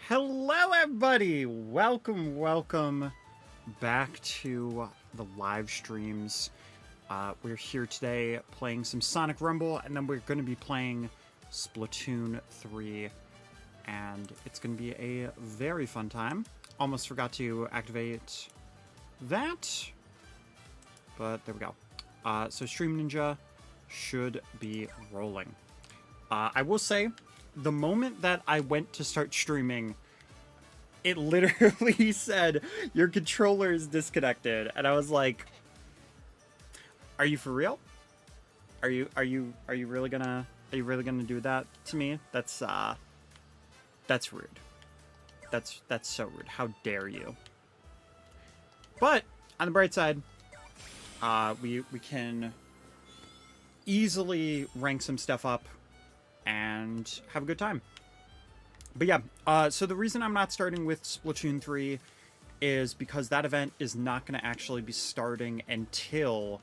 Hello everybody! Welcome back to the live streams. We're here today playing some Sonic Rumble, and then we're going to be playing Splatoon 3, and it's going to be a very fun time. Almost forgot to activate that, but there we go. So Stream Ninja should be rolling. I will say, the moment that I went to start streaming, it literally said, your controller is disconnected. And I was like, are you for real? Are you really gonna do that to me? That's rude. That's so rude. How dare you? But on the bright side, we can easily rank some stuff up and have a good time. But yeah, so the reason I'm not starting with Splatoon 3 is because that event is not going to actually be starting until,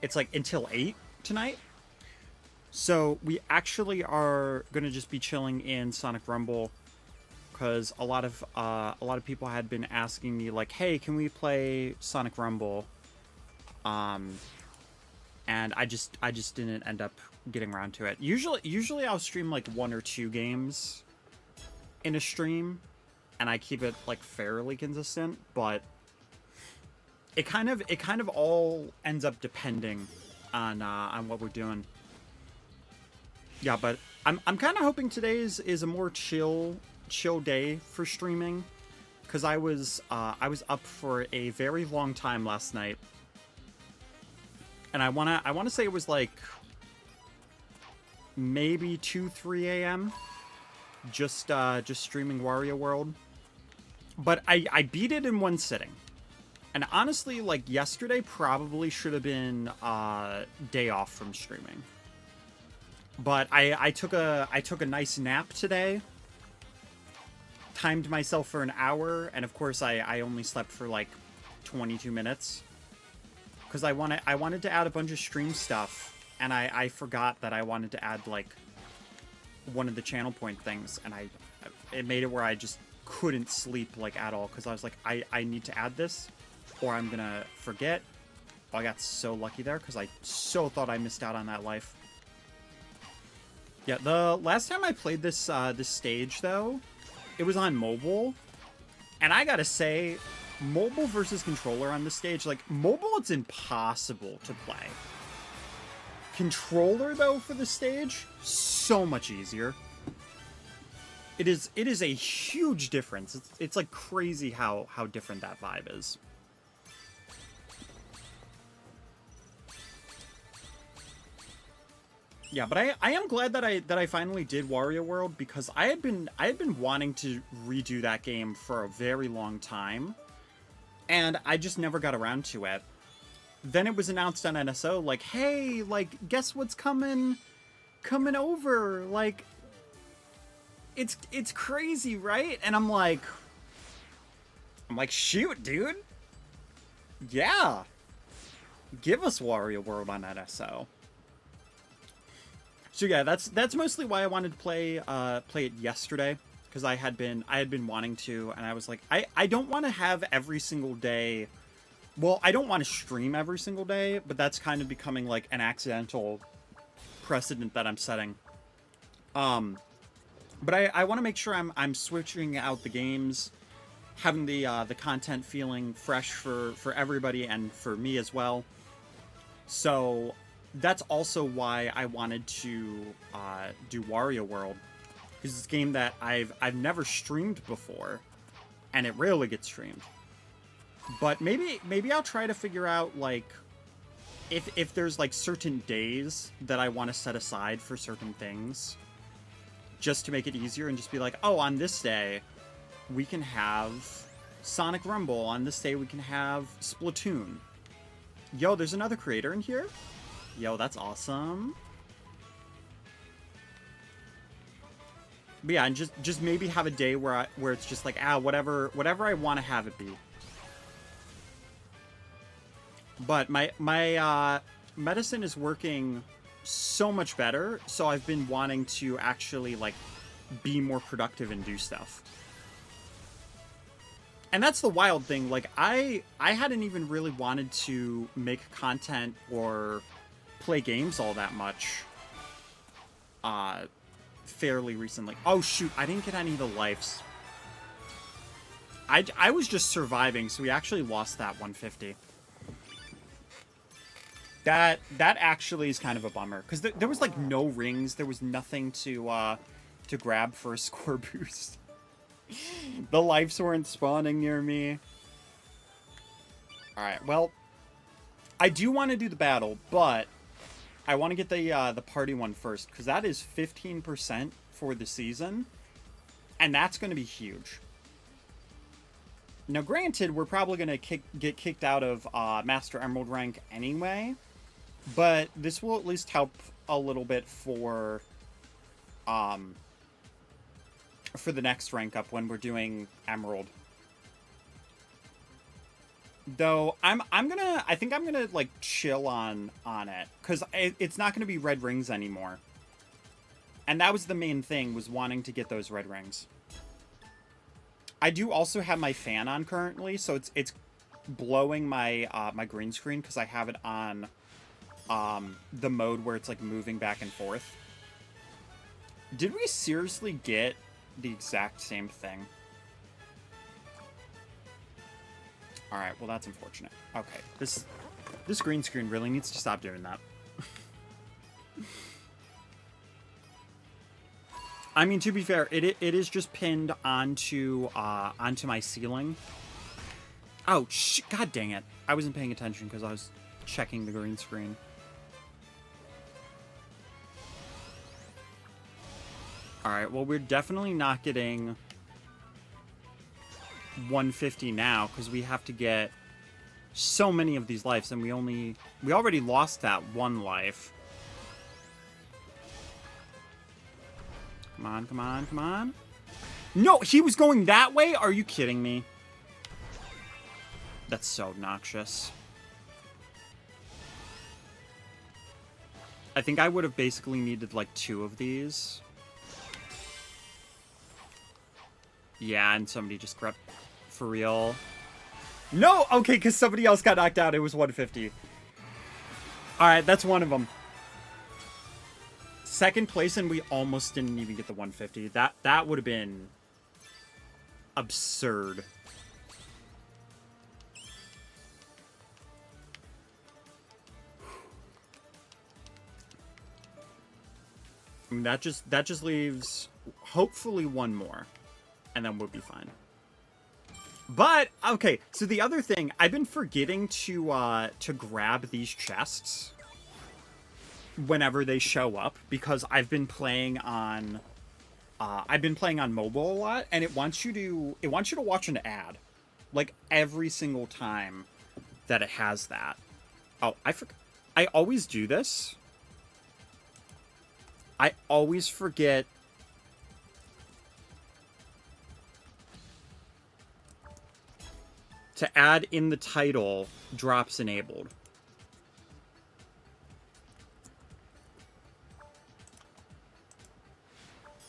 it's like until 8 tonight. So we actually are going to just be chilling in Sonic Rumble, because a lot of people had been asking me like, hey, can we play Sonic Rumble? And I just didn't end up getting around to it. Usually I'll stream like 1 or 2 games in a stream, and I keep it like fairly consistent, but it kind of all ends up depending on what we're doing. Yeah, but I'm kind of hoping today is a more chill day for streaming, because I was up for a very long time last night. And I wanna say it was like maybe 2-3 a.m. just streaming Wario World. But I beat it in one sitting. And honestly, like, yesterday probably should have been day off from streaming. But I took a nice nap today. Timed myself for an hour, and of course I only slept for like 22 minutes. Because I wanted to add a bunch of stream stuff, and I forgot that I wanted to add like one of the channel point things, and it made it where I just couldn't sleep like at all, because I was like, I need to add this or I'm gonna forget. Oh, I got so lucky there, because I so thought I missed out on that life. Yeah, the last time I played this this stage though, it was on mobile, and I gotta say, mobile versus controller on this stage, like, mobile, it's impossible to play. Controller, though, for the stage, so much easier. It is a huge difference. It's like crazy how different that vibe is. Yeah, but I am glad that I finally did Wario World, because I had been wanting to redo that game for a very long time. And I just never got around to it. Then it was announced on NSO, like, hey, like, guess what's coming over? Like, it's crazy, right? And I'm like, shoot, dude. Yeah. Give us Wario World on NSO. So yeah, that's mostly why I wanted to play it yesterday. Because I had been wanting to, and I was like, I don't want to have every single day. Well, I don't want to stream every single day, but that's kind of becoming like an accidental precedent that I'm setting. But I want to make sure I'm switching out the games, having the content feeling fresh for everybody and for me as well. So that's also why I wanted to do Wario World. Because it's a game that I've never streamed before, and it rarely gets streamed. But maybe I'll try to figure out, like, if there's like certain days that I want to set aside for certain things, just to make it easier, and just be like, oh, on this day we can have Sonic Rumble, on this day we can have Splatoon. Yo, there's another creator in here. Yo, that's awesome. But yeah, and just maybe have a day where it's just like, whatever I want to have it be. But my medicine is working so much better, so I've been wanting to actually like be more productive and do stuff. And that's the wild thing. Like, I hadn't even really wanted to make content or play games all that much fairly recently. Oh, shoot. I didn't get any of the lives. I was just surviving, so we actually lost that 150. That actually is kind of a bummer. Because there was, like, no rings. There was nothing to grab for a score boost. The lives weren't spawning near me. Alright, well, I do want to do the battle, but I want to get the party one first, because that is 15% for the season, and that's going to be huge. Now, granted, we're probably going to get kicked out of Master Emerald rank anyway, but this will at least help a little bit for the next rank up when we're doing Emerald. Though I think I'm gonna like chill on it, because it's not gonna be red rings anymore. And that was the main thing, was wanting to get those red rings. I do also have my fan on currently, so it's blowing my my green screen because I have it on the mode where it's like moving back and forth. Did we seriously get the exact same thing? Alright, well that's unfortunate. Okay, this green screen really needs to stop doing that. I mean, to be fair, it is just pinned onto my ceiling. Oh, god dang it. I wasn't paying attention because I was checking the green screen. Alright, well, we're definitely not getting 150 now, because we have to get so many of these lives, and we already lost that one life. Come on, come on, come on. No, he was going that way? Are you kidding me? That's so obnoxious. I think I would have basically needed like 2 of these. Yeah, and somebody just grabbed for real. No! Okay, because somebody else got knocked out. It was 150. Alright, that's one of them. Second place, and we almost didn't even get the 150. That would have been absurd. I mean, that just leaves hopefully one more. And then we'll be fine. But, okay, so the other thing, I've been forgetting to grab these chests whenever they show up, because I've been playing on mobile a lot, and it wants you to watch an ad, like every single time that it has that. Oh, I always do this. I always forget to add in the title, drops enabled.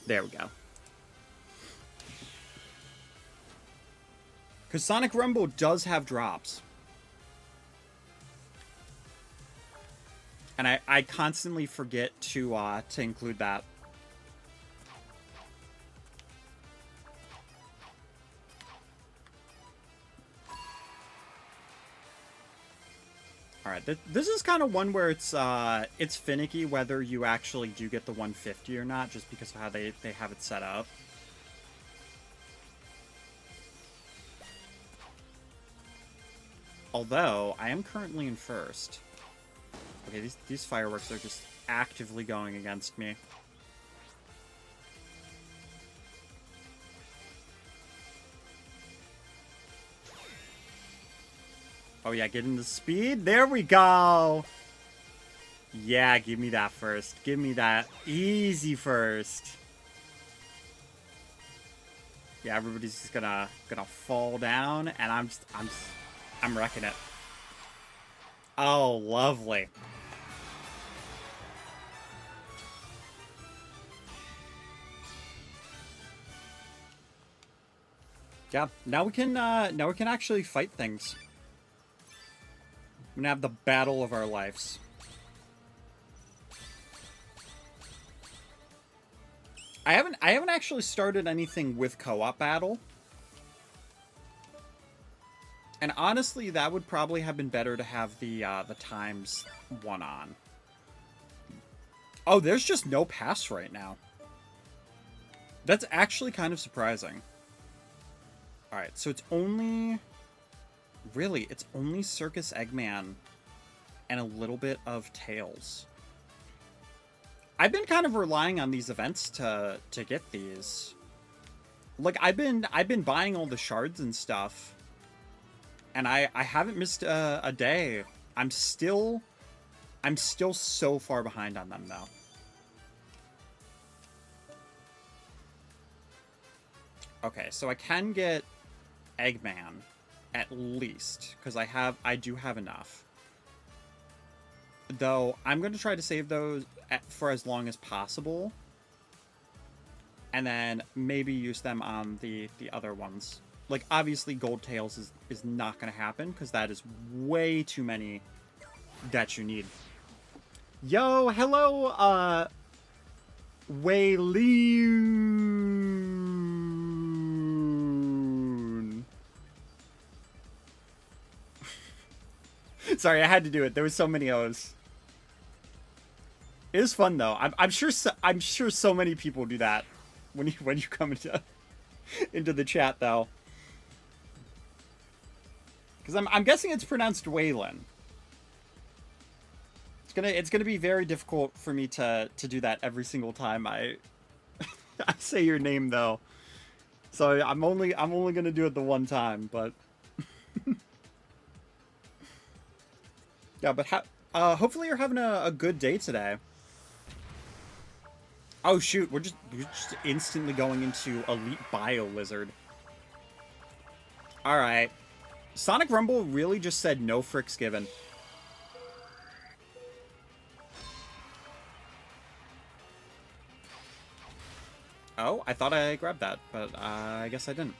There we go. Because Sonic Rumble does have drops. And I constantly forget to include that. Alright, this is kind of one where it's finicky whether you actually do get the 150 or not, just because of how they have it set up. Although, I am currently in first. Okay, these fireworks are just actively going against me. Oh yeah, get into speed. There we go. Yeah, give me that first. Give me that easy first. Yeah, everybody's just gonna fall down, and I'm wrecking it. Oh, lovely. Yeah, now we can actually fight things. We're gonna have the battle of our lives. I haven't actually started anything with co-op battle. And honestly, that would probably have been better to have the times one on. Oh, there's just no pass right now. That's actually kind of surprising. Alright, so it's only... Really, it's only Circus Eggman and a little bit of Tails. I've been kind of relying on these events to get these. Like, I've been buying all the shards and stuff. And I haven't missed a day. I'm still so far behind on them, though. Okay, so I can get Eggman, at least, because I do have enough. Though, I'm going to try to save those for as long as possible. And then maybe use them on the other ones. Like, obviously, Gold Tails is not going to happen, because that is way too many that you need. Yo, hello, Wayloon. Sorry, I had to do it. There was so many O's. It is fun, though. I'm sure so many people do that when you come into the chat, though. Because I'm guessing it's pronounced Waylon. It's gonna be very difficult for me to do that every single time I I say your name, though. So I'm only gonna do it the one time, but yeah. But hopefully you're having a good day today. Oh shoot, we're just instantly going into Elite Bio Lizard. All right. Sonic Rumble really just said no fricks given. Oh, I thought I grabbed that, but I guess I didn't.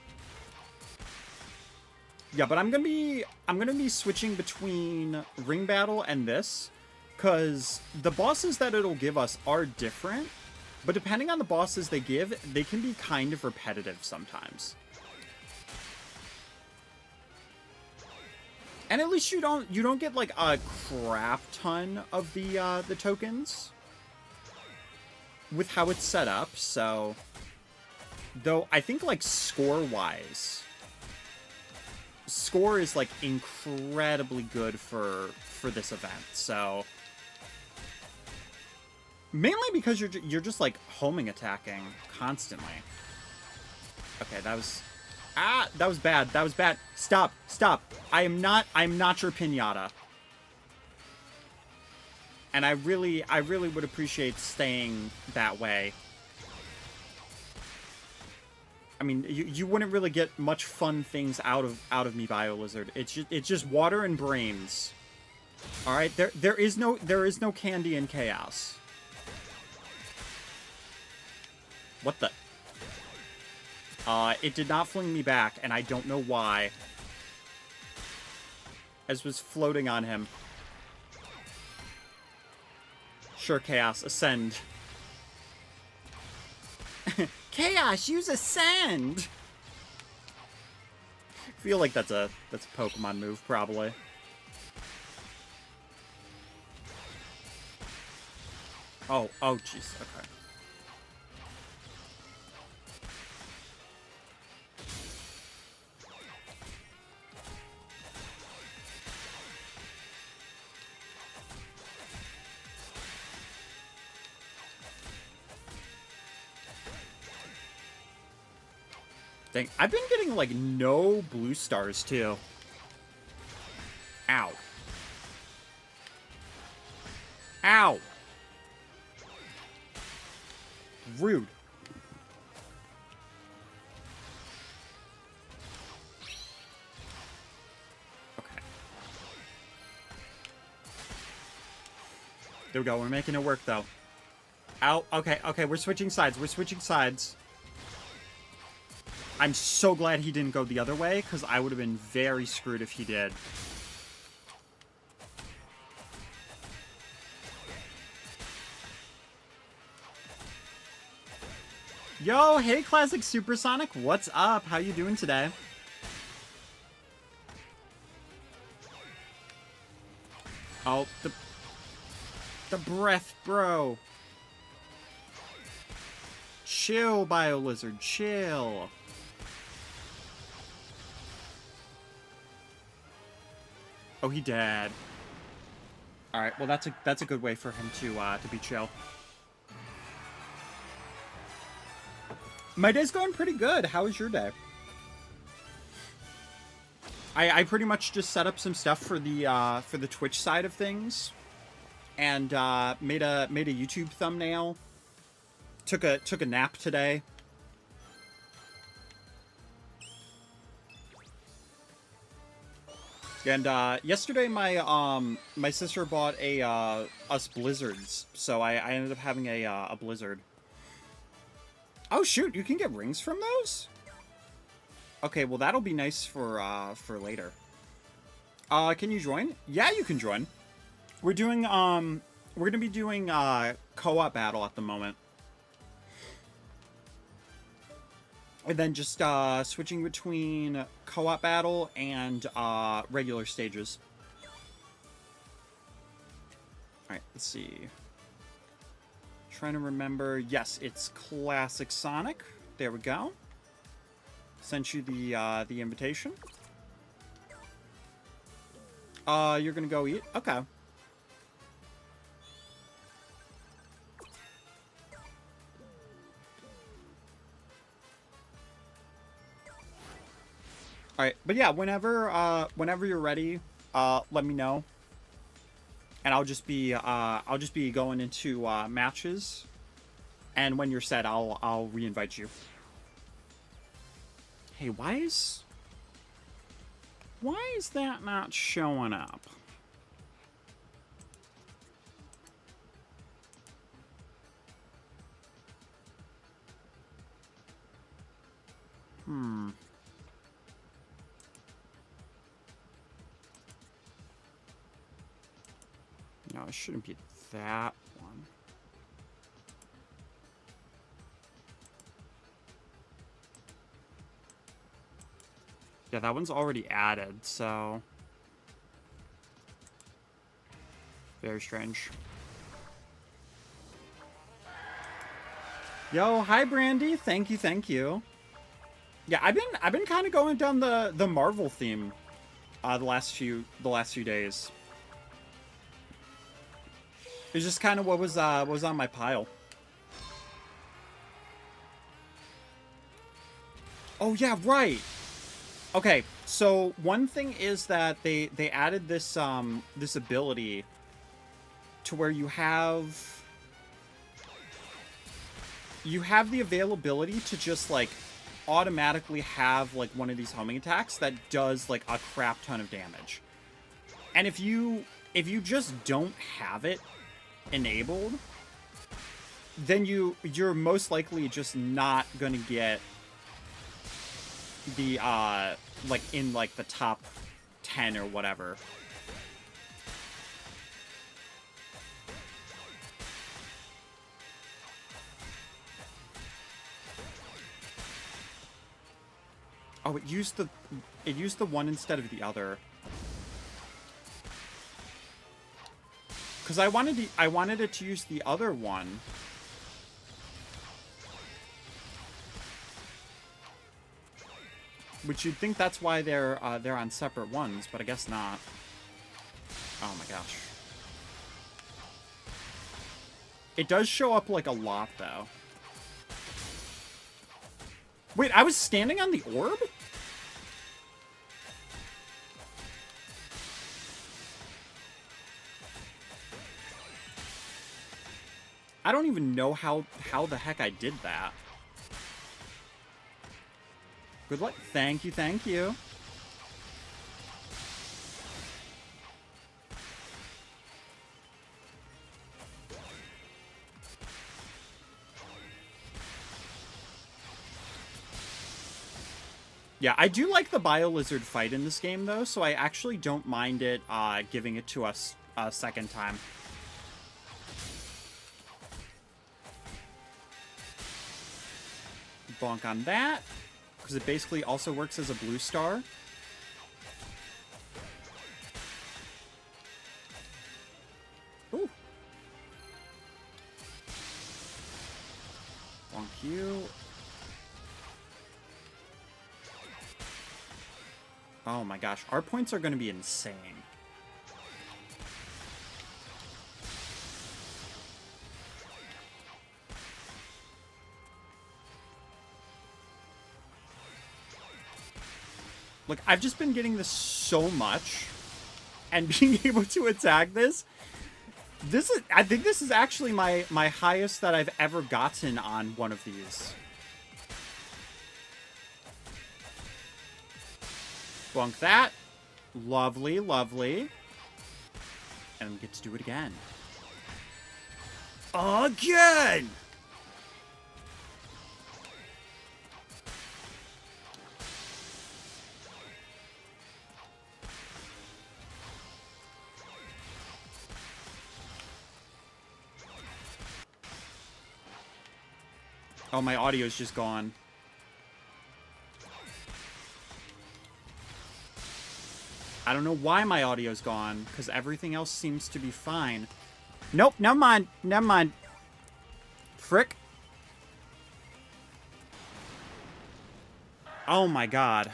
Yeah, but I'm gonna be switching between Ring Battle and this, because the bosses that it'll give us are different, but depending on the bosses they give, they can be kind of repetitive sometimes. And at least you don't get like a crap ton of the tokens with how it's set up. So, though I think like score-wise, score is like incredibly good for this event. So, mainly because you're just like homing attacking constantly. Okay, that was bad. That was bad. Stop. I'm not your pinata. And I really would appreciate staying that way. I mean, you wouldn't really get much fun things out of me, BioLizard. It's just water and brains. All right, there is no candy in chaos. What the? It did not fling me back, and I don't know why. As was floating on him. Sure, Chaos, ascend. Chaos, use ascend! I feel like that's a Pokemon move, probably. Oh, jeez, okay. Dang, I've been getting, like, no blue stars, too. Ow. Ow! Rude. Okay. There we go, we're making it work, though. Ow, okay, we're switching sides, I'm so glad he didn't go the other way, because I would have been very screwed if he did. Yo, hey Classic Supersonic, what's up? How you doing today? Oh, the breath, bro. Chill, BioLizard, chill. Oh, he dead. All right, well that's a good way for him to be chill. My day's going pretty good. How was your day? I pretty much just set up some stuff for the Twitch side of things, and made a YouTube thumbnail. Took a nap today. And yesterday my sister bought us blizzards, so I ended up having a blizzard. Oh shoot, you can get rings from those? Okay, well that'll be nice for later. Can you join? Yeah, you can join. We're doing we're gonna be doing co-op battle at the moment. And then just switching between co-op battle and regular stages. Alright, let's see. Trying to remember. Yes, it's Classic Sonic. There we go. Sent you the invitation. You're gonna go eat? Okay. Alright, but yeah, whenever you're ready, let me know. And I'll just be going into matches. And when you're set, I'll re-invite you. Hey, why is that not showing up? No, it shouldn't be that one. Yeah, that one's already added, so... Very strange. Yo, hi Brandy. Thank you, thank you. Yeah, I've been kind of going down the Marvel theme the last few days. It's just kind of what was on my pile. Oh yeah, right. Okay, so one thing is that they added this this ability to where you have the availability to just like automatically have like one of these homing attacks that does like a crap ton of damage. And if you just don't have it enabled, then you're most likely just not gonna get the like in like the top 10 or whatever. Oh, it used the one instead of the other. Because I wanted it to use the other one. Which you'd think that's why they're on separate ones, but I guess not. Oh my gosh. It does show up like a lot though. Wait, I was standing on the orb? I don't even know how the heck I did that. Good luck. Thank you, thank you. Yeah, I do like the Bio-Lizard fight in this game, though, so I actually don't mind it giving it to us a second time. Bonk on that, because it basically also works as a blue star. Ooh. Bonk you. Oh my gosh, our points are going to be insane. Look, I've just been getting this so much, and being able to attack this is, I think this is actually my highest that I've ever gotten on one of these. Bonk that. Lovely, lovely. And we get to do it again. Again! Oh, my audio's just gone. I don't know why my audio's gone, because everything else seems to be fine. Nope, never mind. Never mind. Frick. Oh my god.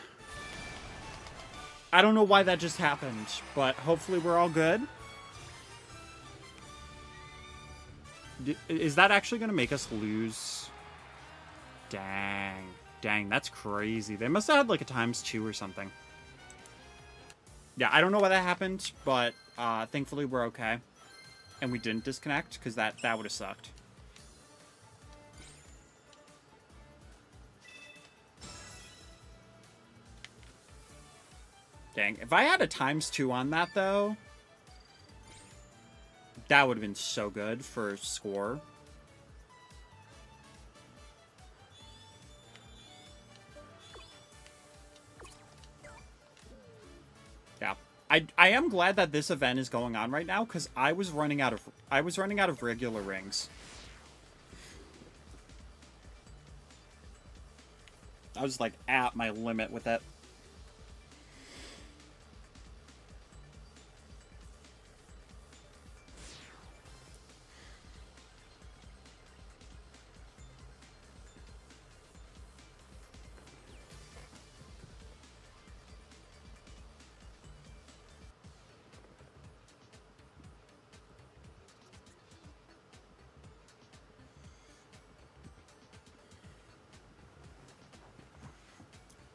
I don't know why that just happened, but hopefully we're all good. Is that actually going to make us lose? Dang. Dang, that's crazy. They must have had like a ×2 or something. Yeah, I don't know why that happened, but thankfully we're okay. And we didn't disconnect, because that would have sucked. Dang, if I had a ×2 on that, though, that would have been so good for score. Yeah. I am glad that this event is going on right now, because I was running out of regular rings. I was like at my limit with it.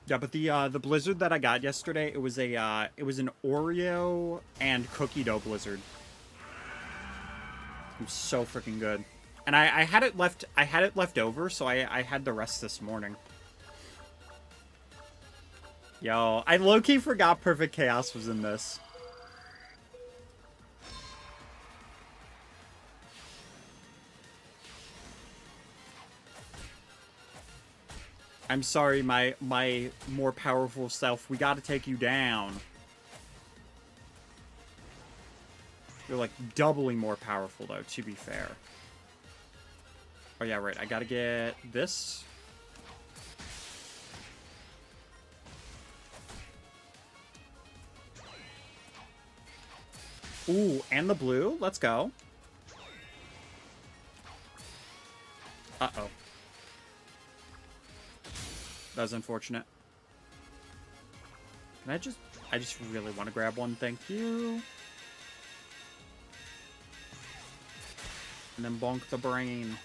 Yeah, but the blizzard that I got yesterday, it was an Oreo and cookie dough blizzard. It was so freaking good. And I had it left over, so I had the rest this morning. Yo, I low-key forgot Perfect Chaos was in this. I'm sorry, my more powerful self. We gotta take you down. You're like doubly more powerful, though, to be fair. Oh, yeah, right. I gotta get this. Ooh, and the blue. Let's go. Uh-oh. That was unfortunate. Can I just really want to grab one, thank you. And then bonk the brain.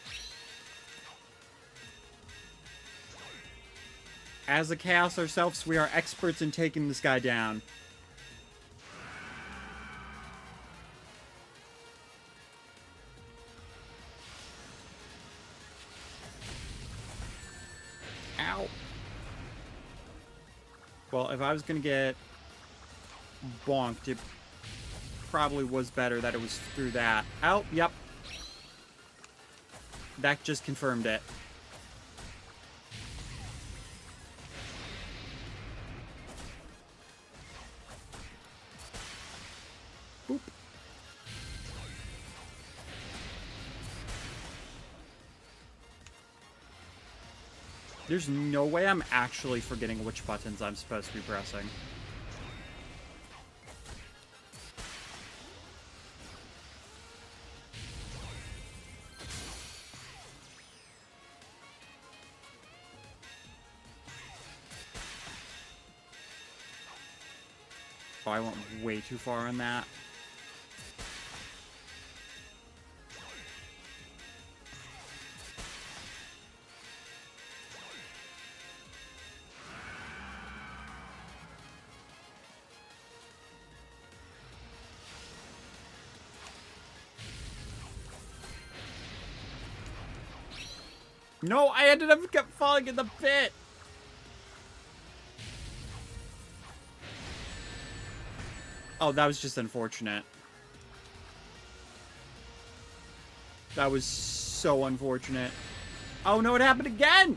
As the Chaos ourselves, we are experts in taking this guy down. Ow. Well, if I was going to get bonked, it probably was better that it was through that. Oh, yep. That just confirmed it. Boop. There's no way I'm actually forgetting which buttons I'm supposed to be pressing. Oh, I went way too far on that. No, I ended up kept falling in the pit. Oh, that was just unfortunate. That was so unfortunate. Oh no, it happened again!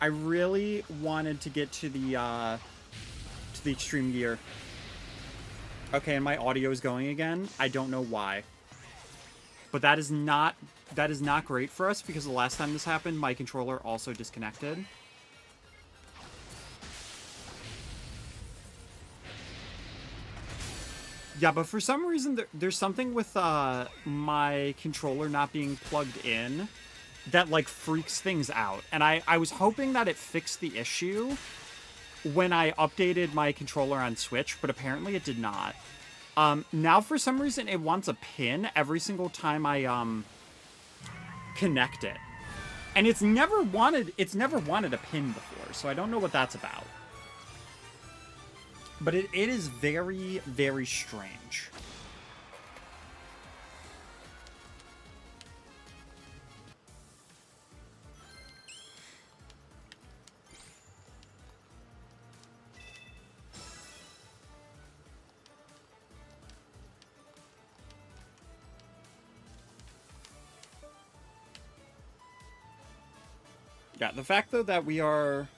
I really wanted to get to the extreme gear. Okay, and my audio is going again. I don't know why. But that is not great for us because the last time this happened, my controller also disconnected. Yeah, but for some reason, there's something with my controller not being plugged in that, like, freaks things out. And I was hoping that it fixed the issue when I updated my controller on Switch, but apparently it did not. Now, for some reason, it wants a pin every single time I connect it. And it's never wanted a pin before, so I don't know what that's about. But it is very, very strange. Yeah, the fact, though, that we are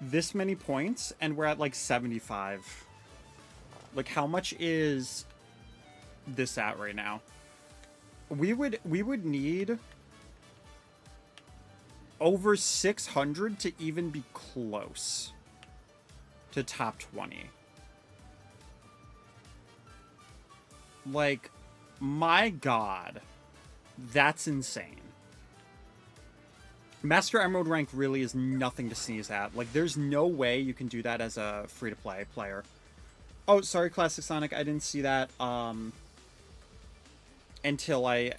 this many points and we're at like 75. Like, how much is this at right now? We would need over 600 to even be close to top 20. Like, my God, that's insane. Master Emerald rank really is nothing to sneeze at. Like, there's no way you can do that as a free-to-play player. Oh, sorry, Classic Sonic, I didn't see that until I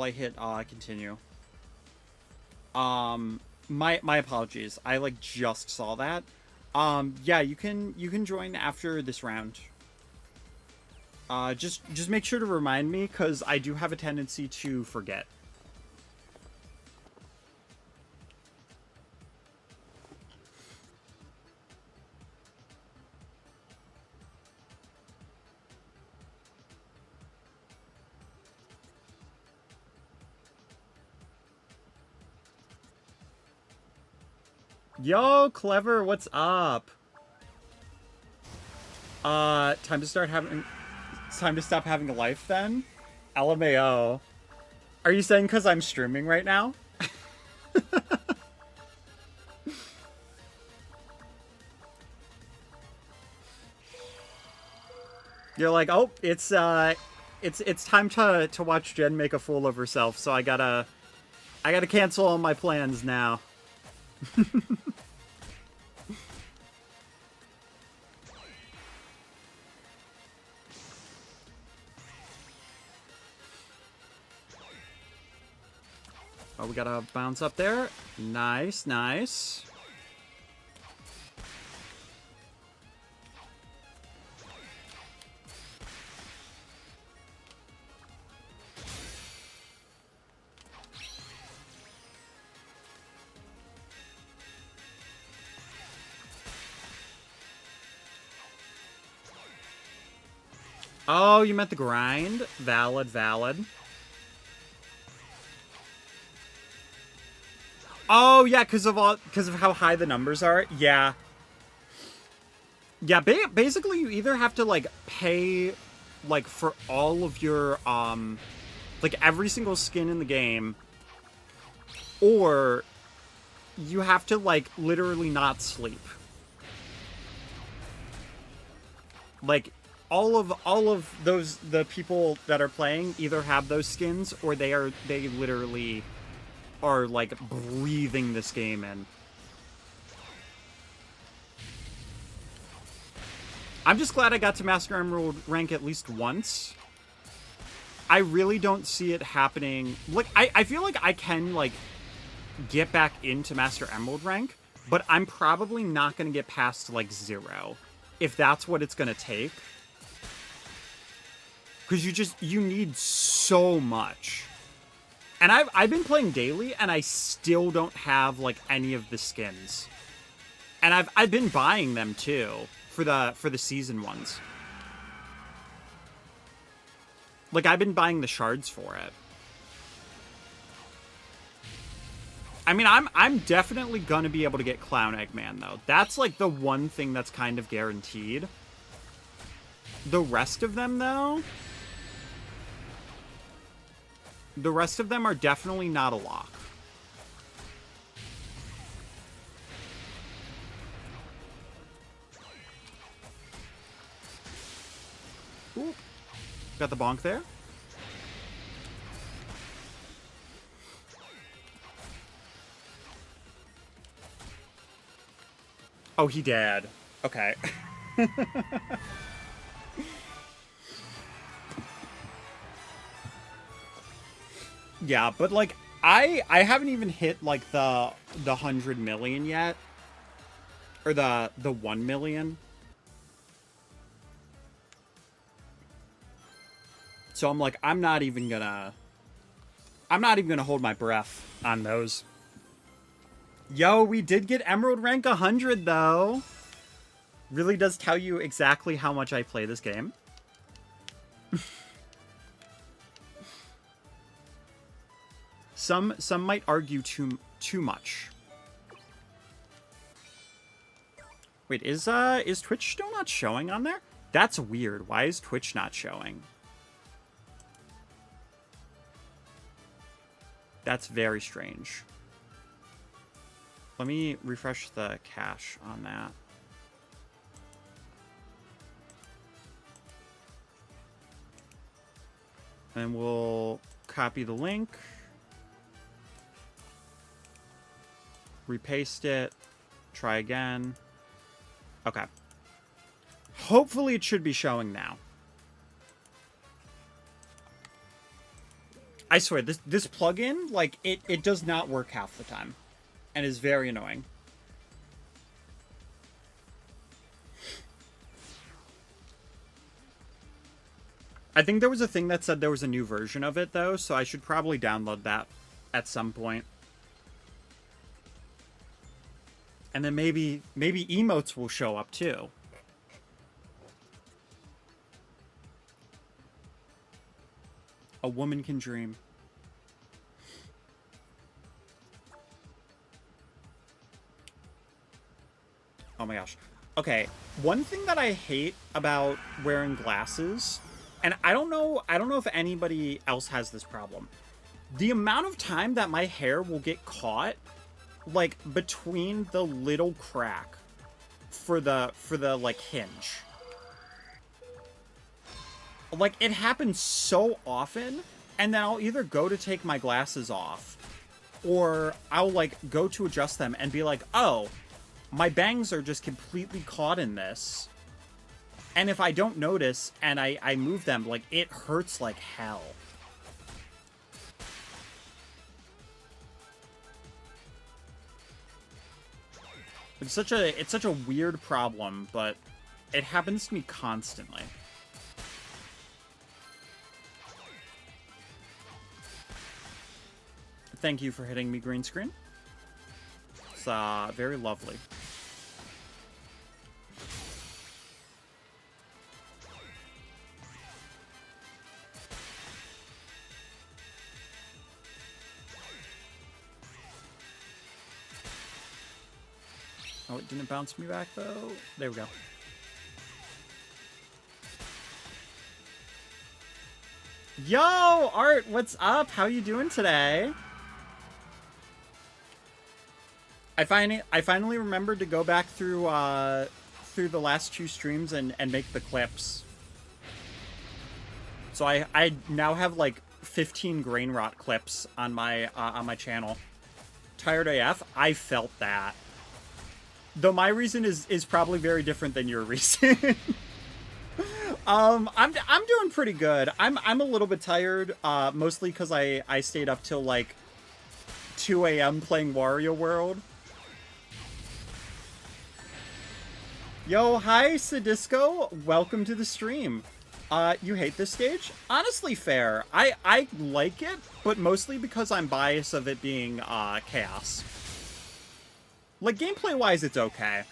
hit continue. My apologies. I like just saw that. Yeah, you can join after this round. Just make sure to remind me, because I do have a tendency to forget. Yo, Clever, what's up? Time to stop having a life then? LMAO. Are you saying because I'm streaming right now? You're like, oh, it's time to watch Jen make a fool of herself, so I gotta cancel all my plans now. Oh, we gotta bounce up there. Nice, nice. Oh, you meant the grind? Valid, valid. Oh, yeah, because of how high the numbers are. Yeah. Yeah, basically you either have to, like, pay, like, for all of your, like, every single skin in the game, or you have to, like, literally not sleep. Like, all of those, the people that are playing either have those skins, or they literally are, like, breathing this game in. I'm just glad I got to Master Emerald rank at least once. I really don't see it happening. Like, I feel like I can, like, get back into Master Emerald rank, but I'm probably not going to get past, like, 0. If that's what it's going to take. Because you need so much. And I've been playing daily, and I still don't have, like, any of the skins. And I've been buying them, too. For the season ones. Like, I've been buying the shards for it. I mean, I'm definitely gonna be able to get Clown Eggman, though. That's, like, the one thing that's kind of guaranteed. The rest of them, though... The rest of them are definitely not a lock. Ooh. Got the bonk there. Oh, he did. Okay. Yeah, but, like, I haven't even hit, like, the 100 million yet. Or the 1 million. So I'm like, I'm not even gonna hold my breath on those. Yo, we did get Emerald rank 100, though. Really does tell you exactly how much I play this game. Some might argue too much. Wait, is Twitch still not showing on there? That's weird. Why is Twitch not showing? That's very strange. Let me refresh the cache on that. And we'll copy the link. Repaste it. Try again. Okay. Hopefully it should be showing now. I swear, this plugin, like, it does not work half the time. And is very annoying. I think there was a thing that said there was a new version of it, though, so I should probably download that at some point. And then maybe emotes will show up, too. A woman can dream. Oh my gosh. Okay, one thing that I hate about wearing glasses, and I don't know if anybody else has this problem. The amount of time that my hair will get caught, like, between the little crack for the like hinge. Like, it happens so often, and then I'll either go to take my glasses off, or I'll, like, go to adjust them and be like, oh, my bangs are just completely caught in this. And if I don't notice and I move them, like, it hurts like hell. It's such a weird problem, but it happens to me constantly. Thank you for hitting me, green screen. It's very lovely. Oh, it didn't bounce me back, though. There we go. Yo, Art, what's up? How you doing today? I finally remembered to go back through the last two streams and make the clips. So I now have like 15 grain rot clips on my channel. Tired AF? I felt that. Though my reason is probably very different than your reason. I'm doing pretty good. I'm a little bit tired, mostly because I stayed up till like 2 a.m. playing Wario World. Yo, hi Sadisco, welcome to the stream. You hate this stage? Honestly, fair. I like it, but mostly because I'm biased of it being chaos. Like gameplay wise, it's okay.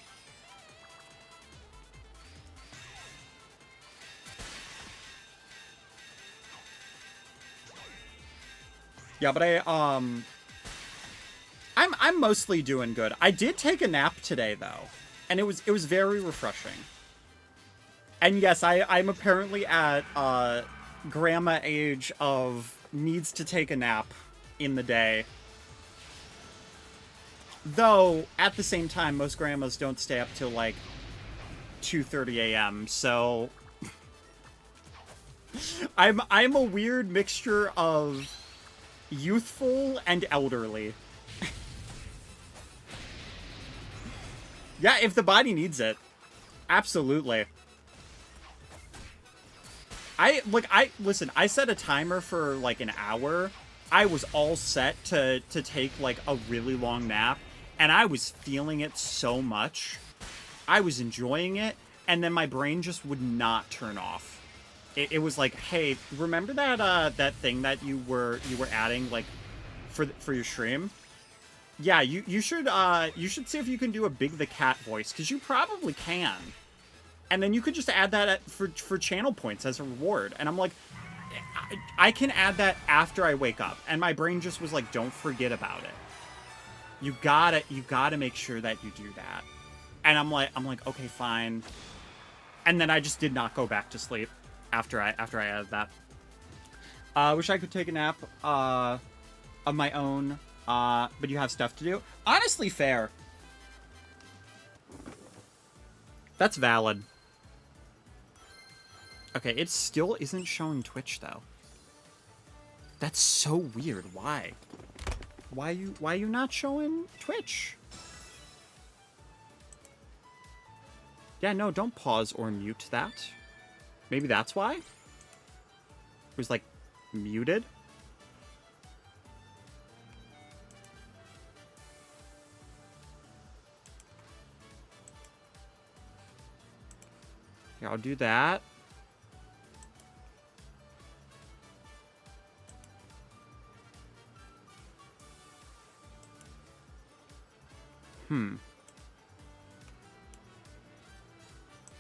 Yeah, but I'm mostly doing good. I did take a nap today though, and it was very refreshing. And yes, I'm apparently at grandma age of needs to take a nap in the day. Though at the same time, most grandmas don't stay up till like 2:30 a.m. So I'm a weird mixture of youthful and elderly. Yeah, if the body needs it. Absolutely. Listen, I set a timer for like an hour. I was all set to take like a really long nap, and I was feeling it so much. I was enjoying it, and then my brain just would not turn off. It was like, hey, remember that that thing that you were adding like for your stream? Yeah, you should see if you can do a Big the Cat voice, because you probably can. And then you could just add that for channel points as a reward. And I'm like, I can add that after I wake up. And my brain just was like, don't forget about it. You gotta make sure that you do that. And I'm like, okay, fine. And then I just did not go back to sleep after I added that. Wish I could take a nap of my own, but you have stuff to do. Honestly, fair. That's valid. Okay, it still isn't showing Twitch though. That's so weird. Why? Why you not showing Twitch? Yeah, no, don't pause or mute that. Maybe that's why? It was like muted? Here, I'll do that.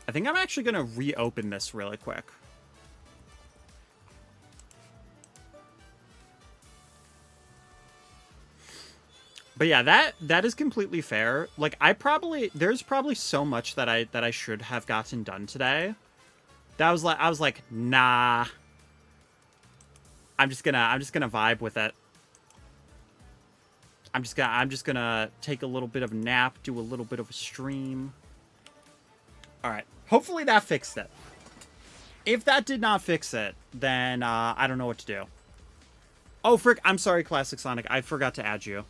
I think I'm actually going to reopen this really quick. But yeah, that is completely fair. Like there's probably so much that I should have gotten done today. I was like, nah. I'm just gonna vibe with it. I'm just gonna take a little bit of a nap, do a little bit of a stream. All right. Hopefully that fixed it. If that did not fix it, then I don't know what to do. Oh, frick! I'm sorry, Classic Sonic. I forgot to add you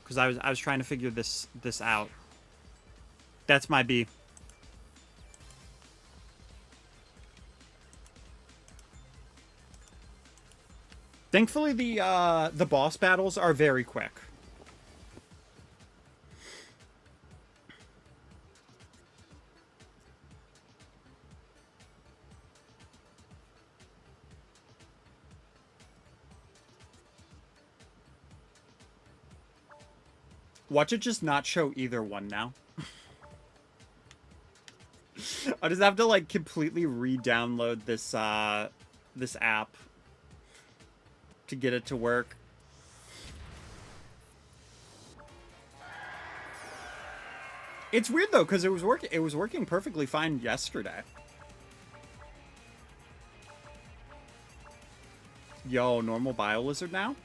because I was trying to figure this out. That's my B. Thankfully, the boss battles are very quick. Watch it just not show either one now. I just have to like completely re-download this this app to get it to work. It's weird though, because it was working perfectly fine yesterday. Yo, normal Biolizard now?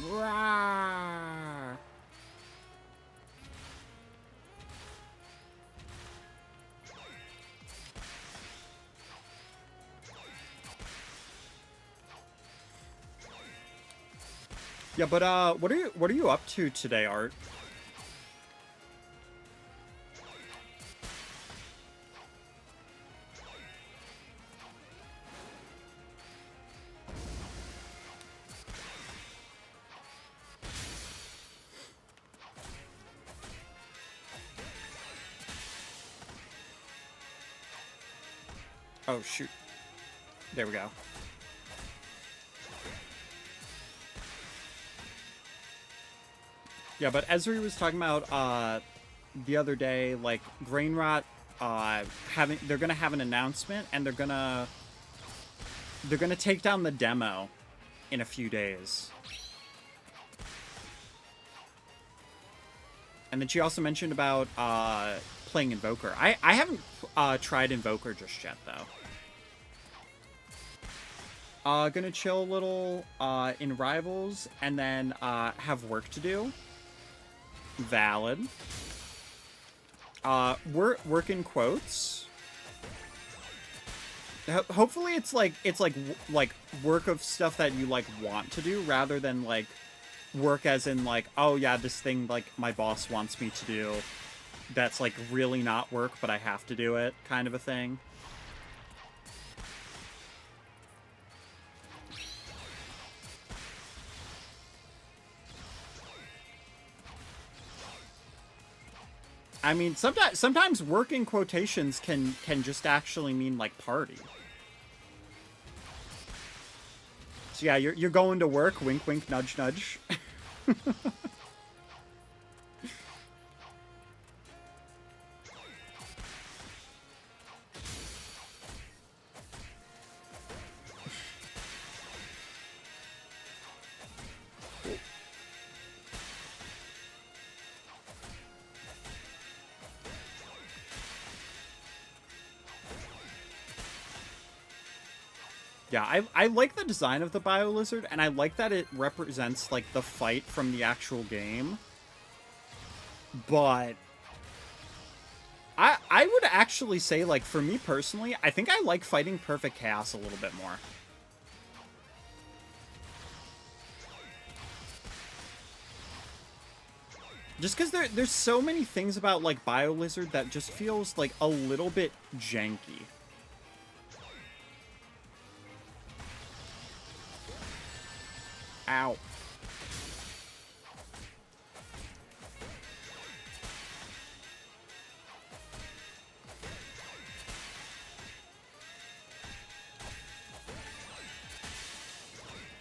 Rawr. Yeah, but what are you up to today, Art? Oh shoot. There we go. Yeah, but Ezri was talking about the other day, like Grain Rot they're gonna have an announcement and they're gonna take down the demo in a few days. And then she also mentioned about playing Invoker. I haven't tried Invoker just yet though. Gonna chill a little in Rivals and then have work to do. Valid. Work in quotes. Hopefully it's like work of stuff that you like want to do rather than like work as in like, oh yeah, this thing like my boss wants me to do that's like really not work but I have to do it kind of a thing. I mean, sometimes work in quotations can just actually mean like party. So yeah, you're going to work, wink wink, nudge nudge. Yeah, I like the design of the Biolizard, and I like that it represents, like, the fight from the actual game. But I would actually say, like, for me personally, I think I like fighting Perfect Chaos a little bit more. Just because there's so many things about, like, Biolizard that just feels, like, a little bit janky. Ow.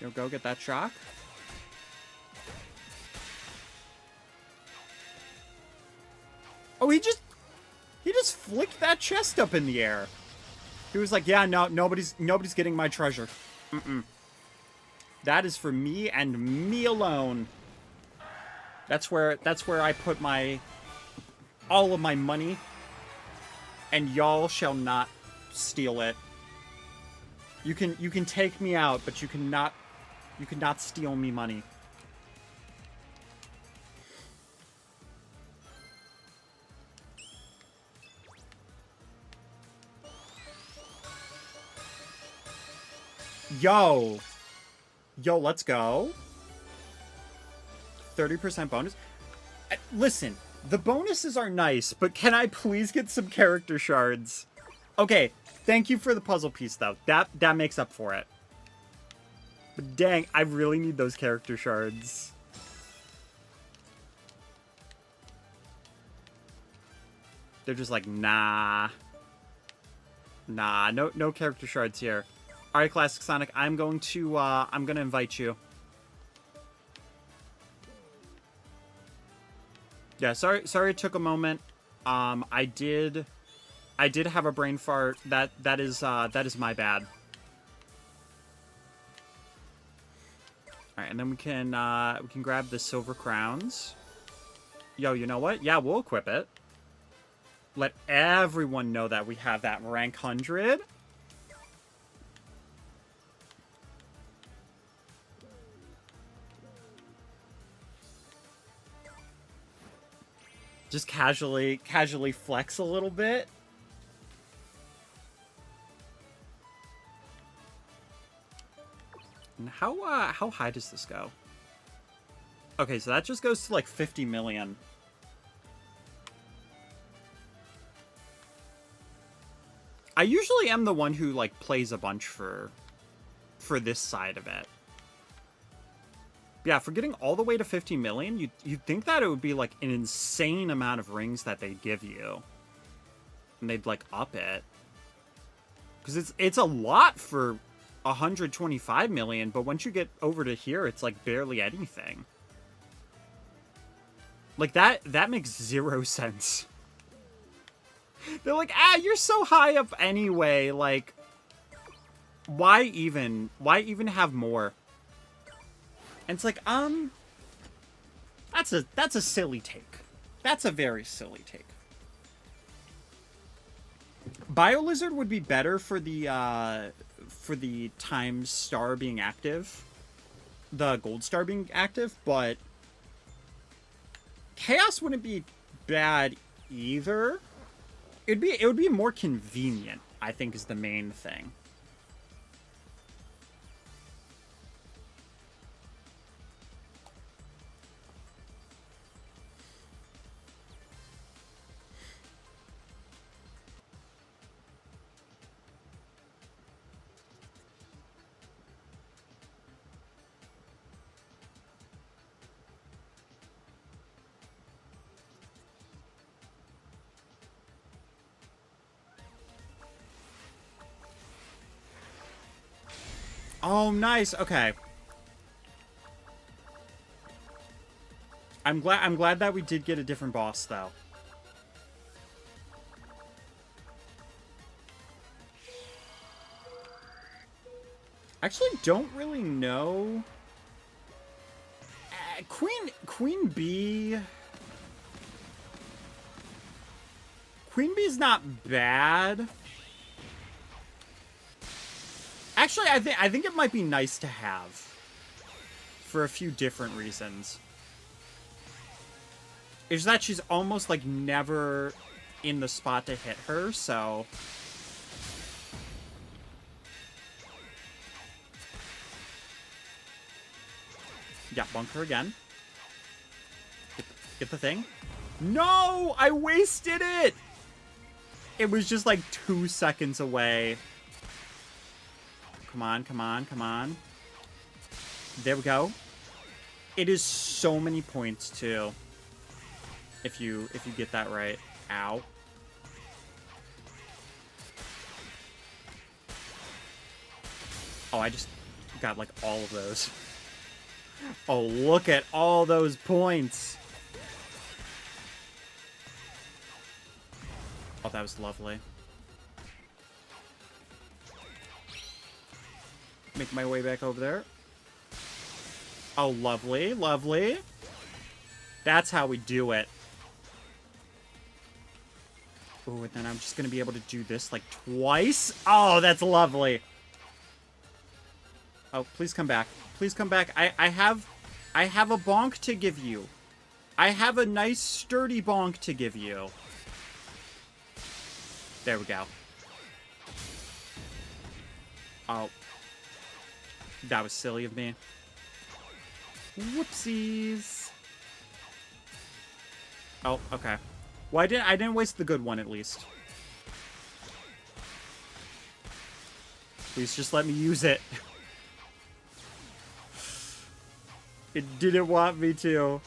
Yo, go get that shock. Oh, he just flicked that chest up in the air. He was like, yeah, no, nobody's getting my treasure. Mm-mm. That is for me and me alone. That's where I put all of my money. And y'all shall not steal it. You can take me out, but you cannot steal me money. Yo, let's go. 30% bonus. Listen, the bonuses are nice, but can I please get some character shards? Okay, thank you for the puzzle piece, though. That makes up for it. But dang, I really need those character shards. They're just like, nah. Nah, no character shards here. Alright, Classic Sonic, I'm gonna invite you. Yeah, sorry it took a moment. I did have a brain fart. That is my bad. Alright, and then we can grab the silver crowns. Yo, you know what? Yeah, we'll equip it. Let everyone know that we have that rank 100. Just casually flex a little bit. And how high does this go? Okay, so that just goes to like 50 million. I usually am the one who like plays a bunch for this side of it. Yeah, for getting all the way to 50 million, you'd think that it would be like an insane amount of rings that they'd give you. And they'd like up it. Because it's a lot for 125 million, but once you get over to here, it's like barely anything. Like that makes zero sense. They're like, you're so high up anyway, like why even have more? And it's like, that's a silly take. That's a very silly take. BioLizard would be better for the times star being active, the gold star being active, but Chaos wouldn't be bad either. It would be more convenient, I think, is the main thing. Oh, nice. Okay. I'm glad that we did get a different boss though. Actually, don't really know. Queen Bee. Queen Bee's not bad. Actually, I think it might be nice to have for a few different reasons. Is that she's almost like never in the spot to hit her, so yeah, bunk her again. Get the thing. No, I wasted it. It was just like 2 seconds away. Come on, come on, come on. There we go. It is so many points too. If you get that right. Ow. Oh, I just got like all of those. Oh, look at all those points. Oh, that was lovely. Make my way back over there. Oh, lovely, lovely. That's how we do it. Oh, and then I'm just gonna be able to do this like twice. Oh, that's lovely. Oh, please come back. Please come back. I have a bonk to give you. I have a nice sturdy bonk to give you. There we go. Oh. That was silly of me. Whoopsies. Oh, okay. Well, I didn't waste the good one at least. Please just let me use it. It didn't want me to.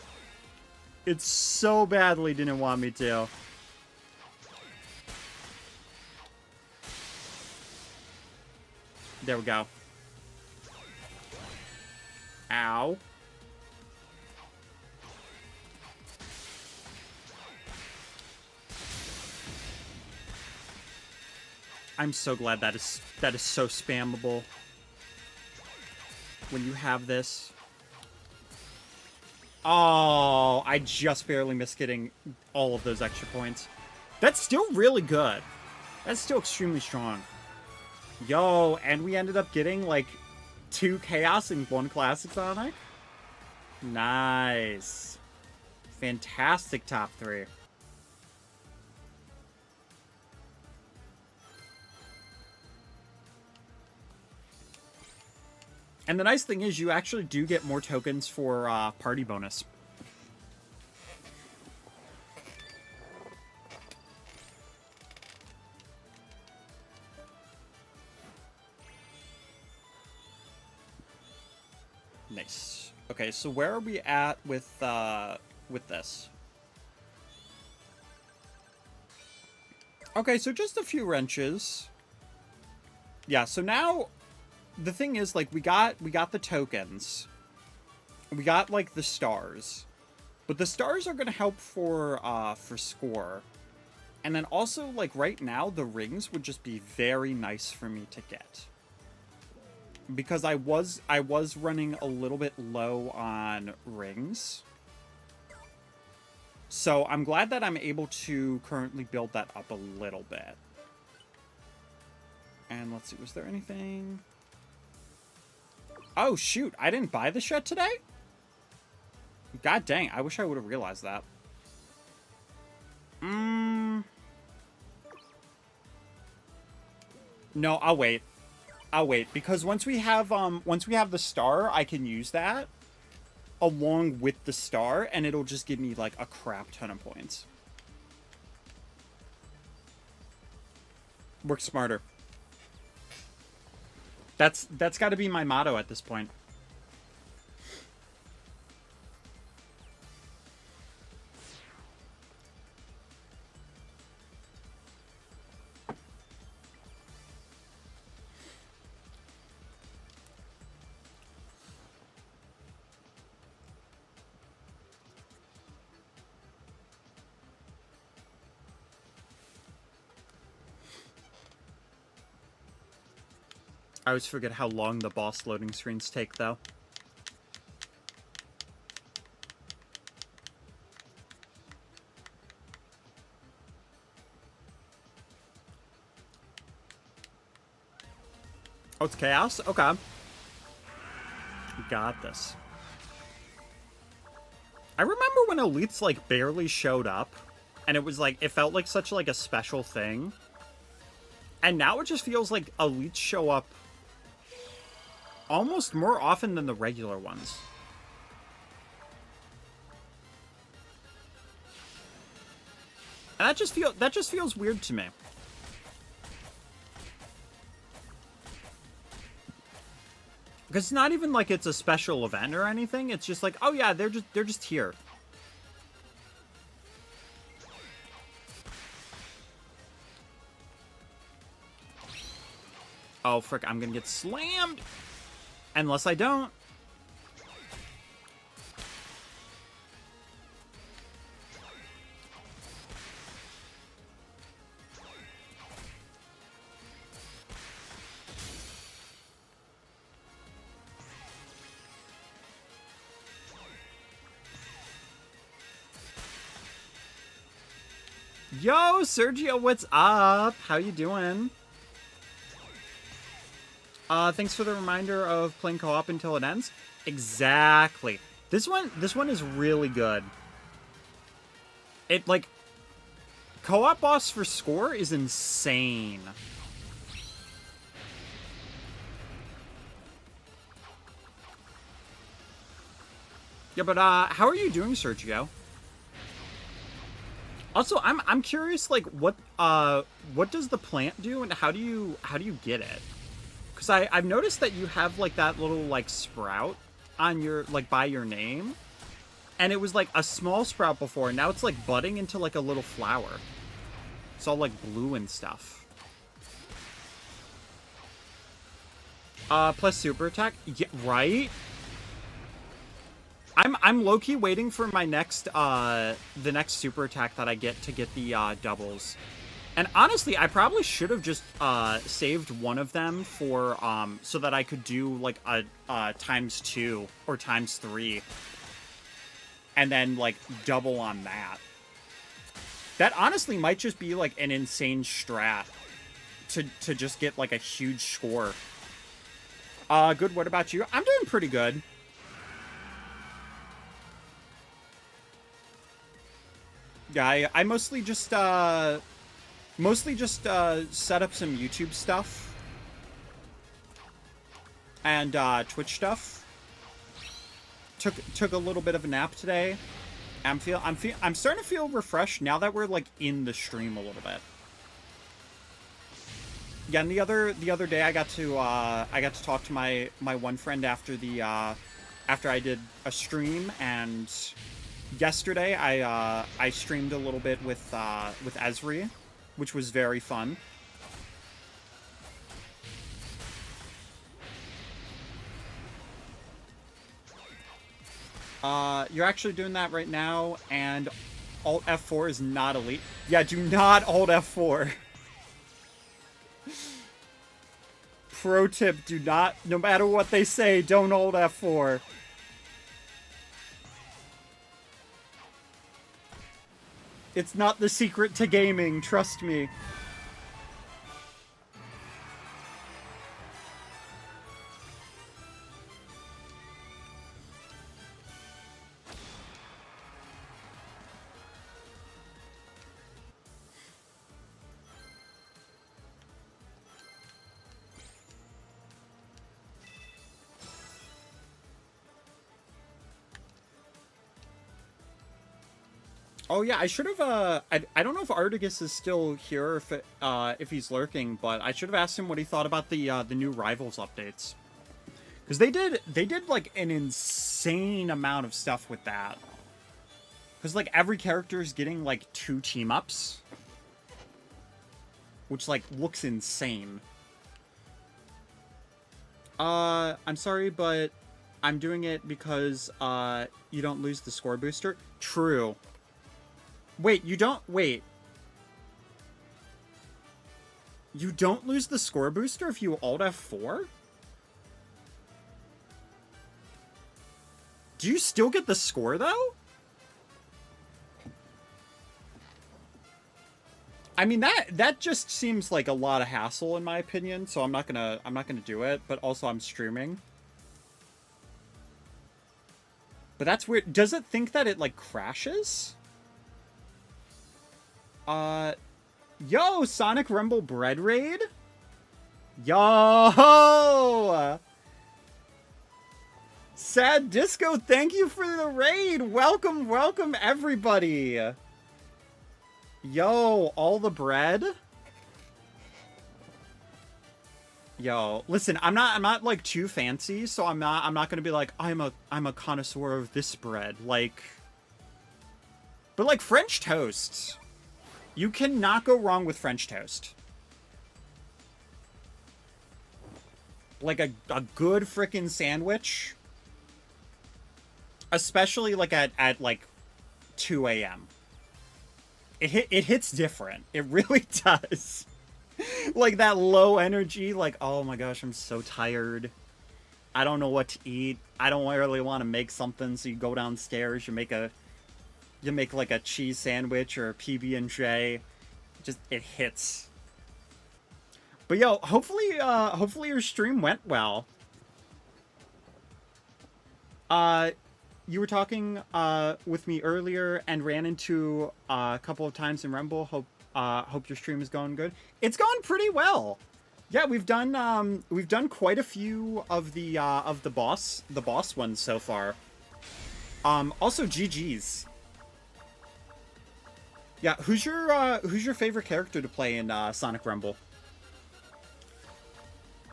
It so badly didn't want me to. There we go. Ow. I'm so glad that is so spammable when you have this. Oh, I just barely missed getting all of those extra points. That's still really good. That's still extremely strong. Yo, and we ended up getting like 2 Chaos and 1 Classic Sonic. Nice. Fantastic top 3. And the nice thing is you actually do get more tokens for party bonus. Nice. Okay, so where are we at with this? Okay, so just a few wrenches. Yeah, so now the thing is, like, we got the tokens. We got, like, the stars. But the stars are going to help for score. And then also, like, right now, the rings would just be very nice for me to get. Because I was running a little bit low on rings. So I'm glad that I'm able to currently build that up a little bit. And let's see, was there anything? Oh, shoot. I didn't buy the shed today? God dang. I wish I would have realized that. No, I'll wait. I'll wait. Because once we have the star, I can use that along with the star, and it'll just give me, like, a crap ton of points. Work smarter. That's got to be my motto at this point. I always forget how long the boss loading screens take, though. Oh, it's chaos? Okay. Got this. I remember when elites, like, barely showed up, and it was like, it felt like such, like, a special thing. And now it just feels like elites show up almost more often than the regular ones. And that just feels weird to me. Because it's not even like it's a special event or anything. It's just like, oh yeah, they're just here. Oh frick, I'm gonna get slammed. Unless I don't. Yo, Sergio, what's up? How you doing? Thanks for the reminder of playing co-op until it ends. Exactly. This one is really good. It, like, co-op boss for score is insane. Yeah, but, how are you doing, Sergio? Also, I'm curious, like, what does the plant do, and how do you get it? Because I've noticed that you have, like, that little, like, sprout on your, like, by your name. And it was, like, a small sprout before, and now it's, like, budding into, like, a little flower. It's all, like, blue and stuff. Plus super attack? Yeah, right? I'm low-key waiting for my next, the next super attack that I get to get the, doubles. And honestly, I probably should have just saved one of them for so that I could do like a ×2 or ×3, and then like double on that. That honestly might just be like an insane strat to just get like a huge score. Good. What about you? I'm doing pretty good. Yeah, I mostly just set up some YouTube stuff. and Twitch stuff. Took a little bit of a nap today. I'm starting to feel refreshed now that we're like in the stream a little bit. Yeah, and the other day I got to talk to my one friend after I did a stream, and yesterday I streamed a little bit with Esri, which was very fun. You're actually doing that right now, and Alt F4 is not elite. Yeah, do not Alt F4. Pro tip, do not, no matter what they say, don't Alt F4. It's not the secret to gaming, trust me. Oh yeah, I should have. I don't know if Artigus is still here, if he's lurking, but I should have asked him what he thought about the new Rivals updates, because they did like an insane amount of stuff with that. Because like every character is getting like 2 team ups, which like looks insane. I'm sorry, but I'm doing it because you don't lose the score booster. True. Wait, you don't... Wait. You don't lose the score booster if you Alt F4? Do you still get the score, though? I mean, that just seems like a lot of hassle, in my opinion, so I'm not gonna do it, but also I'm streaming. But that's weird. Does it think that it, like, crashes? Yo, Sonic Rumble Bread Raid? Yo! Sad Disco, thank you for the raid! Welcome, welcome, everybody! Yo, all the bread? Yo, listen, I'm not like too fancy, so I'm not gonna be like, I'm a connoisseur of this bread, like... But like French toast. You cannot go wrong with French toast. Like a good frickin' sandwich. Especially like at like 2 a.m. It hits different. It really does. Like that low energy, like, oh my gosh, I'm so tired. I don't know what to eat. I don't really want to make something, so you go downstairs, you make like a cheese sandwich or a PB&J. Just, it hits. But yo, hopefully your stream went well. You were talking with me earlier and ran into a couple of times in Rumble. Hope your stream is going good. It's gone pretty well. Yeah, we've done quite a few of the boss ones so far. Also GG's. Yeah, who's your favorite character to play in Sonic Rumble?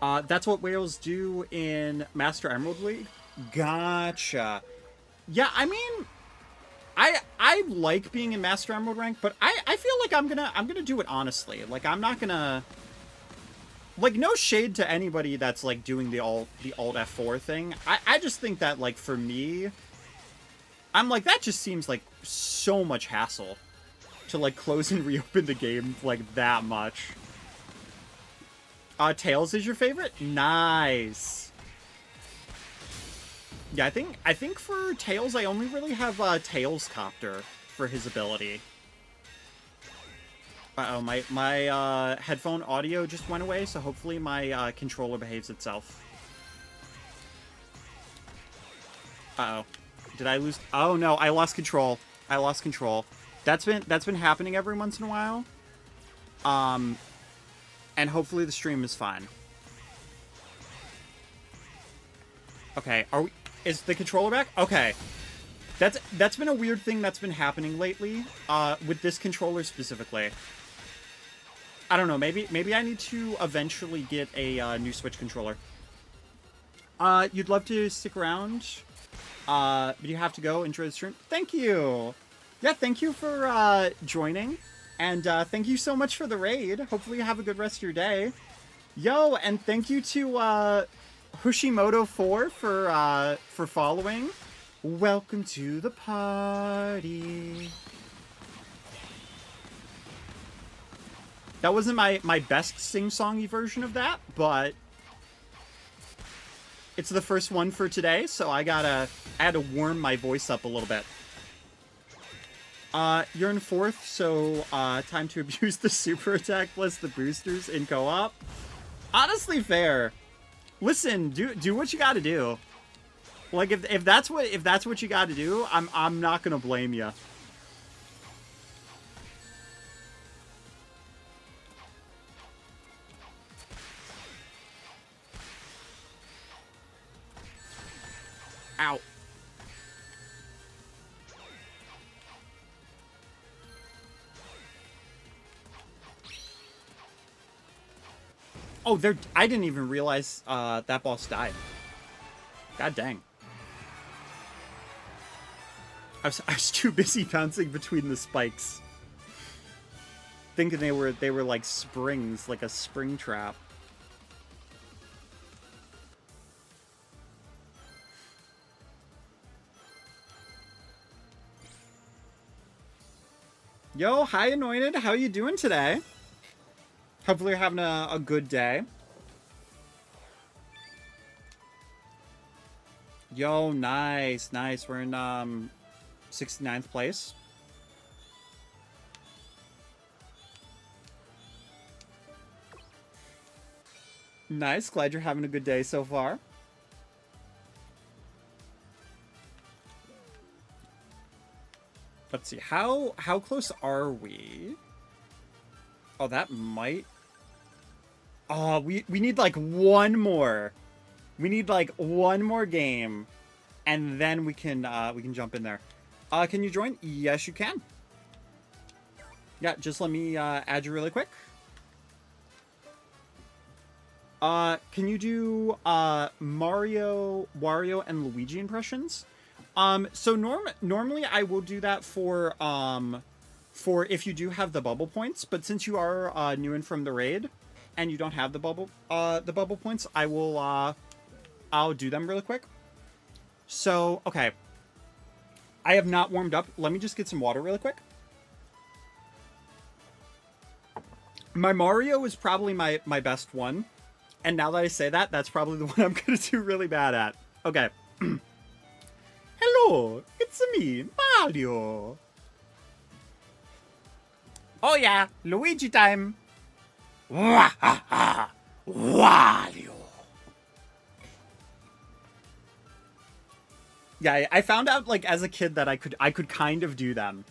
That's what whales do in Master Emerald League. Gotcha. Yeah, I mean, I like being in Master Emerald rank, but I feel like I'm gonna do it honestly. Like, I'm not gonna, like, no shade to anybody that's like doing the alt F4 thing. I just think that, like, for me, I'm like, that just seems like so much hassle to like close and reopen the game like that much. Tails is your favorite? Nice. Yeah, I think for Tails, I only really have Tails Copter for his ability. Uh-oh, my headphone audio just went away, so hopefully my controller behaves itself. Uh-oh. Did I lose? Oh no, I lost control. I lost control. That's been happening every once in a while. And hopefully the stream is fine. Okay, is the controller back? Okay. That's been a weird thing that's been happening lately, with this controller specifically. I don't know, maybe I need to eventually get a new Switch controller. You'd love to stick around, but you have to go. Enjoy the stream. Thank you! Yeah, thank you for, joining, and, thank you so much for the raid. Hopefully you have a good rest of your day. Yo, and thank you to, Hushimoto4 for following. Welcome to the party. That wasn't my best sing-songy version of that, but it's the first one for today, so I had to warm my voice up a little bit. You're in 4th, so, time to abuse the super attack plus the boosters in co-op. Honestly fair. Listen, do what you gotta do. Like, if that's what you gotta do, I'm not gonna blame you. Ow. Oh, I didn't even realize that boss died. God dang. I was too busy bouncing between the spikes, thinking they were like springs, like a spring trap. Yo, hi Anointed, how you doing today? Hopefully you're having a good day. Yo, nice. We're in 69th place. Nice, glad you're having a good day so far. Let's see, how close are we? Oh, that might... Oh, we need like one more. We need like one more game, and then we can jump in there. Can you join? Yes, you can. Yeah, just let me add you really quick. Can you do Mario, Wario, and Luigi impressions? So normally I will do that for if you do have the bubble points, but since you are new in from the raid and you don't have the bubble points, I'll do them really quick. So, okay. I have not warmed up. Let me just get some water really quick. My Mario is probably my best one. And now that I say that, that's probably the one I'm going to do really bad at. Okay. Hello, it's me, Mario. Oh yeah, Luigi time. Wario. Yeah, I found out like as a kid that I could kind of do them.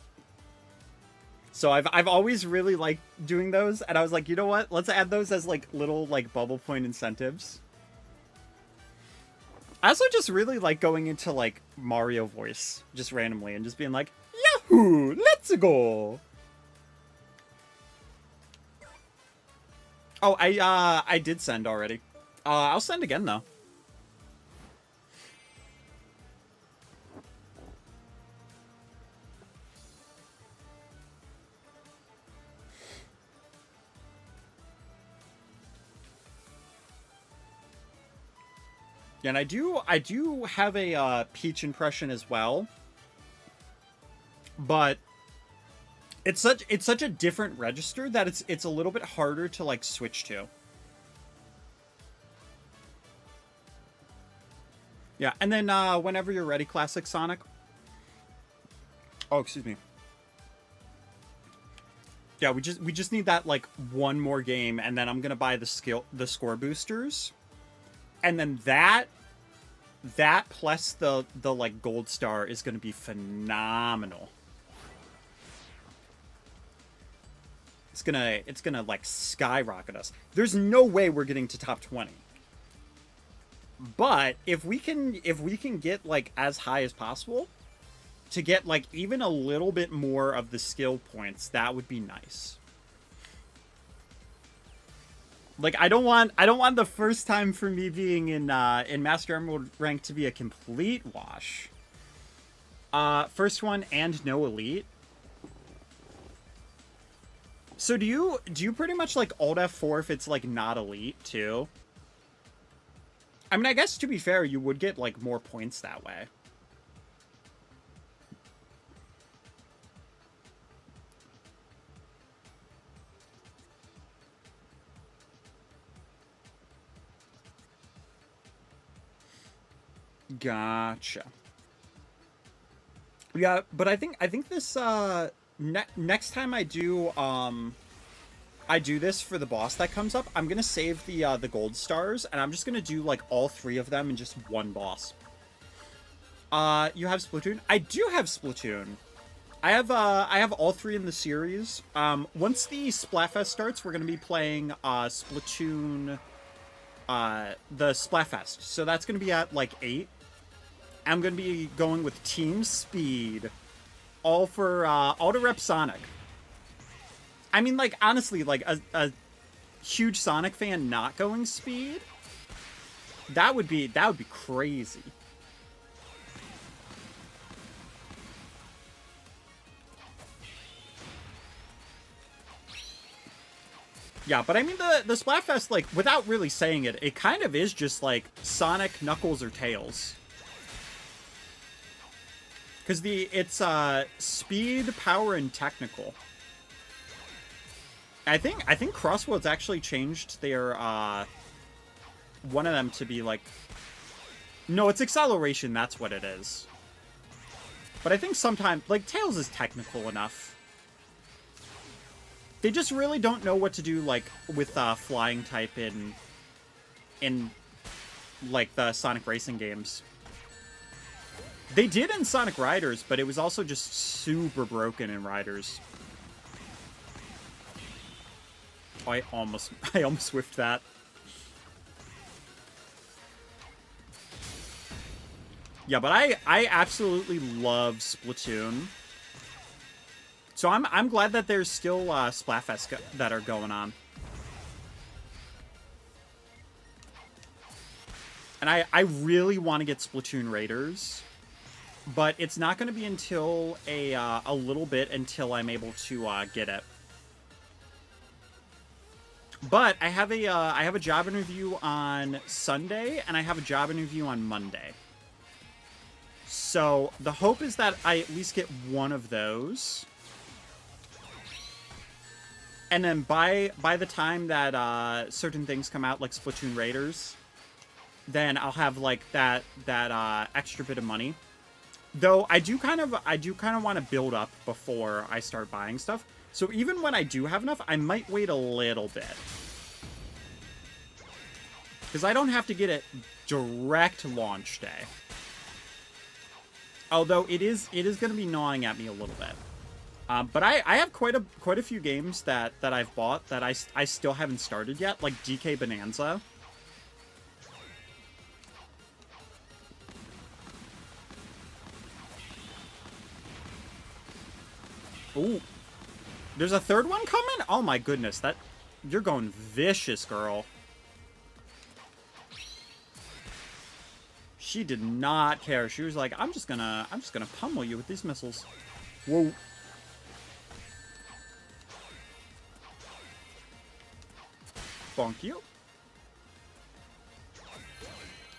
So I've always really liked doing those, and I was like, you know what? Let's add those as like little like bubble point incentives. I also just really like going into like Mario voice just randomly and just being like, Yahoo! Let's go! Oh, I did send already. I'll send again though. Yeah, and I do have a Peach impression as well, but it's such a different register that it's a little bit harder to like switch to. Yeah, and then whenever you're ready, Classic Sonic. Oh, excuse me. Yeah, we just need that like one more game, and then I'm gonna buy the score boosters. And then that plus the like gold star is going to be phenomenal. It's gonna like skyrocket us. There's no way we're getting to top 20. But if we can get like as high as possible to get like even a little bit more of the skill points, that would be nice. Like I don't want the first time for me being in Master Emerald rank to be a complete wash. First one and no elite. So do you pretty much like alt F4 if it's like not elite too? I mean, I guess to be fair, you would get like more points that way. Gotcha. Yeah, but I think this next time I do this for the boss that comes up, I'm gonna save the gold stars, and I'm just gonna do like all 3 of them in just one boss. You have Splatoon? I do have Splatoon. I have all 3 in the series. Once the Splatfest starts, we're gonna be playing Splatoon, the Splatfest. So that's gonna be at like 8. I'm gonna be going with Team Speed, all to rep Sonic. I mean, like honestly, like a huge Sonic fan not going Speed, that would be crazy. Yeah, but I mean the Splatfest, like without really saying it, it kind of is just like Sonic, Knuckles, or Tails. Because it's speed, power, and technical. I think Crossworld's actually changed their one of them to be like, no, it's acceleration. That's what it is. But I think sometimes like Tails is technical enough. They just really don't know what to do like with flying type in like the Sonic racing games. They did in Sonic Riders, but it was also just super broken in Riders. Oh, I almost whiffed that. Yeah, but I absolutely love Splatoon. So I'm glad that there's still Splatfest that are going on. And I really want to get Splatoon Raiders. But it's not going to be until a little bit until I'm able to get it. But I have a job interview on Sunday, and I have a job interview on Monday. So the hope is that I at least get one of those. And then by the time that certain things come out, like Splatoon Raiders, then I'll have like that extra bit of money. Though I do kind of want to build up before I start buying stuff. So even when I do have enough, I might wait a little bit. Because I don't have to get it direct launch day. Although it is going to be gnawing at me a little bit. But I have quite a few games that I've bought that I still haven't started yet, like DK Bonanza. Ooh. There's a third one coming? Oh my goodness, you're going vicious, girl. She did not care. She was like, I'm just gonna pummel you with these missiles. Whoa. Bonk you.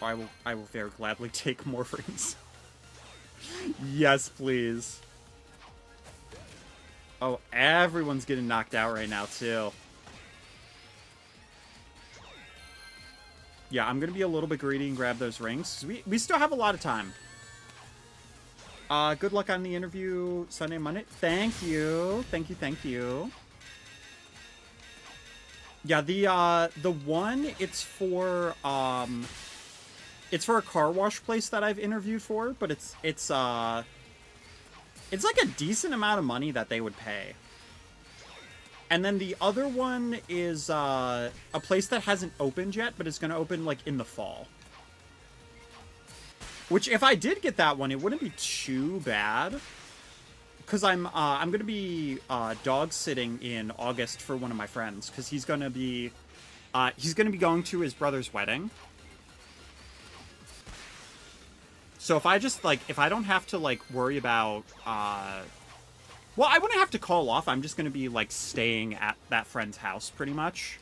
Oh, I will very gladly take more rings. Yes, please. Oh, everyone's getting knocked out right now, too. Yeah, I'm going to be a little bit greedy and grab those rings. We still have a lot of time. Good luck on the interview Sunday and Monday. Thank you. Thank you, thank you. Yeah, the one, it's for a car wash place that I've interviewed for, but it's like a decent amount of money that they would pay. And then the other one is a place that hasn't opened yet, but it's going to open like in the fall. Which, if I did get that one, it wouldn't be too bad. Because I'm going to be dog sitting in August for one of my friends. Because he's going to be going to his brother's wedding. So if I just, like, if I don't have to, like, worry about, well, I wouldn't have to call off. I'm just going to be, like, staying at that friend's house, pretty much.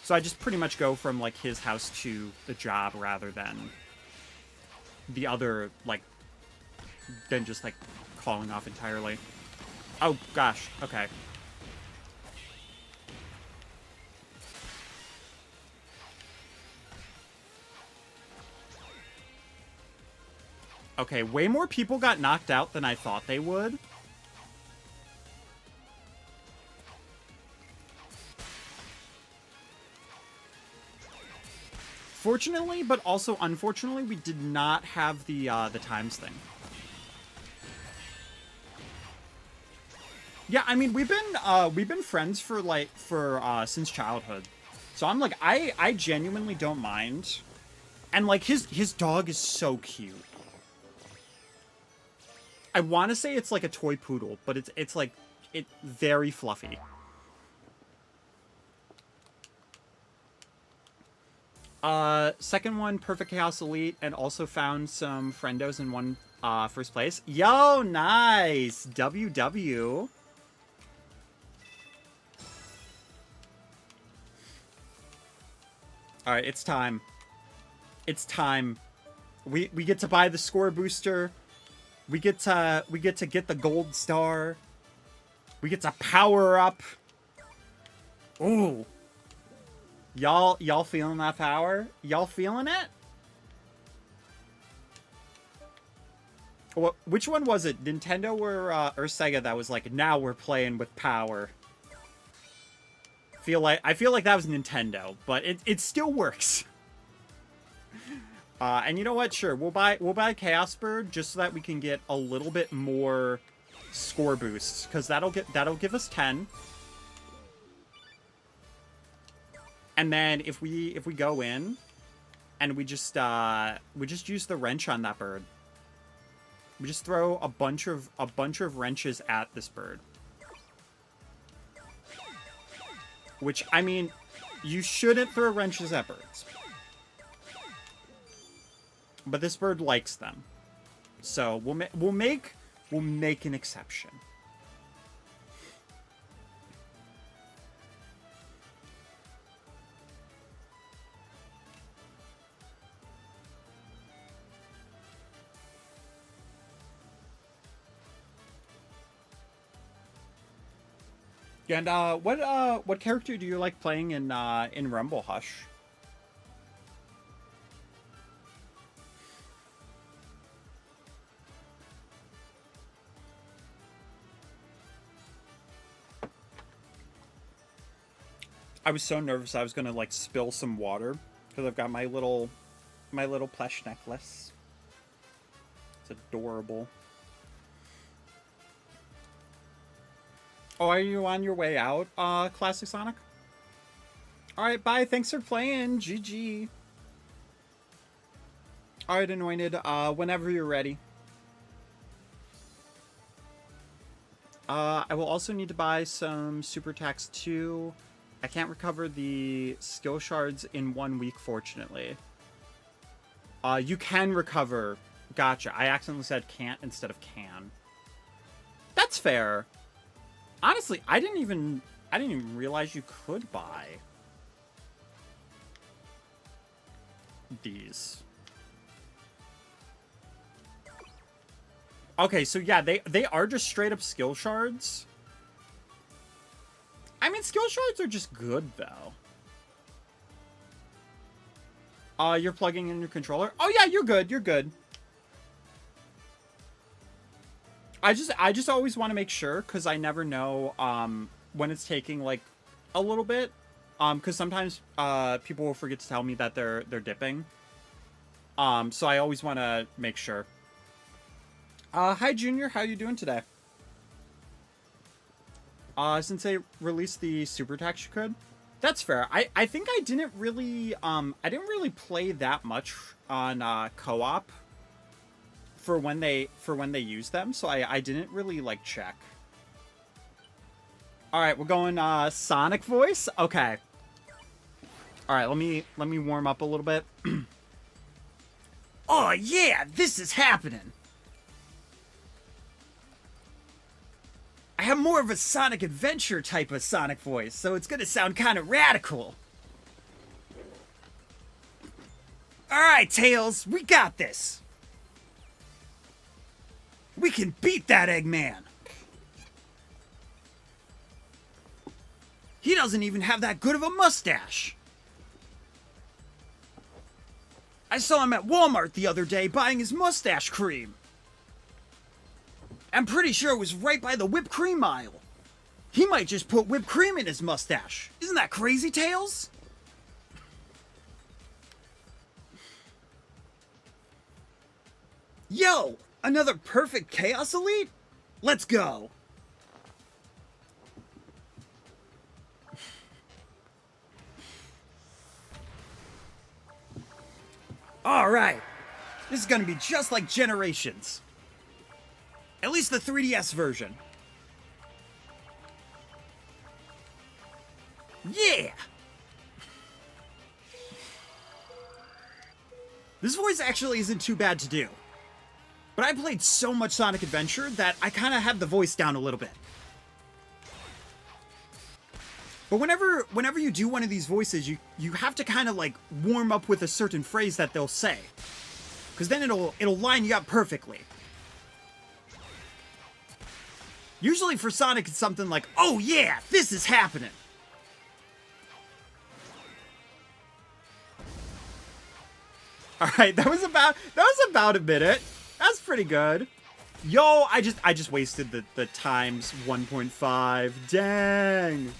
So I just pretty much go from, like, his house to the job rather than the other, like, than just, like, calling off entirely. Oh, gosh. Okay. Okay, way more people got knocked out than I thought they would. Fortunately, but also unfortunately, we did not have the times thing. Yeah, I mean, we've been friends for since childhood. So I'm like, I genuinely don't mind. And like his dog is so cute. I want to say it's like a toy poodle, but it's like very fluffy. Second one, Perfect Chaos Elite, and also found some friendos in one first place. Yo, nice! WW. Alright, it's time. It's time. We get to buy the score booster. We get to get the gold star. We get to power up. Ooh. Y'all feeling that power? Y'all feeling it? Which one was it? Nintendo or Sega that was like, now we're playing with power? I feel like that was Nintendo, but it still works. And you know what? Sure, we'll buy Chaos Bird just so that we can get a little bit more score boosts, because that'll give us 10. And then if we go in and we just use the wrench on that bird. We just throw a bunch of wrenches at this bird. Which, I mean, you shouldn't throw wrenches at birds. But this bird likes them. So we'll make an exception. And what character do you like playing in Rumble Hush? I was so nervous I was gonna like spill some water because I've got my little plush necklace. It's adorable. Oh, are you on your way out, Classic Sonic? Alright, bye. Thanks for playing. GG. Alright, Anointed. Whenever you're ready. I will also need to buy some Super Tax 2. I can't recover the skill shards in 1 week, fortunately. You can recover. Gotcha. I accidentally said can't instead of can. That's fair. Honestly, I didn't even realize you could buy these. Okay, so yeah, they are just straight up skill shards. I mean, skill shards are just good though. You're plugging in your controller? Oh yeah, you're good. You're good. I just always want to make sure, because I never know when it's taking like a little bit, because sometimes people will forget to tell me that they're dipping, so I always want to make sure. Hi Junior, how you doing today? Since they released the Super Tax, you could. That's fair. I think I didn't really play that much on co-op. for when they use them, so I didn't really like check. All right, we're going Sonic voice. Okay. All right, let me warm up a little bit. Oh yeah, this is happening. I have more of a Sonic Adventure type of Sonic voice, so it's gonna sound kind of radical. Alright, Tails, we got this. We can beat that Eggman. He doesn't even have that good of a mustache. I saw him at Walmart the other day buying his mustache cream. I'm pretty sure it was right by the whipped cream aisle. He might just put whipped cream in his mustache. Isn't that crazy, Tails? Yo, another perfect Chaos Elite? Let's go. Alright. This is gonna be just like Generations. At least the 3DS version. Yeah! This voice actually isn't too bad to do. But I played so much Sonic Adventure that I kind of have the voice down a little bit. But whenever you do one of these voices, you have to kind of like warm up with a certain phrase that they'll say. Because then it'll line you up perfectly. Usually for Sonic, it's something like, oh yeah, this is happening. Alright, that was about a minute. That's pretty good. Yo, I just wasted the times 1.5. Dang.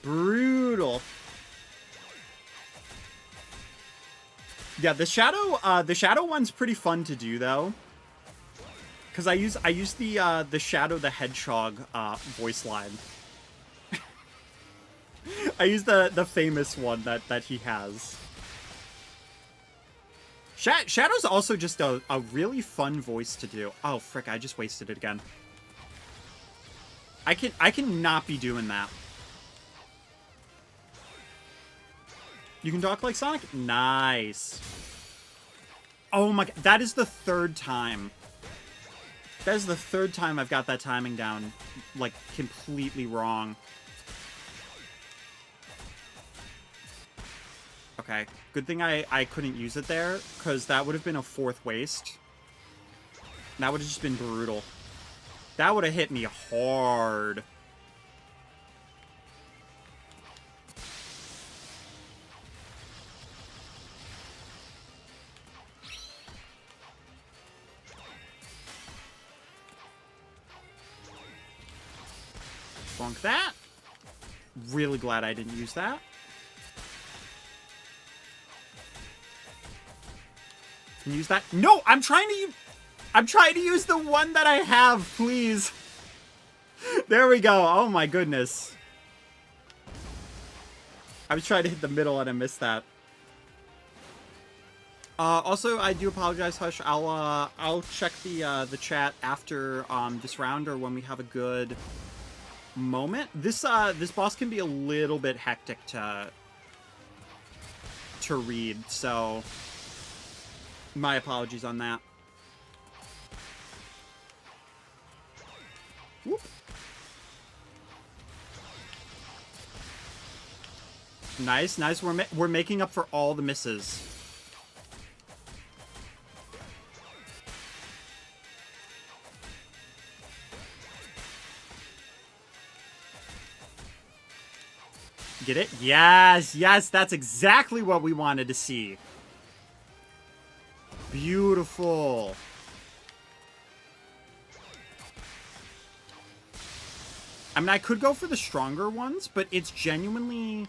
Brutal. Yeah, the shadow one's pretty fun to do though. Because I use the Shadow the Hedgehog voice line. I use the famous one that he has. Shadow's also just a really fun voice to do. Oh frick! I just wasted it again. I can not be doing that. You can talk like Sonic? Nice. Oh my god, that is the third time. That is the third time I've got that timing down, like, completely wrong. Okay, good thing I couldn't use it there, because that would have been a fourth waste. That would have just been brutal. That would have hit me hard. Bonk that. Really glad I didn't use that. Can you use that? No, I'm trying to use the one that I have, please. There we go. Oh my goodness. I was trying to hit the middle and I missed that. Also, I do apologize, Hush. I'll check the chat after this round or when we have a good moment. This boss can be a little bit hectic to read, so my apologies on that. Whoop. Nice, nice. We're making up for all the misses. Get it? Yes, yes, that's exactly what we wanted to see. Beautiful. I mean, I could go for the stronger ones, but it's genuinely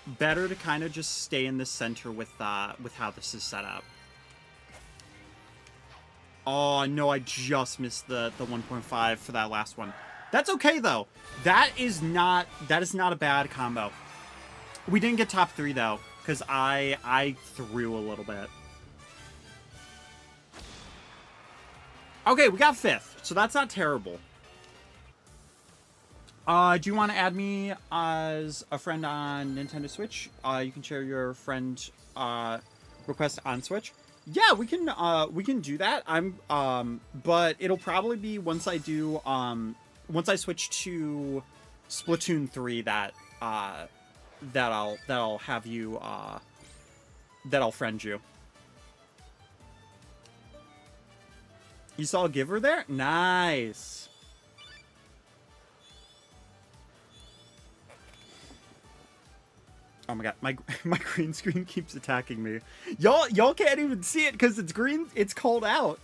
better to kind of just stay in the center with how this is set up. Oh, no, I just missed the 1.5 for that last one. That's okay, though. That is not a bad combo. We didn't get top 3, though, because I threw a little bit. Okay, we got 5th, so that's not terrible. Do you want to add me as a friend on Nintendo Switch? You can share your friend request on Switch. Yeah, we can do that. But it'll probably be once I do once I switch to Splatoon 3 that I'll have you that I'll friend you. You saw a giver there? Nice. Oh my god, my green screen keeps attacking me. Y'all can't even see it because it's green. It's cold out.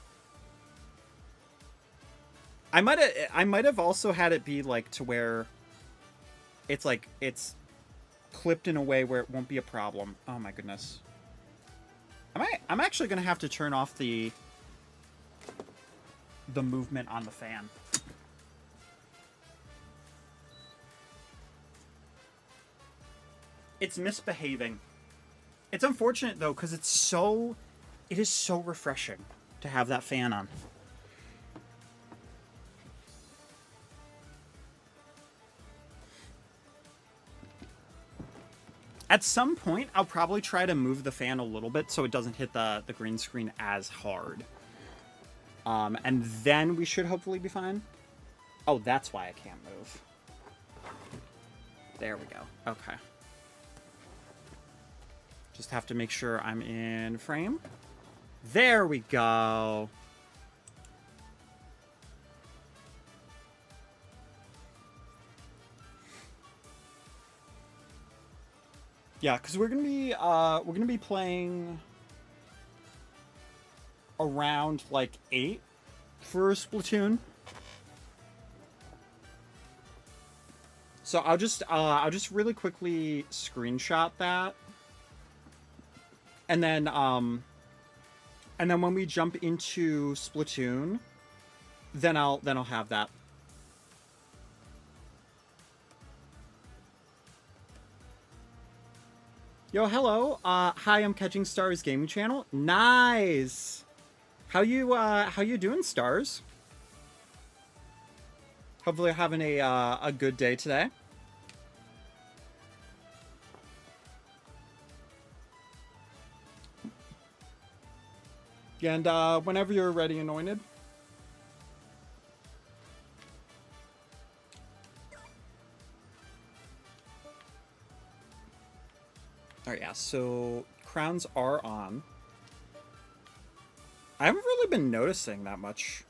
I might have also had it be like to where it's like it's clipped in a way where it won't be a problem. Oh my goodness. I'm actually gonna have to turn off the movement on the fan. It's misbehaving. It's unfortunate though, because it is so refreshing to have that fan on. At some point, I'll probably try to move the fan a little bit so it doesn't hit the green screen as hard. And then we should hopefully be fine. Oh, that's why I can't move. There we go. Okay. Just have to make sure I'm in frame. There we go. Yeah, because we're gonna be playing around like 8 for Splatoon. So I'll just really quickly screenshot that. And then when we jump into Splatoon, then I'll have that. Yo, hello. Hi, I'm Catching Stars Gaming Channel. Nice. How you doing, Stars? Hopefully you're having a good day today. And whenever you're ready, Anointed. Alright, yeah, so crowns are on. I haven't really been noticing that much.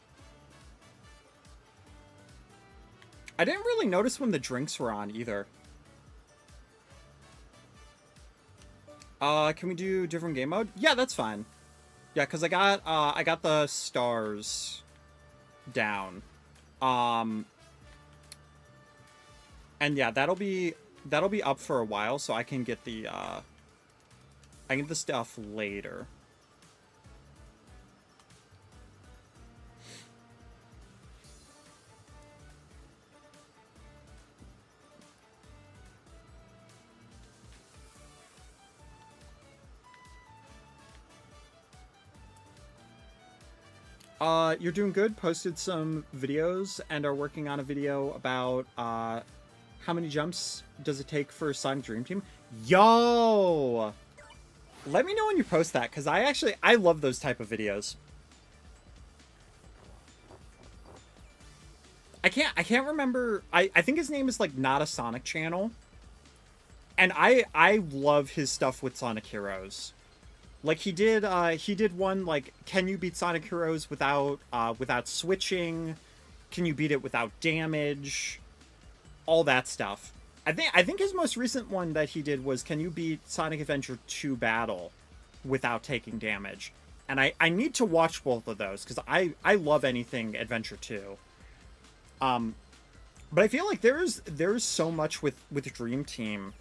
I didn't really notice when the drinks were on either. Can we do different game mode? Yeah, that's fine. Yeah, because I got the stars down. And yeah, that'll be up for a while, so I can get the stuff later. You're doing good. Posted some videos and are working on a video about how many jumps does it take for Sonic Dream Team? Yo! Let me know when you post that, because I love those type of videos. I can't remember. I think his name is like Not a Sonic Channel. And I love his stuff with Sonic Heroes. Like he did one like, can you beat Sonic Heroes without switching? Can you beat it without damage? All that stuff. I think his most recent one that he did was, can you beat Sonic Adventure 2 Battle without taking damage? And I need to watch both of those because I love anything Adventure 2. But I feel like there's so much with Dream Team.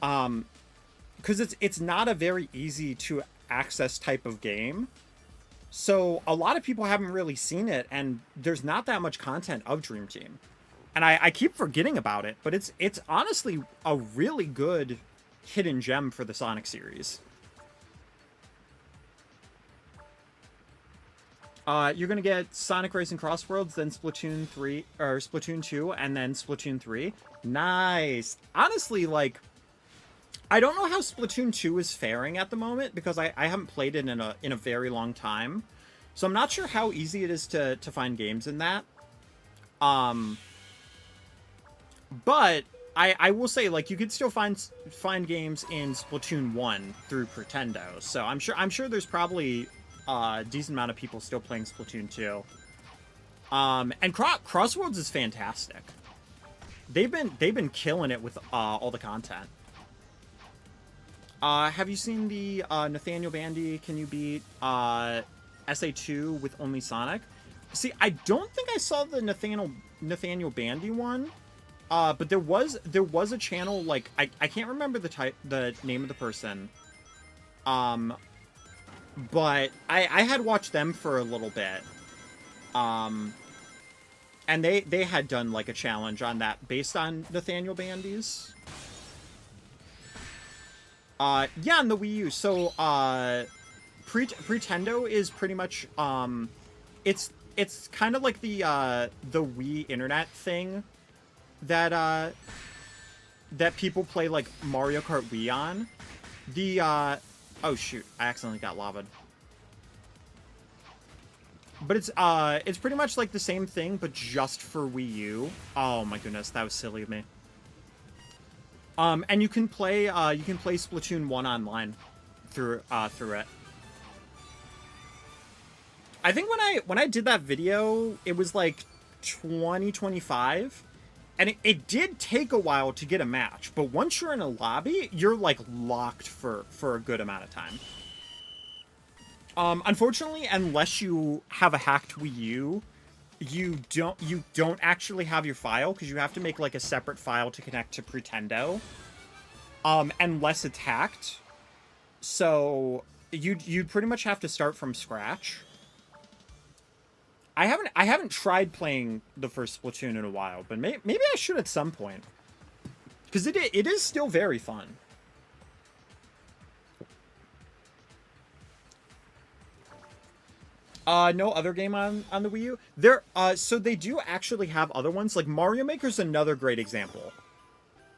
Because it's not a very easy to access type of game. So a lot of people haven't really seen it, and there's not that much content of Dream Team. And I keep forgetting about it, but it's honestly a really good hidden gem for the Sonic series. You're gonna get Sonic Racing Crossworlds, then Splatoon 3 or Splatoon 2, and then Splatoon 3. Nice. Honestly, like, I don't know how Splatoon 2 is faring at the moment because I haven't played it in a very long time, so I'm not sure how easy it is to find games in that. But I will say, like, you could still find games in Splatoon 1 through Pretendo, so I'm sure there's probably a decent amount of people still playing Splatoon 2. And Crossworlds is fantastic. They've been killing it with all the content. Have you seen the Nathaniel Bandy? Can you beat SA2 with only Sonic? See, I don't think I saw the Nathaniel Bandy one. But there was a channel, like, I can't remember the name of the person. But I had watched them for a little bit. And they had done, like, a challenge on that based on Nathaniel Bandy's. Yeah, on the Wii U. So, Pretendo is pretty much, it's kind of like the Wii internet thing that people play, like, Mario Kart Wii on. Oh shoot, I accidentally got lavaed. But it's pretty much like the same thing, but just for Wii U. Oh my goodness, that was silly of me. And you can play Splatoon 1 online through it. I think when I did that video, it was like 2025. And it did take a while to get a match, but once you're in a lobby, you're, like, locked for a good amount of time. Unfortunately, unless you have a hacked Wii U, you don't actually have your file, because you have to make, like, a separate file to connect to Pretendo. Unless it's hacked. So, you'd pretty much have to start from scratch. I haven't tried playing the first Splatoon in a while, but maybe I should at some point. Because it is still very fun. No other game on the Wii U. So they do actually have other ones. Like, Mario Maker's another great example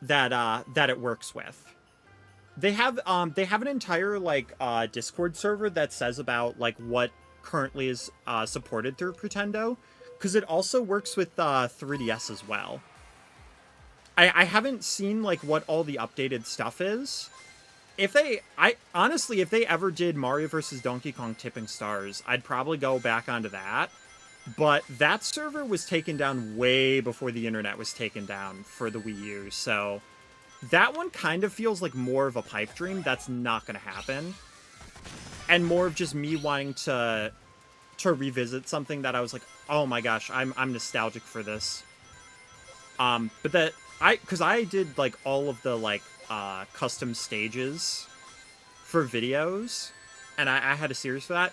that it works with. They have an entire, like, Discord server that says about, like, what currently is supported through Pretendo, because it also works with 3DS as well. I haven't seen, like, what all the updated stuff is. Honestly, if they ever did Mario vs. Donkey Kong Tipping Stars, I'd probably go back onto that. But that server was taken down way before the internet was taken down for the Wii U, so that one kind of feels like more of a pipe dream. That's not going to happen. And more of just me wanting to revisit something that I was like, oh my gosh, I'm nostalgic for this. But because I did, like, all of the, like, custom stages for videos, and I had a series for that.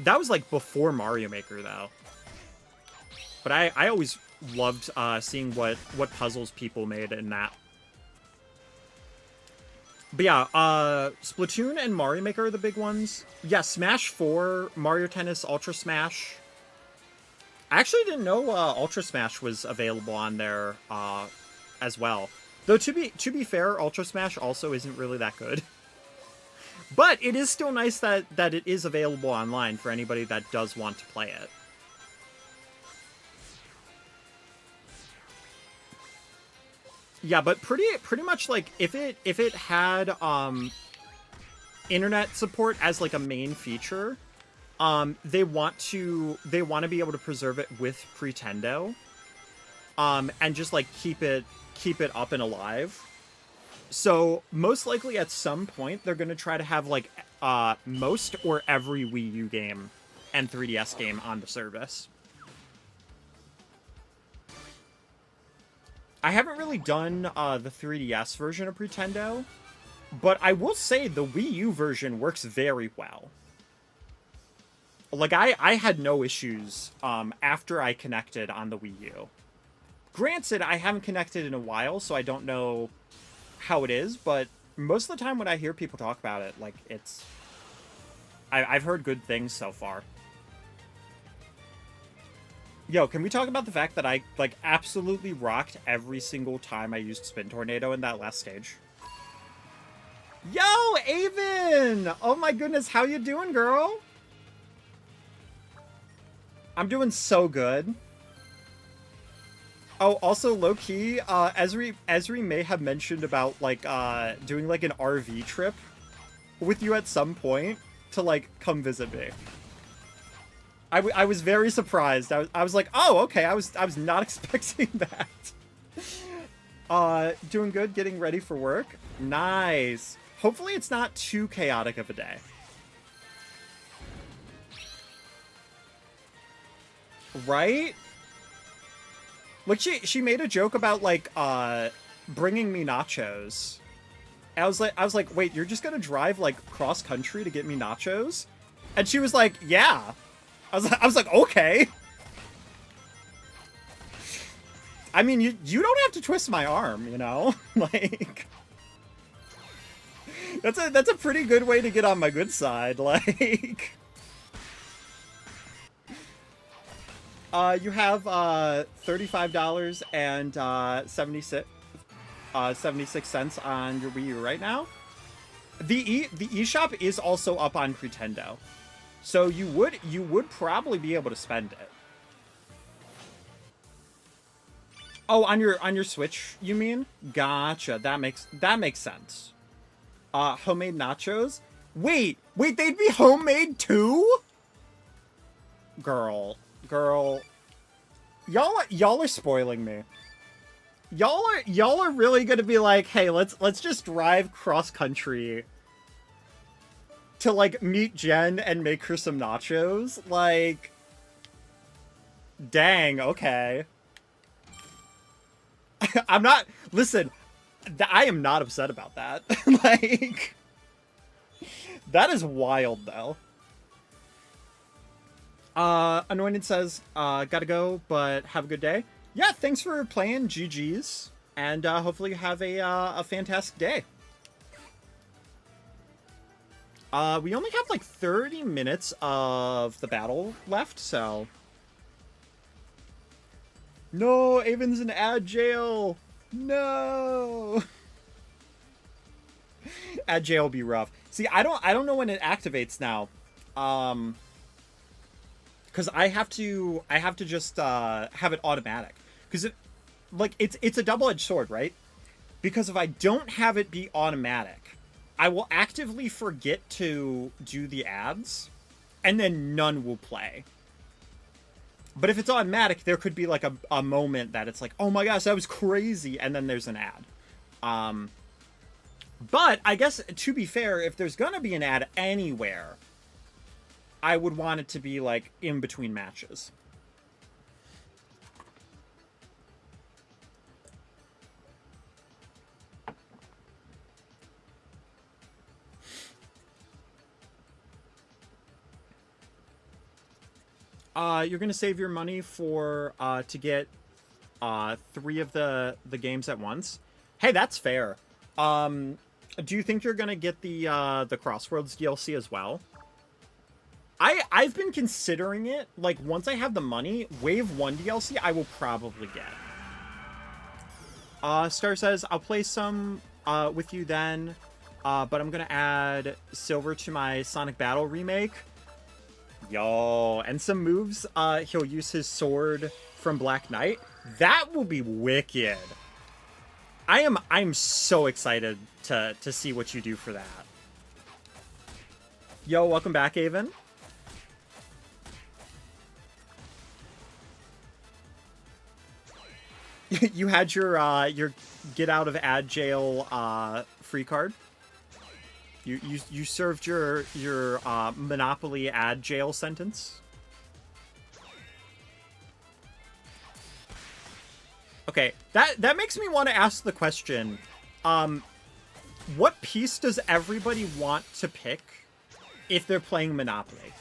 That was, like, before Mario Maker, though. But I always loved seeing what puzzles people made in that. But yeah, Splatoon and Mario Maker are the big ones. Yeah, Smash 4, Mario Tennis Ultra Smash. I actually didn't know Ultra Smash was available on there as well. Though to be fair, Ultra Smash also isn't really that good. But it is still nice that it is available online for anybody that does want to play it. Yeah, but pretty much, like, if it had internet support as, like, a main feature, they want to be able to preserve it with Pretendo, and just, like, keep it up and alive. So most likely at some point they're gonna try to have, like, most or every Wii U game and 3DS game on the service. I haven't really done the 3DS version of Pretendo, but I will say the Wii U version works very well. Like, I had no issues after I connected on the Wii U. Granted, I haven't connected in a while, so I don't know how it is, but most of the time when I hear people talk about it, like, I've heard good things so far. Yo, can we talk about the fact that I, like, absolutely rocked every single time I used Spin Tornado in that last stage? Yo, Avon! Oh my goodness, how you doing, girl? I'm doing so good. Oh, also, low-key, Esri may have mentioned about, like, doing, like, an RV trip with you at some point to, like, come visit me. I was very surprised. I was like, oh, okay, I was not expecting that. Doing good, getting ready for work. Nice. Hopefully it's not too chaotic of a day. Right? Like, she made a joke about, like, bringing me nachos. I was like, wait, you're just gonna drive, like, cross country to get me nachos? And she was like, yeah. I was like, okay. I mean, you don't have to twist my arm, you know? Like, that's a pretty good way to get on my good side. Like, you have $35 and 76 cents on your Wii U right now. The eShop is also up on Pretendo. So you would probably be able to spend it. Oh, on your Switch, you mean? Gotcha. That makes sense. Homemade nachos? Wait, they'd be homemade too? Girl. Y'all are spoiling me. Y'all are really gonna be like, hey, let's just drive cross country to, like, meet Jen and make her some nachos? Like, dang, okay. I'm not, listen, I am not upset about that. Like, that is wild, though. Anointed says, gotta go, but have a good day. Yeah, thanks for playing, GG's, and hopefully you have a fantastic day. We only have, like, 30 minutes of the battle left, so... No, Avon's in ad jail! No! Ad jail will be rough. See, I don't know when it activates now. Because I have to just, have it automatic. Because it's a double-edged sword, right? Because if I don't have it be automatic, I will actively forget to do the ads, and then none will play. But if it's automatic, there could be, like, a moment that it's like, oh my gosh, that was crazy, and then there's an ad. But, I guess, to be fair, if there's gonna be an ad anywhere, I would want it to be, like, in between matches. You're gonna save your money for to get 3 of the games at once. Hey, that's fair. Do you think you're gonna get the Crossworlds DLC as well? I've been considering it. Like, once I have the money, Wave 1 DLC I will probably get. Star says, I'll play some with you then, but I'm gonna add Silver to my Sonic Battle remake. Yo, and some moves, he'll use his sword from Black Knight. That will be wicked. I'm so excited to see what you do for that. Yo, welcome back, Avon. You had your get out of ad jail free card. You served your Monopoly ad jail sentence. Okay, that makes me want to ask the question, what piece does everybody want to pick if they're playing Monopoly?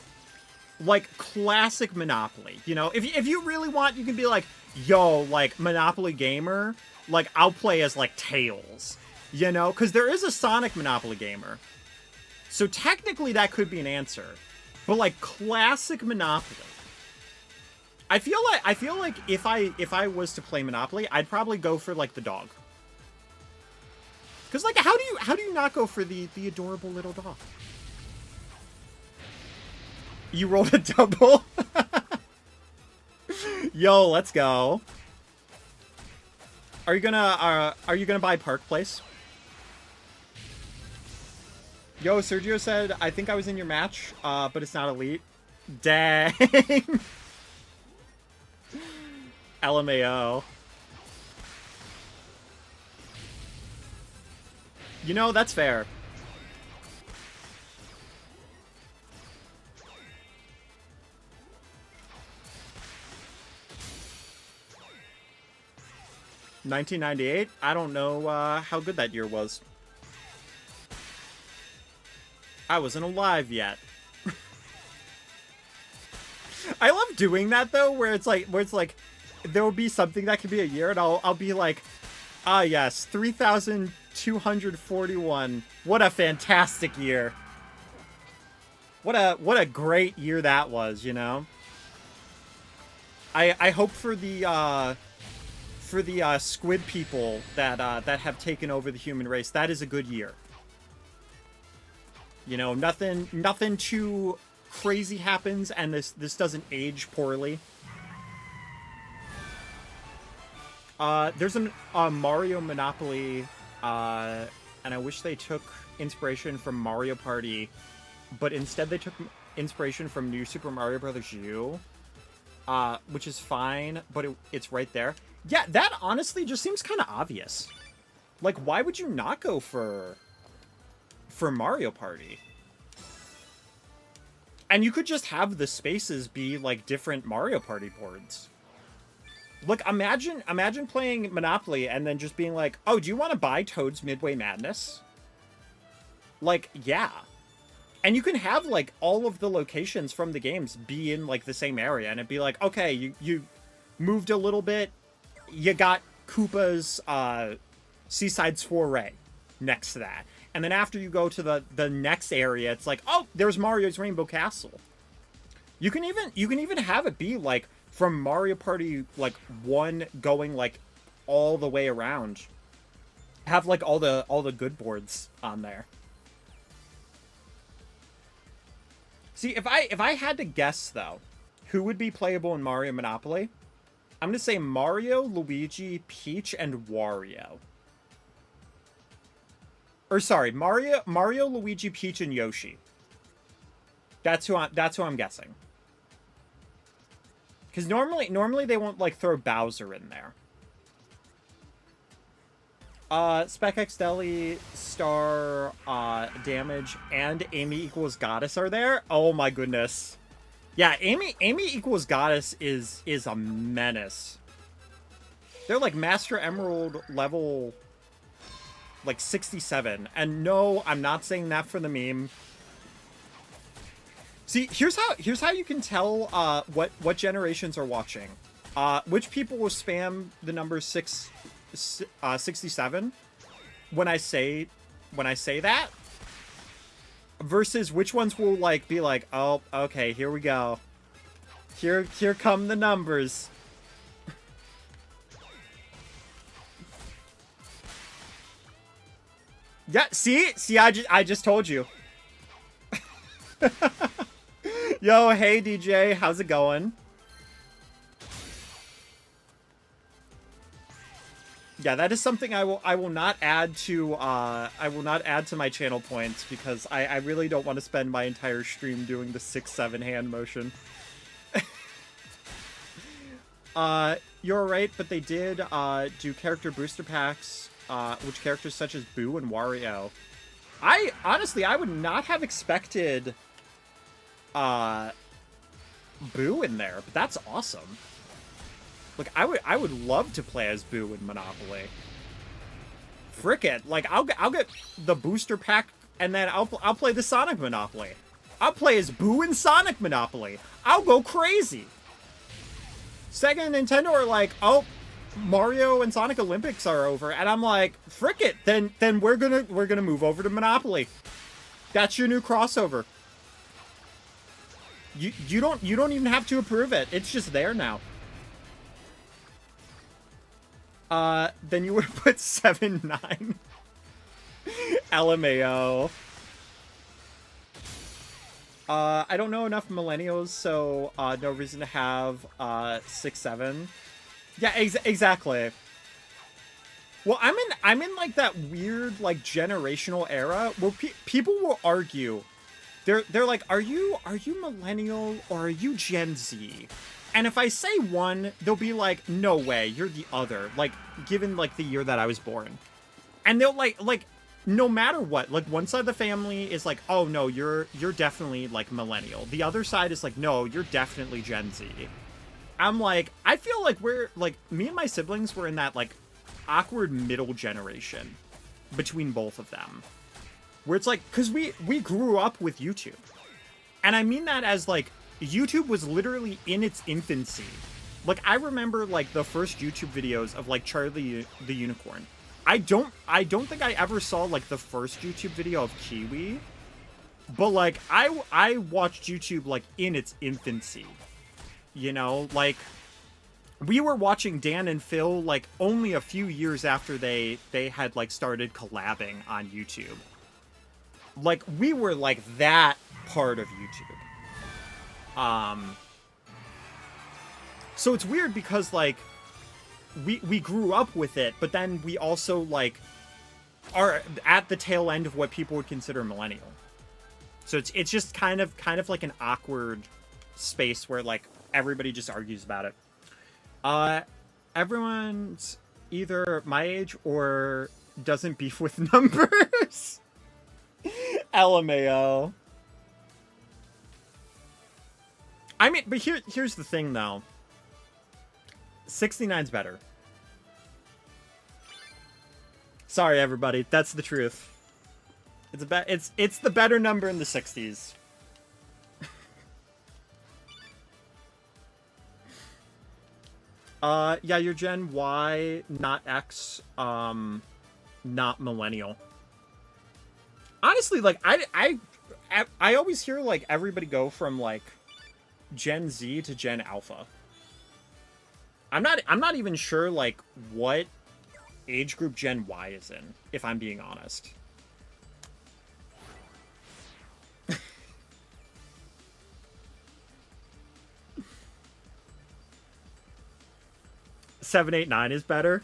Like, classic Monopoly, you know? If you really want, you can be like, yo, like, Monopoly Gamer, like, I'll play as, like, Tails, you know? Because there is a Sonic Monopoly Gamer. So technically that could be an answer. But, like, classic Monopoly. I feel like if I was to play Monopoly, I'd probably go for like the dog. Cause like how do you not go for the adorable little dog? You rolled a double? Yo, let's go. Are you gonna buy Park Place? Yo, Sergio said, I think I was in your match, but it's not elite. Dang. LMAO. You know, that's fair. $1998? I don't know how good that year was. I wasn't alive yet. I love doing that though, where it's like there will be something that could be a year, and I'll be like, ah yes, 3,241. What a fantastic year. What a great year that was, you know. I hope for the squid people that have taken over the human race, that is a good year. You know, nothing too crazy happens, and this doesn't age poorly. There's a Mario Monopoly, and I wish they took inspiration from Mario Party, but instead they took inspiration from New Super Mario Bros. U, which is fine, but it's right there. Yeah, that honestly just seems kind of obvious. Like, why would you not go for Mario Party? And you could just have the spaces be like different Mario Party boards. Look, imagine playing Monopoly and then just being like, oh, do you want to buy Toad's Midway Madness? Like, yeah. And you can have like all of the locations from the games be in like the same area, and it'd be like, okay, you moved a little bit, you got Koopa's Seaside Soiree next to that. And then after you go to the next area, it's like, oh, there's Mario's Rainbow Castle. You can even have it be like from Mario Party like 1 going like all the way around. Have like all the good boards on there. See, if I had to guess though, who would be playable in Mario Monopoly? I'm gonna say Mario, Luigi, Peach, and Wario. Or sorry, Mario, Luigi, Peach, and Yoshi. That's who I'm guessing. Because normally they won't like throw Bowser in there. SpecX Deli, Star, Damage, and Amy equals Goddess are there. Oh my goodness. Yeah, Amy equals Goddess is a menace. They're like Master Emerald level like 67. And no, I'm not saying that for the meme. See, here's how you can tell what generations are watching. Which people will spam the number 67 when I say that, versus which ones will like be like, oh, okay, here we go. Here come the numbers. Yeah, see, I just told you. Yo, hey DJ, how's it going? Yeah, that is something I will not add to my channel points, because I really don't want to spend my entire stream doing the 6-7 hand motion. You're right, but they did do character booster packs, which characters such as Boo and Wario. Honestly, I would not have expected Boo in there, but that's awesome. Like, I would love to play as Boo in Monopoly. Frick it. Like, I'll get the booster pack, and then I'll play the Sonic Monopoly. I'll play as Boo in Sonic Monopoly. I'll go crazy. Sega and Nintendo are like, oh, Mario and Sonic Olympics are over, and I'm like, frick it. Then we're gonna move over to Monopoly. That's your new crossover. You don't even have to approve it. It's just there now. Then you would have put 7-9. LMAO. I don't know enough millennials, so no reason to have 6-7. Yeah, exactly. Well, I'm in like that weird like generational era where people will argue. They're like, are you millennial or are you Gen Z? And if I say one, they'll be like, no way, you're the other. Like, given like the year that I was born, and they'll like no matter what, like one side of the family is like, oh no, you're definitely like millennial. The other side is like, no, you're definitely Gen Z. I'm like, I feel like we're like, me and my siblings were in that like awkward middle generation between both of them, where it's like, because we grew up with YouTube, and I mean that as like YouTube was literally in its infancy. Like I remember like the first YouTube videos of like Charlie the Unicorn. I don't think I ever saw like the first YouTube video of Kiwi, but like I watched YouTube like in its infancy, you know, like we were watching Dan and Phil like only a few years after they had like started collabing on YouTube. Like we were like that part of YouTube. So it's weird because like we grew up with it, but then we also like are at the tail end of what people would consider millennial. So it's just kind of like an awkward space where like everybody just argues about it. Everyone's either my age or doesn't beef with numbers. LMAO. I mean, but here's the thing though. 69's better. Sorry everybody, that's the truth. It's the better number in the 60s. Yeah, you're Gen Y, not X, not millennial. Honestly, like I always hear like everybody go from like Gen Z to Gen Alpha. I'm not even sure like what age group Gen Y is in, if I'm being honest. Seven, 8, 9 is better.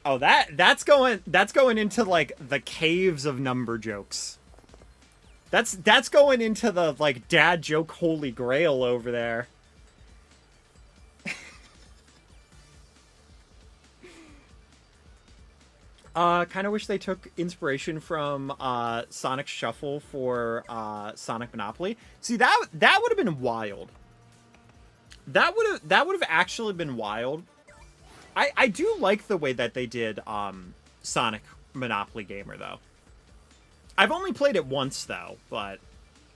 Oh, that's going into like the caves of number jokes. That's going into the like dad joke holy grail over there. Kind of wish they took inspiration from Sonic Shuffle for Sonic Monopoly. See, that would have been wild. That would have actually been wild. I do like the way that they did Sonic Monopoly Gamer though. I've only played it once though, but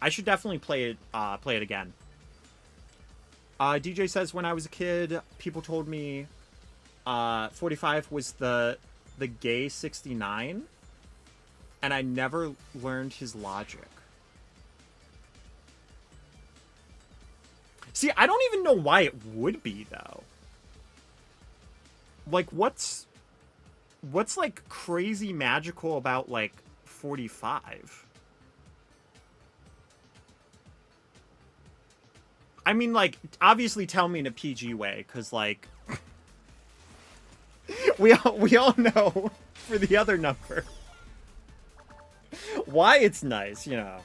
I should definitely play it again. DJ says, when I was a kid, people told me 45 was the gay 69, and I never learned his logic. See, I don't even know why it would be though. Like, what's like crazy magical about like 45? I mean, like, obviously tell me in a PG way, because like we all know for the other number why it's nice, you know.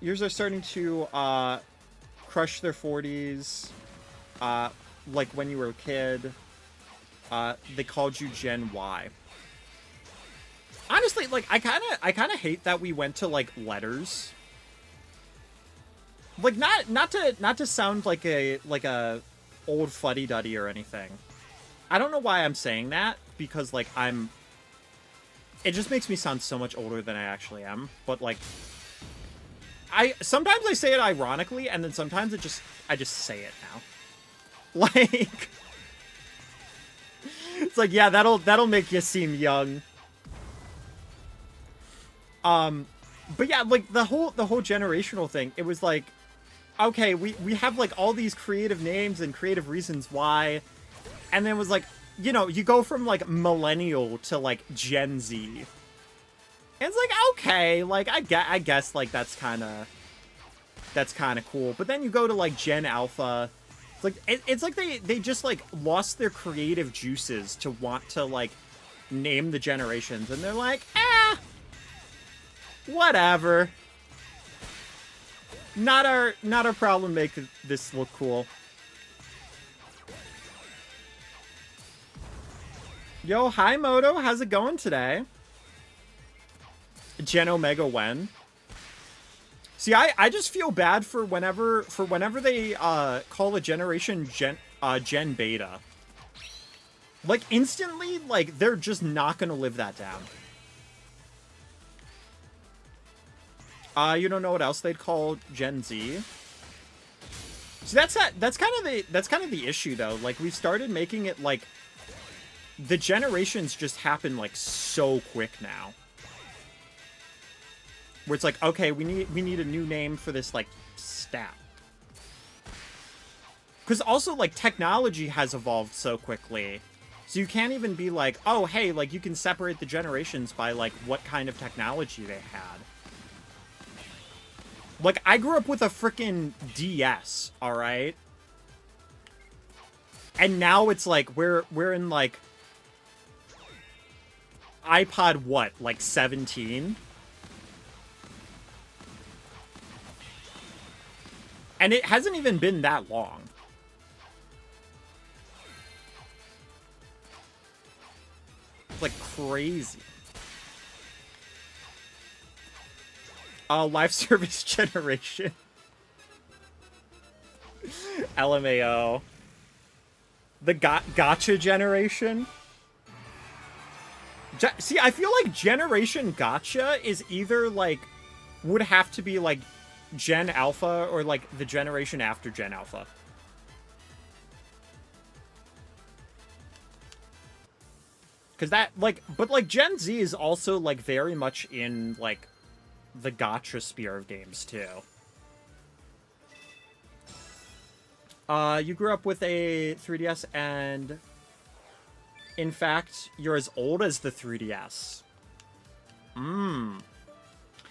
Yours are starting to crush their 40s. Like when you were a kid, they called you Gen Y. Honestly, like I kind of hate that we went to like letters. Like not to sound like a old fuddy-duddy or anything. I don't know why I'm saying that, because like it just makes me sound so much older than I actually am, but like sometimes I say it ironically, and then sometimes I just say it now. Like It's like, yeah, that'll make you seem young. But yeah, like the whole generational thing, it was like, okay, we have like all these creative names and creative reasons why, and then it was like, you know, you go from like millennial to like Gen Z. And it's like, okay, like I guess like that's kind of cool. But then you go to like Gen Alpha. It's like it's like they just like lost their creative juices to want to like name the generations, and they're like, whatever. Not our problem. Make this look cool. Yo, hi Moto, how's it going today? Gen Omega when? See, I just feel bad for whenever they call a generation Gen Beta. Like instantly, like they're just not gonna live that down. You don't know what else they'd call Gen Z? So that's kind of the issue though. Like we started making it like the generations just happen like so quick now. Where it's like, okay, we need a new name for this like stat. Cuz also like technology has evolved so quickly. So you can't even be like, "Oh, hey, like you can separate the generations by like what kind of technology they had." Like, I grew up with a frickin' DS, alright? And now it's like, we're in, like, iPod what? Like, 17? And it hasn't even been that long. It's, like, crazy. Live service generation. LMAO. The gotcha generation. See, I feel like generation gotcha is either like would have to be like Gen Alpha or like the generation after Gen Alpha. Cause that like, but like Gen Z is also like very much in like the gotcha sphere of games too. You grew up with a 3DS, and in fact, you're as old as the 3DS.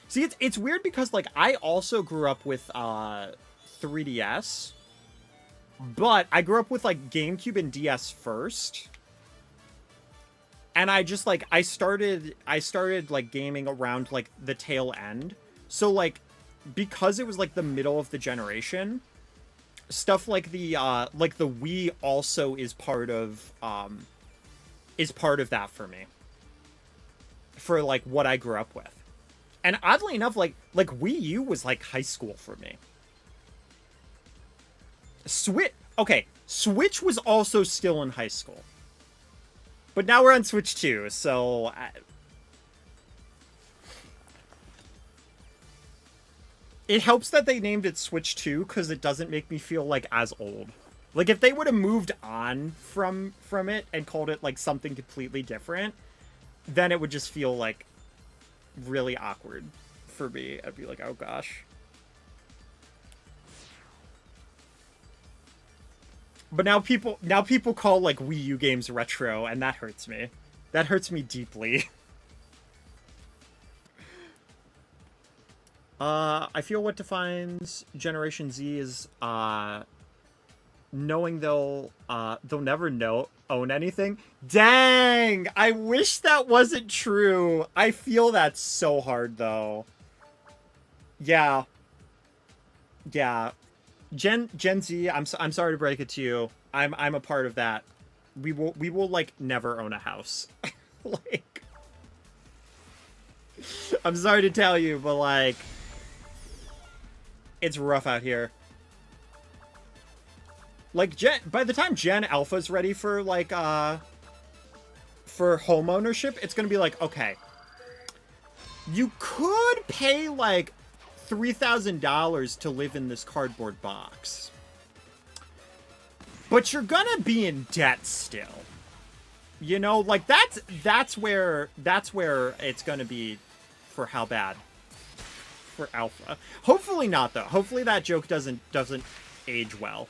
See, it's weird because like I also grew up with 3DS, but I grew up with like GameCube and DS first. And I just like I started like gaming around like the tail end. So like because it was like the middle of the generation, stuff like the Wii also is part of that for me. For like what I grew up with. And oddly enough, like Wii U was like high school for me. Switch was also still in high school. But now we're on Switch 2, so... It helps that they named it Switch 2, because it doesn't make me feel, like, as old. Like, if they would have moved on from it and called it, like, something completely different, then it would just feel, like, really awkward for me. I'd be like, oh gosh. But now people call like Wii U games retro, and that hurts me. That hurts me deeply. I feel what defines Generation Z is knowing they'll never own anything. Dang! I wish that wasn't true. I feel that so hard though. Yeah. Yeah. Gen Z, I'm sorry to break it to you. I'm a part of that. We will like never own a house. Like, I'm sorry to tell you, but like it's rough out here. Like by the time Gen Alpha's ready for like for home ownership, it's gonna be like, okay, you could pay like $3,000 to live in this cardboard box, but you're gonna be in debt still. You know, like that's where it's gonna be for how bad for Alpha. Hopefully not though. Hopefully that joke doesn't age well.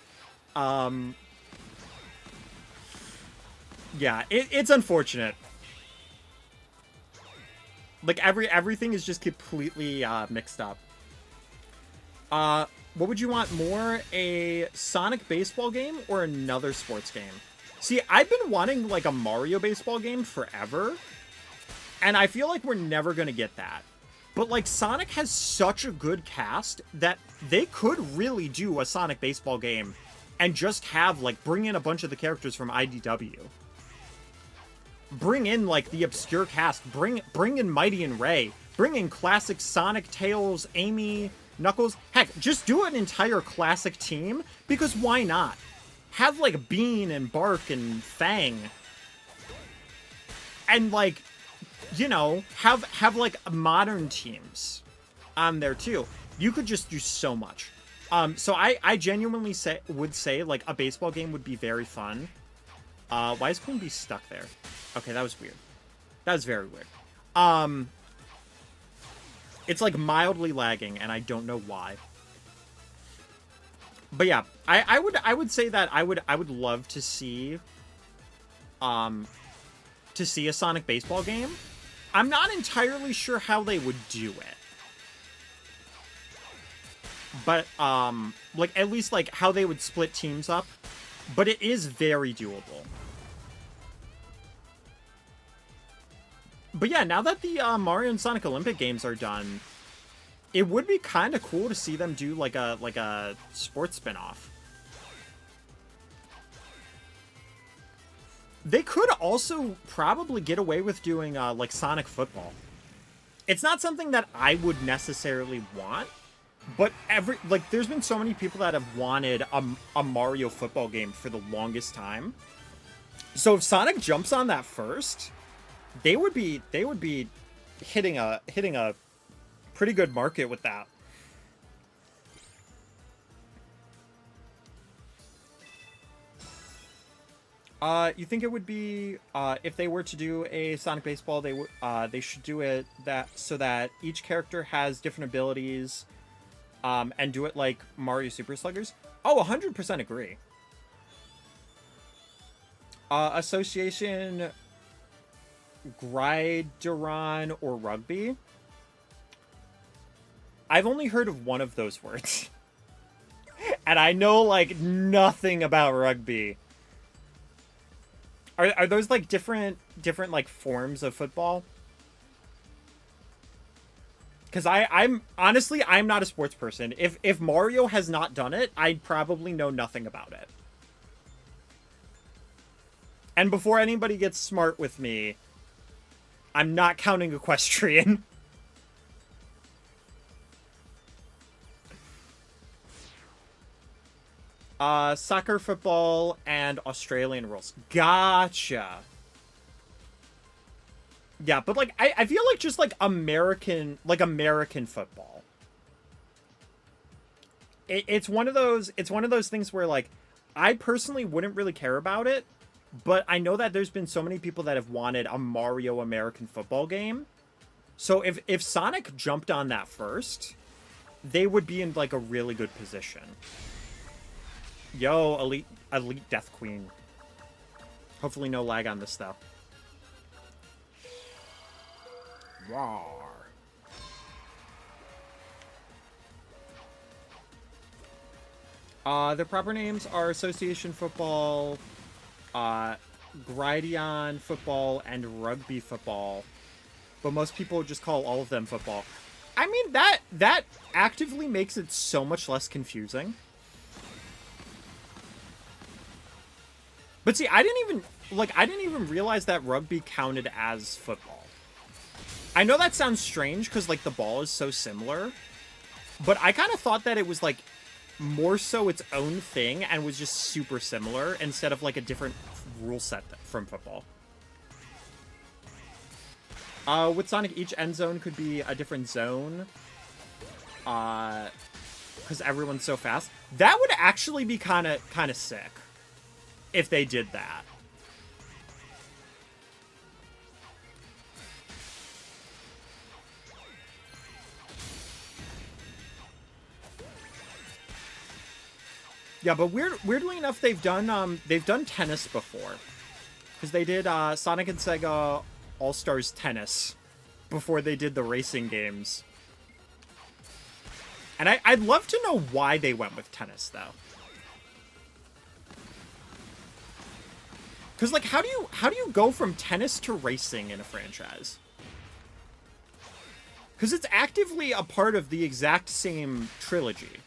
Yeah, it's unfortunate. Like everything is just completely mixed up. What would you want more? A Sonic baseball game or another sports game? See, I've been wanting like a Mario baseball game forever, and I feel like we're never gonna get that. But like Sonic has such a good cast that they could really do a Sonic baseball game and just have like bring in a bunch of the characters from IDW. Bring in like the obscure cast, bring in Mighty and Ray, bring in classic Sonic, Tails, Amy, Knuckles. Heck, just do an entire classic team, because why not? Have like Bean and Bark and Fang. And like, you know, have like modern teams on there too. You could just do so much. So I genuinely would say like a baseball game would be very fun. Why is Queen Bee stuck there? Okay, that was weird. That was very weird. It's like mildly lagging, and I don't know why. But yeah, I would say that I would love to see a Sonic baseball game. I'm not entirely sure how they would do it. But like at least like how they would split teams up, but it is very doable. But yeah, now that the Mario and Sonic Olympic games are done, it would be kind of cool to see them do like a sports spin-off. They could also probably get away with doing like Sonic football. It's not something that I would necessarily want, but there's been so many people that have wanted a Mario football game for the longest time. So if Sonic jumps on that first, they would be hitting a pretty good market with that. You think it would be if they were to do a Sonic baseball, they should do it so that each character has different abilities, and do it like Mario Super Sluggers? Oh, 100% agree. Association, Grideron, or Rugby? I've only heard of one of those words. And I know, like, nothing about Rugby. Are those, like, different, like, forms of football? Because I'm not a sports person. If Mario has not done it, I'd probably know nothing about it. And before anybody gets smart with me, I'm not counting equestrian. Soccer, football, and Australian rules. Gotcha. Yeah, but like I feel like just like American football. It's one of those things where like I personally wouldn't really care about it, but I know that there's been so many people that have wanted a Mario American football game. So if Sonic jumped on that first, they would be in like a really good position. Yo, elite Death Queen. Hopefully no lag on this though. Rawr. Their proper names are Association Football, Gridion Football, and Rugby Football. But most people just call all of them football. I mean, that actively makes it so much less confusing. But see, I didn't even realize that rugby counted as football. I know that sounds strange because like the ball is so similar, but I kind of thought that it was like more so its own thing and was just super similar instead of like a different rule set from football. With Sonic, each end zone could be a different zone. Because everyone's so fast. That would actually be kind of sick if they did that. Yeah, but weirdly enough, they've done tennis before, because they did Sonic and Sega All Stars Tennis before they did the racing games. And I'd love to know why they went with tennis though. Because, like, how do you go from tennis to racing in a franchise? Because it's actively a part of the exact same trilogy.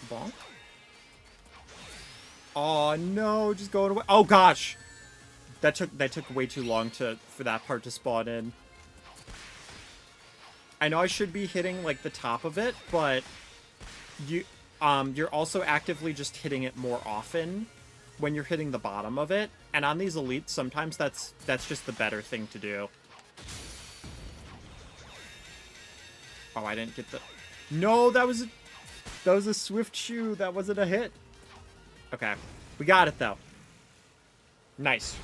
Bonk. Oh no, just going away. Oh gosh. That took way too long for that part to spawn in. I know I should be hitting like the top of it, but you're also actively just hitting it more often when you're hitting the bottom of it. And on these elites, sometimes that's just the better thing to do. Oh, I didn't get the... No, that was a swift shoe. That wasn't a hit. Okay. We got it, though. Nice.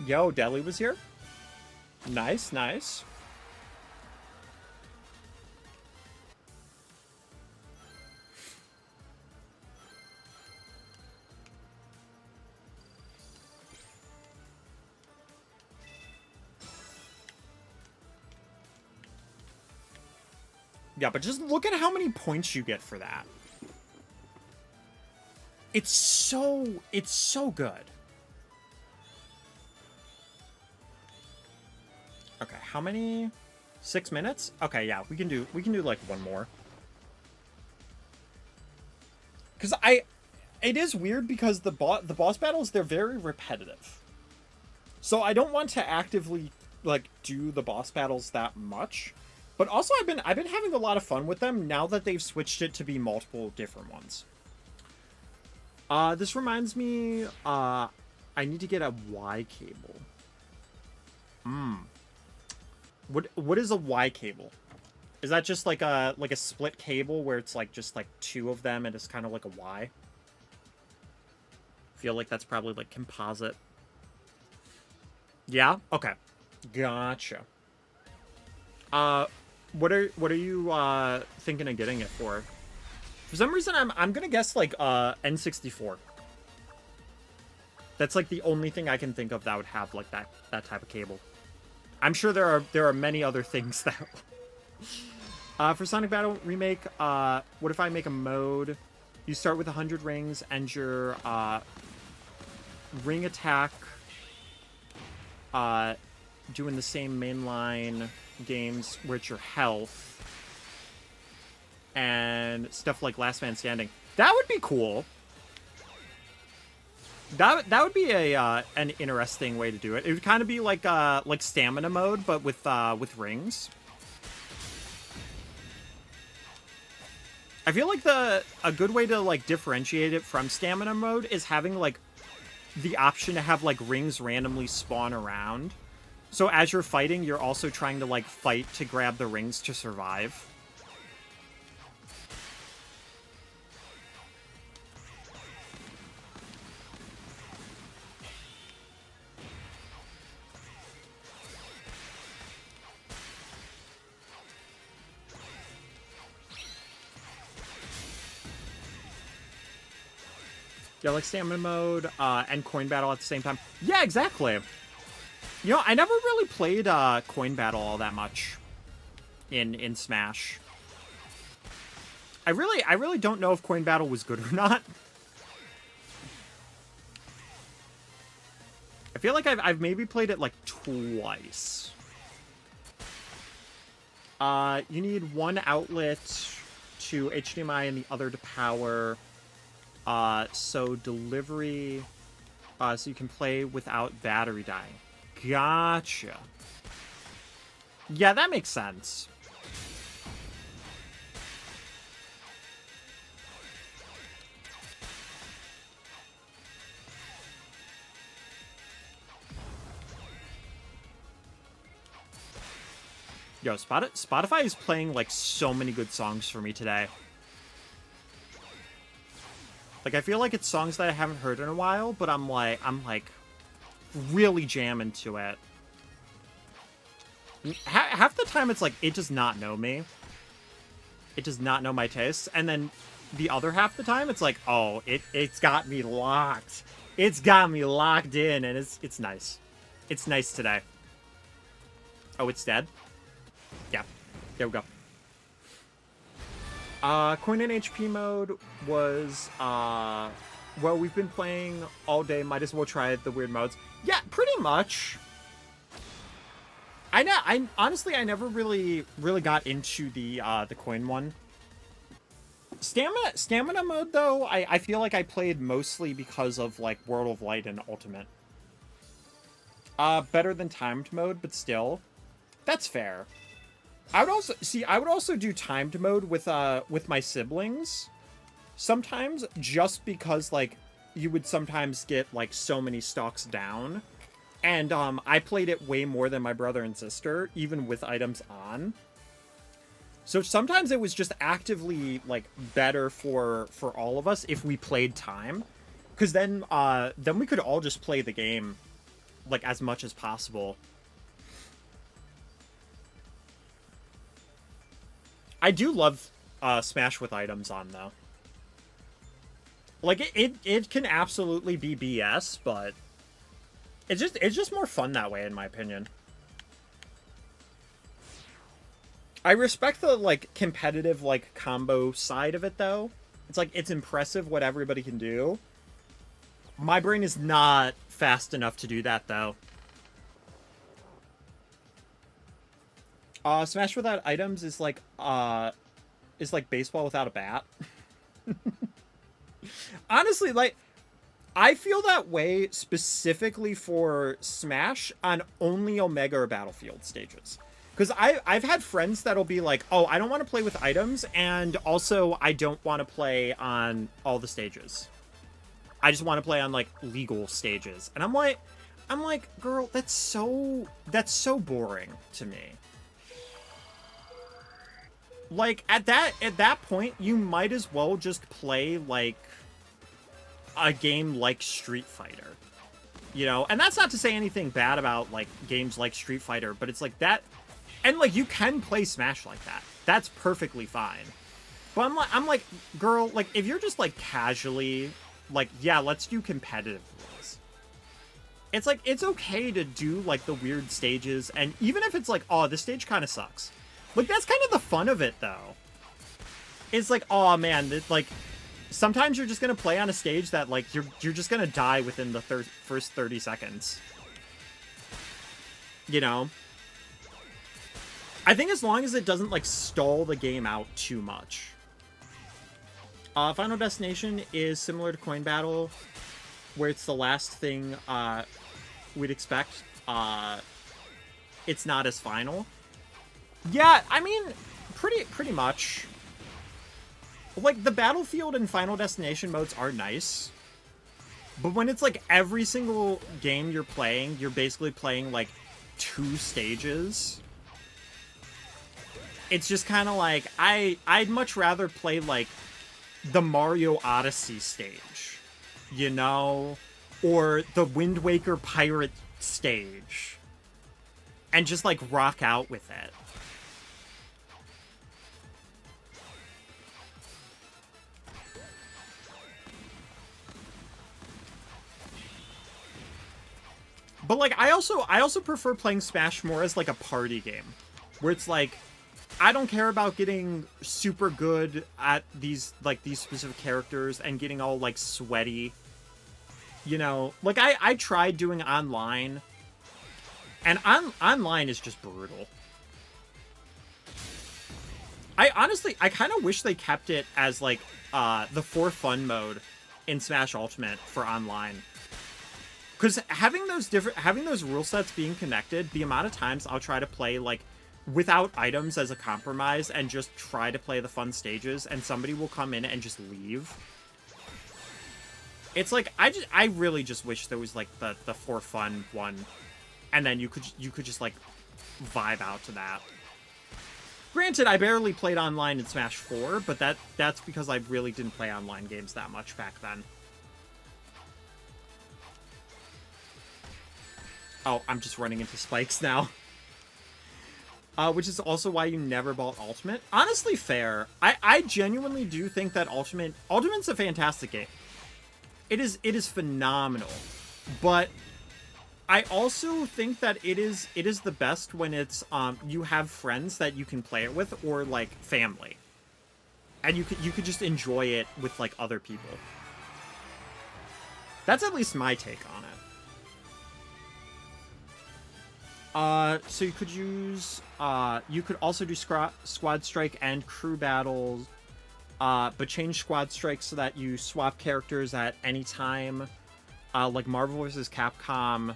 Yo, Deli was here. Nice, nice. Yeah, but just look at how many points you get for that. It's so good. Okay, how many? 6 minutes? Okay, yeah, we can do like one more. Cuz it is weird because the boss battles, they're very repetitive. So I don't want to actively like do the boss battles that much. But also, I've been having a lot of fun with them now that they've switched it to be multiple different ones. This reminds me, I need to get a Y cable. What is a Y cable? Is that just like a split cable where it's like just like two of them and it's kind of like a Y? I feel like that's probably like composite. Yeah? Okay. Gotcha. What are you thinking of getting it for? For some reason, I'm gonna guess like N64. That's like the only thing I can think of that would have like that type of cable. I'm sure there are many other things that. For Sonic Battle Remake, what if I make a mode? You start with 100 rings and your ring attack, doing the same mainline games with your health and stuff like Last Man Standing. That would be cool. That would be an interesting way to do it. It would kind of be like stamina mode, but with rings. I feel like a good way to like differentiate it from stamina mode is having like the option to have like rings randomly spawn around. So as you're fighting, you're also trying to, like, fight to grab the rings to survive. Yeah, like stamina mode and coin battle at the same time. Yeah, exactly. You know, I never really played coin battle all that much in Smash. I really don't know if coin battle was good or not. I feel like I've maybe played it like twice. You need one outlet to HDMI and the other to power. So delivery, so you can play without battery dying. Gotcha. Yeah, that makes sense. Yo, Spotify is playing, like, so many good songs for me today. Like, I feel like it's songs that I haven't heard in a while, but I'm like, really jamming to it. Half the time, it's like, it does not know me. It does not know my tastes. And then the other half the time, it's like, oh, it's got me locked. It's got me locked in, and it's nice. It's nice today. Oh, it's dead? Yeah. There we go. Coin and HP mode was, well, we've been playing all day. Might as well try the weird modes. Yeah, pretty much. I honestly, I never really got into the coin one. Stamina mode, though, I feel like I played mostly because of, like, World of Light and Ultimate. Better than timed mode, but still. That's fair. I would also do timed mode with my siblings sometimes, just because, like, you would sometimes get, like, so many stocks down. And I played it way more than my brother and sister, even with items on. So sometimes it was just actively, like, better for all of us if we played time. Because then we could all just play the game, like, as much as possible. I do love Smash with items on, though. Like, it can absolutely be BS, but it's just more fun that way, in my opinion. I respect the, like, competitive, like, combo side of it, though. It's like, it's impressive what everybody can do. My brain is not fast enough to do that, though. Smash without items is like baseball without a bat. Honestly, like, I feel that way specifically for Smash on only Omega or Battlefield stages. Because I've had friends that'll be like, oh, I don't want to play with items, and also I don't want to play on all the stages. I just want to play on, like, legal stages. And I'm like, girl, that's so boring to me. Like, at that point, you might as well just play, like, a game like Street Fighter. You know? And that's not to say anything bad about, like, games like Street Fighter, but it's like that. And, like, you can play Smash like that. That's perfectly fine. But I'm like, girl, like, if you're just, like, casually, like, yeah, let's do competitive rules. It's like, it's okay to do, like, the weird stages, and even if it's like, oh, this stage kind of sucks. Like, that's kind of the fun of it, though. It's like, oh, man, like, sometimes you're just gonna play on a stage that, like, you're just gonna die within the first 30 seconds. You know? I think as long as it doesn't, like, stall the game out too much. Final Destination is similar to Coin Battle, where it's the last thing we'd expect. It's not as final. Yeah, I mean, pretty much. Like, the Battlefield and Final Destination modes are nice. But when it's, like, every single game you're playing, you're basically playing, like, 2 stages. It's just kind of like, I'd much rather play, like, the Mario Odyssey stage, you know? Or the Wind Waker Pirate stage. And just, like, rock out with it. But, like, I also prefer playing Smash more as, like, a party game. Where it's like, I don't care about getting super good at these specific characters and getting all, like, sweaty. You know? Like, I tried doing online. And online is just brutal. I kind of wish they kept it as, like, the for fun mode in Smash Ultimate for online. Because having those rule sets being connected, the amount of times I'll try to play, like, without items as a compromise and just try to play the fun stages, and somebody will come in and just leave. It's like, I really just wish there was, like, the for fun one, and then you could just, like, vibe out to that. Granted, I barely played online in Smash 4, but that's because I really didn't play online games that much back then. Oh, I'm just running into spikes now. Which is also why you never bought Ultimate. Honestly, fair. I genuinely do think that Ultimate's a fantastic game. It is phenomenal. But I also think that it is the best when it's you have friends that you can play it with, or like family. And you could just enjoy it with like other people. That's at least my take on it. So you could use, you could also do Squad Strike and Crew Battles, but change Squad Strike so that you swap characters at any time, like Marvel vs. Capcom.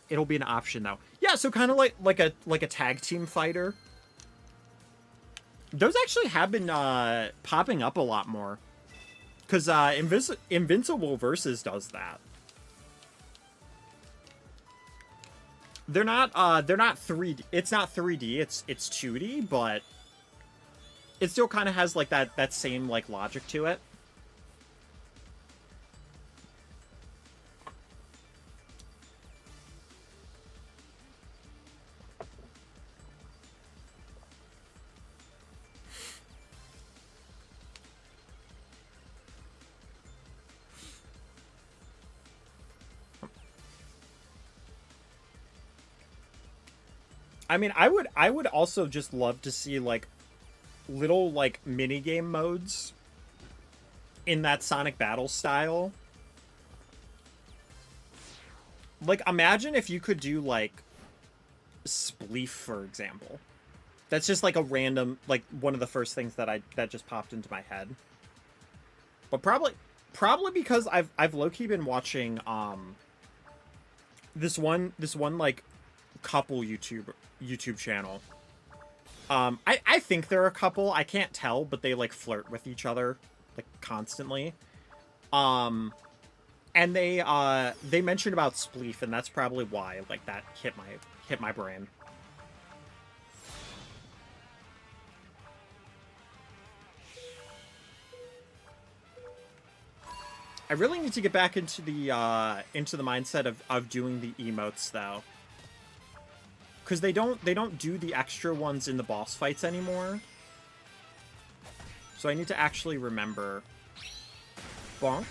It'll be an option though. Yeah, so kind of like a tag team fighter. Those actually have been popping up a lot more, because Invincible Versus does that. They're not 3D. It's not 3D. It's 2D, but it still kind of has like that same like logic to it. I mean, I would also just love to see like little like mini game modes in that Sonic Battle style. Like, imagine if you could do like Spleef, for example. That's just like a random, like one of the first things that just popped into my head. But probably because I've low-key been watching this one like couple YouTube channel. I think they're a couple. I can't tell, but they like flirt with each other like constantly. And they mentioned about Spleef, and that's probably why like that hit my brain. I really need to get back into the mindset of doing the emotes though. Because they don't do the extra ones in the boss fights anymore. So I need to actually remember. Bonk.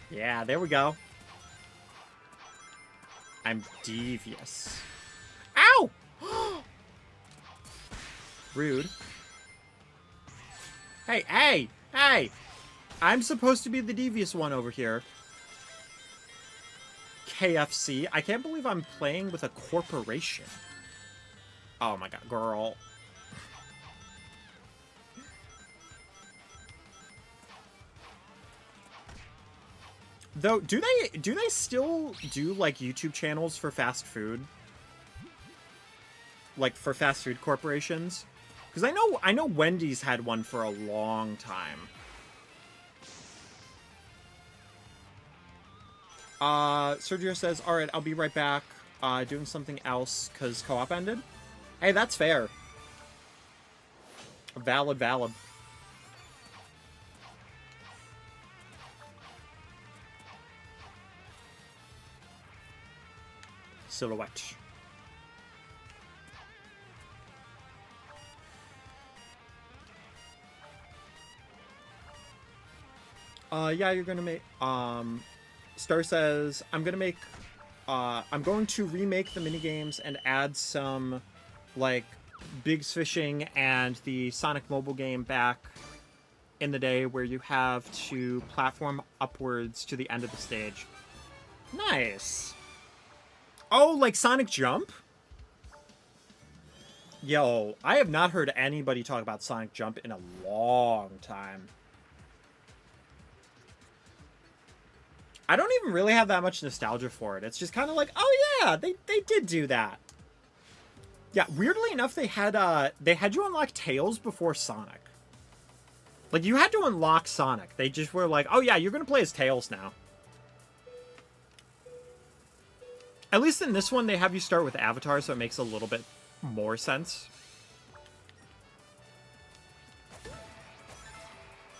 Yeah, there we go. I'm devious. Ow! Rude. Hey, hey, hey! I'm supposed to be the devious one over here. KFC. I can't believe I'm playing with a corporation. Oh my god, girl. Though, do they still do like YouTube channels for fast food? Like for fast food corporations? Because I know Wendy's had one for a long time. Sergio says, alright, I'll be right back, doing something else, because co-op ended. Hey, that's fair. Valid. Silhouette. Yeah, you're gonna make, Star says, I'm going to remake the minigames and add some, like, Biggs Fishing and the Sonic mobile game back in the day where you have to platform upwards to the end of the stage. Nice. Oh, like Sonic Jump? Yo, I have not heard anybody talk about Sonic Jump in a long time. I don't even really have that much nostalgia for it. It's just kind of like, oh yeah, they did do that. Yeah, weirdly enough, they had you unlock Tails before Sonic. Like, you had to unlock Sonic. They just were like, oh yeah, you're gonna play as Tails now. At least in this one, they have you start with Avatar, so it makes a little bit more sense.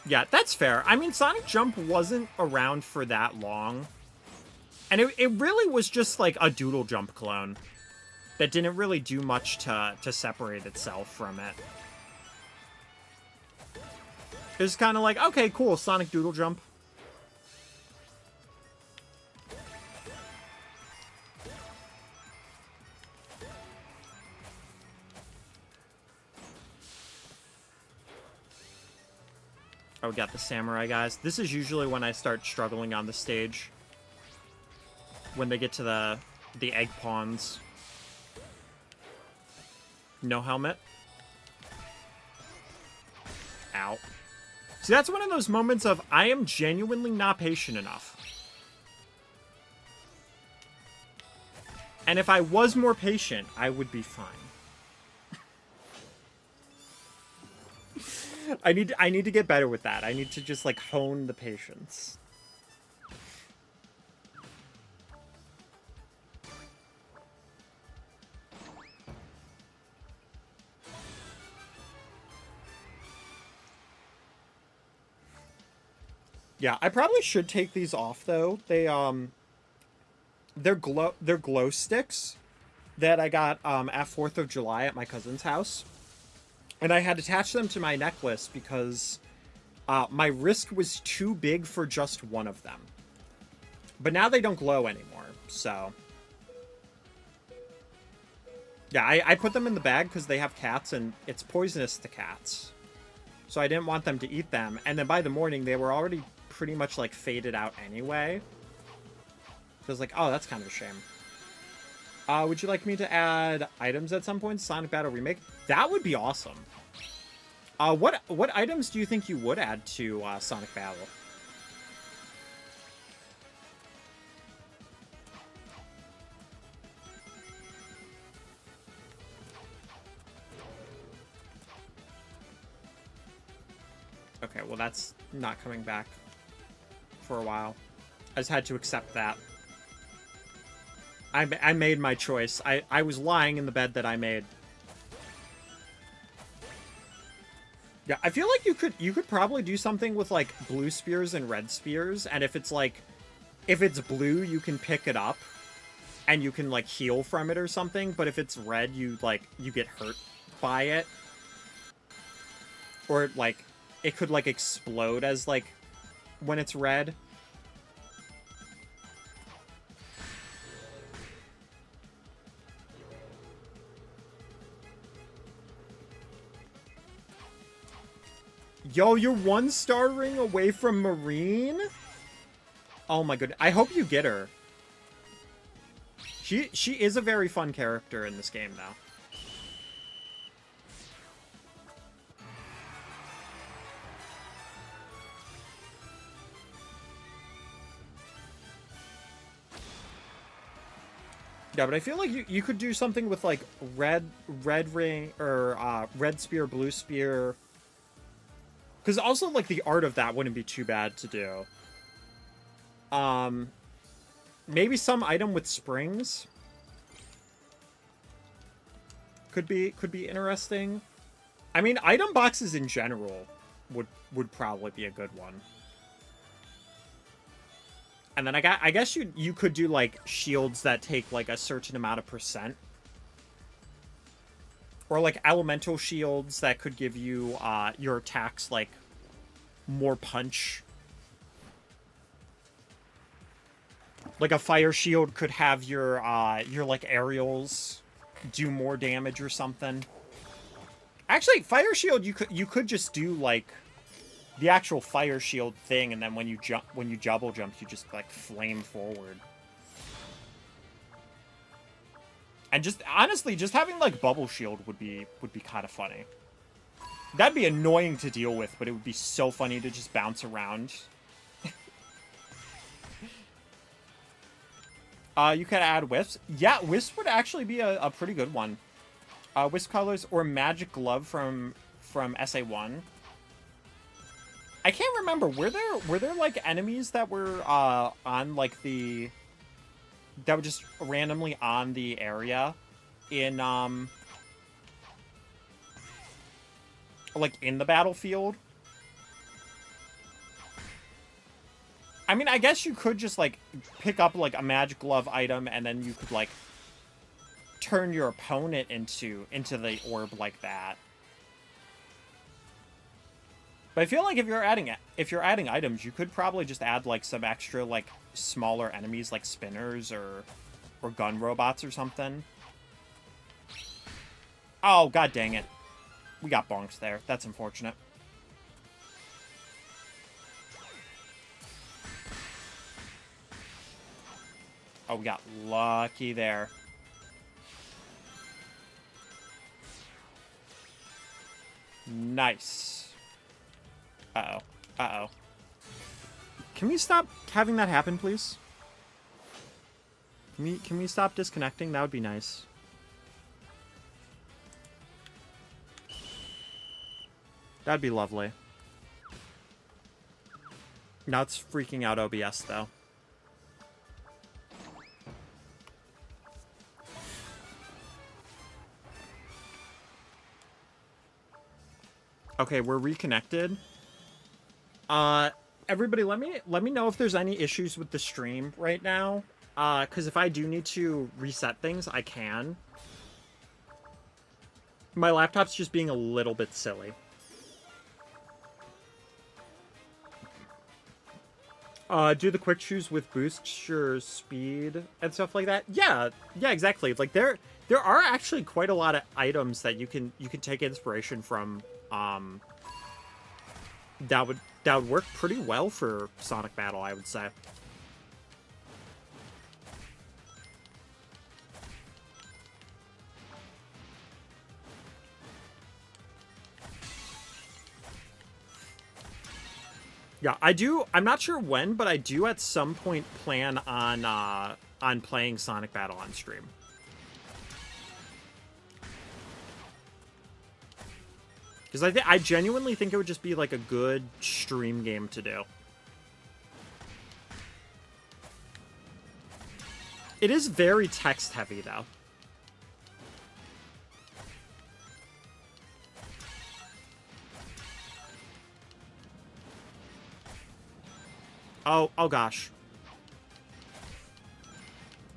Yeah, that's fair. I mean, Sonic Jump wasn't around for that long. And it really was just like a Doodle Jump clone that didn't really do much to separate itself from it. It was kind of like, okay, cool, Sonic Doodle Jump. Oh, we got the samurai guys. This is usually when I start struggling on the stage. When they get to the egg pawns. No helmet. Ow. See, that's one of those moments of, I am genuinely not patient enough. And if I was more patient, I would be fine. I need to get better with that. I need to just, like, hone the patience. Yeah, I probably should take these off though. They're glow sticks that I got at 4th of July at my cousin's house. And I had attached them to my necklace because my wrist was too big for just one of them. But now they don't glow anymore, so... Yeah, I put them in the bag because they have cats and it's poisonous to cats. So I didn't want them to eat them. And then by the morning, they were already pretty much, like, faded out anyway. So I was like, oh, that's kind of a shame. Would you like me to add items at some point? Sonic Battle Remake? That would be awesome. What items do you think you would add to Sonic Battle? Okay, well that's not coming back for a while. I just had to accept that. I made my choice. I was lying in the bed that I made. Yeah, I feel like you could probably do something with like blue spears and red spears, and if it's blue, you can pick it up and you can like heal from it or something, but if it's red, you get hurt by it. Or like it could like explode as like when it's red. Yo, you're 1-star ring away from Marine? Oh my goodness. I hope you get her. She is a very fun character in this game, though. Yeah, but I feel like you could do something with, like, red ring, or, red spear, blue spear. Because also, like, the art of that wouldn't be too bad to do. Maybe some item with springs could be interesting. I mean, item boxes in general would probably be a good one. And then I guess you could do like shields that take like a certain amount of %. Or like elemental shields that could give you your attacks like more punch. Like a fire shield could have your like aerials do more damage or something. Actually, fire shield you could just do like the actual fire shield thing, and then when you double jump, you just like flame forward. And just honestly, just having like bubble shield would be kind of funny. That'd be annoying to deal with, but it would be so funny to just bounce around. You could add wisps. Yeah, wisps would actually be a pretty good one. Wisp colors or magic glove from SA1. I can't remember. Were there like enemies that were on like that were just randomly on the area in like in the battlefield? I mean, I guess you could just, like, pick up, like, a magic glove item, and then you could, like, turn your opponent into the orb like that. But I feel like if you're adding items, you could probably just add, like, some extra, like, smaller enemies, like spinners or gun robots or something. Oh, god dang it. We got bonked there. That's unfortunate. Oh, we got lucky there. Nice. Uh-oh. Uh-oh. Can we stop having that happen, please? Can we stop disconnecting? That would be nice. That'd be lovely. Now it's freaking out OBS, though. Okay, we're reconnected. Everybody, let me know if there's any issues with the stream right now. Because if I do need to reset things, I can. My laptop's just being a little bit silly. Do the quick shoes with boosts your speed and stuff like that? Yeah, exactly. Like there are actually quite a lot of items that you can take inspiration from. That would work pretty well for Sonic Battle, I would say. Yeah, I do. I'm not sure when, but I do at some point plan on playing Sonic Battle on stream. Because I genuinely think it would just be like a good stream game to do. It is very text heavy though. Oh gosh.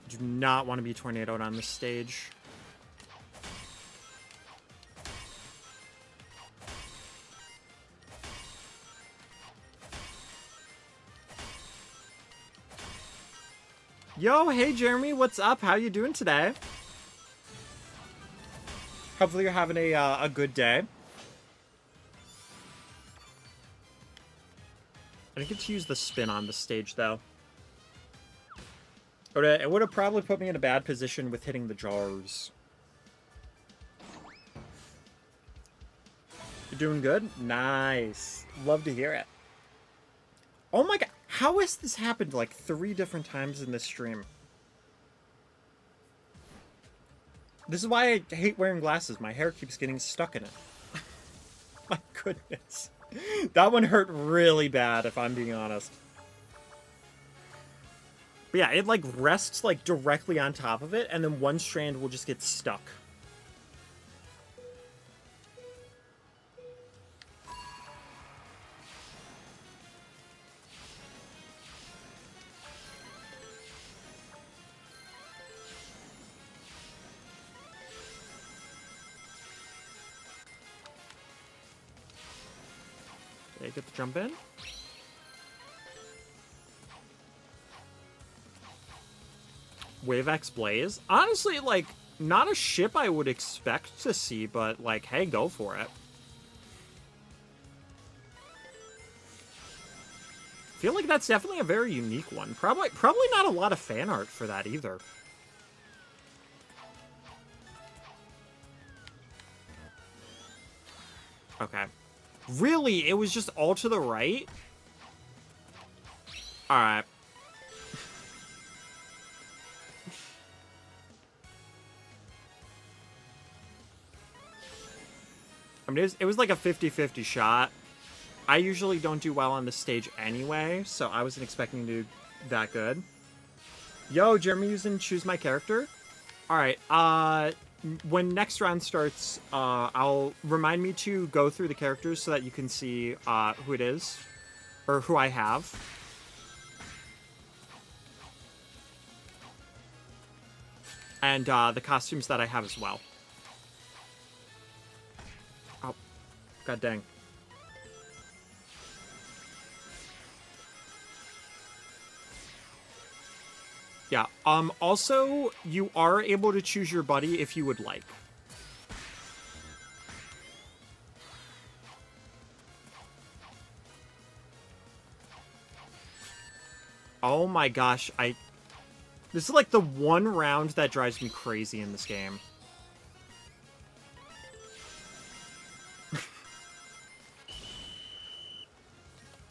Do not want to be tornadoed on this stage. Yo, hey Jeremy, what's up? How you doing today? Hopefully you're having a good day. I didn't get to use the spin on the stage, though. It would have probably put me in a bad position with hitting the jars. You're doing good? Nice. Love to hear it. Oh my god. How has this happened like 3 different times in this stream? This is why I hate wearing glasses. My hair keeps getting stuck in it. My goodness. That one hurt really bad, if I'm being honest. But yeah, it like rests like directly on top of it, and then one strand will just get stuck. Okay, get the jump in. Wave X Blaze? Honestly, like, not a ship I would expect to see, but, like, hey, go for it. I feel like that's definitely a very unique one. Probably not a lot of fan art for that either. Okay. Really? It was just all to the right? Alright. I mean, it was like a 50-50 shot. I usually don't do well on the stage anyway, so I wasn't expecting to do that good. Yo, Jeremy using Choose My Character? Alright, when next round starts, I'll remind me to go through the characters so that you can see who it is, or who I have. And the costumes that I have as well. Oh, god dang. Yeah, also, you are able to choose your buddy if you would like. Oh my gosh, this is like the one round that drives me crazy in this game.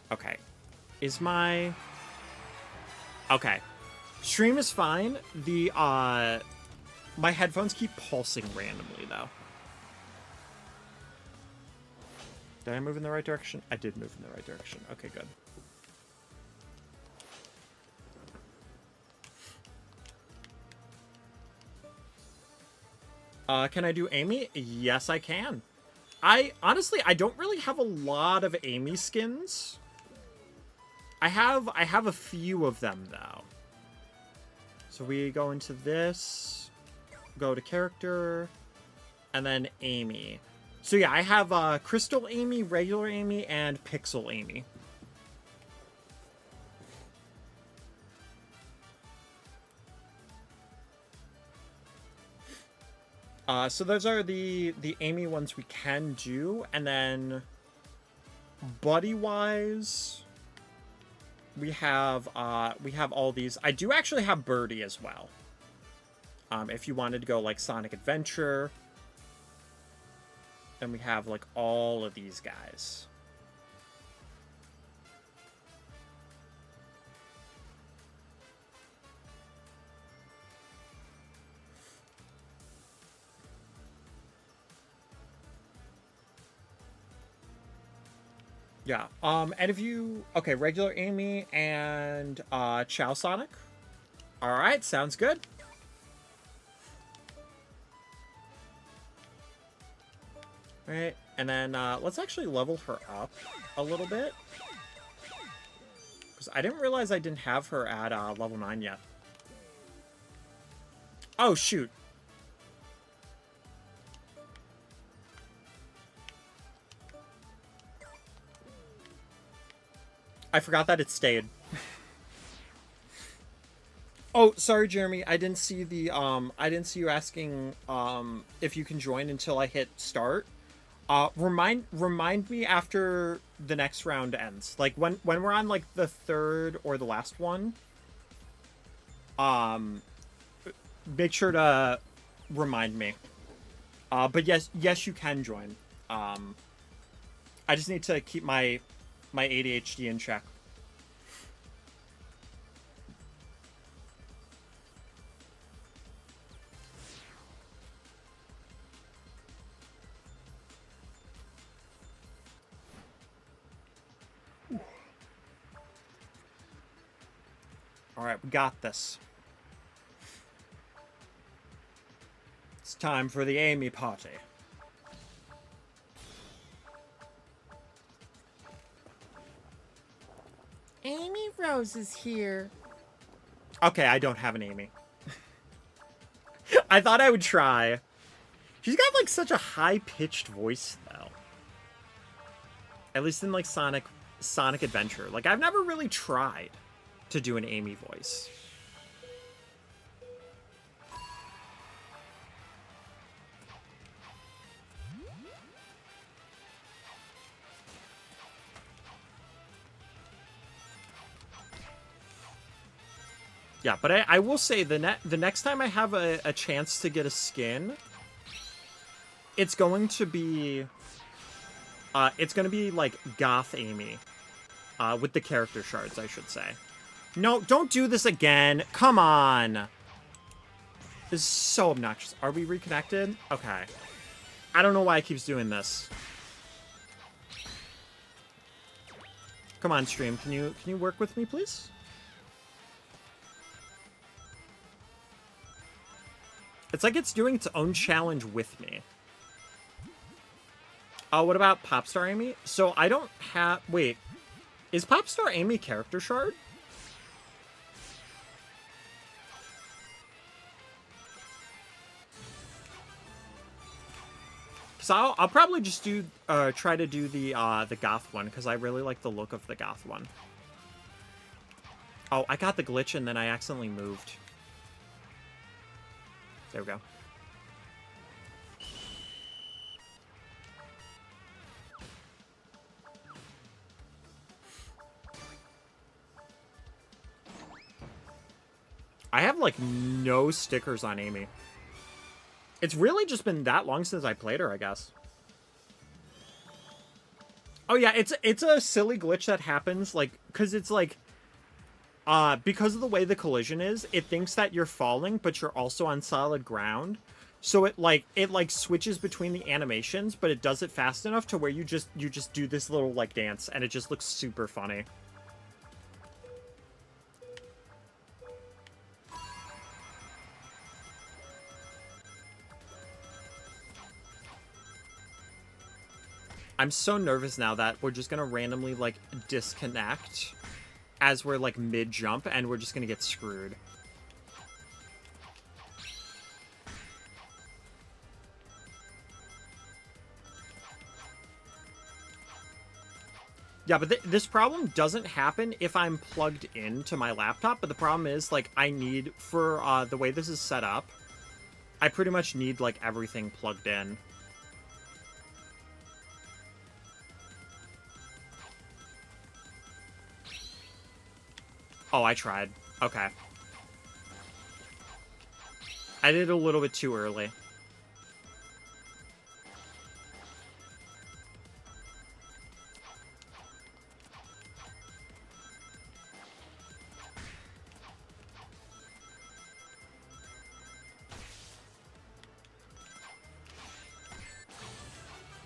Okay. Okay. Stream is fine. My headphones keep pulsing randomly, though. Did I move in the right direction? I did move in the right direction. Okay, good. Can I do Amy? Yes, I can. Honestly, I don't really have a lot of Amy skins. I have a few of them, though. So we go into this, go to character, and then Amy. So yeah, I have Crystal Amy, regular Amy, and Pixel Amy. So those are the Amy ones we can do, and then buddy-wise, we have all these. I do actually have Birdie as well. If you wanted to go like Sonic Adventure, and we have like all of these guys. Yeah, and if you... Okay, regular Amy and, Chow Sonic. Alright, sounds good. Alright, and then, let's actually level her up a little bit. Because I didn't realize I didn't have her at, level 9 yet. Oh, shoot. I forgot that it stayed. Oh, sorry, Jeremy. I didn't see the I didn't see you asking if you can join until I hit start. Remind me after the next round ends. Like when we're on like the third or the last one. Make sure to remind me. But yes, you can join. I just need to keep my ADHD in check. Alright, we got this. It's time for the Amy party. Amy Rose is here. Okay, I don't have an Amy. I thought I would try. She's got like such a high-pitched voice, though. At least in like Sonic Adventure. Like I've never really tried to do an Amy voice. Yeah, but I will say the next time I have a chance to get a skin, it's going to be like Goth Amy, with the character shards, I should say. No, don't do this again. Come on. This is so obnoxious. Are we reconnected? Okay. I don't know why it keeps doing this. Come on, stream. Can you work with me, please? It's like it's doing its own challenge with me. Oh, what about Popstar Amy? So I don't have... Wait. Is Popstar Amy character shard? So I'll probably just do try to do the goth one because I really like the look of the goth one. Oh, I got the glitch and then I accidentally moved. There we go. I have like no stickers on Amy. It's really just been that long since I played her, I guess. Oh yeah, it's a silly glitch that happens, like, because it's like, because of the way the collision is, it thinks that you're falling, but you're also on solid ground. So it switches between the animations, but it does it fast enough to where you just do this little like dance, and it just looks super funny. I'm so nervous now that we're just gonna randomly, like, disconnect as we're, like, mid-jump, and we're just gonna get screwed. Yeah, but this problem doesn't happen if I'm plugged into my laptop, but the problem is, like, I need, for the way this is set up, I pretty much need, like, everything plugged in. Oh, I tried. Okay. I did a little bit too early.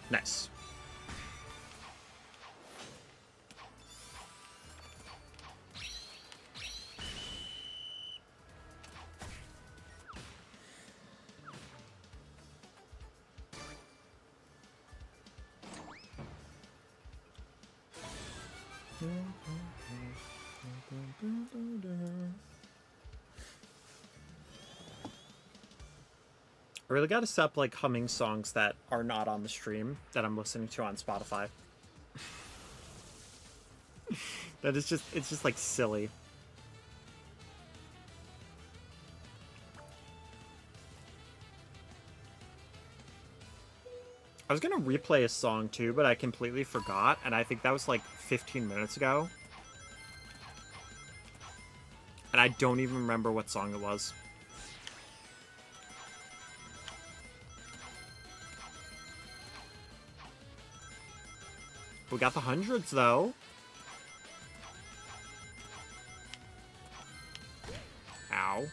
Nice. I really gotta stop, like, humming songs that are not on the stream that I'm listening to on Spotify. That is just, it's just, like, silly. I was gonna replay a song, too, but I completely forgot, and I think that was, like, 15 minutes ago. And I don't even remember what song it was. We got the hundreds, though. Ow.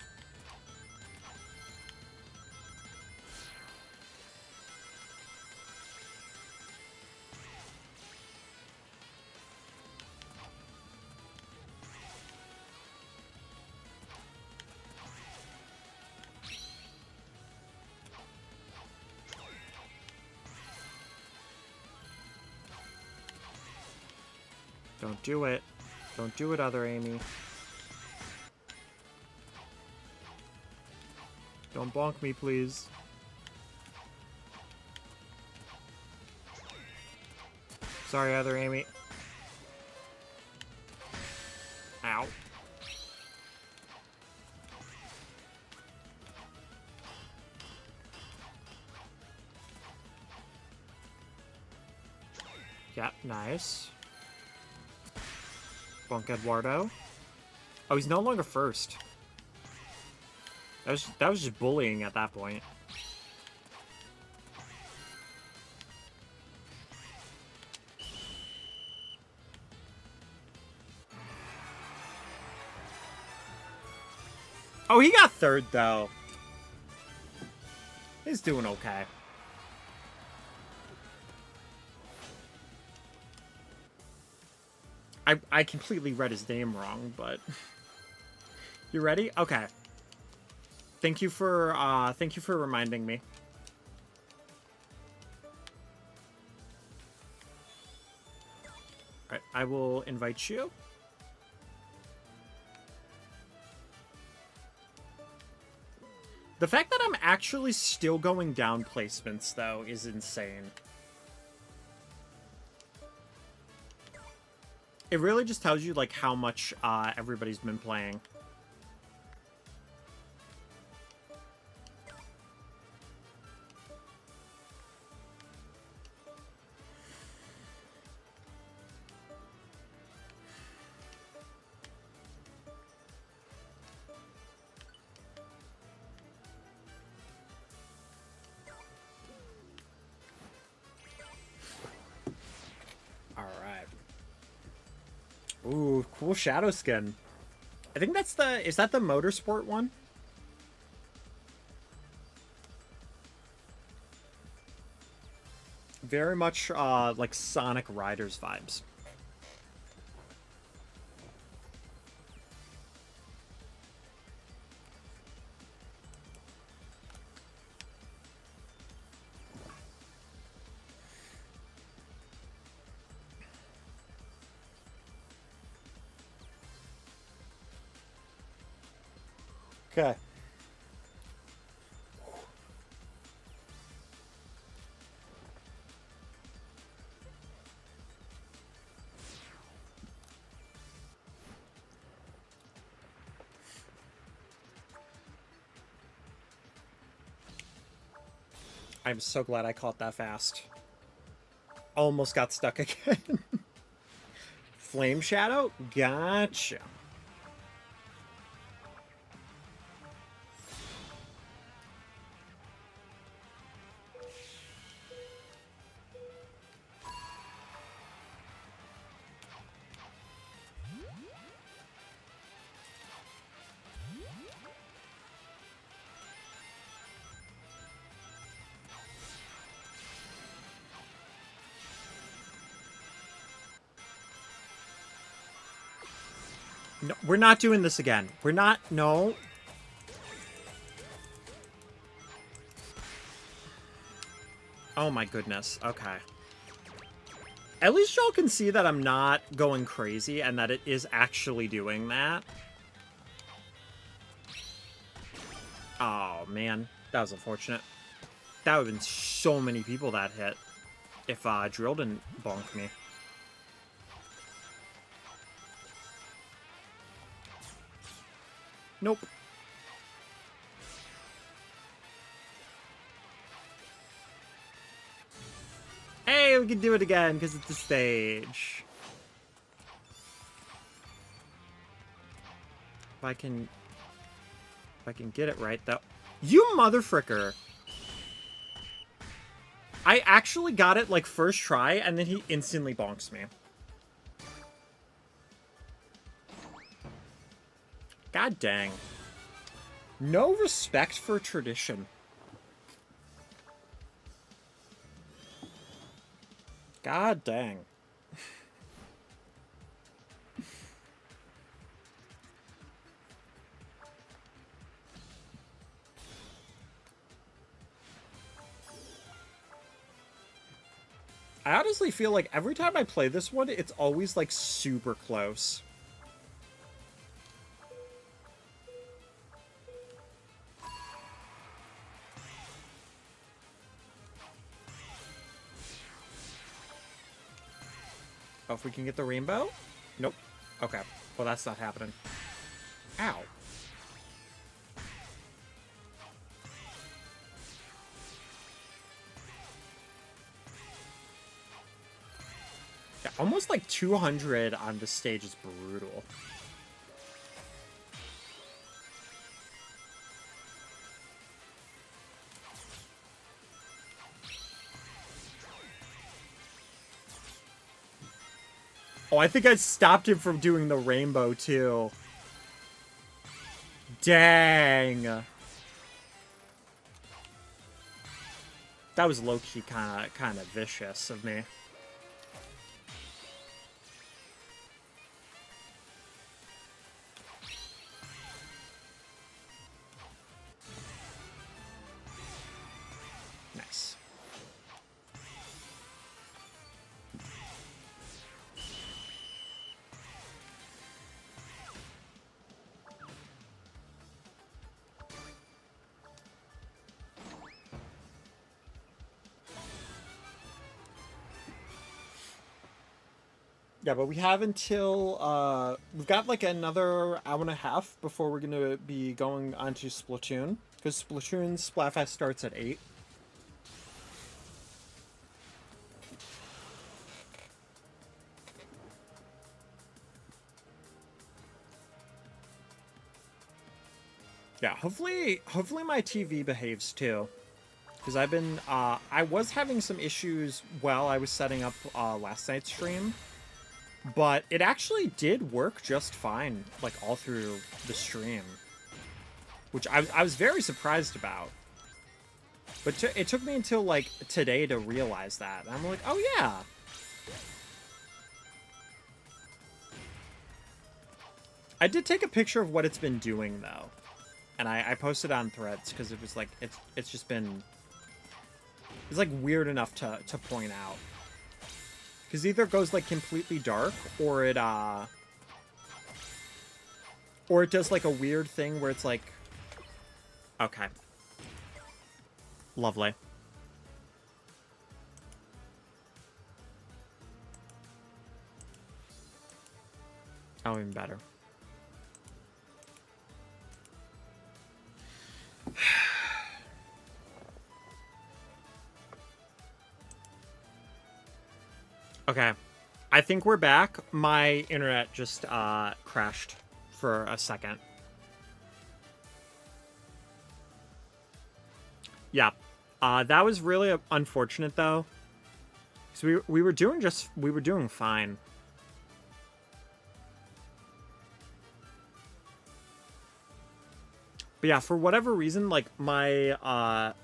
Don't do it. Don't do it, other Amy. Don't bonk me, please. Sorry, other Amy. Ow. Yep, nice. Bonk Eduardo. Oh, he's no longer first. That was just bullying at that point. Oh, he got third, though. He's doing okay. I completely read his name wrong, but... You ready? Okay. Thank you for reminding me. Alright, I will invite you. The fact that I'm actually still going down placements, though, is insane. It really just tells you, like, how much everybody's been playing. Ooh, cool shadow skin. I think that's the... Is that the motorsport one? Very much, like, Sonic Riders vibes. Okay. I'm so glad I caught that fast. Almost got stuck again. Flame Shadow? Gotcha. No, we're not doing this again. We're not... No. Oh my goodness. Okay. At least y'all can see that I'm not going crazy and that it is actually doing that. Oh, man. That was unfortunate. That would have been so many people that hit if Drill didn't bonk me. Nope. Hey, we can do it again because it's the stage. If I can get it right, though. You motherfricker. I actually got it, like, first try, and then he instantly bonks me. God dang. No respect for tradition. God dang. I honestly feel like every time I play this one, it's always, like, super close. Oh, if we can get the rainbow? Nope. Okay. Well, that's not happening. Ow. Yeah, almost like 200 on this stage is brutal. Oh, I think I stopped him from doing the rainbow, too. Dang. That was low-key kind of vicious of me. Nice. Yeah, but we have until we've got like another hour and a half before we're gonna be going on to Splatoon, because Splatoon's Splatfest starts at 8. Yeah, hopefully my TV behaves too, because I've been I was having some issues while I was setting up last night's stream. But it actually did work just fine, like, all through the stream. Which I was very surprised about. But it took me until, like, today to realize that. And I'm like, oh, yeah. I did take a picture of what it's been doing, though. And I posted on Threads, because it was, like, it's just been... It's, like, weird enough to point out. Because either it goes, like, completely dark, or it does, like, a weird thing where it's, like... Okay. Lovely. Oh, even better. Okay. I think we're back. My internet just crashed for a second. Yeah. That was really unfortunate though. So we were doing fine. But yeah, for whatever reason, like my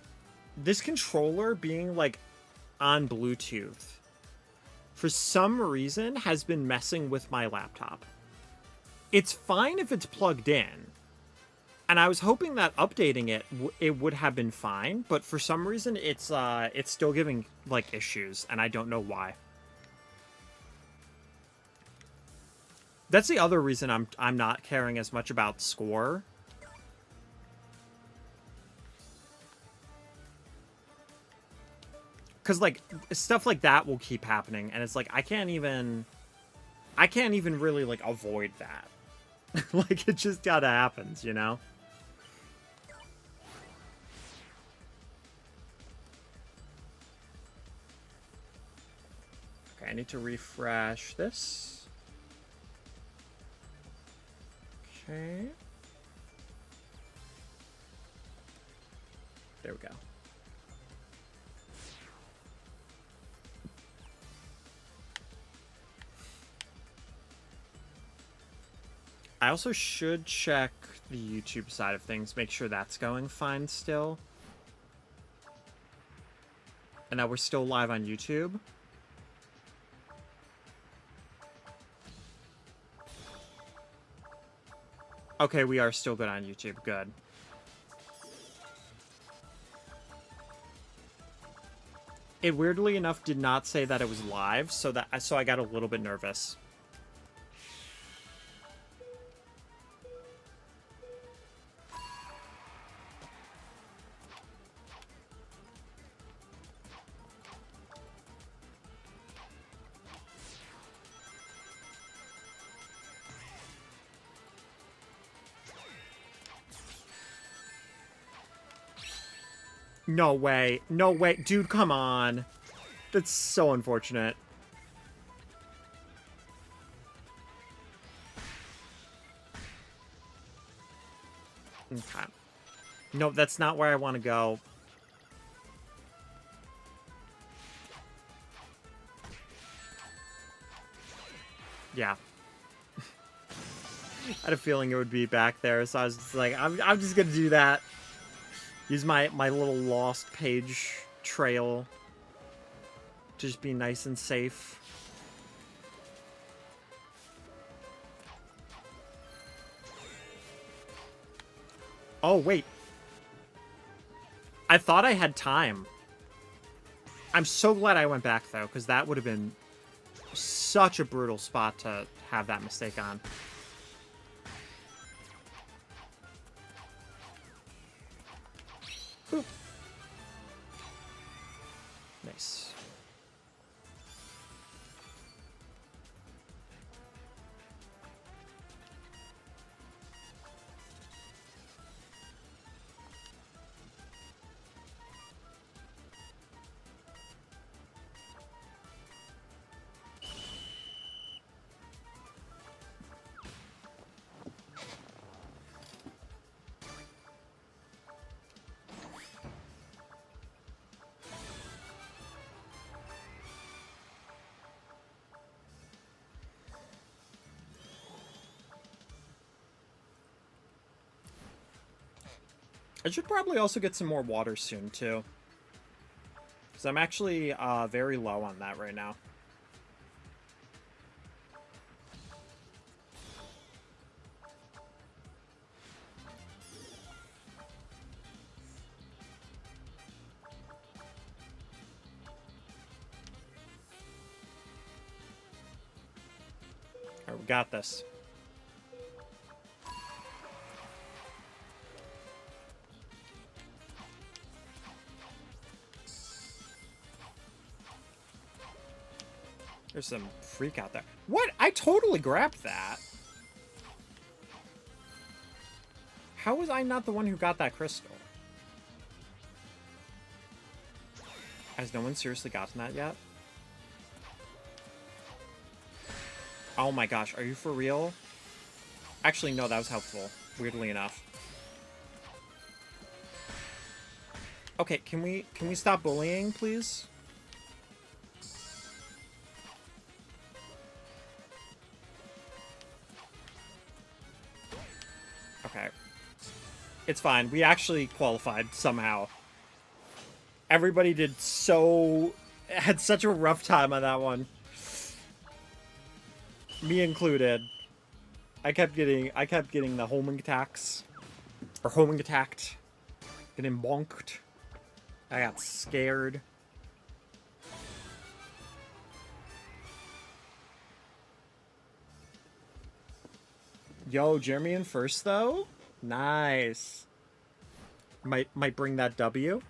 this controller being like on Bluetooth for some reason has been messing with my laptop. It's fine if it's plugged in. And I was hoping that updating it would have been fine, but for some reason it's still giving like issues and I don't know why. That's the other reason I'm not caring as much about score. Cuz like stuff like that will keep happening and it's like I can't even really like avoid that. Like it just gotta happens, you know? Okay, I need to refresh this. Okay. There we go. I also should check the YouTube side of things, make sure that's going fine still. And that we're still live on YouTube. Okay, we are still good on YouTube. Good. It weirdly enough did not say that it was live, so I got a little bit nervous. No way. No way. Dude, come on. That's so unfortunate. Okay. No, that's not where I want to go. Yeah. I had a feeling it would be back there, so I was just like, I'm just gonna do that. Use my little lost page trail to just be nice and safe. Oh, wait. I thought I had time. I'm so glad I went back, though, because that would have been such a brutal spot to have that mistake on. Ooh. Nice. I should probably also get some more water soon, too. Because I'm actually very low on that right now. Alright, we got this. There's some freak out there. What? I totally grabbed that. How was I not the one who got that crystal? Has no one seriously gotten that yet? Oh my gosh, are you for real? Actually, no, that was helpful, weirdly enough. Okay, can we stop bullying, please? Okay. It's fine. We actually qualified somehow. Everybody had such a rough time on that one. Me included. I kept getting the homing attacks. Or homing attacked. Getting bonked. I got scared. Yo, Jeremy in first though? Nice. Might bring that W.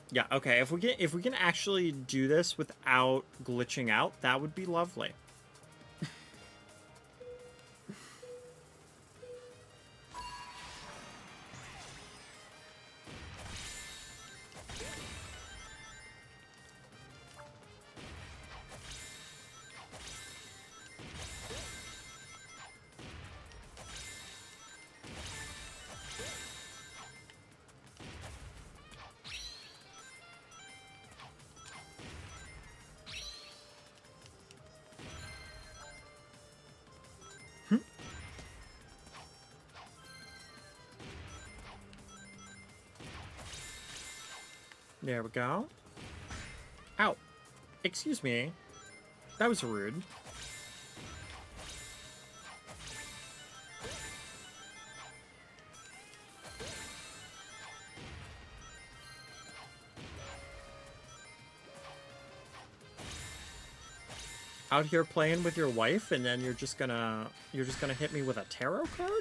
Yeah, okay. If we can actually do this without glitching out, that would be lovely. There we go. Ow. Excuse me. That was rude. Out here playing with your wife, and then you're just gonna hit me with a tarot card?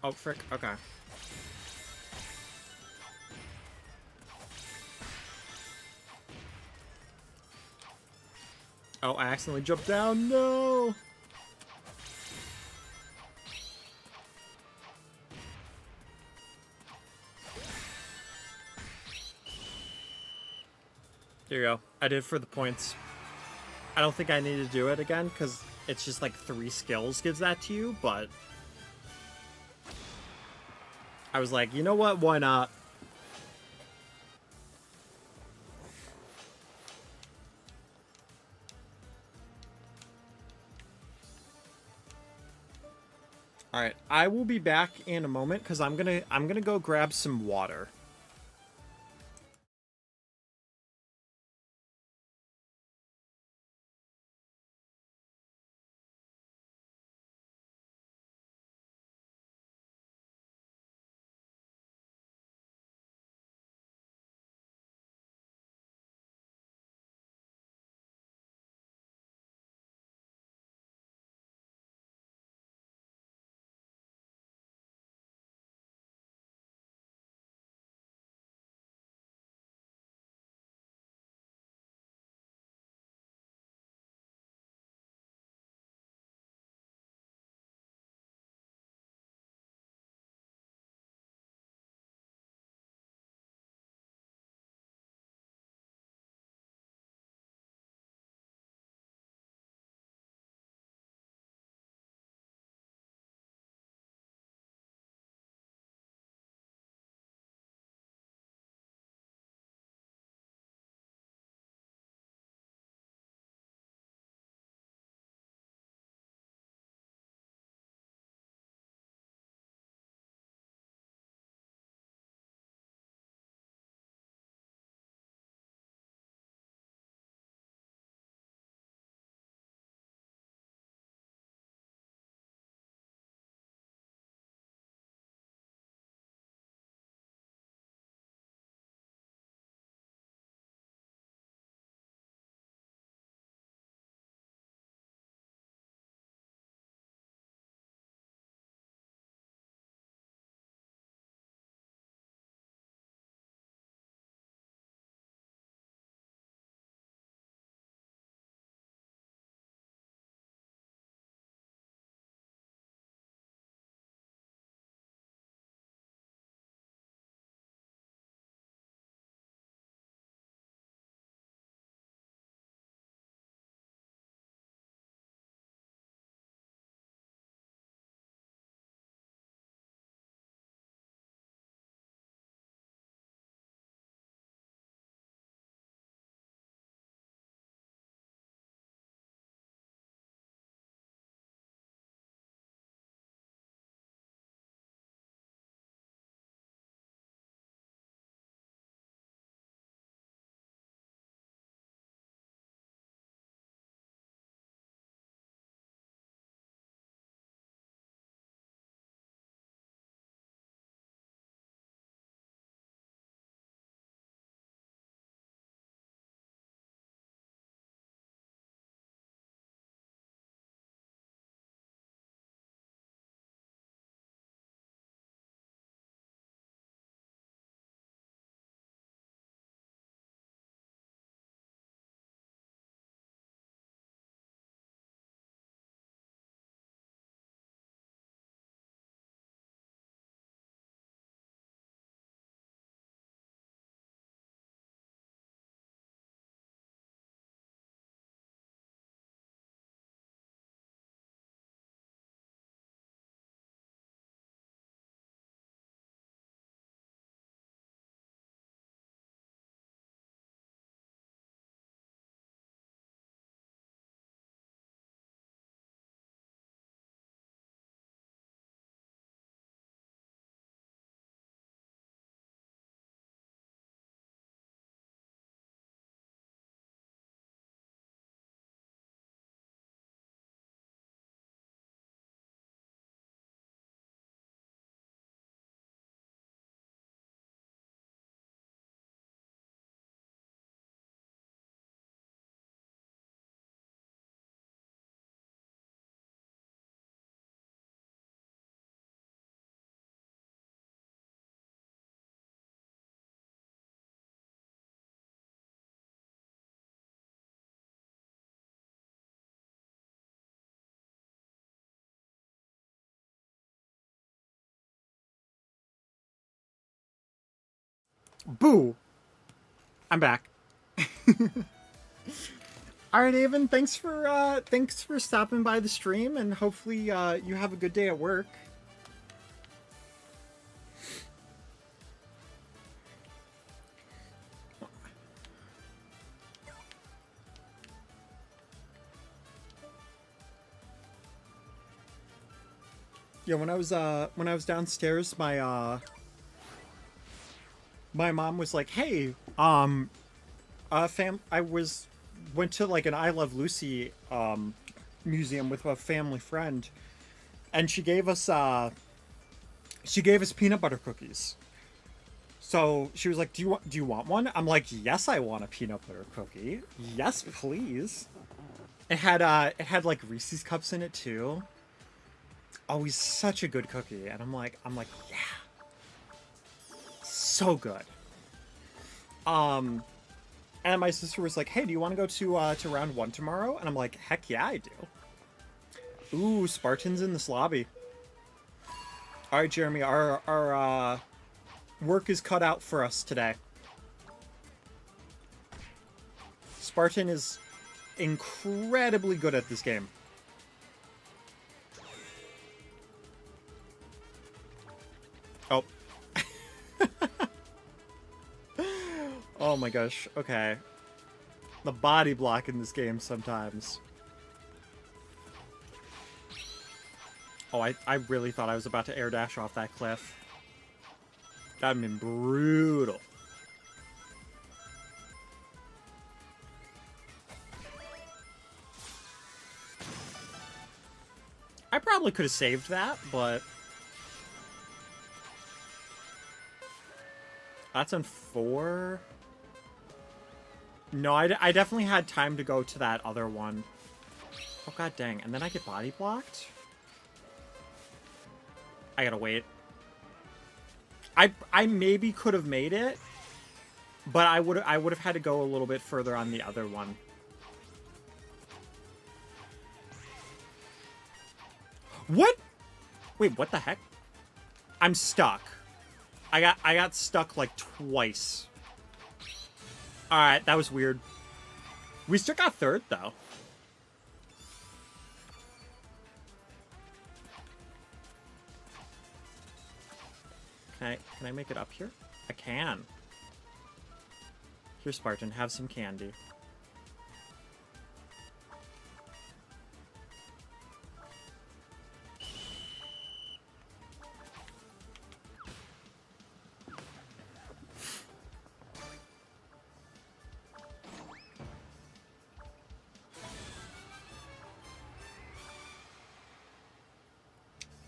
Oh, frick. Okay. Oh, I accidentally jumped down. No! There you go. I did it for the points. I don't think I need to do it again, because it's just like 3 skills gives that to you, but I was like, you know what? Why not? All right, I will be back in a moment because I'm gonna go grab some water. Boo! I'm back. All right, Avon. Thanks for stopping by the stream, and hopefully you have a good day at work. Yeah, when I was downstairs, my mom was like, "Hey, went to like an I Love Lucy museum with a family friend, and she gave us peanut butter cookies." So she was like, do you want one?" I'm like, "Yes, I want a peanut butter cookie. Yes, please." It had like Reese's cups in it too. Always such a good cookie, and I'm like, yeah, so good. And my sister was like, "Hey, do you want to go to round 1 tomorrow?" And I'm like, "Heck yeah, I do." Ooh, Spartan's in this lobby. All right, Jeremy, our work is cut out for us today. Spartan is incredibly good at this game. Oh. Oh my gosh, okay. The body block in this game sometimes. Oh, I really thought I was about to air dash off that cliff. That'd been brutal. I probably could have saved that, but... That's on 4? No, I definitely had time to go to that other one. Oh, god dang. And then I get body blocked? I gotta wait. I maybe could have made it, but I would have had to go a little bit further on the other one. What? Wait, what the heck? I'm stuck. I got stuck like twice. Alright, that was weird. We still got 3rd though. Can I make it up here? I can. Here, Spartan, have some candy.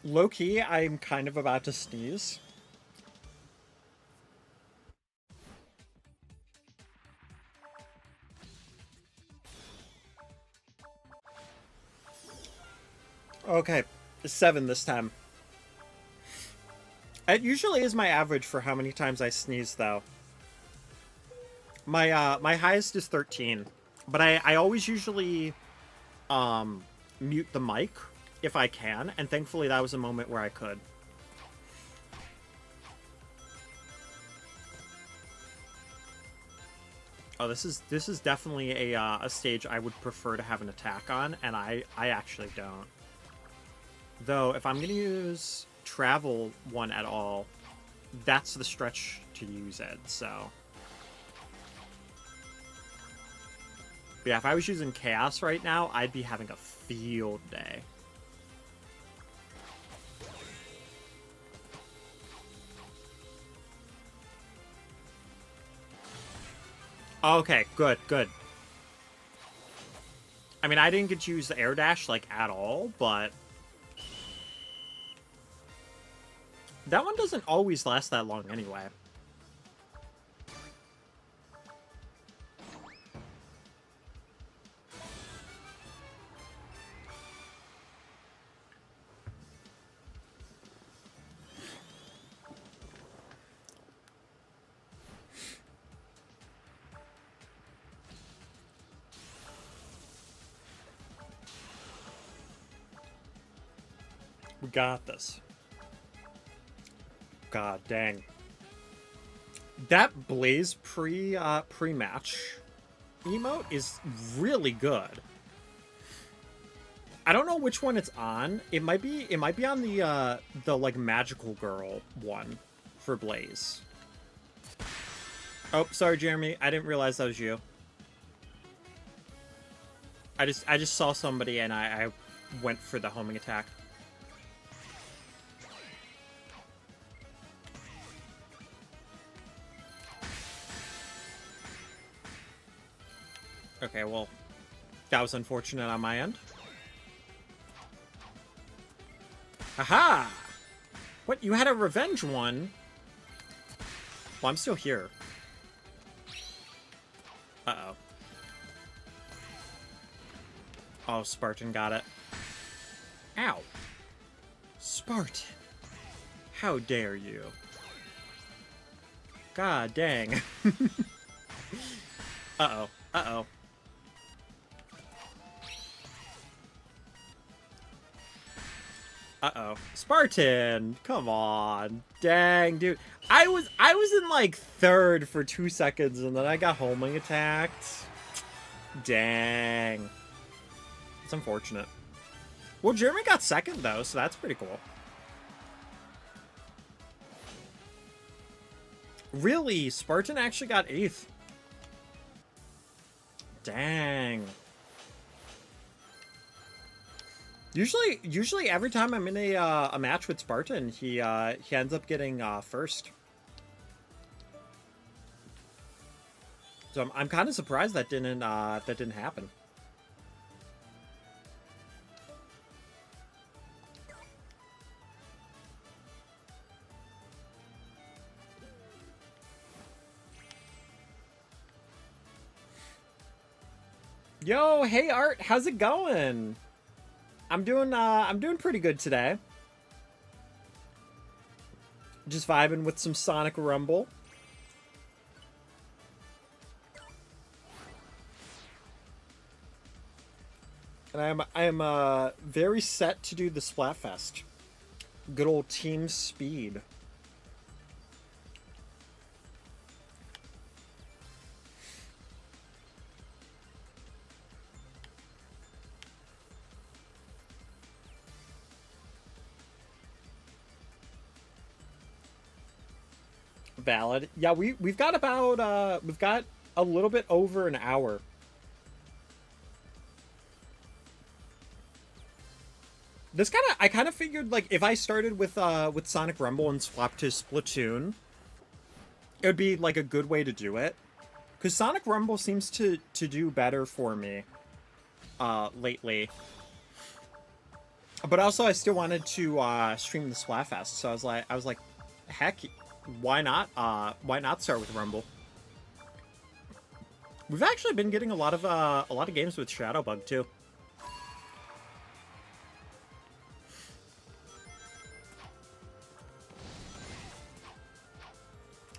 Low-key, I'm kind of about to sneeze. Okay, 7 this time. It usually is my average for how many times I sneeze, though. My highest is 13, but I always usually mute the mic if I can, and thankfully that was a moment where I could. Oh, this is definitely a stage I would prefer to have an attack on, and I actually don't. Though, if I'm going to use travel one at all, that's the stretch to use it, so... But yeah, if I was using Chaos right now, I'd be having a field day. Okay, good, good. I mean, I didn't get to use the air dash, like, at all, but... That one doesn't always last that long anyway. We got this. God dang. That Blaze pre-match emote is really good. I don't know which one it's on. It might be on the like magical girl one for Blaze. Oh, sorry, Jeremy. I didn't realize that was you. I just saw somebody and I went for the homing attack. Okay, well, that was unfortunate on my end. Haha! What? You had a revenge one? Well, I'm still here. Uh-oh. Oh, Spartan got it. Ow. Spartan. How dare you? God dang. Uh-oh. Uh-oh. Uh-oh. Spartan! Come on. Dang, dude. I was in like third for 2 seconds and then I got homing attacked. Dang. It's unfortunate. Well, Jeremy got second though, so that's pretty cool. Really? Spartan actually got 8th. Dang. Usually every time I'm in a match with Spartan, he ends up getting first. So I'm kind of surprised that didn't happen. Yo, hey Art, how's it going? I'm doing pretty good today. Just vibing with some Sonic Rumble. And I am very set to do the Splatfest. Good old team speed. Valid. Yeah, we've got about we've got a little bit over an hour. I kind of figured like if I started with Sonic Rumble and swapped to Splatoon, it would be like a good way to do it. Cuz Sonic Rumble seems to do better for me lately. But also I still wanted to stream the Splatfest, so I was like heck, why not start with Rumble? We've actually been getting a lot of games with Shadowbug too.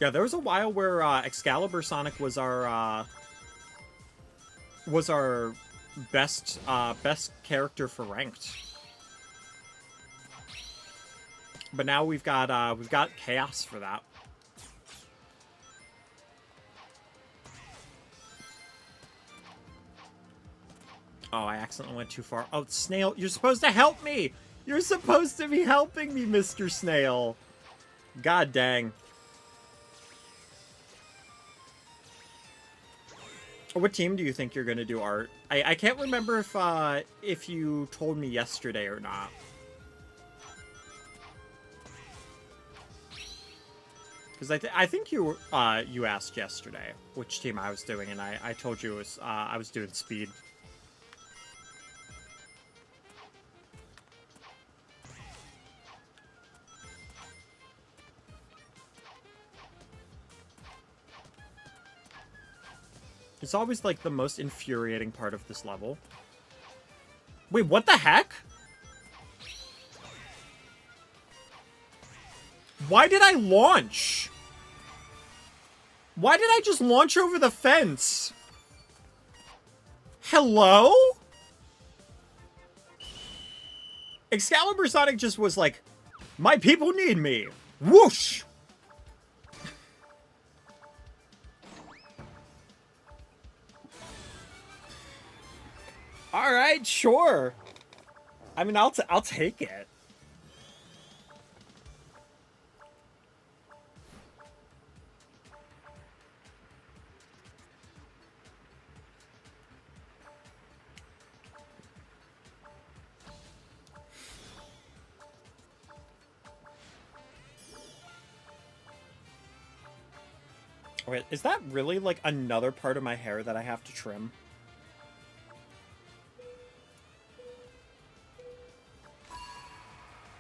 Yeah, there was a while where Excalibur Sonic was our best character for ranked. But now we've got Chaos for that. Oh, I accidentally went too far. Oh, Snail, you're supposed to help me! You're supposed to be helping me, Mr. Snail! God dang. What team do you think you're gonna do, Art? I can't remember if you told me yesterday or not. Because I think you asked yesterday which team I was doing, and I told you it was, I was doing speed. It's always like the most infuriating part of this level. Wait, what the heck? Why did I launch? Why did I just launch over the fence? Hello? Excalibur Sonic just was like, my people need me. Whoosh! right, sure. I mean, I'll take it. Wait, is that really, like, another part of my hair that I have to trim?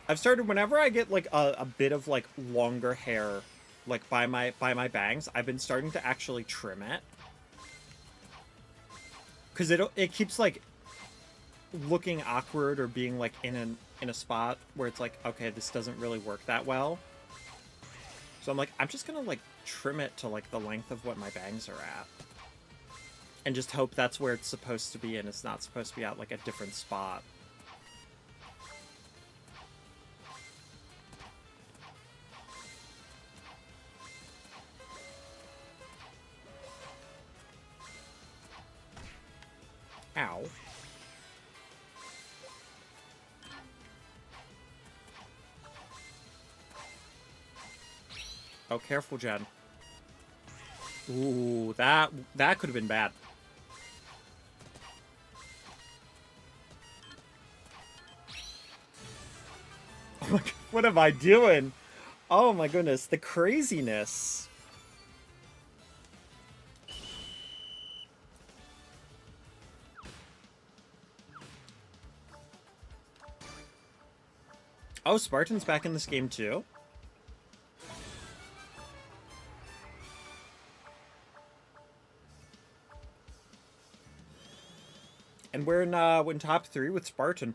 I've started, whenever I get, like, a bit of, like, longer hair, like, by my bangs, I've been starting to actually trim it. Because it keeps, like, looking awkward or being, like, in a spot where it's like, okay, this doesn't really work that well. So I'm like, I'm just gonna, like, trim it to, like, the length of what my bangs are at. And just hope that's where it's supposed to be and it's not supposed to be at, like, a different spot. Ow. Oh, careful, Jen. Ooh, that could have been bad. Oh my god, what am I doing? Oh my goodness, the craziness. Oh, Spartan's back in this game too? And we're in top 3 with Spartan.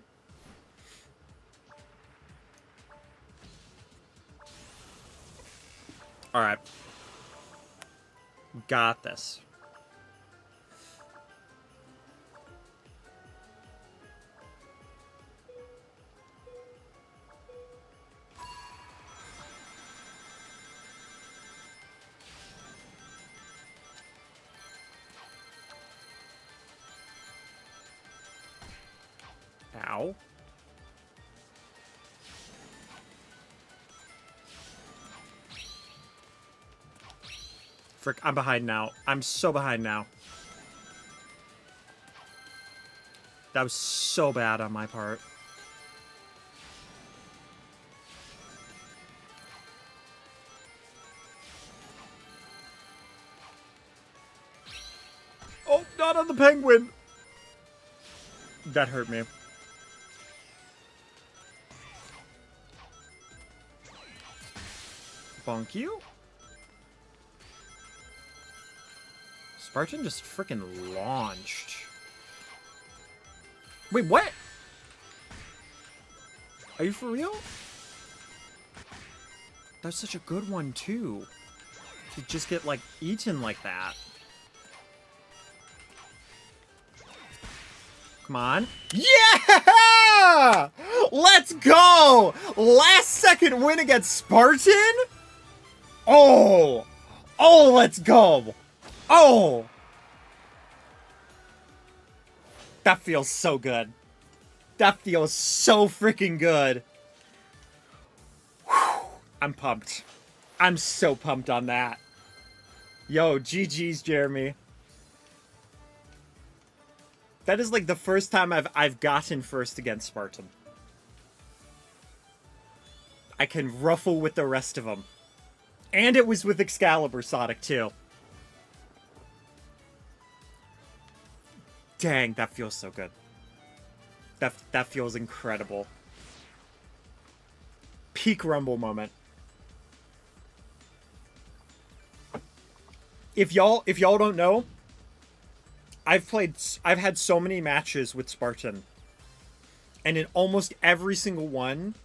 Alright. Got this. Ow. Frick, I'm behind now. I'm so behind now. That was so bad on my part. Oh, not on the penguin! That hurt me. Bonk you? Spartan just freaking launched. Wait, what? Are you for real? That's such a good one, too. To just get, like, eaten like that. Come on. Yeah! Let's go! Last second win against Spartan? Oh! Oh, let's go! Oh! That feels so good. That feels so freaking good. Whew. I'm pumped. I'm so pumped on that. Yo, GG's, Jeremy. That is like the first time I've gotten first against Spartan. I can ruffle with the rest of them. And it was with Excalibur Sonic, too. Dang, that feels so good. That feels incredible. Peak Rumble moment. If y'all don't know, I've had so many matches with Spartan. And in almost every single one,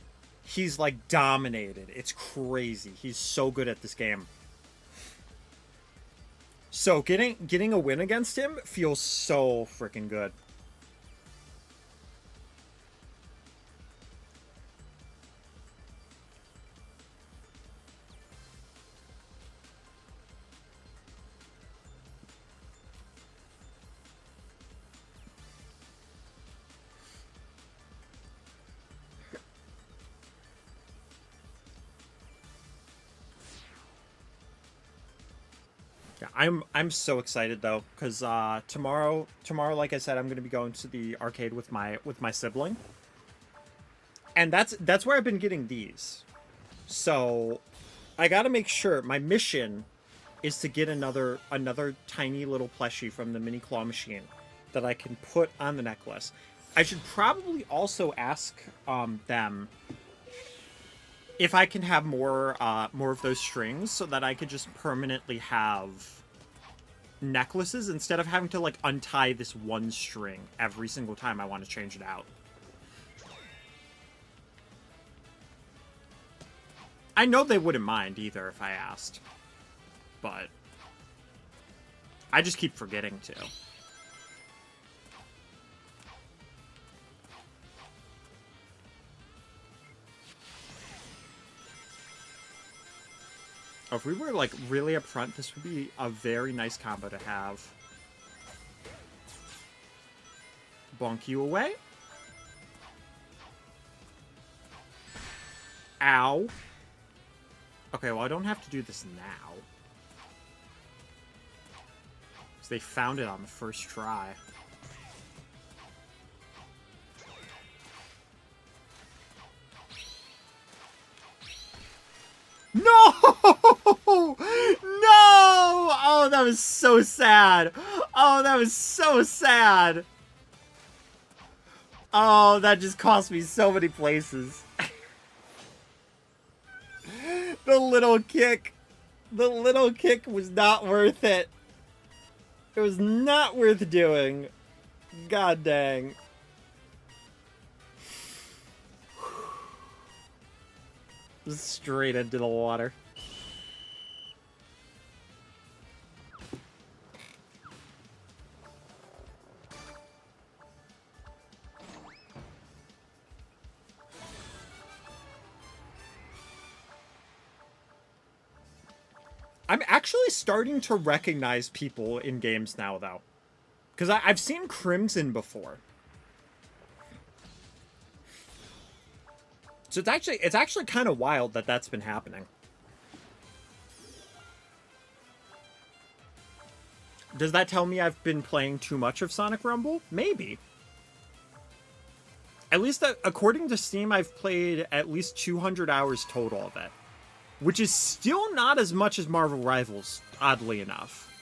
he's like dominated. It's crazy. He's so good at this game. So getting a win against him feels so freaking good. I'm so excited though, because tomorrow, like I said, I'm gonna be going to the arcade with my sibling, and that's where I've been getting these. So I gotta make sure my mission is to get another tiny little plushie from the mini claw machine that I can put on the necklace. I should probably also ask them if I can have more of those strings so that I could just permanently have necklaces instead of having to like untie this one string every single time I want to change it out. I know they wouldn't mind either if I asked, but I just keep forgetting to. Oh, if we were like really upfront, this would be a very nice combo to have. Bonk you away. Ow. Okay, well, I don't have to do this now. Because they found it on the first try. No! No! Oh, that was so sad. Oh, that was so sad. Oh, that just cost me so many places. The little kick. The little kick was not worth it. It was not worth doing. God dang. Straight into the water. I'm actually starting to recognize people in games now, though. Because I've seen Crimson before. So it's actually kind of wild that that's been happening. Does that tell me I've been playing too much of Sonic Rumble? Maybe. At least according to Steam, I've played at least 200 hours total of it. Which is still not as much as Marvel Rivals, oddly enough.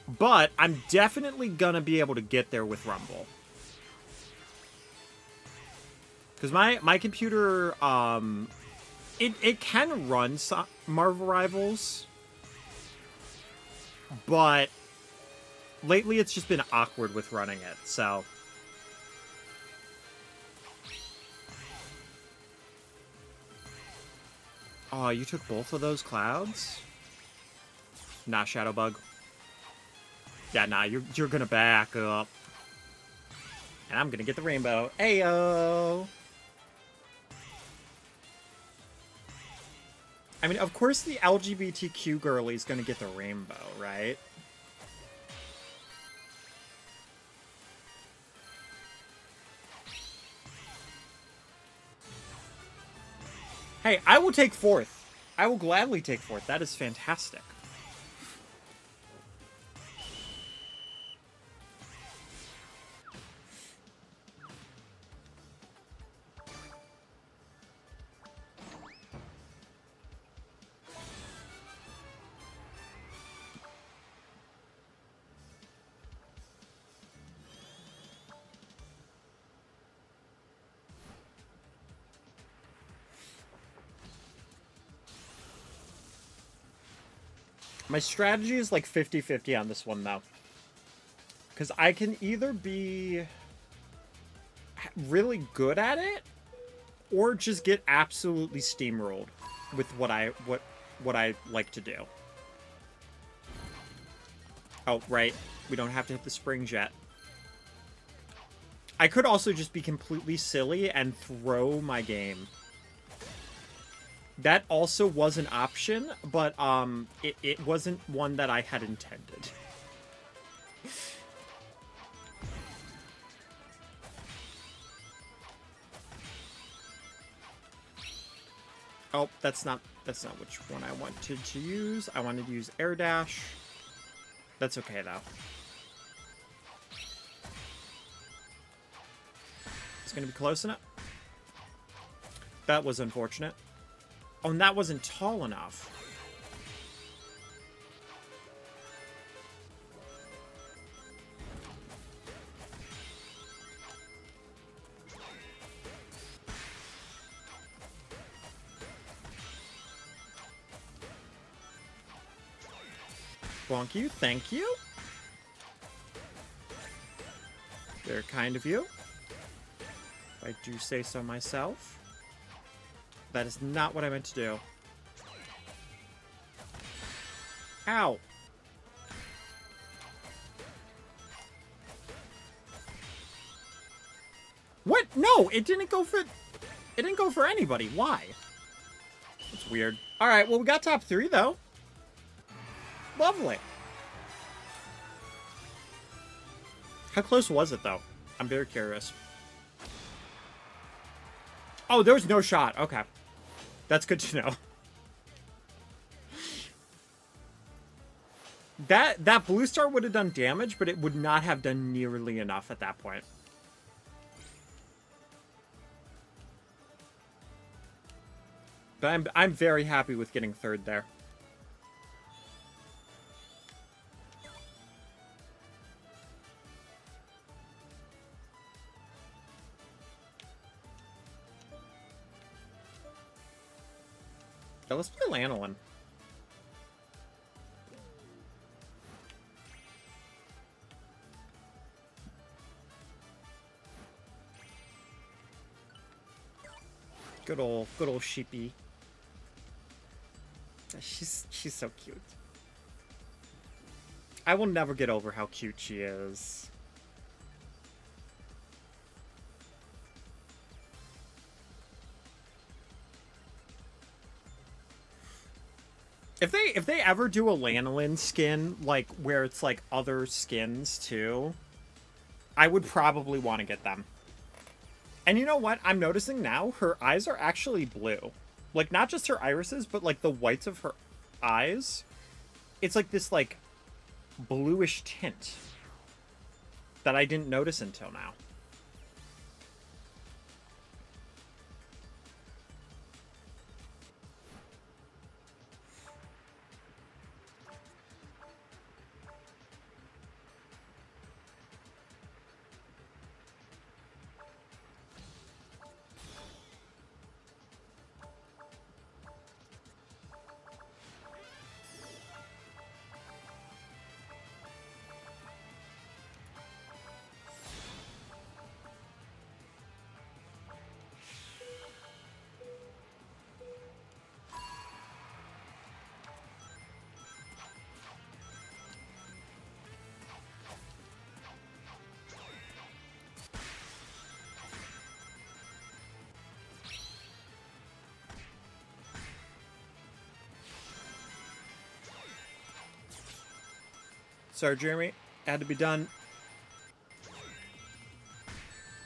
But I'm definitely gonna be able to get there with Rumble. Because my computer, it can run Marvel Rivals. But lately it's just been awkward with running it, so... Oh, you took both of those clouds? Nah, Shadowbug. Yeah, nah, you're gonna back up. And I'm gonna get the rainbow. Ayo! I mean, of course the LGBTQ girlie's gonna get the rainbow, right? Hey, I will take fourth. I will gladly take fourth. That is fantastic. My strategy is like 50-50 on this one, though. Because I can either be really good at it, or just get absolutely steamrolled with what I like to do. Oh, right. We don't have to hit the springs yet. I could also just be completely silly and throw my game. That also was an option, but it wasn't one that I had intended. Oh, that's not which one I wanted to use. I wanted to use air dash. That's okay though. It's gonna be close enough. That was unfortunate. Oh, and that wasn't tall enough. Bonk you, thank you. Very kind of you. If I do say so myself. That is not what I meant to do. Ow. What? No, it didn't go for... It didn't go for anybody. Why? That's weird. Alright, well, we got top 3, though. Lovely. How close was it, though? I'm very curious. Oh, there was no shot. Okay. That's good to know. That blue star would have done damage, but it would not have done nearly enough at that point. But I'm very happy with getting 3rd there. Yeah, let's play Lanolin. Good old sheepy. She's so cute. I will never get over how cute she is. If they ever do a Lanolin skin, like, where it's, like, other skins, too, I would probably want to get them. And you know what? I'm noticing now, her eyes are actually blue. Like, not just her irises, but, like, the whites of her eyes. It's, like, this, like, bluish tint that I didn't notice until now. Sorry, Jeremy. Had to be done.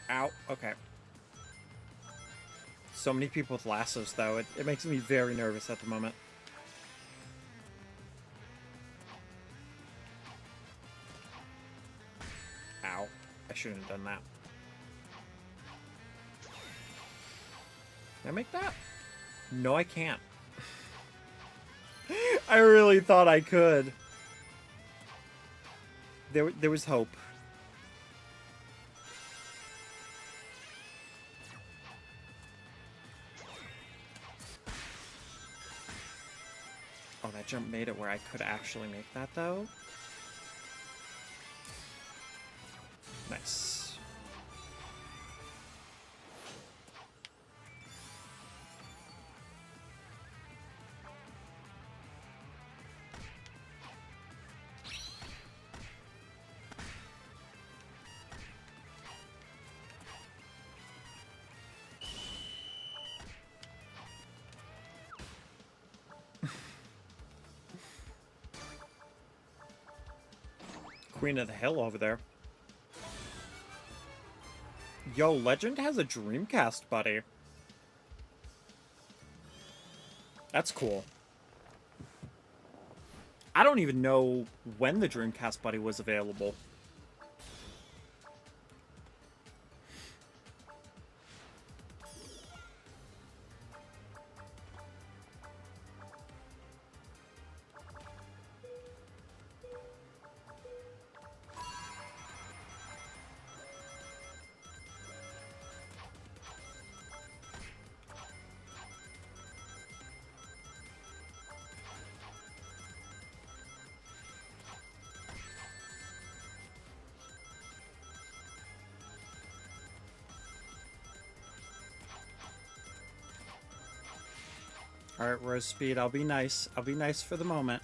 Ow. Okay. So many people with lassos, though. It makes me very nervous at the moment. Ow. I shouldn't have done that. Can I make that? No, I can't. I really thought I could. There was hope. Oh, that jump made it where I could actually make that, though. Nice. Queen of the Hill over there. Yo, Legend has a Dreamcast, buddy. That's cool. I don't even know when the Dreamcast Buddy was available. Alright, Rose Speed, I'll be nice. I'll be nice for the moment.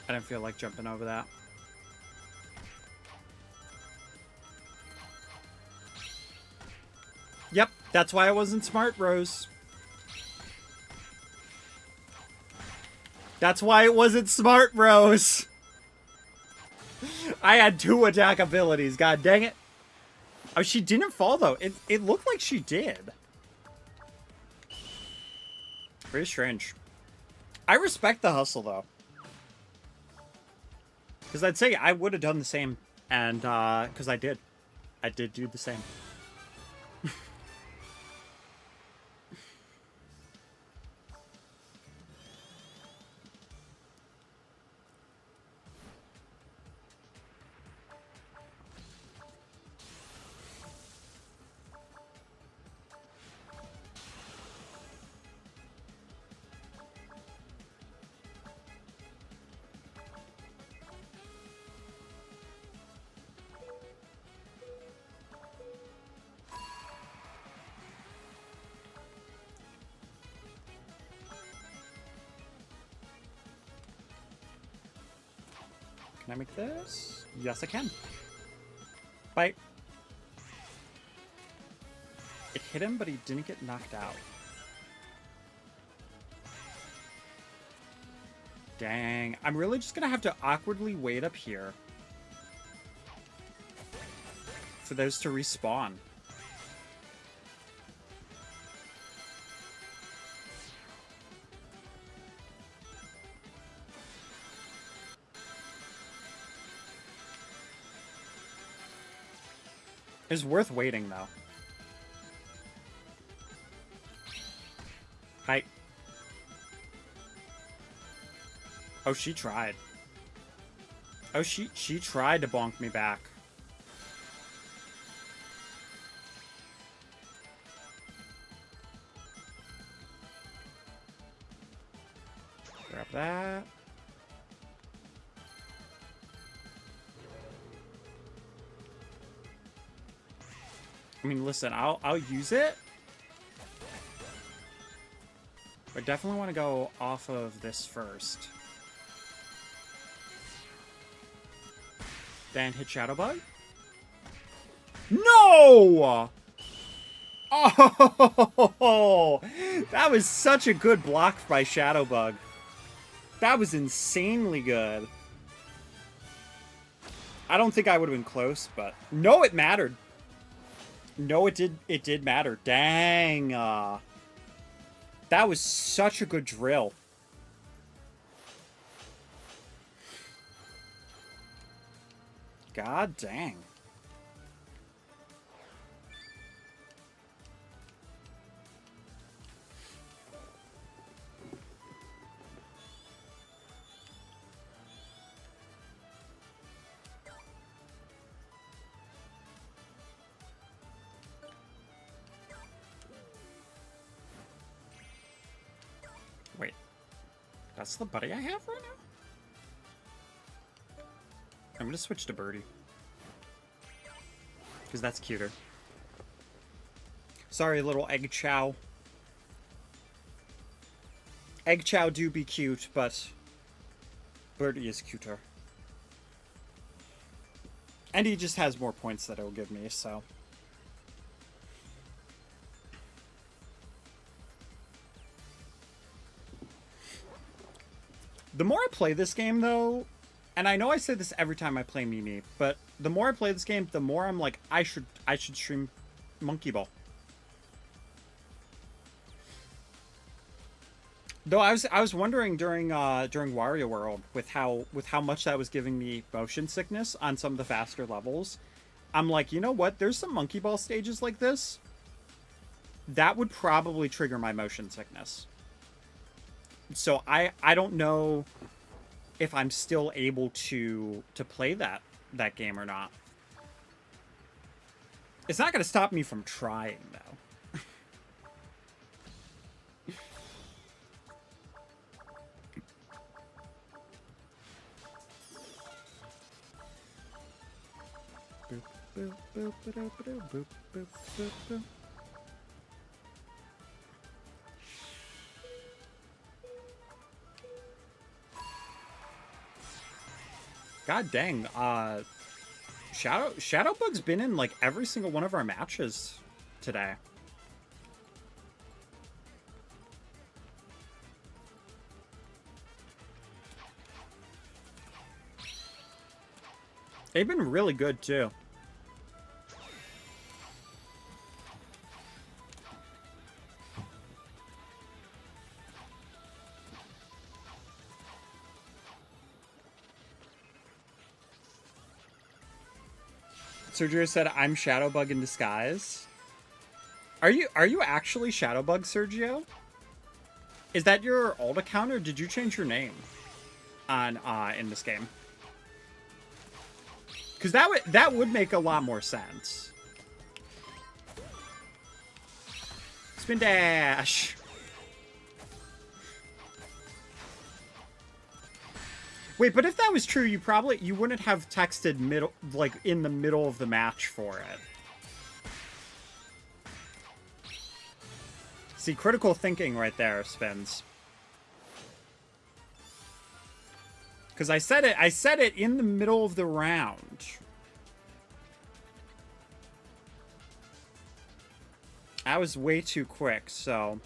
I didn't feel like jumping over that. Yep, that's why I wasn't smart, Rose. That's why it wasn't smart, Rose. I had 2 attack abilities, god dang it. Oh, she didn't fall, though. It looked like she did. Very strange. I respect the hustle, though. Because I'd say I would have done the same. And, because I did. I did do the same. Can I make this? Yes, I can. Bite. It hit him, but he didn't get knocked out. Dang. I'm really just gonna have to awkwardly wait up here for those to respawn. It's worth waiting, though. Hi. Oh, she tried. Oh, she tried to bonk me back. Grab that. I mean, listen, I'll use it. But I definitely want to go off of this first. Then hit Shadow Bug. No! Oh! That was such a good block by Shadow Bug. That was insanely good. I don't think I would have been close, but no, it mattered. No, it did matter. Dang. That was such a good drill. God dang. Wait. That's the buddy I have right now? I'm gonna switch to Birdie. Because that's cuter. Sorry, little Egg Chow. Egg Chow do be cute, but Birdie is cuter. And he just has more points that it'll give me, so. The more I play this game, though, and I know I say this every time I play Mimi, but the more I play this game, the more I'm like, I should stream Monkey Ball. Though I was wondering during Wario World with how much that was giving me motion sickness on some of the faster levels. I'm like, you know what? There's some Monkey Ball stages like this that would probably trigger my motion sickness. So I don't know if I'm still able to play that game or not. It's not going to stop me from trying, though. Boop, boop, boop, boop, boop, boop, boop, boop, boop. God dang, Shadowbug's been in like every single one of our matches today. They've been really good too. Sergio said, "I'm Shadowbug in disguise." Are you actually Shadowbug, Sergio? Is that your alt account, or did you change your name on in this game? Because that would make a lot more sense. Spin dash. Wait, but if that was true, you wouldn't have texted in the middle of the match for it. See, critical thinking right there, Spins. Because I said it in the middle of the round. I was way too quick, so.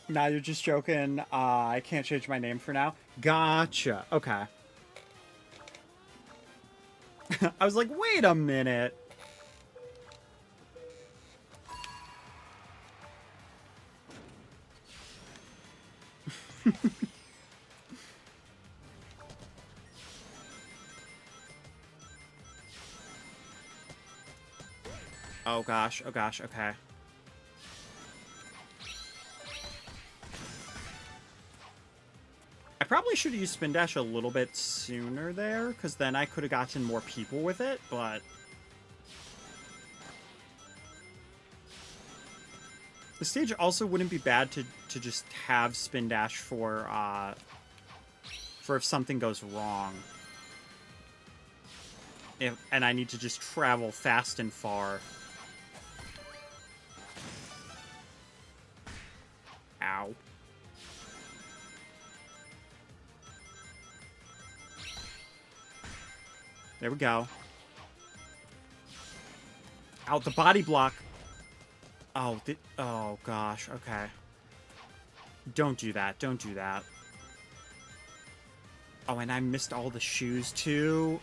Nah, you're just joking. I can't change my name for now. Gotcha. Okay. I was like, wait a minute. Oh gosh, okay. I probably should have used Spin Dash a little bit sooner there, because then I could have gotten more people with it, but... The stage also wouldn't be bad to just have Spin Dash for if something goes wrong. And I need to just travel fast and far. Ow. There we go. Out the body block. Oh, oh gosh. Okay. Don't do that. Don't do that. Oh, and I missed all the shoes too.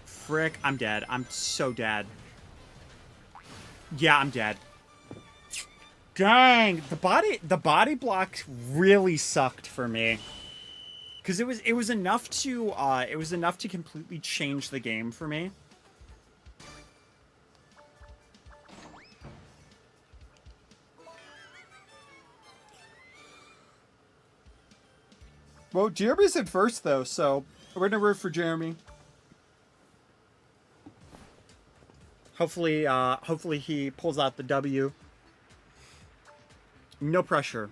Frick, I'm dead. I'm so dead. Yeah, I'm dead. Dang, the body block really sucked for me. Because it was enough to completely change the game for me. Well, Jeremy's in first though, so we're gonna root for Jeremy. Hopefully he pulls out the W. No pressure.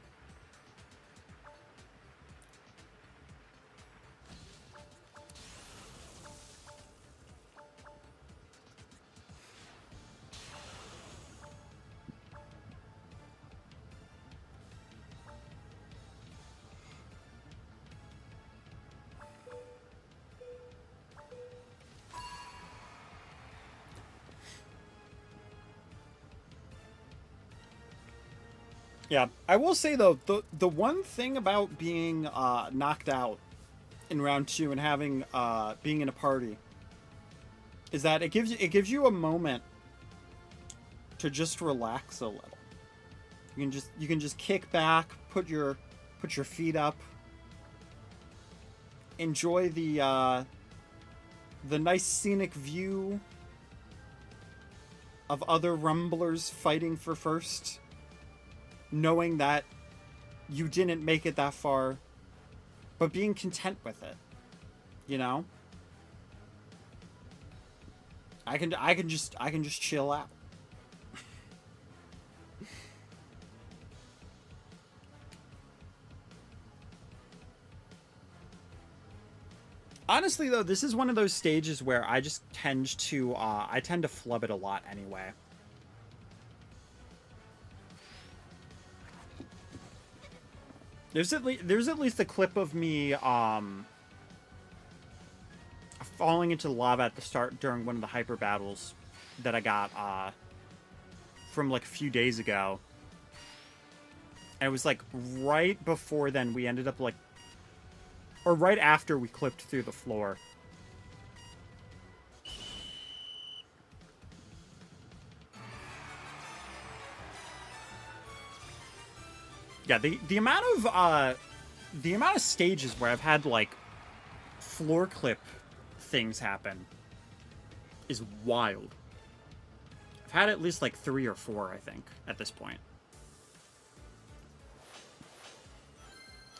Yeah, I will say though, the one thing about being knocked out in round 2 and having being in a party is that it gives you a moment to just relax a little. You can just kick back, put your feet up, enjoy the nice scenic view of other rumblers fighting for first, knowing that you didn't make it that far, but being content with it, you know? I can just chill out. Honestly though, this is one of those stages where I just tend to flub it a lot anyway. There's at least a clip of me falling into the lava at the start during one of the hyper battles that I got from like a few days ago. And it was like right before then we ended up like, or right after we clipped through the floor. Yeah, the amount of stages where I've had like floor clip things happen is wild. I've had at least like 3 or 4, I think, at this point.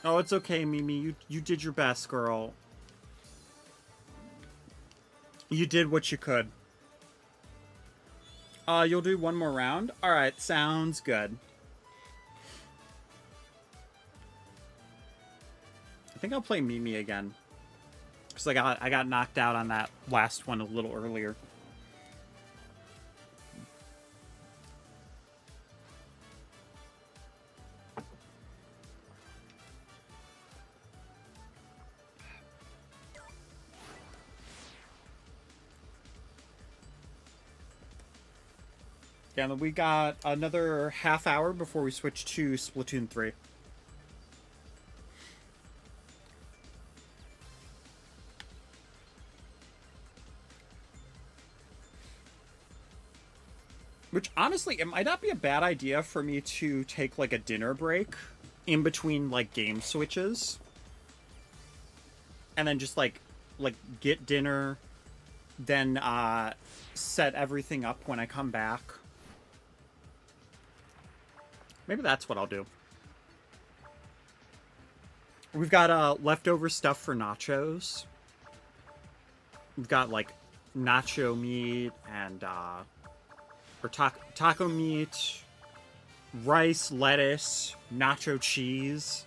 Oh, it's okay, Mimi. You did your best, girl. You did what you could. You'll do one more round? Alright, sounds good. I think I'll play Mimi again. Because I got knocked out on that last one a little earlier. Yeah, we got another half hour before we switch to Splatoon 3. Which, honestly, it might not be a bad idea for me to take, like, a dinner break in between, like, game switches. And then just, like get dinner, then, set everything up when I come back. Maybe that's what I'll do. We've got leftover stuff for nachos. We've got like nacho meat and or taco meat, rice, lettuce, nacho cheese,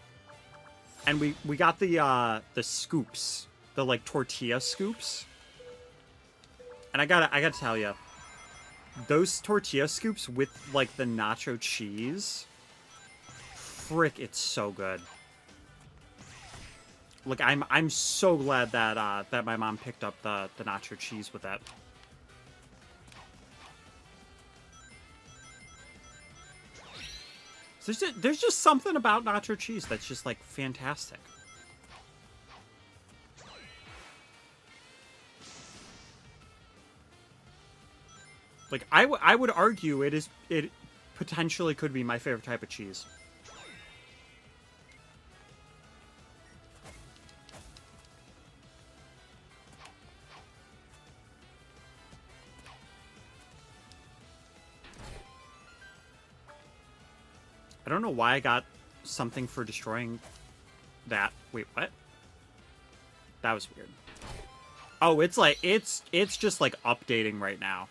and we got the scoops, the like tortilla scoops. And I gotta tell you, those tortilla scoops with like the nacho cheese, frick, it's so good. Look, I'm so glad that that my mom picked up the nacho cheese with that. So there's just something about nacho cheese that's just like fantastic. Like I would argue it potentially could be my favorite type of cheese. I don't know why I got something for destroying that. Wait, what? That was weird. Oh, it's like it's just like updating right now.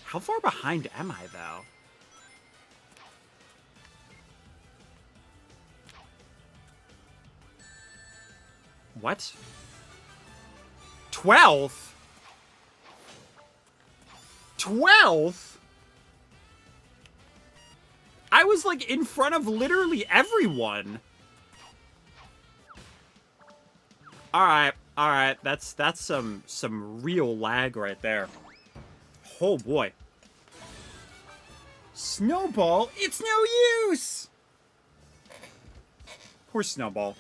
How far behind am I, though? What? 12th? 12th? I was, like, in front of literally everyone. Alright, alright. That's some real lag right there. Oh boy. Snowball, it's no use! Poor Snowball.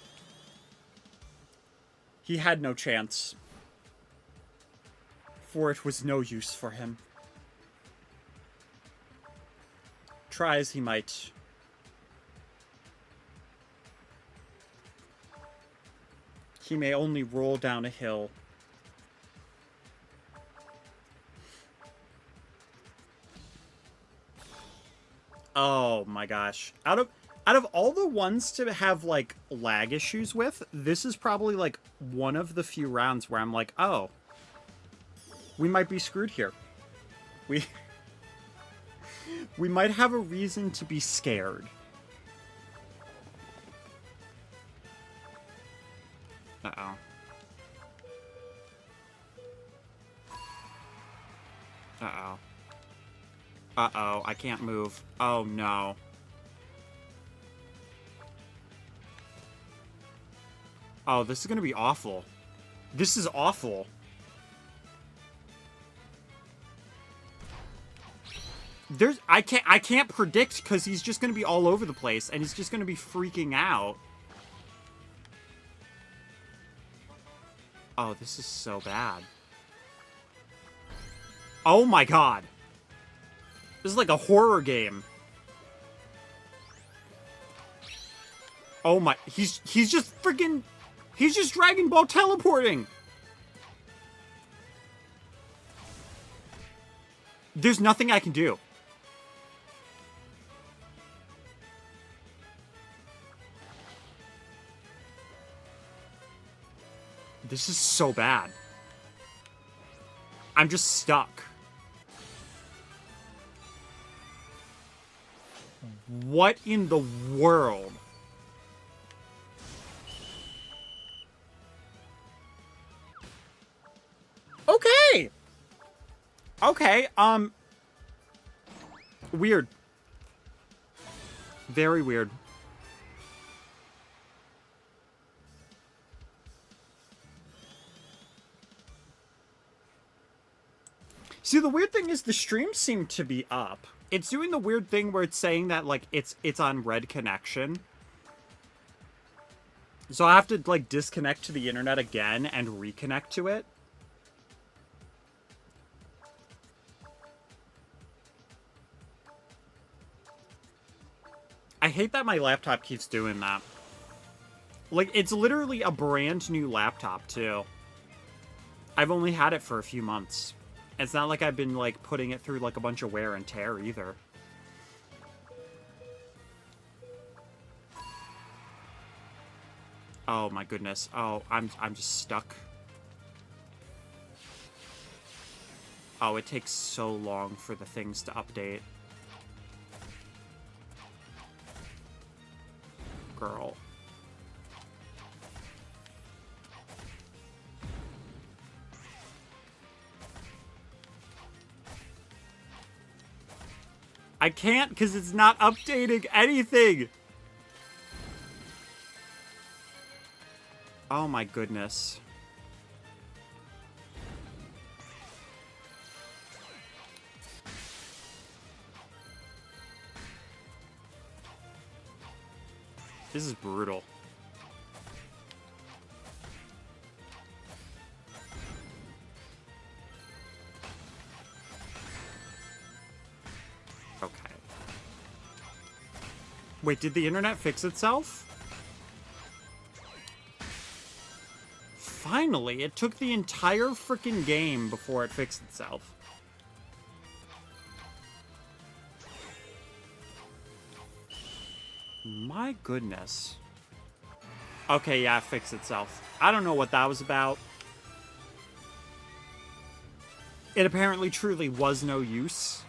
He had no chance. For it was no use for him. Try as he might. He may only roll down a hill. Oh my gosh. Out of all the ones to have like lag issues with, this is probably like one of the few rounds where I'm like, oh, we might be screwed here. We might have a reason to be scared. Uh-oh. Uh-oh. Uh-oh, I can't move. Oh, no. Oh, this is gonna be awful. This is awful. I can't predict because he's just gonna be all over the place and he's just gonna be freaking out. Oh, this is so bad. Oh my god. This is like a horror game. Oh my, he's just freaking, he's just Dragon Ball teleporting. There's nothing I can do. This is so bad. I'm just stuck. What in the world? Okay. Okay, weird. Very weird. See, the weird thing is the streams seem to be up. It's doing the weird thing where it's saying that, like, it's on red connection. So I have to, like, disconnect to the internet again and reconnect to it. I hate that my laptop keeps doing that. Like, it's literally a brand new laptop, too. I've only had it for a few months. It's not like I've been, like, putting it through, like, a bunch of wear and tear, either. Oh, my goodness. Oh, I'm just stuck. Oh, it takes so long for the things to update. Girl. I can't because it's not updating anything. Oh my goodness. This is brutal. Okay. Wait, did the internet fix itself? Finally, it took the entire freaking game before it fixed itself. My goodness. Okay, yeah, it fixed itself. I don't know what that was about. It apparently truly was no use.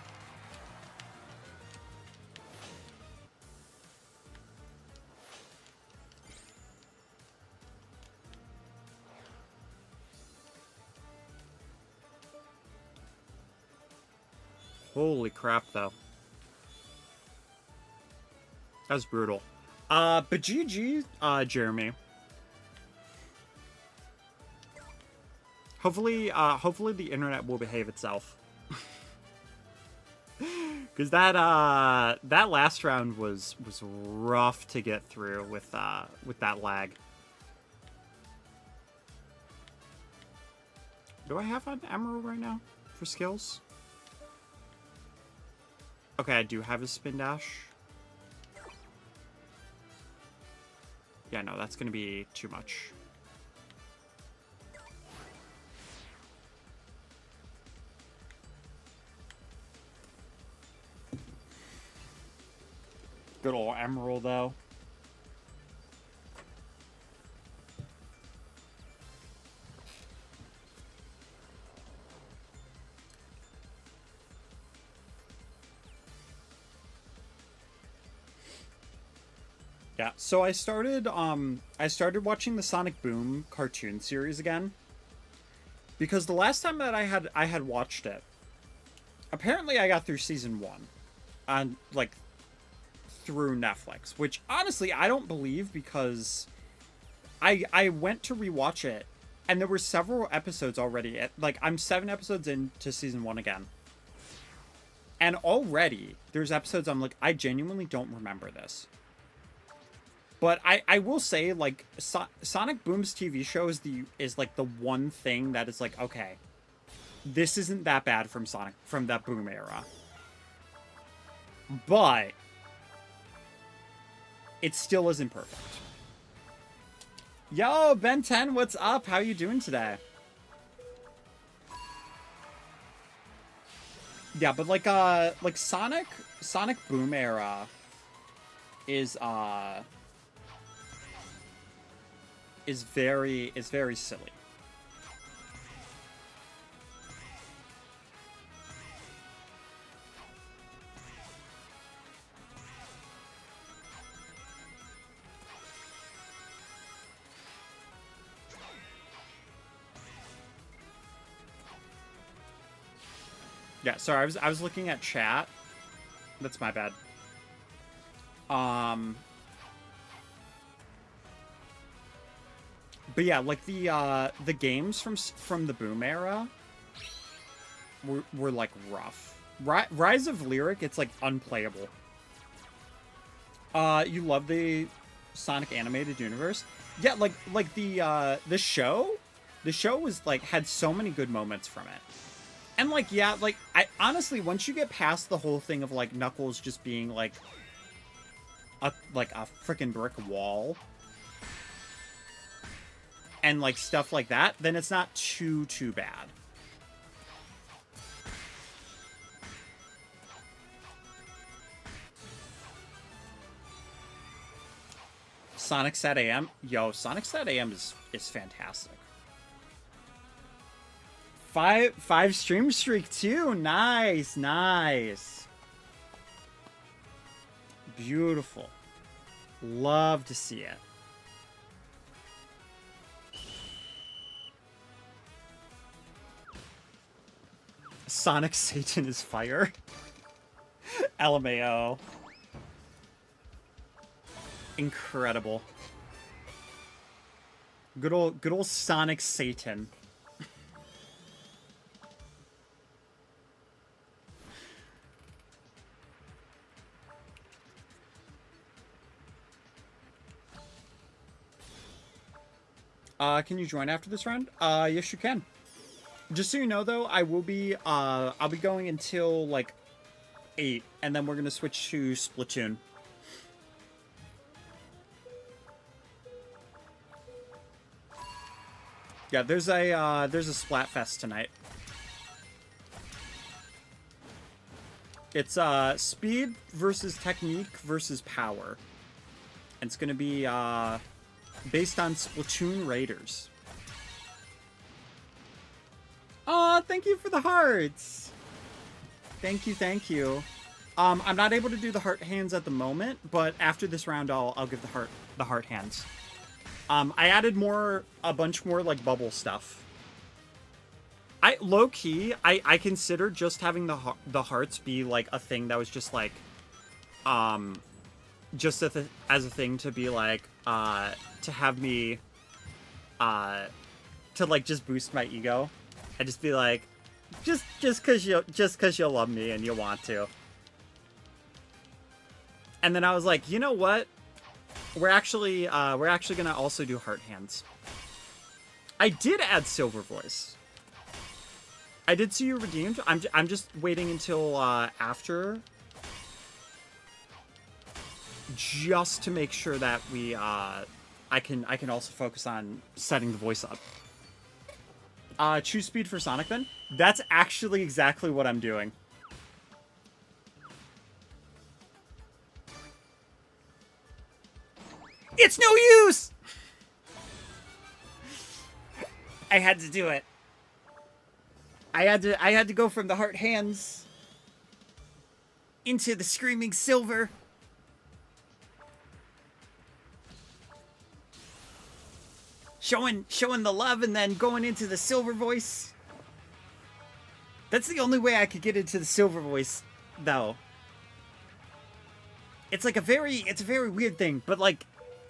Holy crap, though. That was brutal. But GG, Jeremy. Hopefully the internet will behave itself. Because that last round was rough to get through with that lag. Do I have an emerald right now for skills? Okay, I do have a spin dash. Yeah, no, that's gonna be too much. Good old emerald, though. Yeah, so I started watching the Sonic Boom cartoon series again. Because the last time that I had watched it, apparently I got through season 1 on like through Netflix, which honestly I don't believe, because I went to rewatch it and there were several episodes already. Like, I'm 7 episodes into season 1 again. And already there's episodes I'm like, I genuinely don't remember this. But I will say, like, Sonic Boom's TV show is like the one thing that is like, okay, this isn't that bad from that Boom era. But it still isn't perfect. Yo, Ben 10, what's up? How you doing today? Yeah, but like Sonic Boom era is very silly. Yeah, sorry, I was looking at chat. That's my bad. But yeah, like the games from the Boom era were like rough. Rise of Lyric, it's like unplayable. You love the Sonic animated universe? Yeah, like the show was like had so many good moments from it. And like, yeah, like I honestly, once you get past the whole thing of like Knuckles just being like a freaking brick wall and like stuff like that, then it's not too bad. Sonic Sat AM? Yo, Sonic Sat AM is fantastic. Five stream streak too. Nice. Beautiful. Love to see it. Sonic Satan is fire. LMAO. Incredible. Good old Sonic Satan. Can you join after this round? Yes, you can. Just so you know, though, I'll be going until like 8, and then we're gonna switch to Splatoon. Yeah, there's a Splatfest tonight. It's speed versus technique versus power. And it's gonna be based on Splatoon Raiders. Aw, thank you for the hearts. Thank you. I'm not able to do the heart hands at the moment, but after this round, I'll give the heart hands. I added a bunch more like bubble stuff. Low key, I considered just having the hearts be like a thing that was just like, just as a thing to be like, to have me to like just boost my ego. I just be like, just cause you love me and you want to. And then I was like, you know what? We're actually gonna also do heart hands. I did add silver voice. I did see you redeemed. I'm just waiting until after, just to make sure that we I can also focus on setting the voice up. Choose speed for Sonic then. That's actually exactly what I'm doing. It's no use! I had to do it. I had to go from the heart hands into the screaming silver. Showing the love and then going into the silver voice. That's the only way I could get into the silver voice, though. It's like a very weird thing, but like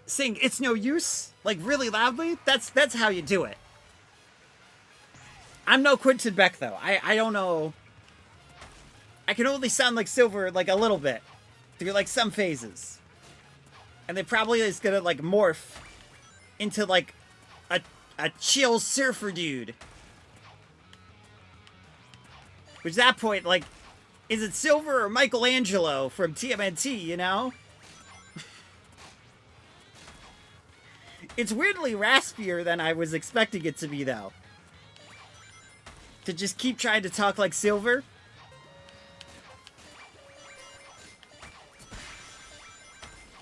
saying it's no use, like really loudly, that's how you do it. I'm no Quentin Beck though. I don't know. I can only sound like silver like a little bit through like some phases. And they probably is gonna like morph into like a chill surfer dude. Which at that point, like, is it Silver or Michelangelo from TMNT, you know? It's weirdly raspier than I was expecting it to be, though. To just keep trying to talk like Silver.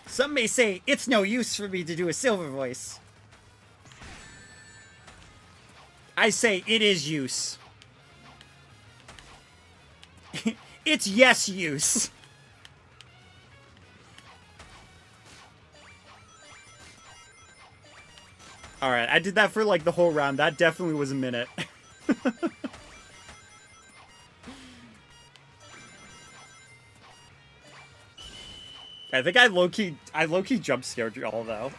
Some may say it's no use for me to do a Silver voice. I say it is use. It's yes use. Alright, I did that for like the whole round. That definitely was a minute. I think I low-key jump scared y'all though.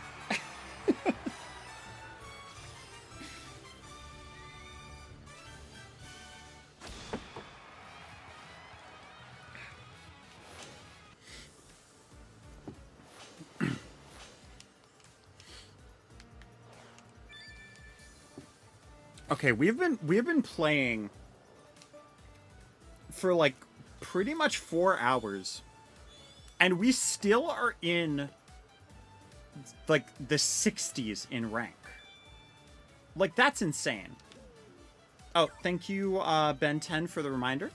Okay, we've been playing for like pretty much 4 hours, and we still are in like the 60s in rank. Like, that's insane. Oh, thank you, Ben 10, for the reminder.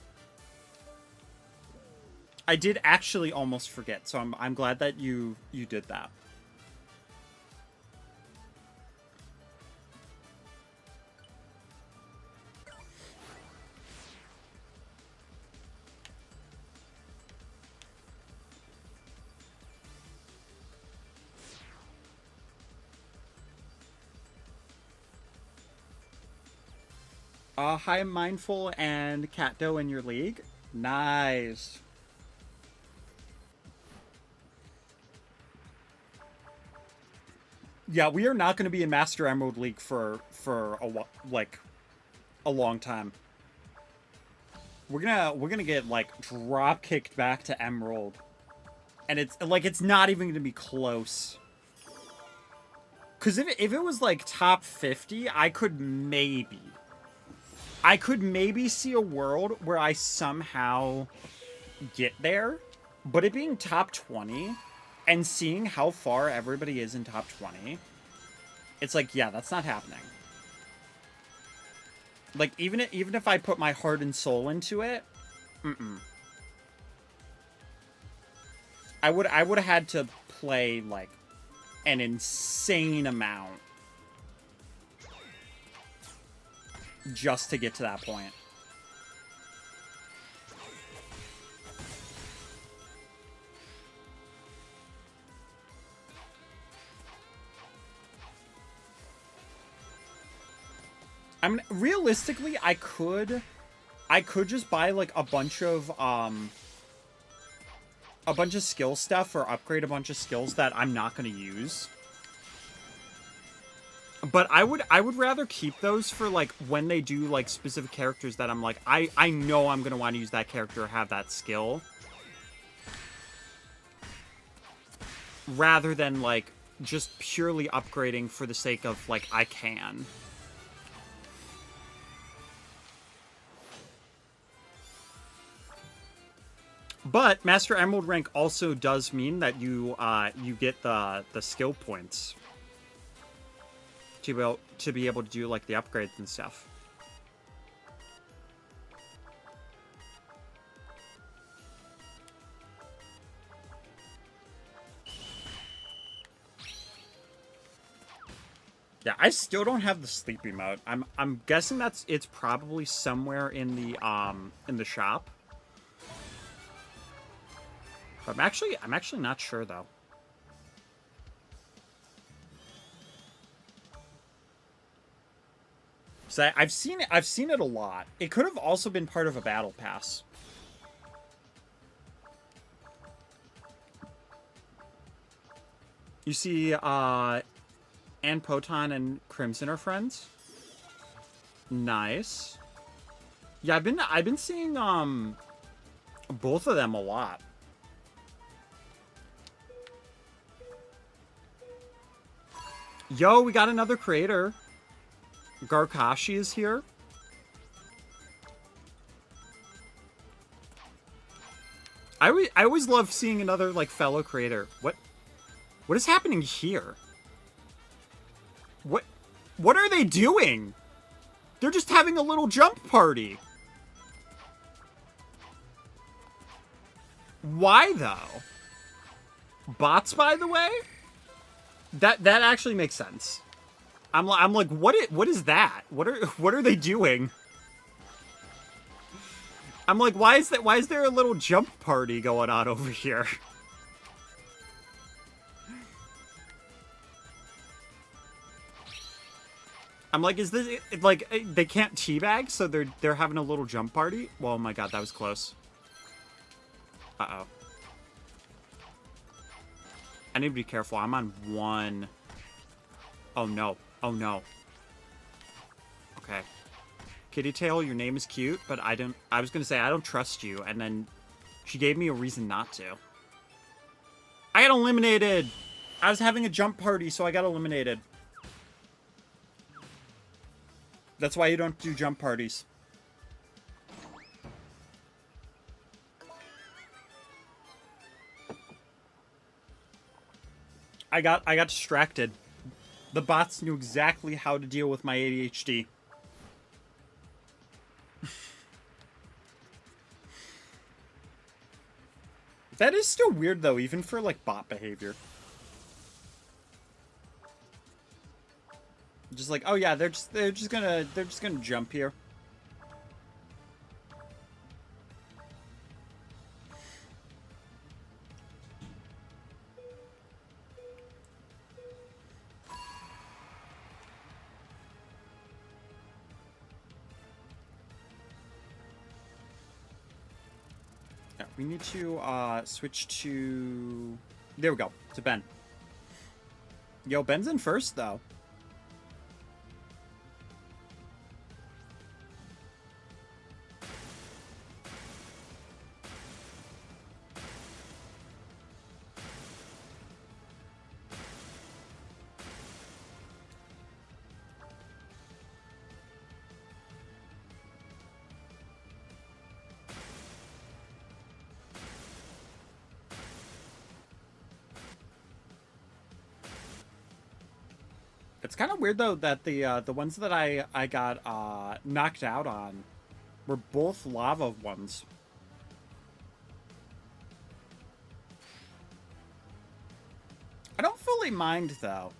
I did actually almost forget, so I'm glad that you did that. Hi, Mindful and Catdo in your league. Nice. Yeah, we are not going to be in Master Emerald League for a long time. We're gonna get like drop kicked back to Emerald, and it's not even going to be close. Cause if it was like top 50, I could maybe see a world where I somehow get there, but it being top 20 and seeing how far everybody is in top 20, it's like, yeah, that's not happening. Like, even if I put my heart and soul into it, I would have had to play like an insane amount just to get to that point. I mean, realistically, I could just buy like a bunch of skill stuff or upgrade a bunch of skills that I'm not going to use. But I would rather keep those for like when they do like specific characters that I'm like I know I'm gonna want to use that character or have that skill, rather than like just purely upgrading for the sake of like I can. But Master Emerald rank also does mean that you get the skill points to be able to do like the upgrades and stuff. Yeah, I still don't have the sleep emote. I'm guessing it's probably somewhere in the shop. But I'm actually not sure though. So I've seen it a lot. It could have also been part of a battle pass. You see, Ann Poton and Crimson are friends. Nice. Yeah, I've been seeing both of them a lot. Yo, we got another creator. Garkashi is here. I always love seeing another like fellow creator. What is happening here? What are they doing? They're just having a little jump party. Why though? Bots, by the way? That actually makes sense. I'm like, what is that? What are they doing? I'm like, why is there a little jump party going on over here? I'm like, is this like they can't teabag, so they're having a little jump party? Well, oh my god, that was close. Uh-oh. I need to be careful. I'm on one. Oh no. Oh no. Okay. Kitty Tail, your name is cute, but I was gonna say I don't trust you, and then she gave me a reason not to. I got eliminated! I was having a jump party, so I got eliminated. That's why you don't do jump parties. I got distracted. The bots knew exactly how to deal with my ADHD. That is still weird though, even for like bot behavior. Just like, oh yeah, they're just gonna jump here. Yeah, we need to switch to, there we go, to Ben. Yo, Ben's in first though. It's kind of weird though that the ones that I got knocked out on were both lava ones. I don't fully mind though.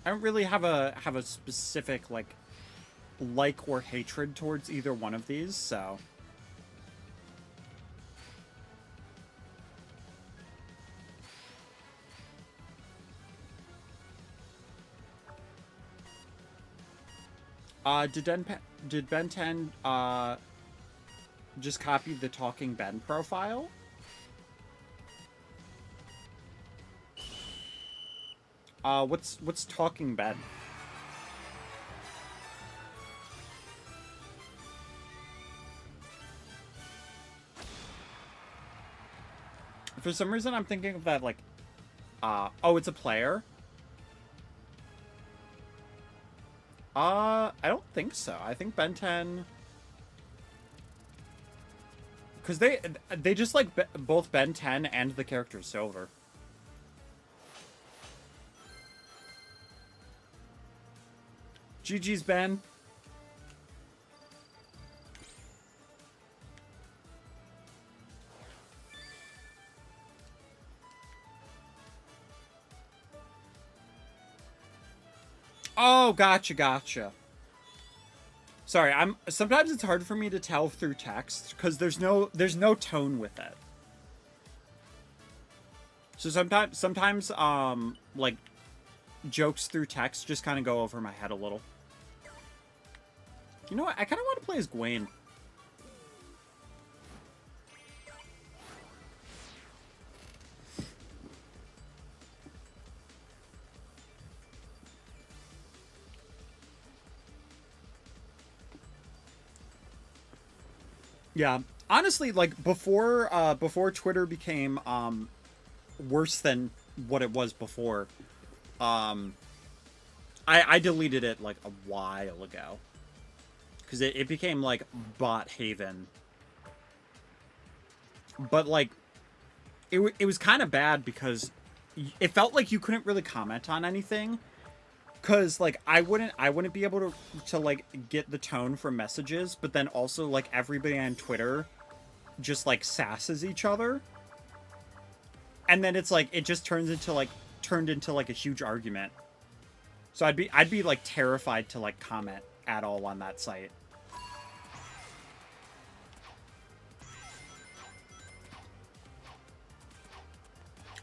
I don't really have a specific like or hatred towards either one of these, so. Did Ben 10 just copy the Talking Ben profile? What's Talking Ben? For some reason, I'm thinking of that, like, oh, it's a player? I don't think so. I think Ben 10... Because they just like both Ben 10 and the character Silver. GG's, Ben. Oh, gotcha. Sorry, sometimes it's hard for me to tell through text because there's no tone with it. So sometimes like jokes through text just kind of go over my head a little. You know what? I kind of want to play as Gwen. Yeah, honestly, like before Twitter became worse than what it was before, I deleted it like a while ago because it became like bot haven. But like it was kind of bad because it felt like you couldn't really comment on anything. Cause like I wouldn't be able to like get the tone from messages, but then also like everybody on Twitter just like sasses each other, and then it's like it just turned into like a huge argument. So I'd be like terrified to like comment at all on that site.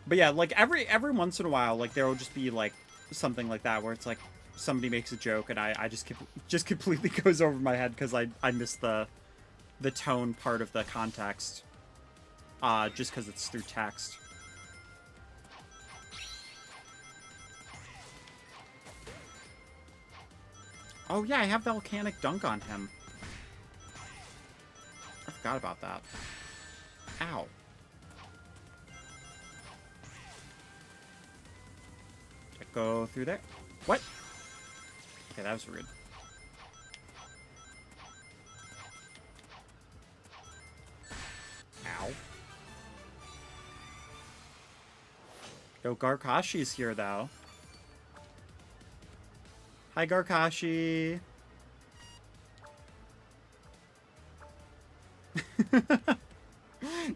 But yeah, like every once in a while, like there will just be like something like that where it's like somebody makes a joke and I just completely goes over my head because I missed the tone part of the context just because it's through text. Oh yeah, I have the volcanic dunk on him. I forgot about that. Ow. Go through there. What? Okay, that was rude. Ow. Yo, Garkashi's here, though. Hi, Garkashi.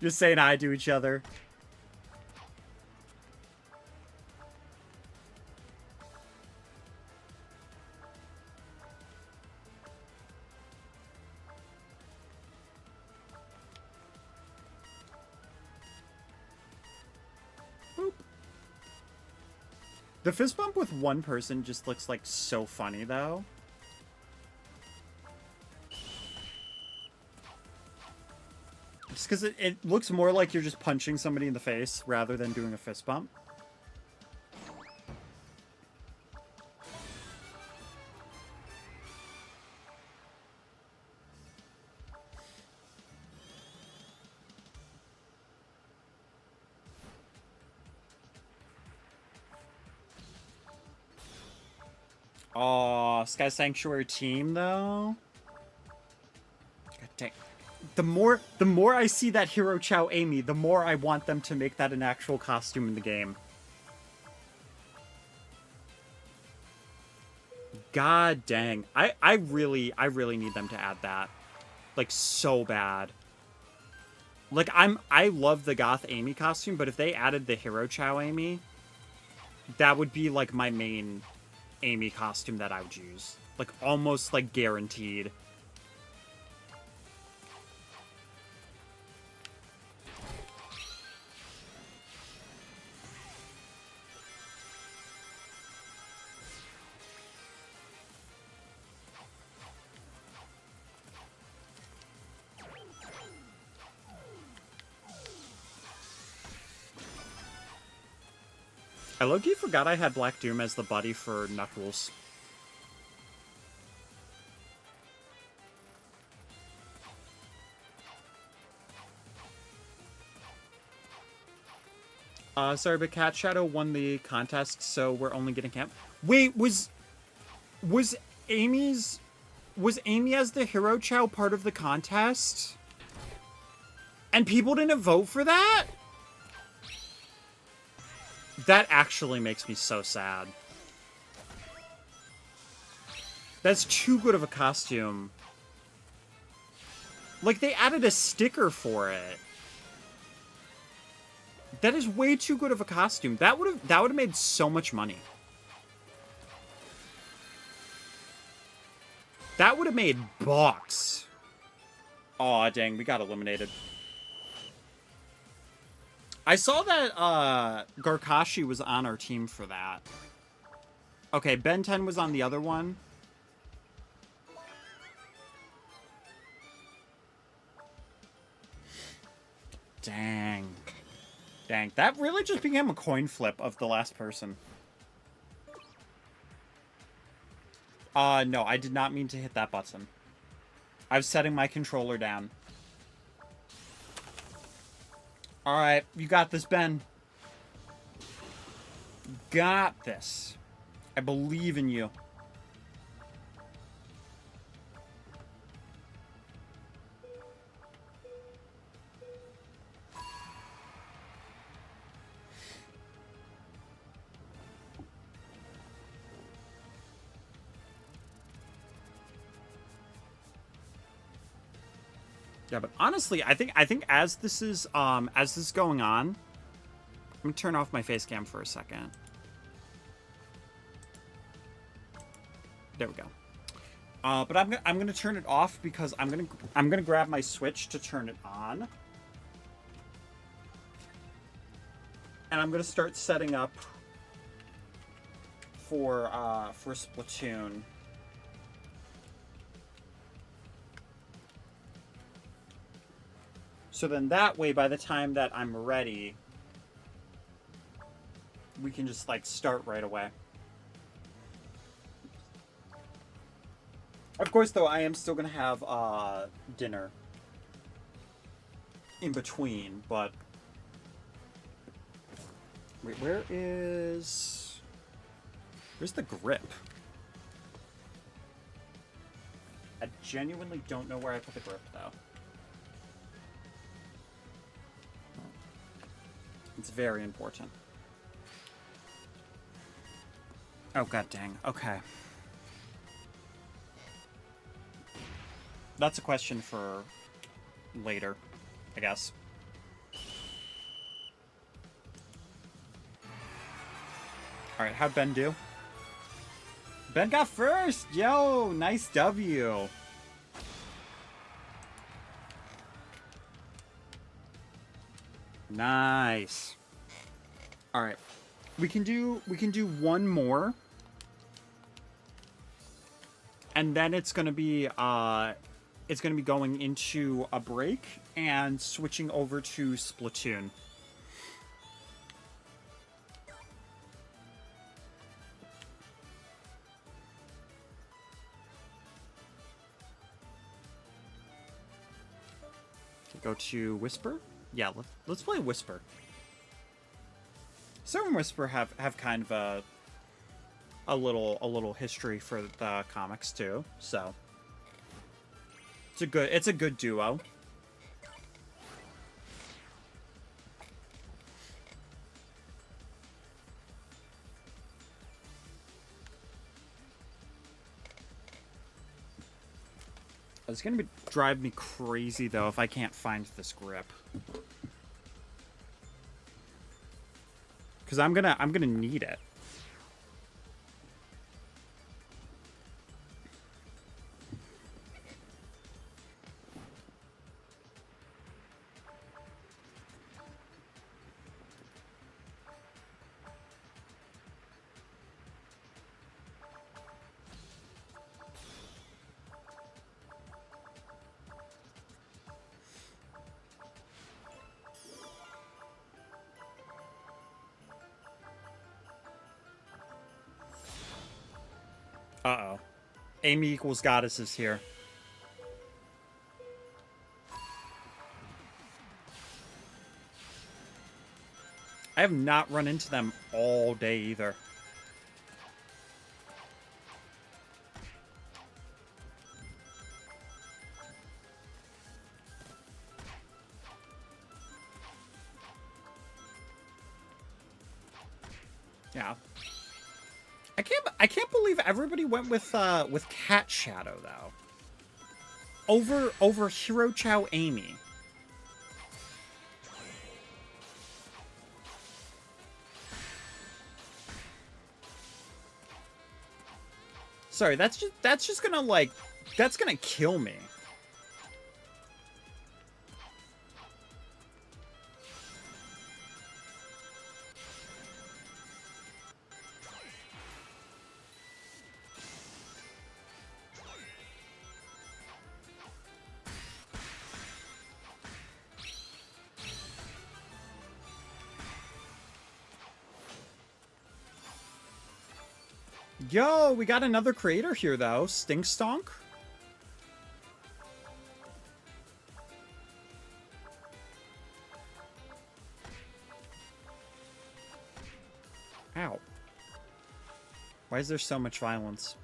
Just saying hi to each other. The fist bump with one person just looks like so funny, though. Just because it looks more like you're just punching somebody in the face rather than doing a fist bump. Oh, Sky Sanctuary team, though. God dang. The more I see that Hero Chow Amy, the more I want them to make that an actual costume in the game. God dang. I really need them to add that. Like, so bad. Like, I love the Goth Amy costume, but if they added the Hero Chow Amy, that would be, like, my main Amy costume that I would use. Like, almost, like, guaranteed. I low-key forgot I had Black Doom as the buddy for Knuckles. Sorry, but Cat Shadow won the contest, so we're only getting camp. Wait, was Amy as the Hero Chow part of the contest? And people didn't vote for that? That actually makes me so sad. That's too good of a costume. Like, they added a sticker for it. That is way too good of a costume. That would have made so much money. That would have made bucks. Aw, dang, we got eliminated. I saw that Garkashi was on our team for that. Okay, Ben 10 was on the other one. Dang. Dang, that really just became a coin flip of the last person. No, I did not mean to hit that button. I was setting my controller down. Alright, you got this, Ben. Got this. I believe in you. Yeah, but honestly, I think as this is going on, I'm gonna turn off my face cam for a second. There we go. But I'm gonna turn it off because I'm gonna grab my Switch to turn it on, and I'm gonna start setting up for Splatoon. So then that way, by the time that I'm ready, we can just, like, start right away. Of course, though, I am still going to have dinner in between, but... Wait, where's the grip? I genuinely don't know where I put the grip, though. It's very important. Oh, god dang. Okay. That's a question for later, I guess. Alright, how'd Ben do? Ben got first! Yo, nice W. Nice. All right. We can do one more. And then it's going to be going into a break and switching over to Splatoon. Go to Whisper. Yeah, let's play Whisper. Serve and Whisper have kind of a little history for the comics too, so it's a good duo. It's gonna drive me crazy though if I can't find this grip, because I'm gonna need it. Uh-oh. Amy equals goddesses here. I have not run into them all day either. Yeah. I can't believe everybody went with Cat Shadow though. Over Hero Chow Amy. Sorry, that's just gonna like that's gonna kill me. Yo, we got another creator here, though. Stinkstonk. Ow. Why is there so much violence?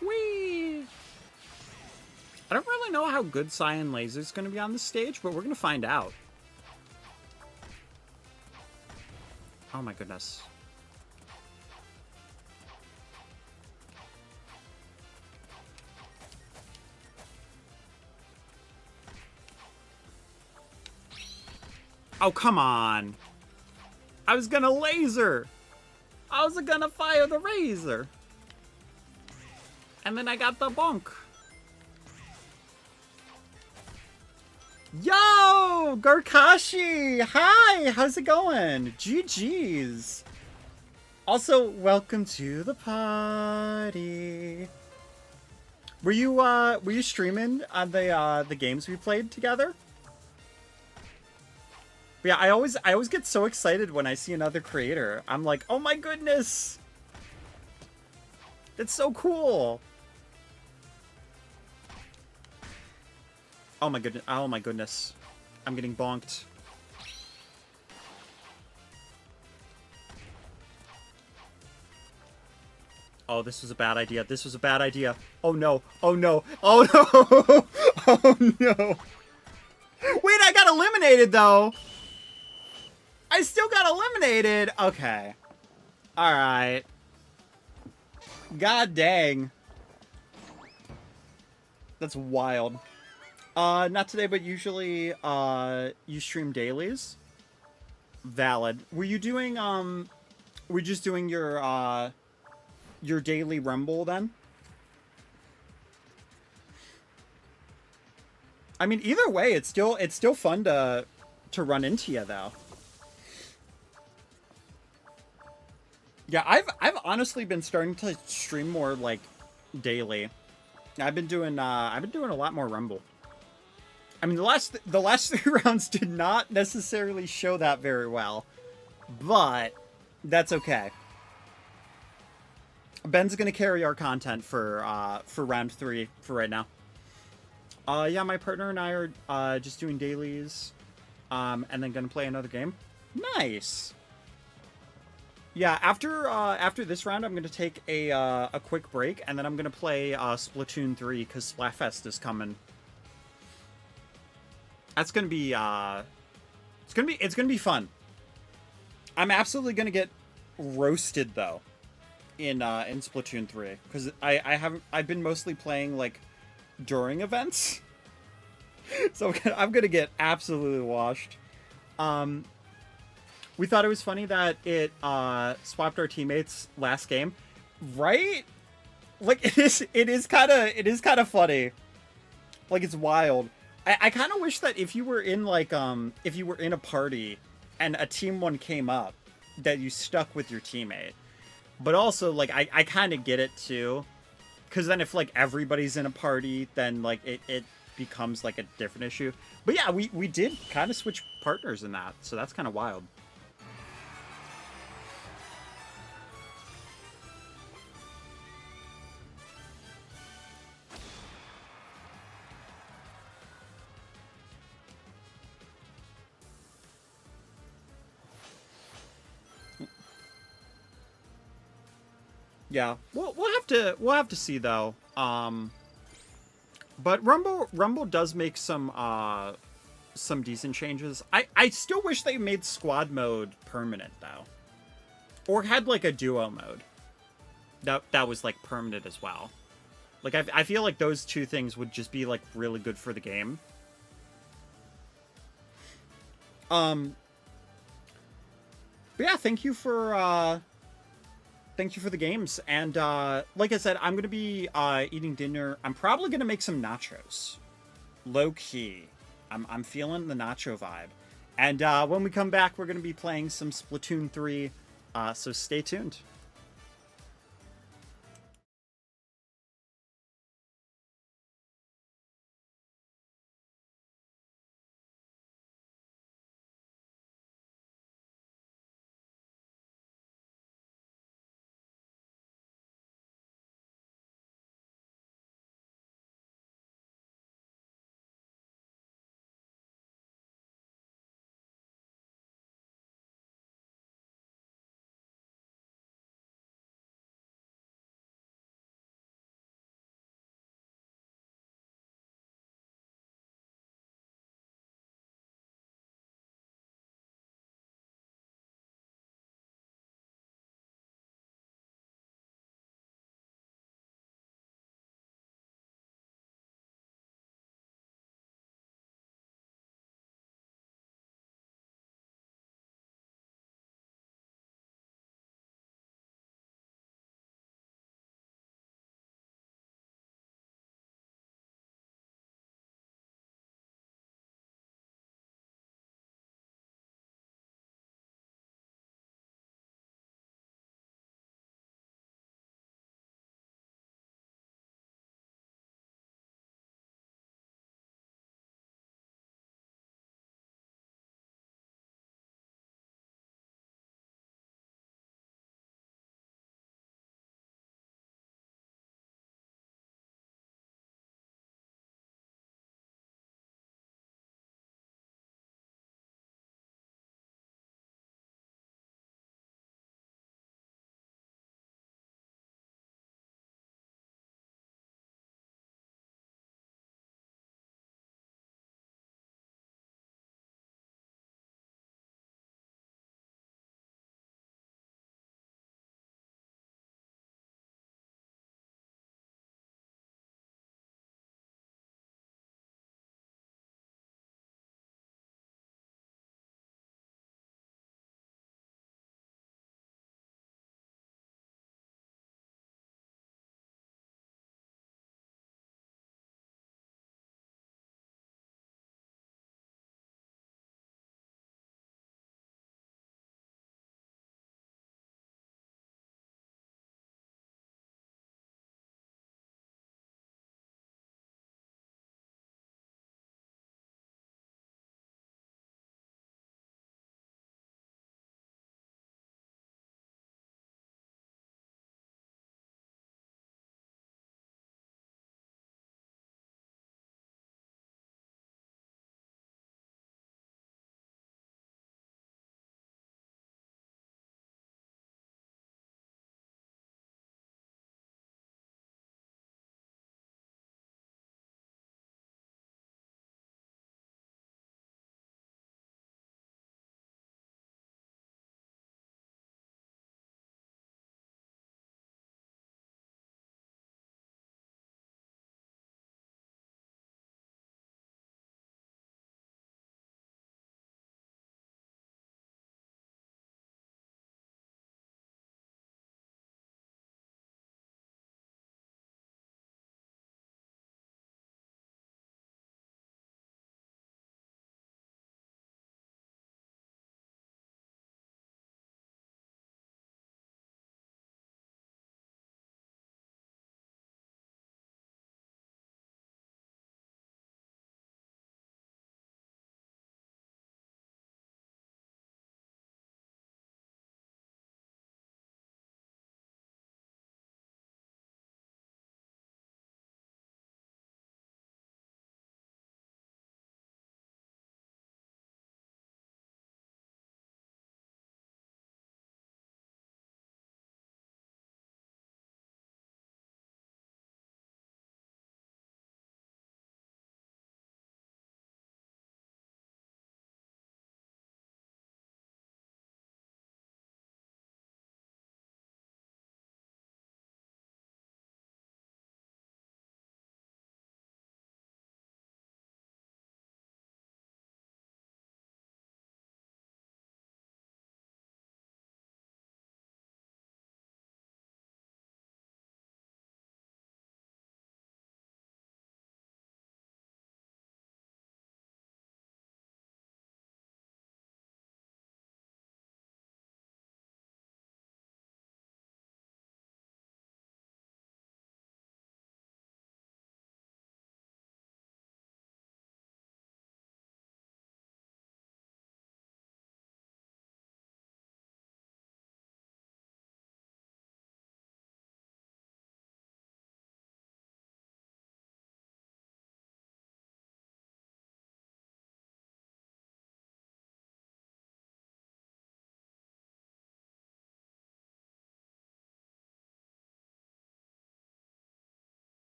Whee! I don't really know how good Cyan Laser's going to be on the stage, but we're going to find out. Oh my goodness. Oh, come on. I was going to laser. I was going to fire the razor. And then I got the bonk. Yo, Garkashi! Hi, how's it going? GG's. Also, welcome to the party. Were you streaming on the games we played together? But yeah, I always get so excited when I see another creator. I'm like, oh my goodness, that's so cool. Oh my goodness! Oh my goodness! I'm getting bonked. Oh, this was a bad idea. This was a bad idea. Oh no! Oh no! Oh no! Oh no! Wait, I got eliminated though. I still got eliminated. Okay. All right. God dang. That's wild. Not today, but usually, you stream dailies. Valid. Were you doing, were you just doing your daily rumble then? I mean, either way, it's still fun to run into you, though. Yeah, I've honestly been starting to stream more, like, daily. I've been doing a lot more rumble. I mean, the last 3 rounds did not necessarily show that very well, but that's okay. Ben's gonna carry our content for round 3 for right now. Yeah, my partner and I are just doing dailies, and then gonna play another game. Nice. Yeah, after this round, I'm gonna take a quick break, and then I'm gonna play Splatoon 3 because Splatfest is coming. That's gonna be it's gonna be fun. I'm absolutely gonna get roasted though in Splatoon 3 because I've been mostly playing like during events, so I'm gonna get absolutely washed. Um, we thought it was funny that it swapped our teammates last game, right? Like it is kind of funny. Like it's wild. I kind of wish that if you were in like if you were in a party and a team one came up, that you stuck with your teammate. But also like I kind of get it too, because then if like everybody's in a party, then like it becomes like a different issue. But yeah, we did kind of switch partners in that, so that's kind of wild. Yeah, we'll have to see though. But Rumble does make some decent changes. I still wish they made squad mode permanent though, or had like a duo mode that was like permanent as well. Like I feel like those two things would just be like really good for the game. Um, but yeah, thank you for the games. And like I said, I'm gonna be eating dinner. I'm probably gonna make some nachos, low key. I'm feeling the nacho vibe. And when we come back, we're gonna be playing some Splatoon 3. So stay tuned.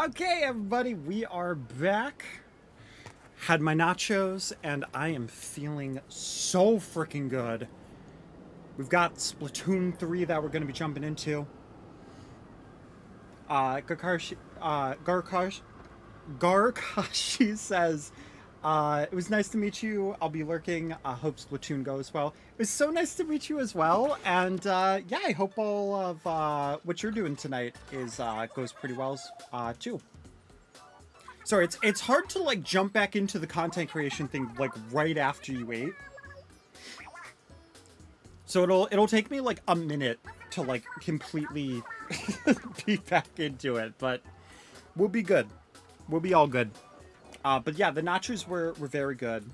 Okay, everybody, we are back. Had my nachos, and I am feeling so freaking good. We've got Splatoon 3 that we're going to be jumping into. Garkashi says, it was nice to meet you. I'll be lurking. Hope Splatoon goes well. It was so nice to meet you as well. And yeah, I hope all of what you're doing tonight is goes pretty well too. Sorry, it's hard to like jump back into the content creation thing like right after you ate. So it'll take me like a minute to like completely be back into it, but we'll be good. We'll be all good. But yeah, the nachos were very good.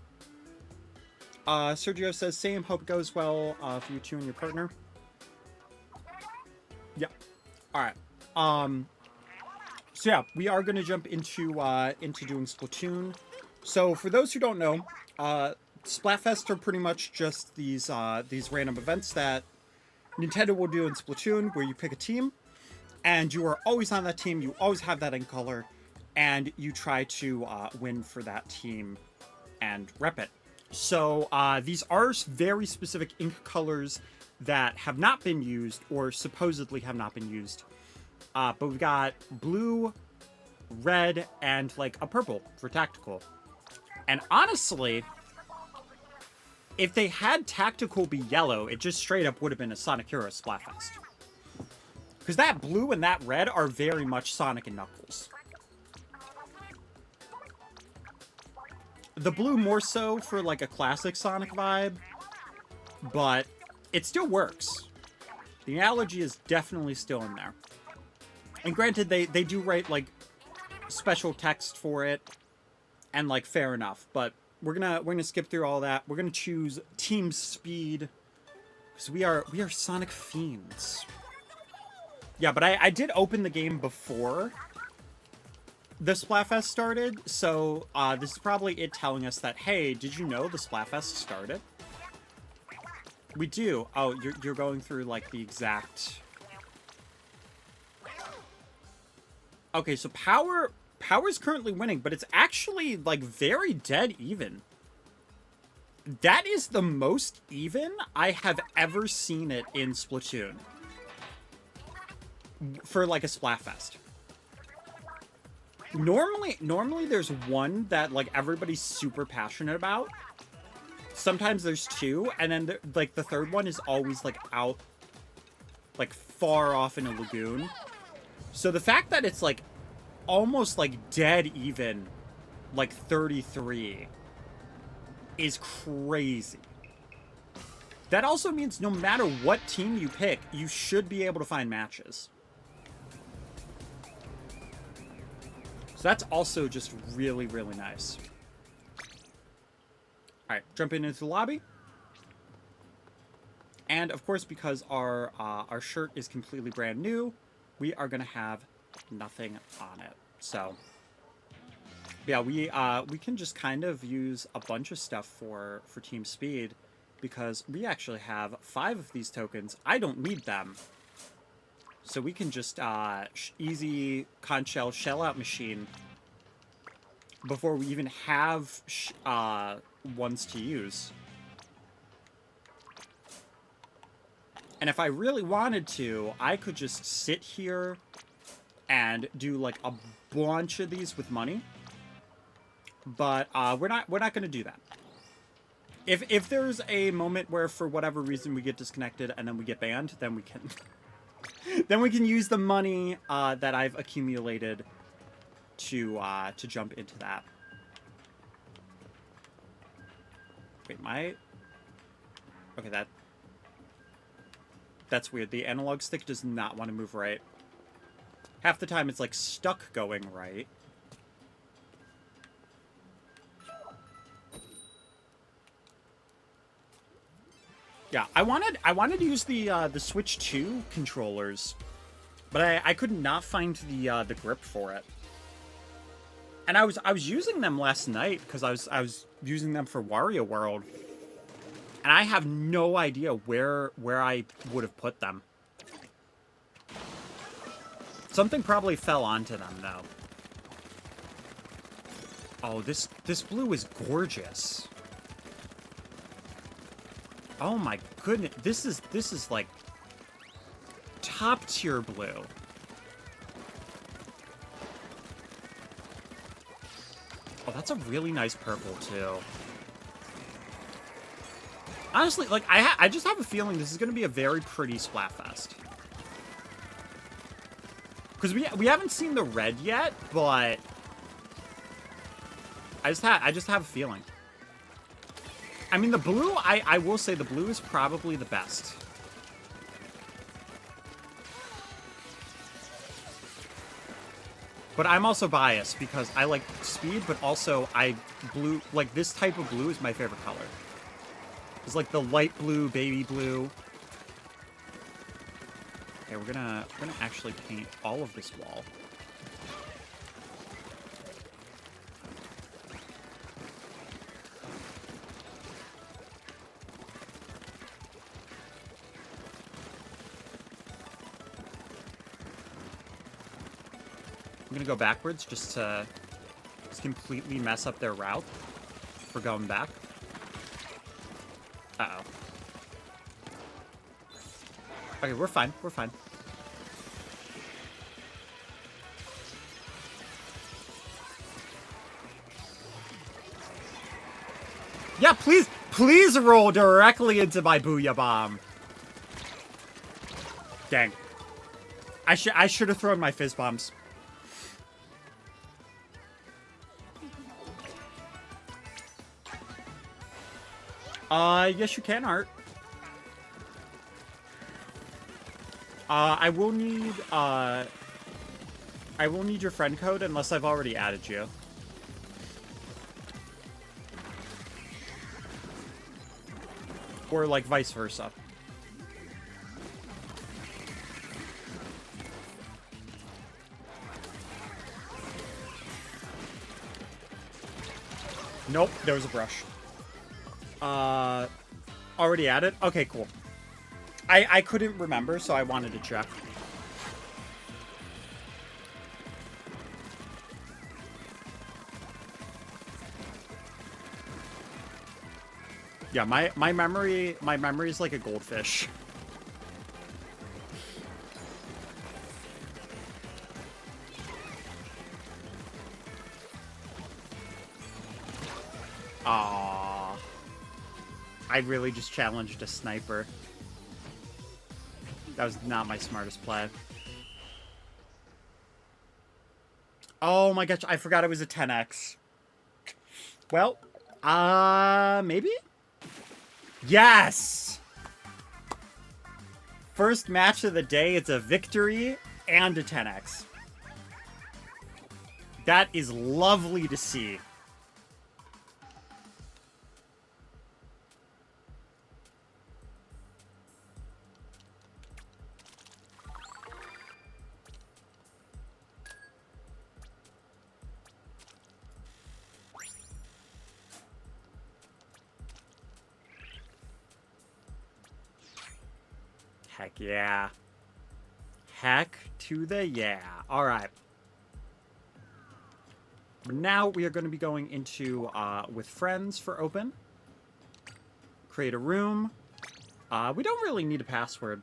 Sergio says, same, hope it goes well for you two and your partner. Yeah. Alright. So yeah, we are going to jump into doing Splatoon. So for those who don't know, Splatfest are pretty much just these random events that Nintendo will do in Splatoon, where you pick a team, and you are always on that team, you always have that ink color, and you try to win for that team and rep it. So these are very specific ink colors that have not been used, or supposedly have not been used. But we've got blue, red, and like a purple for tactical. And honestly, if they had tactical be yellow, it just straight up would have been a Sonic Heroes Splatfest. Because that blue and that red are very much Sonic and Knuckles. The blue more so for like a classic Sonic vibe, but it still works. The analogy is definitely still in there. And granted, they do write like special text for it, and like fair enough, but we're gonna skip through all that. We're gonna choose Team Speed, because we are Sonic fiends. Yeah, but I did open the game before the Splatfest started, so this is probably it telling us that, hey, did you know the Splatfest started? We do. Oh, you're going through like the exact. Okay, so Power's currently winning, but it's actually like very dead even. That is the most even I have ever seen it in Splatoon for like a Splatfest. Normally there's one that like everybody's super passionate about. Sometimes there's two, and then like the third one is always like out, like far off in a lagoon. So the fact that it's like almost like dead even, like 33, is crazy. That also means no matter what team you pick, you should be able to find matches. So that's also just really, really nice. Alright, jumping into the lobby. And of course, because our shirt is completely brand new, we are going to have nothing on it. So yeah, we can just kind of use a bunch of stuff for Team Speed, because we actually have 5 of these tokens. I don't need them, so we can just easy conch shell out machine before we even have ones to use. And if I really wanted to, I could just sit here and do like a bunch of these with money. But we're not going to do that. If there's a moment where for whatever reason we get disconnected and then we get banned, then we can then we can use the money that I've accumulated to jump into that. Wait, okay, that's weird. The analog stick does not want to move right. Half the time it's like stuck going right. Yeah, I wanted to use the Switch 2 controllers, but I could not find the grip for it. And I was using them last night because I was using them for Wario World, and I have no idea where I would have put them. Something probably fell onto them though. Oh, this blue is gorgeous. Oh my goodness, this is like top tier blue. Oh, that's a really nice purple too. Honestly, like I just have a feeling this is going to be a very pretty Splatfest. Because we haven't seen the red yet, but I just have a feeling. I mean, the blue, I will say the blue is probably the best. But I'm also biased because I like speed, but also blue, like this type of blue is my favorite color. It's like the light blue, baby blue. Okay, we're gonna actually paint all of this wall. I'm gonna go backwards just to completely mess up their route for going back. Uh-oh. Okay, we're fine. We're fine. Yeah, please roll directly into my Booyah Bomb. Dang. I should have thrown my Fizz Bombs. Yes you can, Art. I will need your friend code unless I've already added you. Or, like, vice versa. Nope, there was a brush. Already added? Okay, cool. I couldn't remember, so I wanted to check. Yeah, my memory is like a goldfish. Aww. I really just challenged a sniper. That was not my smartest play. Oh my gosh, I forgot it was a 10x. Well, maybe? Yes! First match of the day, it's a victory and a 10x. That is lovely to see. Heck yeah. Heck to the yeah. All right. Now we are going to be going into with friends for open. Create a room. We don't really need a password.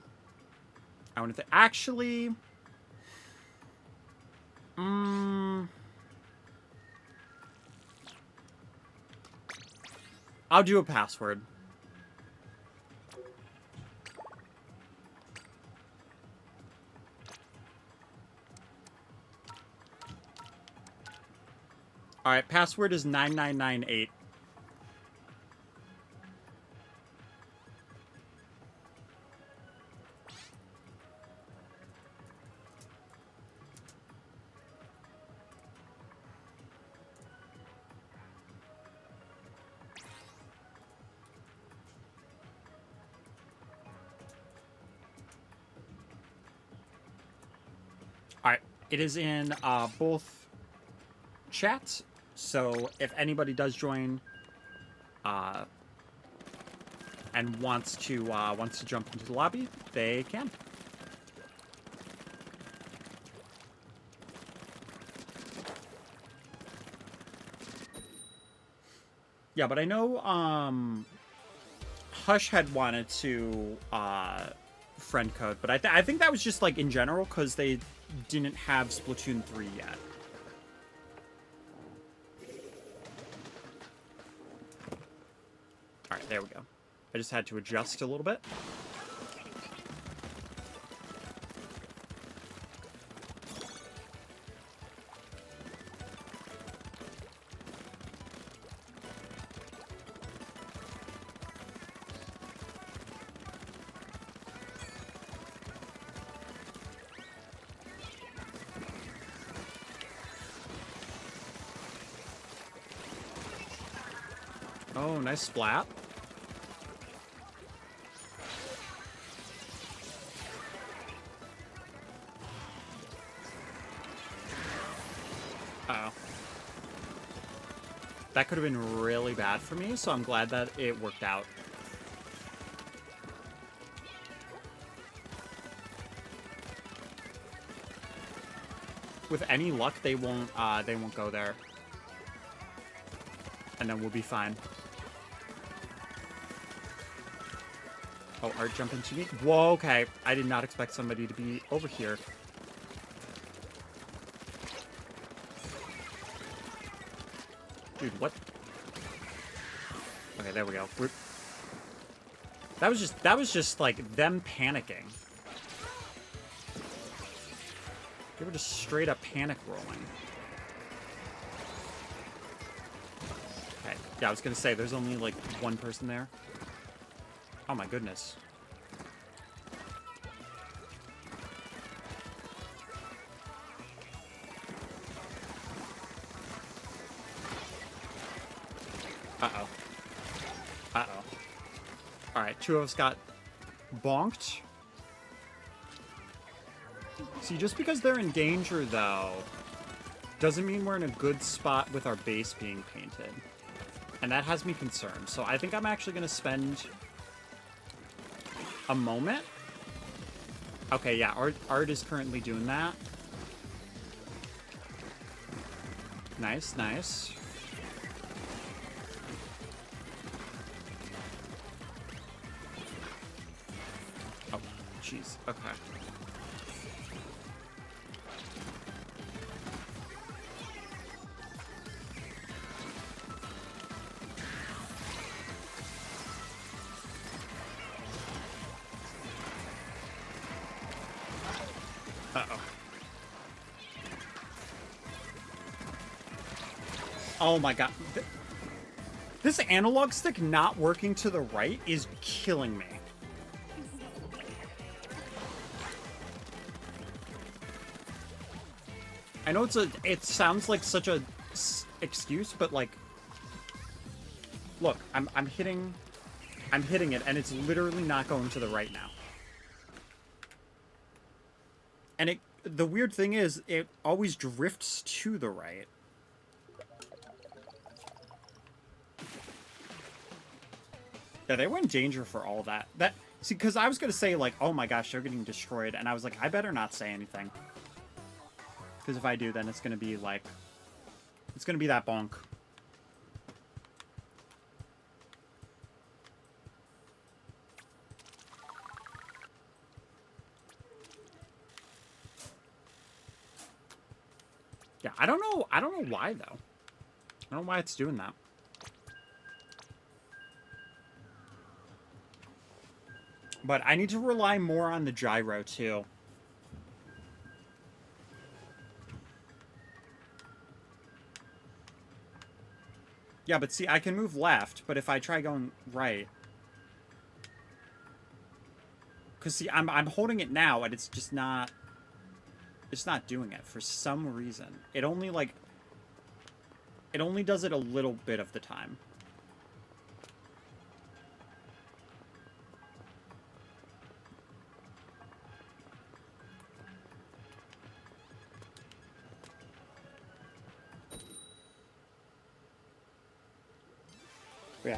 I want to actually. I'll do a password. Alright, password is 9998. Alright, it is in both chats. So if anybody does join, and wants to jump into the lobby, they can. Yeah, but I know Hush had wanted to friend code, but I think that was just like in general because they didn't have Splatoon 3 yet. All right, there we go. I just had to adjust a little bit. Oh, nice splat. Uh-oh. That could have been really bad for me, so I'm glad that it worked out. With any luck, they won't go there. And then we'll be fine. Oh, Art jump into me? Whoa, okay. I did not expect somebody to be over here. Dude, what? Okay, there we go. That was just like them panicking. They were just straight up panic rolling. Okay, yeah, I was gonna say there's only like one person there. Oh my goodness. Uh-oh. Uh-oh. Alright, two of us got bonked. See, just because they're in danger, though, doesn't mean we're in a good spot with our base being painted. And that has me concerned. So I think I'm actually going to spend a moment. Okay, yeah, Art is currently doing that. Nice, nice. Oh, jeez. Okay. Uh-oh. Oh my god. This analog stick not working to the right is killing me. I know it sounds like such a excuse, but like, look, I'm hitting it and it's literally not going to the right now. And the weird thing is, it always drifts to the right. Yeah, they were in danger for all that. See, because I was going to say, like, oh my gosh, they're getting destroyed. And I was like, I better not say anything. Because if I do, then it's going to be, like, it's going to be that bonk. Yeah, I don't know why, though. I don't know why it's doing that. But I need to rely more on the gyro, too. Yeah, but see, I can move left, but if I try going right... Because, see, I'm holding it now, and it's just not... It's not doing it for some reason. It only, like... It only does it a little bit of the time. Yeah,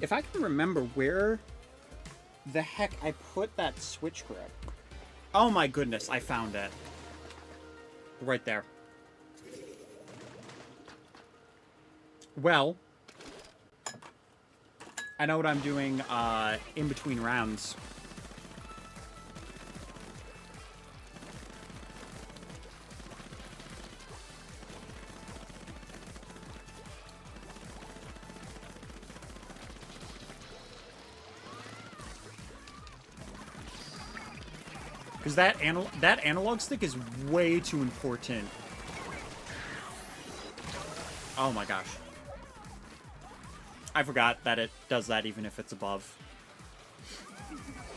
if I can remember where the heck I put that switch grip. Oh my goodness, I found it. Right there. I know what I'm doing in between rounds. Because that analog stick is way too important. Oh my gosh. I forgot that it does that even if it's above.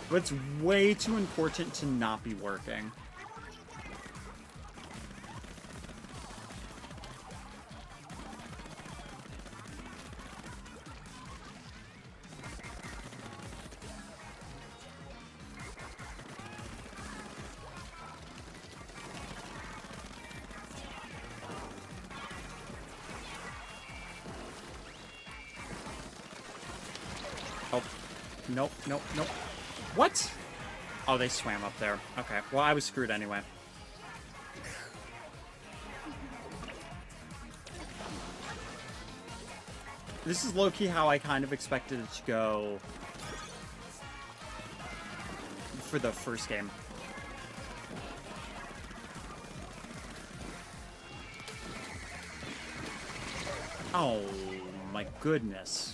But it's way too important to not be working. Nope, nope, nope. What? Oh, they swam up there. Okay, well, I was screwed anyway. This is low-key how I kind of expected it to go for the first game. Oh, my goodness.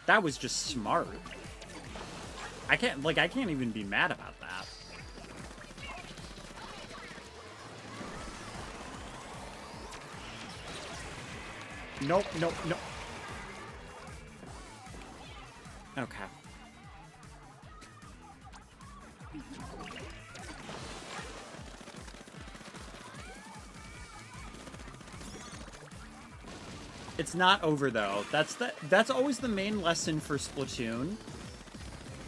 That was just smart. I can't even be mad about that. Nope, nope, nope. Okay. It's not over though. That's always the main lesson for Splatoon.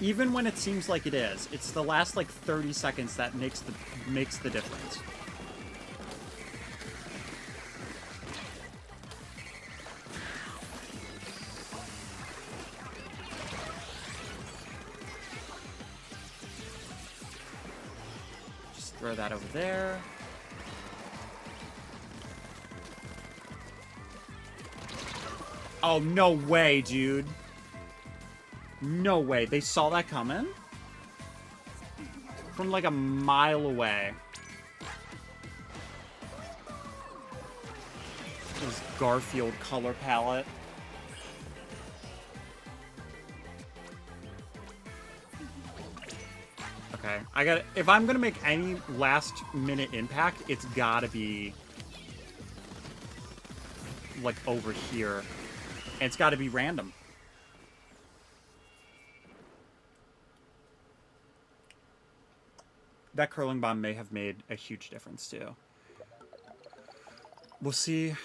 Even when it seems like it is, it's the last like 30 seconds that makes the difference. Just throw that over there. Oh, no way, dude. No way. They saw that coming? From like a mile away. This Garfield color palette. Okay. If I'm gonna make any last minute impact, it's gotta be like over here. And it's got to be random. That curling bomb may have made a huge difference, too. We'll see.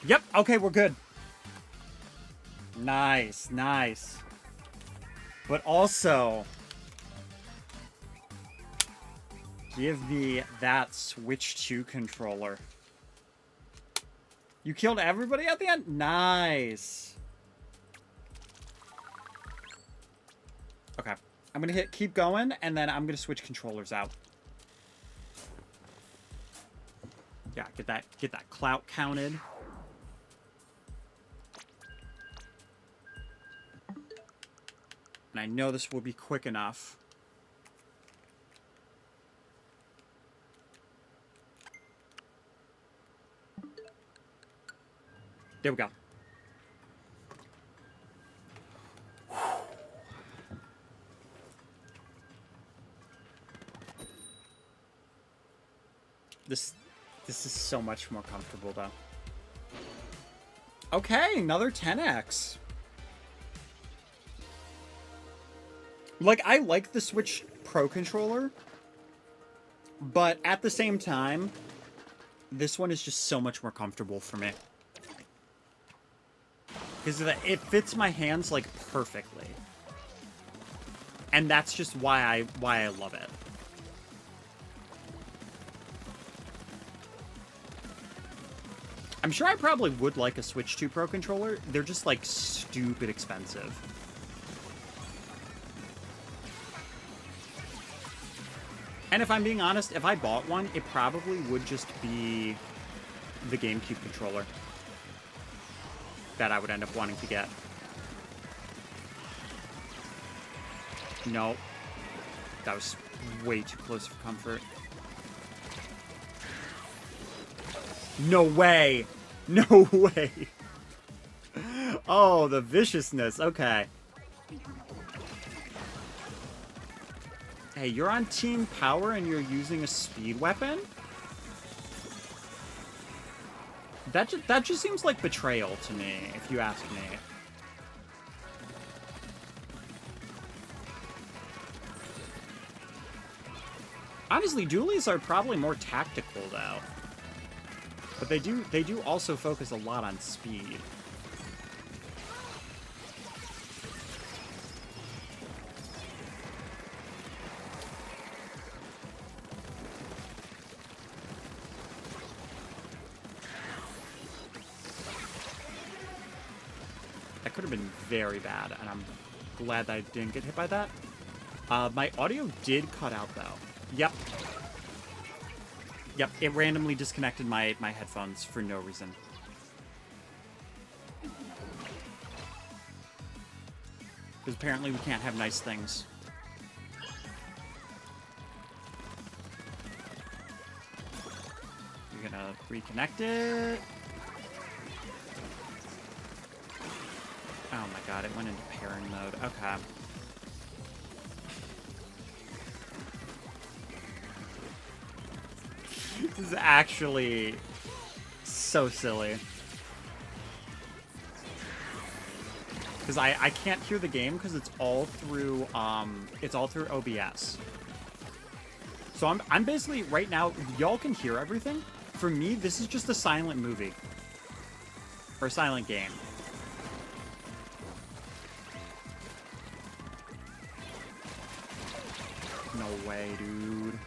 Yep, okay, we're good. Nice, nice. But also, give me that Switch 2 controller. You killed everybody at the end? Nice. Okay. I'm gonna hit keep going, and then I'm gonna switch controllers out. Yeah, get that clout counted. And I know this will be quick enough. There we go. This is so much more comfortable, though. Okay, another 10x. Like, I like the Switch Pro controller, but at the same time, this one is just so much more comfortable for me. Because it fits my hands, like, perfectly. And that's just why I love it. I'm sure I probably would like a Switch 2 Pro controller. They're just, like, stupid expensive. And if I'm being honest, if I bought one, it probably would just be the GameCube controller. that I would end up wanting to get. No. That was way too close for comfort. No way! No way! Oh, the viciousness. Okay. Hey, you're on Team Power and you're using a speed weapon? That just seems like betrayal to me, if you ask me. Honestly, dualies are probably more tactical, though. But they do also focus a lot on speed. That could have been very bad, and I'm glad that I didn't get hit by that. My audio did cut out, though. Yep. Yep, it randomly disconnected my headphones for no reason. Because apparently we can't have nice things. You're gonna reconnect it. Oh my god, it went into pairing mode. Okay. This is actually so silly. Because I can't hear the game because it's all through OBS. So I'm basically right now, y'all can hear everything. For me, this is just a silent movie. Or a silent game. No way, dude.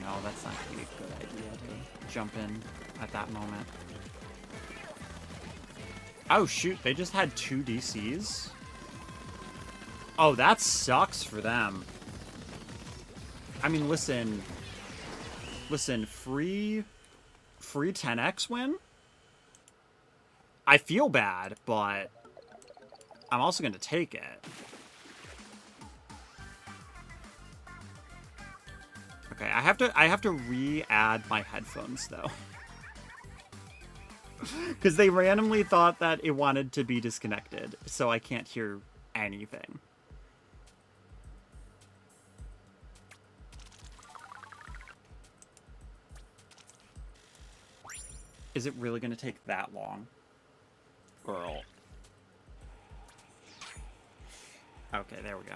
No, that's not gonna be a good idea to jump in at that moment. Oh shoot, they just had 2 DCs? Oh, that sucks for them. I mean, listen, free 10x win? I feel bad, but I'm also gonna take it. Okay, I have to re-add my headphones though. Because they randomly thought that it wanted to be disconnected, so I can't hear anything. Is it really gonna take that long? Girl. Okay, there we go.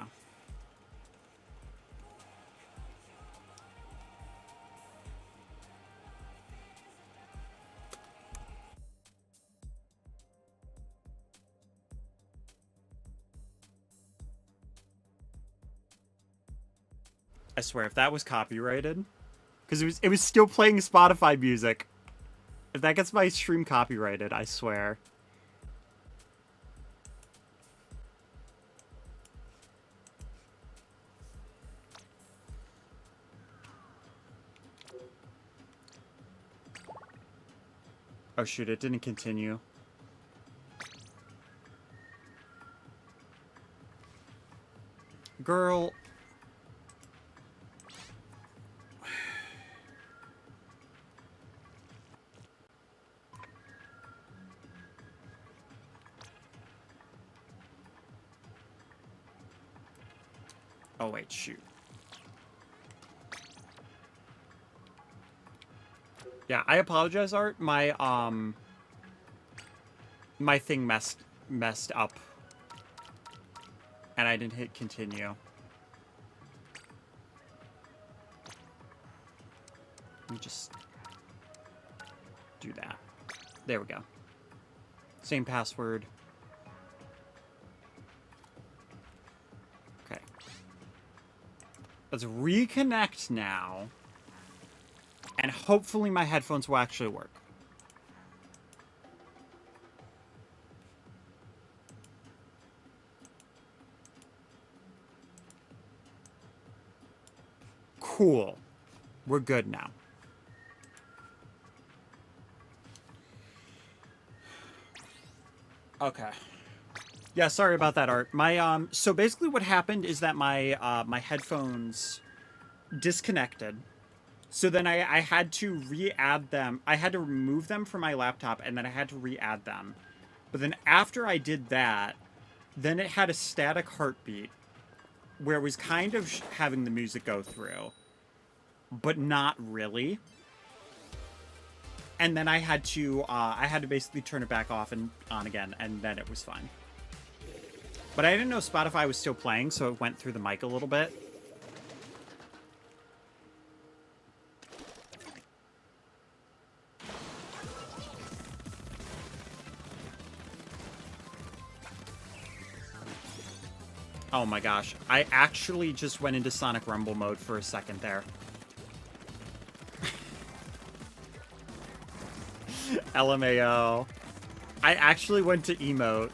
I swear, if that was copyrighted, because it was still playing Spotify music. If that gets my stream copyrighted, I swear. Oh shoot, it didn't continue. Girl. Oh wait, shoot. Yeah, I apologize, Art. My my thing messed up. And I didn't hit continue. Let me just do that. There we go. Same password. Okay. Let's reconnect now. And hopefully my headphones will actually work. Cool. We're good now. Okay. Yeah, sorry about that, Art. My so basically what happened is that my my headphones disconnected. So then I had to re-add them. I had to remove them from my laptop, and then I had to re-add them. But then after I did that, then it had a static heartbeat where it was kind of having the music go through, but not really. And then I had to basically turn it back off and on again, and then it was fine. But I didn't know Spotify was still playing, so it went through the mic a little bit. Oh my gosh. I actually just went into Sonic Rumble mode for a second there. LMAO. I actually went to emote.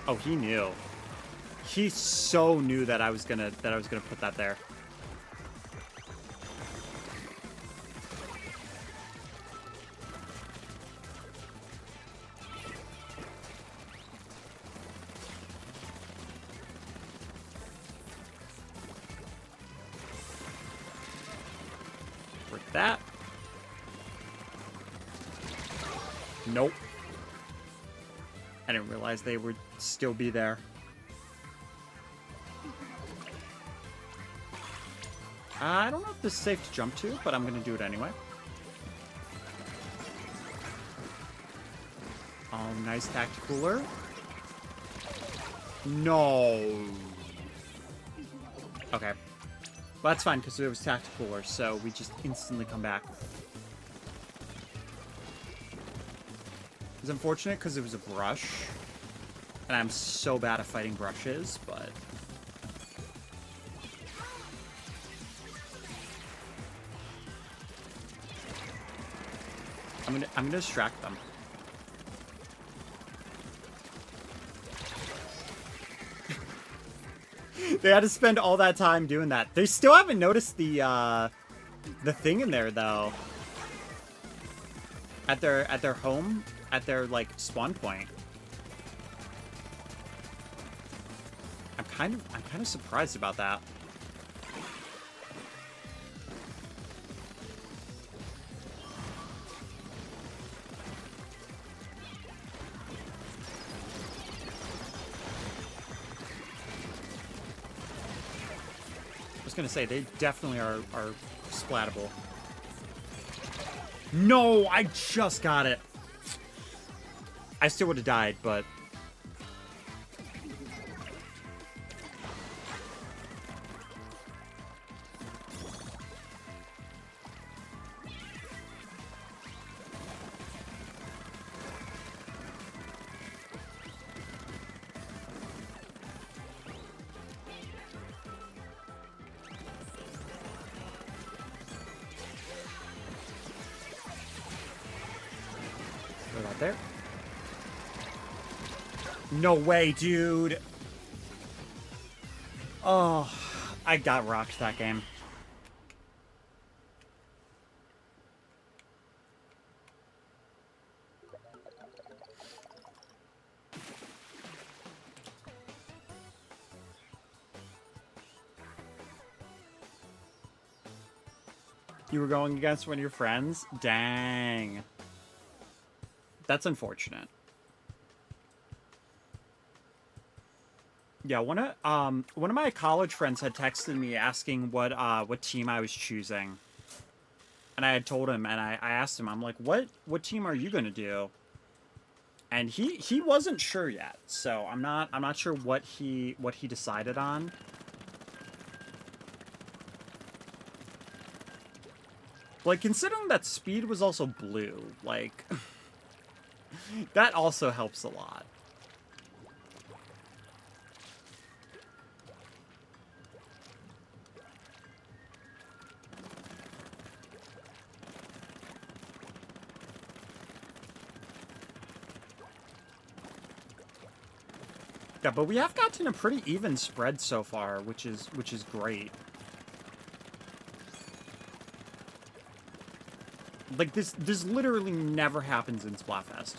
Oh, he knew. He so knew that I was gonna put that there. That. Nope. I didn't realize they would still be there. I don't know if this is safe to jump to, but I'm going to do it anyway. Oh, nice tacticooler. No. Okay. Well, that's fine, because it was tacticooler, so we just instantly come back. It was unfortunate because it was a brush, and I'm so bad at fighting brushes, but... I'm gonna distract them. They had to spend all that time doing that. They still haven't noticed the thing in there though. At their home, at their like spawn point. I'm kind of surprised about that. Gonna say they definitely are splatable. No, I just got it. I still would have died, but there. No way, dude. Oh, I got rocked that game. You were going against one of your friends? Dang. That's unfortunate. Yeah, one of my college friends had texted me asking what team I was choosing. And I had told him, and I asked him, I'm like, what team are you gonna do? And he wasn't sure yet, so I'm not sure what he decided on. Like, considering that Speed was also blue, like that also helps a lot. that, but we have gotten a pretty even spread so far, which is great. Like, this literally never happens in Splatfest.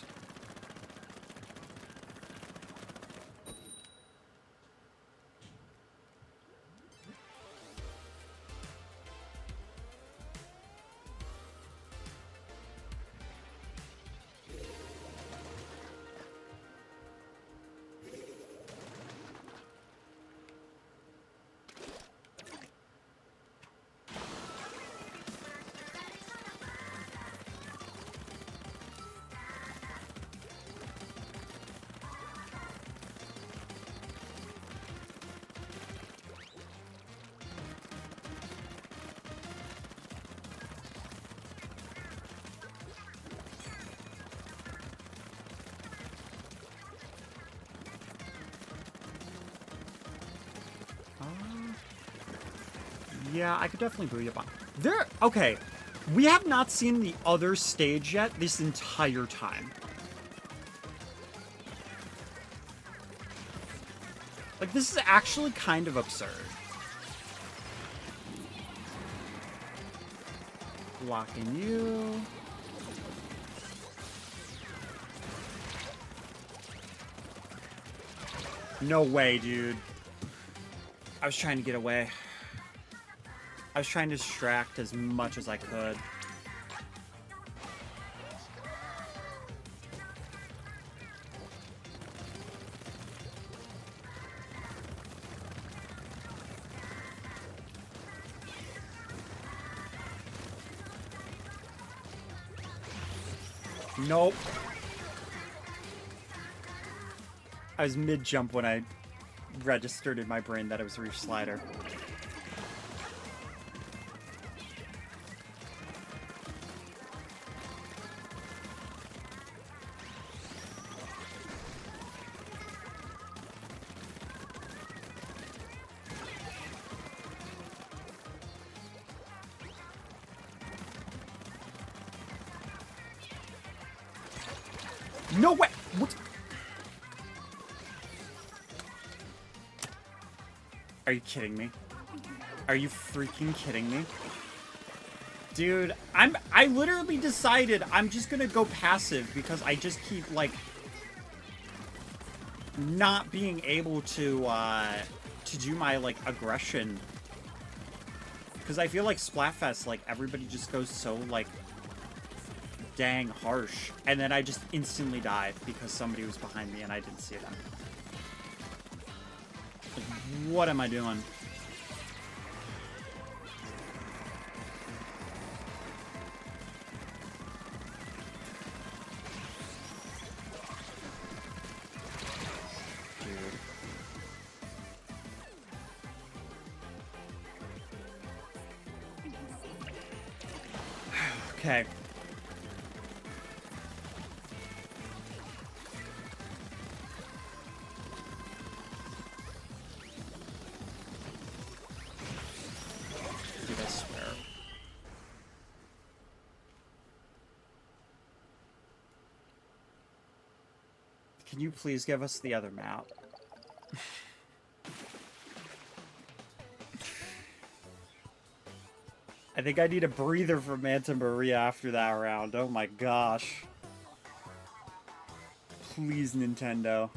Yeah, I could definitely boost up on. There, okay. We have not seen the other stage yet this entire time. Like, this is actually kind of absurd. Blocking you. No way, dude. I was trying to get away. I was trying to distract as much as I could. Nope. I was mid-jump when I registered in my brain that it was a reach slider. No way! What? Are you kidding me? Are you freaking kidding me? Dude, I literally decided I'm just gonna go passive because I just keep, like, not being able to do my, like, aggression. Because I feel like Splatfest, like, everybody just goes so, like, dang harsh, and then I just instantly died because somebody was behind me and I didn't see them. Like, what am I doing? Dude. Okay. Can you please give us the other map? I think I need a breather from Manta Maria after that round. Oh my gosh. Please, Nintendo.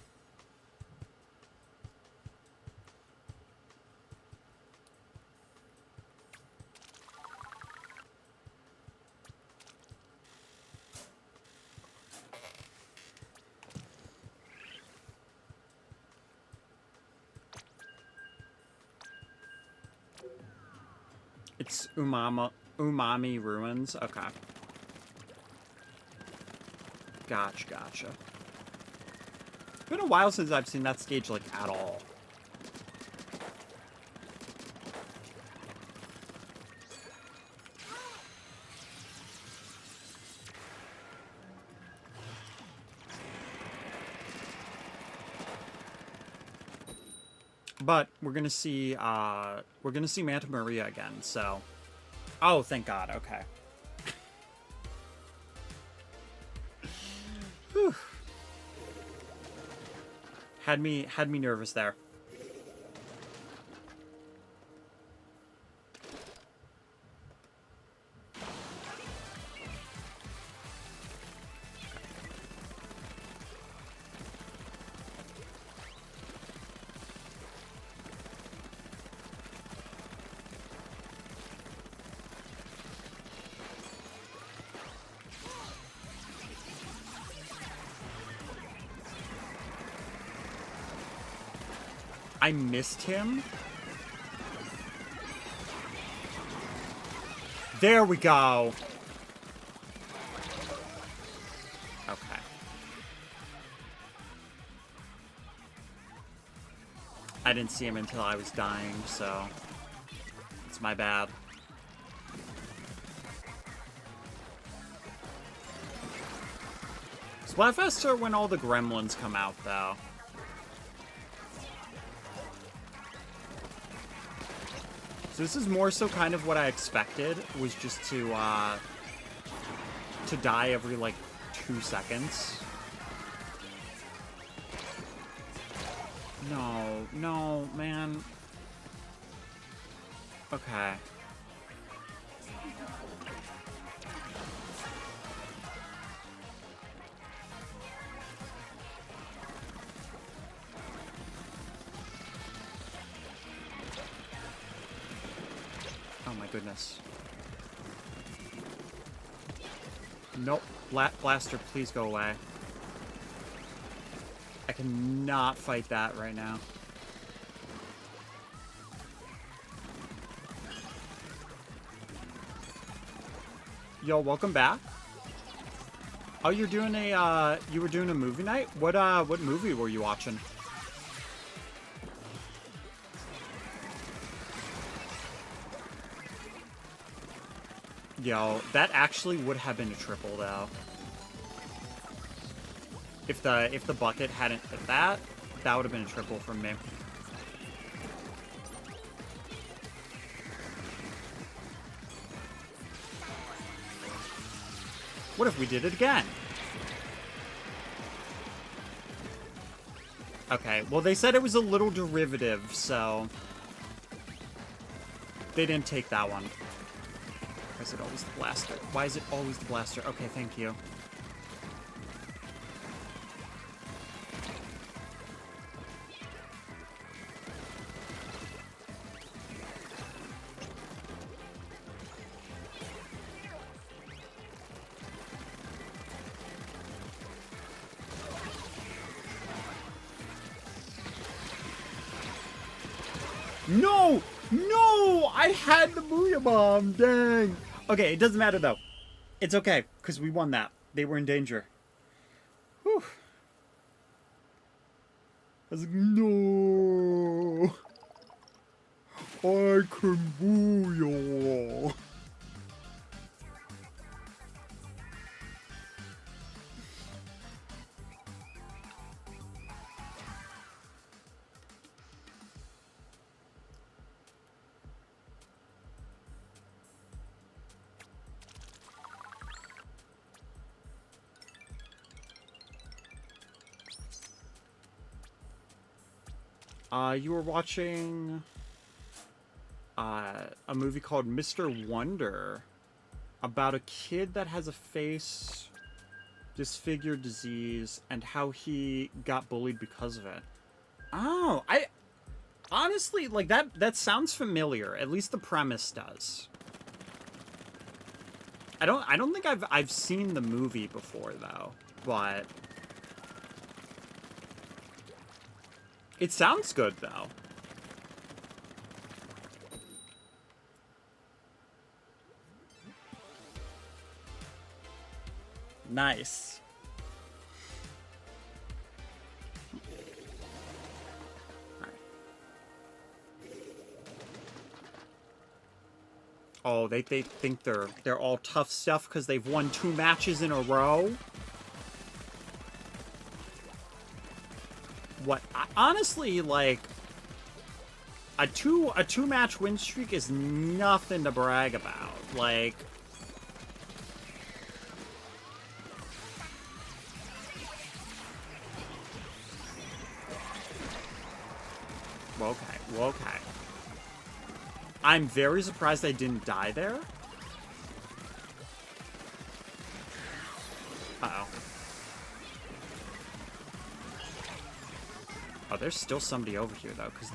It's Umami Ruins? Okay. Gotcha. It's been a while since I've seen that stage, like, at all. But we're gonna see Manta Maria again, so. Oh, thank God, okay. Whew. Had me nervous there. I missed him. There we go. Okay. I didn't see him until I was dying, so it's my bad. Splatfest are when all the gremlins come out, though. So this is more so kind of what I expected, was just to die every, like, 2 seconds. No, man. Okay. Oh my goodness. Nope. Blaster, please go away. I cannot fight that right now. Yo, welcome back. Oh, you're doing a you were doing a movie night? What movie were you watching? Yo, that actually would have been a triple though. If the bucket hadn't hit that, that would have been a triple from me. What if we did it again? Okay, well they said it was a little derivative, so they didn't take that one. Why is it always the blaster? Why is it always the blaster? Okay, thank you. No! No! I had the Booyah Bomb! Dang! Okay, it doesn't matter though. It's okay, because we won that. They were in danger. Whew. I was like, no! I can Booyah! You were watching a movie called Mr. Wonder about a kid that has a face disfigured disease and how he got bullied because of it. Oh, I honestly like that sounds familiar. At least the premise does. I don't think I've seen the movie before though, but it sounds good, though. Nice. All right. Oh, they think they're all tough stuff because they've won 2 matches in a row. What honestly, like a two match win streak is nothing to brag about. Like Okay, okay. I'm very surprised I didn't die there. Uh-oh. Oh, there's still somebody over here, though, because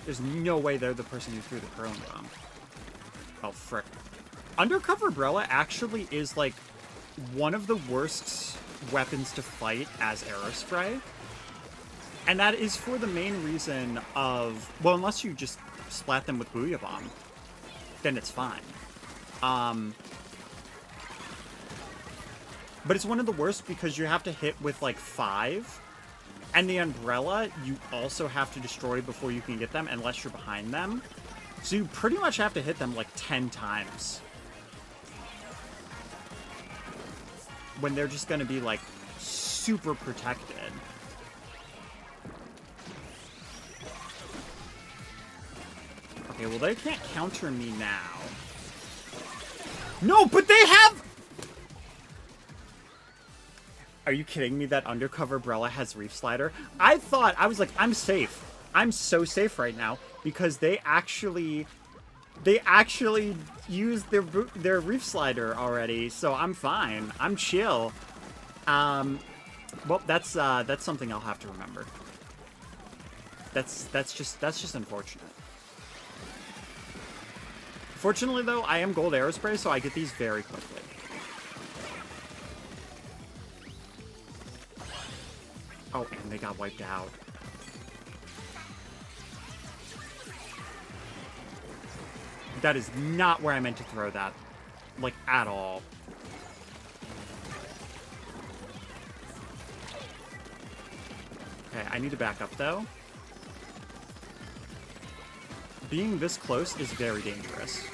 there's no way they're the person who threw the curling bomb. Oh, frick. Undercover Umbrella actually is, like, one of the worst weapons to fight as Aerospray. And that is for the main reason of... Well, unless you just splat them with Booyah Bomb, then it's fine. But it's one of the worst because you have to hit with, like, 5. And the Umbrella, you also have to destroy before you can get them, unless you're behind them. So you pretty much have to hit them, like, 10 times. When they're just going to be, like, super protected. Okay, well, they can't counter me now. No, but they have... Are you kidding me that Undercover Umbrella has Reef Slider? I was like, I'm safe. I'm so safe right now because they actually used their Reef Slider already, so I'm fine. I'm chill. Well, that's something I'll have to remember. That's just unfortunate. Fortunately, though, I am Gold Aerospray, so I get these very quickly. Oh, and they got wiped out. That is not where I meant to throw that. Like, at all. Okay, I need to back up, though. Being this close is very dangerous.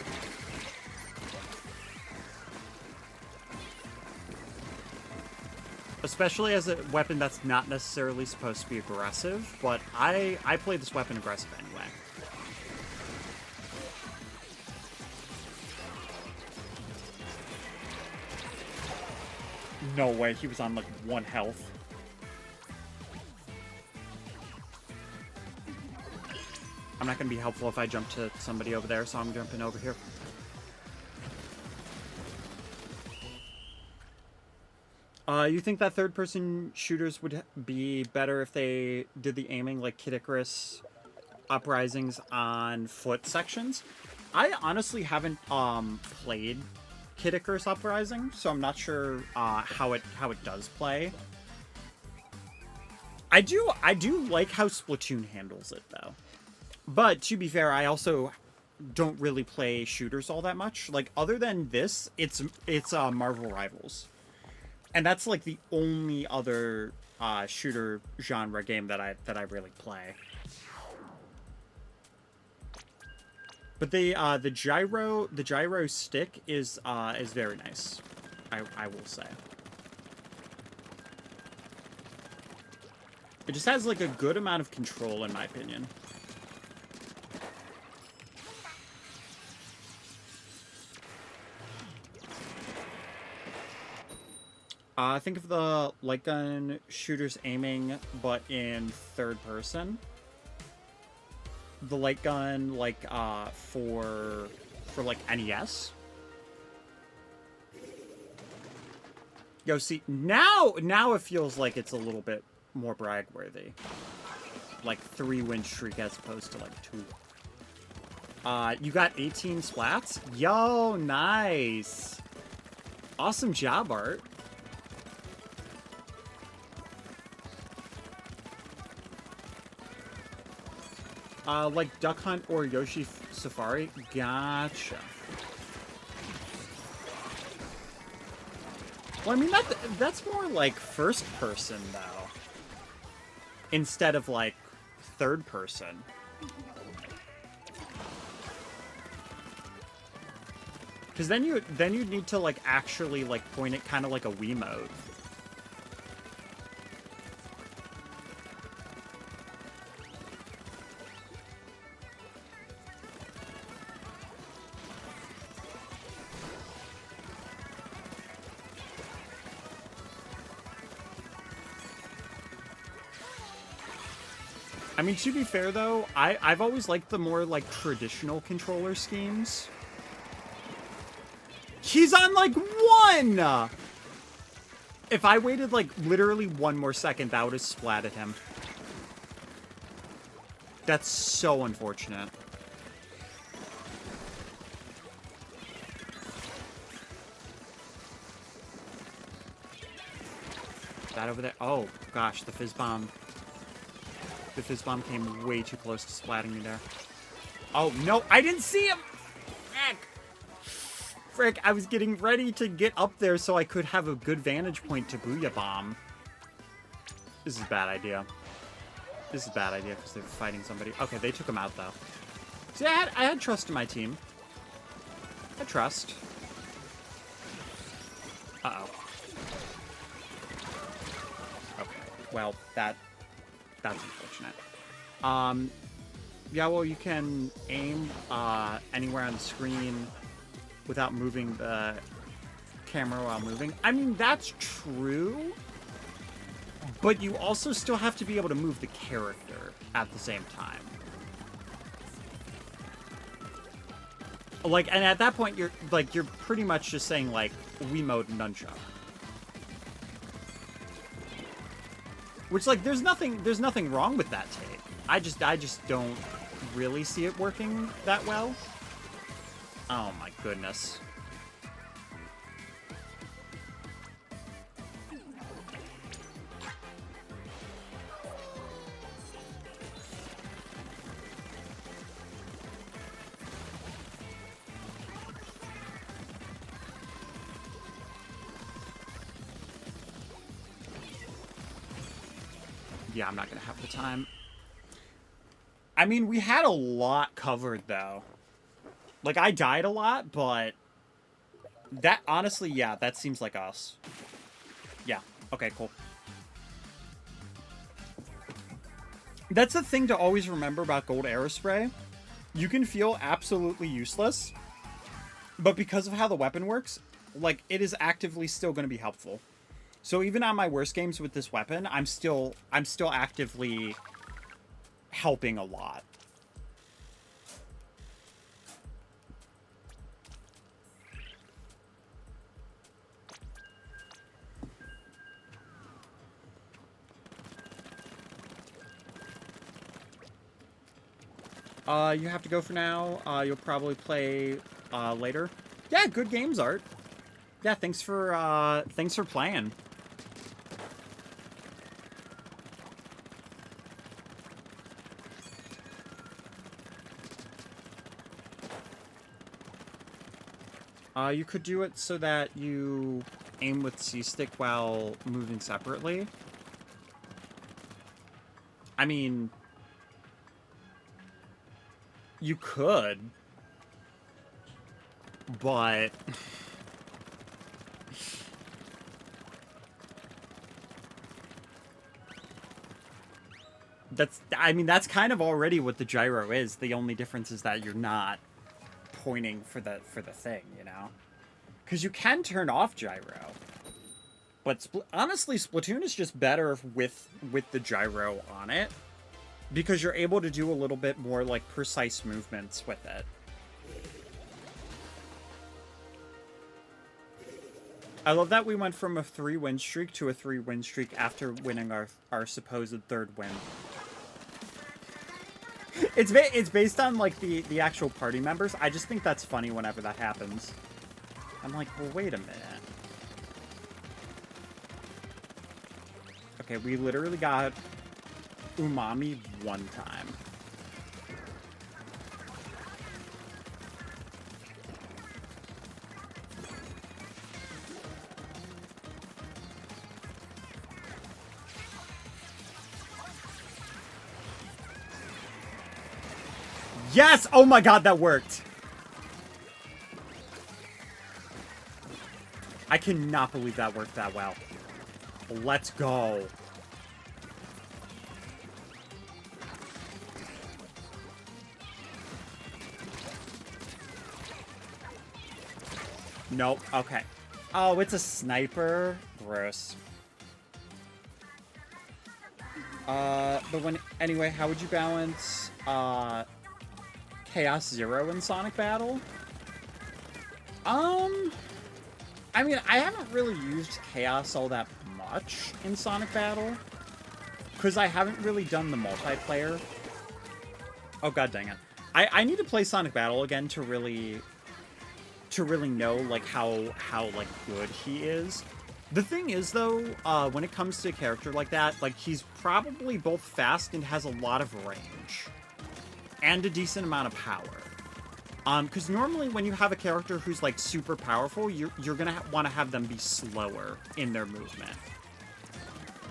Especially as a weapon that's not necessarily supposed to be aggressive, but I play this weapon aggressive anyway. No way, he was on like 1 health. I'm not going to be helpful if I jump to somebody over there, so I'm jumping over here. You think that third-person shooters would be better if they did the aiming like Kid Icarus Uprisings on foot sections? I honestly haven't played Kid Icarus Uprising, so I'm not sure how it does play. I do like how Splatoon handles it though. But to be fair, I also don't really play shooters all that much. Like other than this, it's Marvel Rivals. And that's like the only other shooter genre game that I really play. But the gyro stick is very nice. I will say. It just has like a good amount of control in my opinion. Think of the light gun shooters aiming, but in third person. The light gun, like, for like, NES. Yo, see, now it feels like it's a little bit more brag-worthy. Like, 3-win streak as opposed to, like, 2. You got 18 splats? Yo, nice! Awesome job, Art. Like Duck Hunt or Yoshi Safari? Gotcha. Well, I mean, that's more like first person, though. Instead of, like, third person. Because then you need to, like, actually, like, point it kind of like a Wiimote. I mean, to be fair, though, I've always liked the more, like, traditional controller schemes. He's on, like, 1! If I waited, like, literally 1 more second, that would have splatted him. That's so unfortunate. That over there. Oh, gosh, the fizz bomb. The fizz bomb came way too close to splatting me there. Oh, no, I didn't see him! Frick, I was getting ready to get up there so I could have a good vantage point to Booyah Bomb. This is a bad idea. This is a bad idea because they're fighting somebody. Okay, they took him out, though. See, I had trust in my team. I trust. Uh-oh. Okay, well, that's unfortunate. Yeah, well, you can aim anywhere on the screen without moving the camera while moving. I mean, that's true, but you also still have to be able to move the character at the same time. Like, and at that point, you're pretty much just saying, like, Wiimote nunchuck. Which, like, there's nothing wrong with that take. I just don't really see it working that well. Oh my goodness. Yeah, I'm not gonna have the time. I mean, we had a lot covered, though. Like, I died a lot, but that, honestly, yeah, that seems like us. Yeah, okay, cool. That's the thing to always remember about Gold Aerospray. You can feel absolutely useless, but because of how the weapon works, like, it is actively still going to be helpful. So even on my worst games with this weapon, I'm still actively helping a lot. You have to go for now. You'll probably play later. Yeah, good games, Art. Yeah, thanks for playing. You could do it so that you aim with C-stick while moving separately. I mean, you could, but I mean, that's kind of already what the gyro is. The only difference is that you're not pointing for the thing, you know? Because you can turn off gyro. But honestly, Splatoon is just better with the gyro on it, because you're able to do a little bit more, like, precise movements with it. I love that we went from a 3-win streak to a 3-win streak after winning our supposed 3rd win. It's based on, like, the actual party members. I just think that's funny whenever that happens. I'm like, well, wait a minute. Okay, we literally got umami 1 time. Yes! Oh my god, that worked! I cannot believe that worked that well. Let's go. Nope. Okay. Oh, it's a sniper. Gross. But Anyway, how would you balance Chaos Zero in Sonic Battle? I mean, I haven't really used Chaos all that much in Sonic Battle, because I haven't really done the multiplayer. Oh, god dang it. I need to play Sonic Battle again to really know, like, how like, good he is. The thing is, though, when it comes to a character like that, like, he's probably both fast and has a lot of range. And a decent amount of power. Because normally when you have a character who's, like, super powerful, you're gonna want to have them be slower in their movement.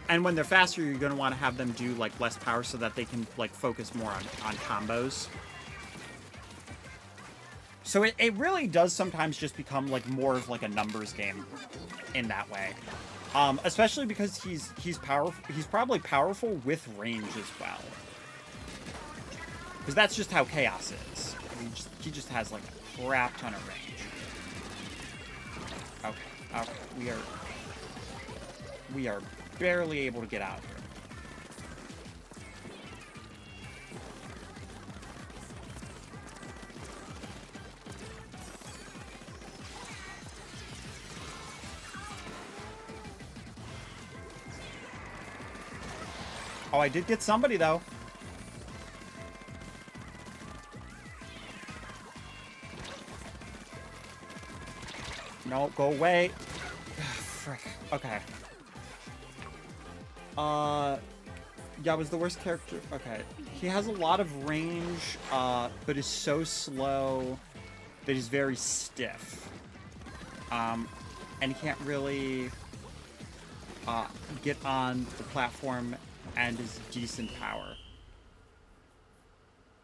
And when they're faster, you're gonna want to have them do, like, less power so that they can, like, focus more on combos. So it really does sometimes just become, like, more of, like, a numbers game in that way. Especially because he's powerful. He's probably powerful with range as well. Because that's just how Chaos is. He just has, like, a crap ton of range. Okay. We are barely able to get out of here. Oh, I did get somebody, though. No, go away. Frick. Okay. Yeah, was the worst character. Okay. He has a lot of range, but is so slow that he's very stiff. And he can't really get on the platform and is decent power.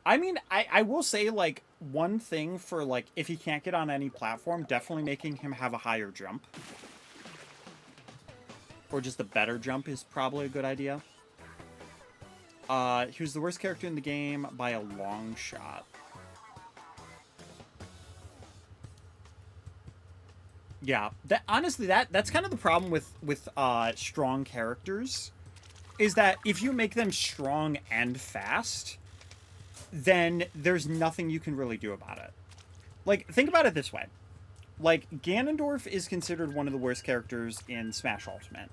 I mean, I will say, like, one thing for, like, if he can't get on any platform, definitely making him have a higher jump. Or just a better jump is probably a good idea. He was the worst character in the game by a long shot. Yeah, honestly, that's kind of the problem with strong characters, is that if you make them strong and fast, then there's nothing you can really do about it. Like, think about it this way. Like, Ganondorf is considered one of the worst characters in Smash Ultimate.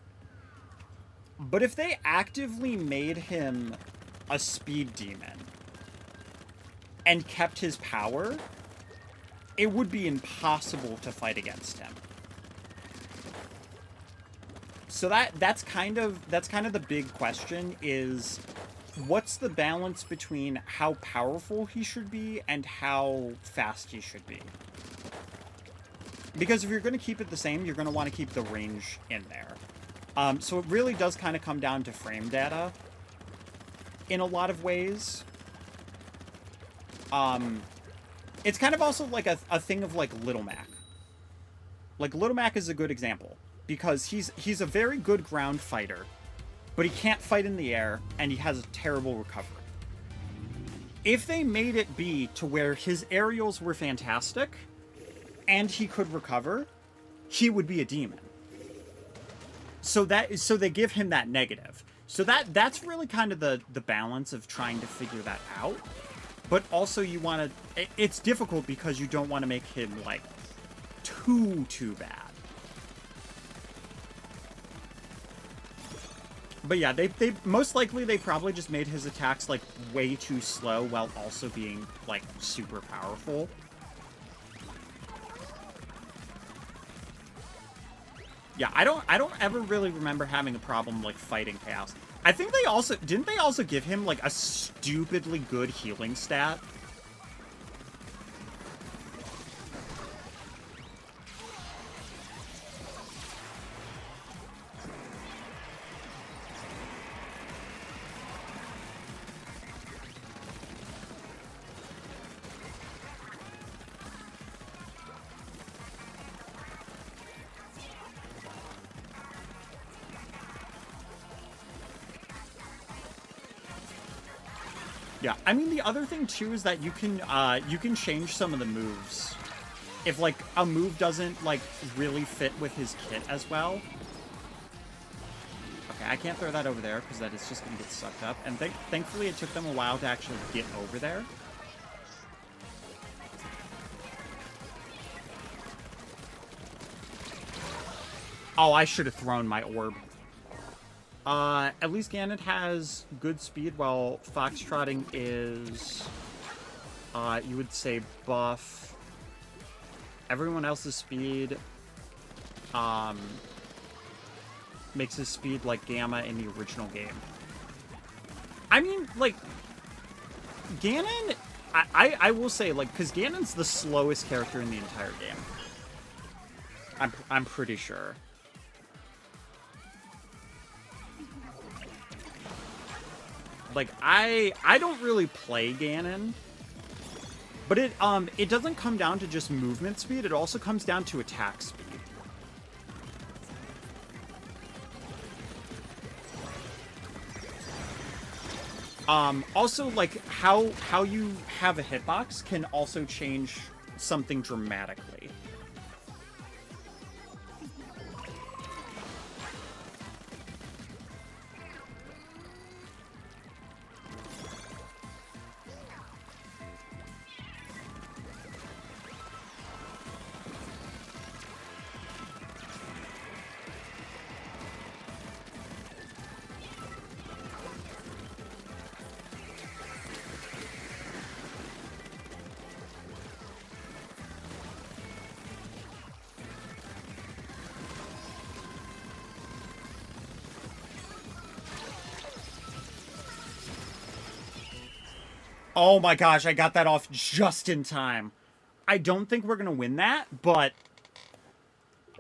But if they actively made him a speed demon and kept his power, it would be impossible to fight against him. So that's kind of the big question, is what's the balance between how powerful he should be and how fast he should be? Because if you're going to keep it the same, you're going to want to keep the range in there. So it really does kind of come down to frame data in a lot of ways. It's kind of also like a thing of, like, Little Mac. Like, Little Mac is a good example, because he's a very good ground fighter, but he can't fight in the air, and he has a terrible recovery. If they made it be to where his aerials were fantastic, and he could recover, he would be a demon. So they give him that negative. So that's really kind of the balance of trying to figure that out. But also you want to... It's difficult because you don't want to make him, like, too bad. But yeah, they most likely they probably just made his attacks, like, way too slow while also being, like, super powerful. Yeah, I don't ever really remember having a problem, like, fighting Chaos. I think they also... Didn't they also give him, like, a stupidly good healing stat? Yeah, I mean, the other thing, too, is that you can change some of the moves. If, like, a move doesn't, like, really fit with his kit as well. Okay, I can't throw that over there because that is just going to get sucked up. And thankfully it took them a while to actually get over there. Oh, I should have thrown my orb. At least Ganon has good speed, while Foxtrotting is, you would say, buff. Everyone else's speed, makes his speed like Gamma in the original game. I mean, like, Ganon, I will say, like, because Ganon's the slowest character in the entire game. I'm pretty sure. Like, I don't really play Ganon, but it doesn't come down to just movement speed, it also comes down to attack speed. Also, like, how you have a hitbox can also change something dramatically. Oh my gosh, I got that off just in time. I don't think we're going to win that, but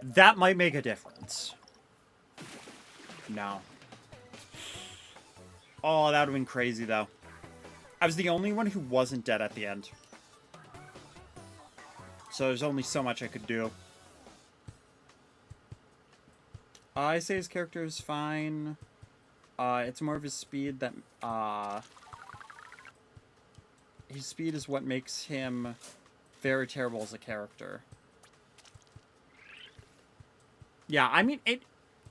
that might make a difference. No. Oh, that would have been crazy, though. I was the only one who wasn't dead at the end. So there's only so much I could do. I say his character is fine. It's more of his speed that... his speed is what makes him very terrible as a character. Yeah, I mean, it...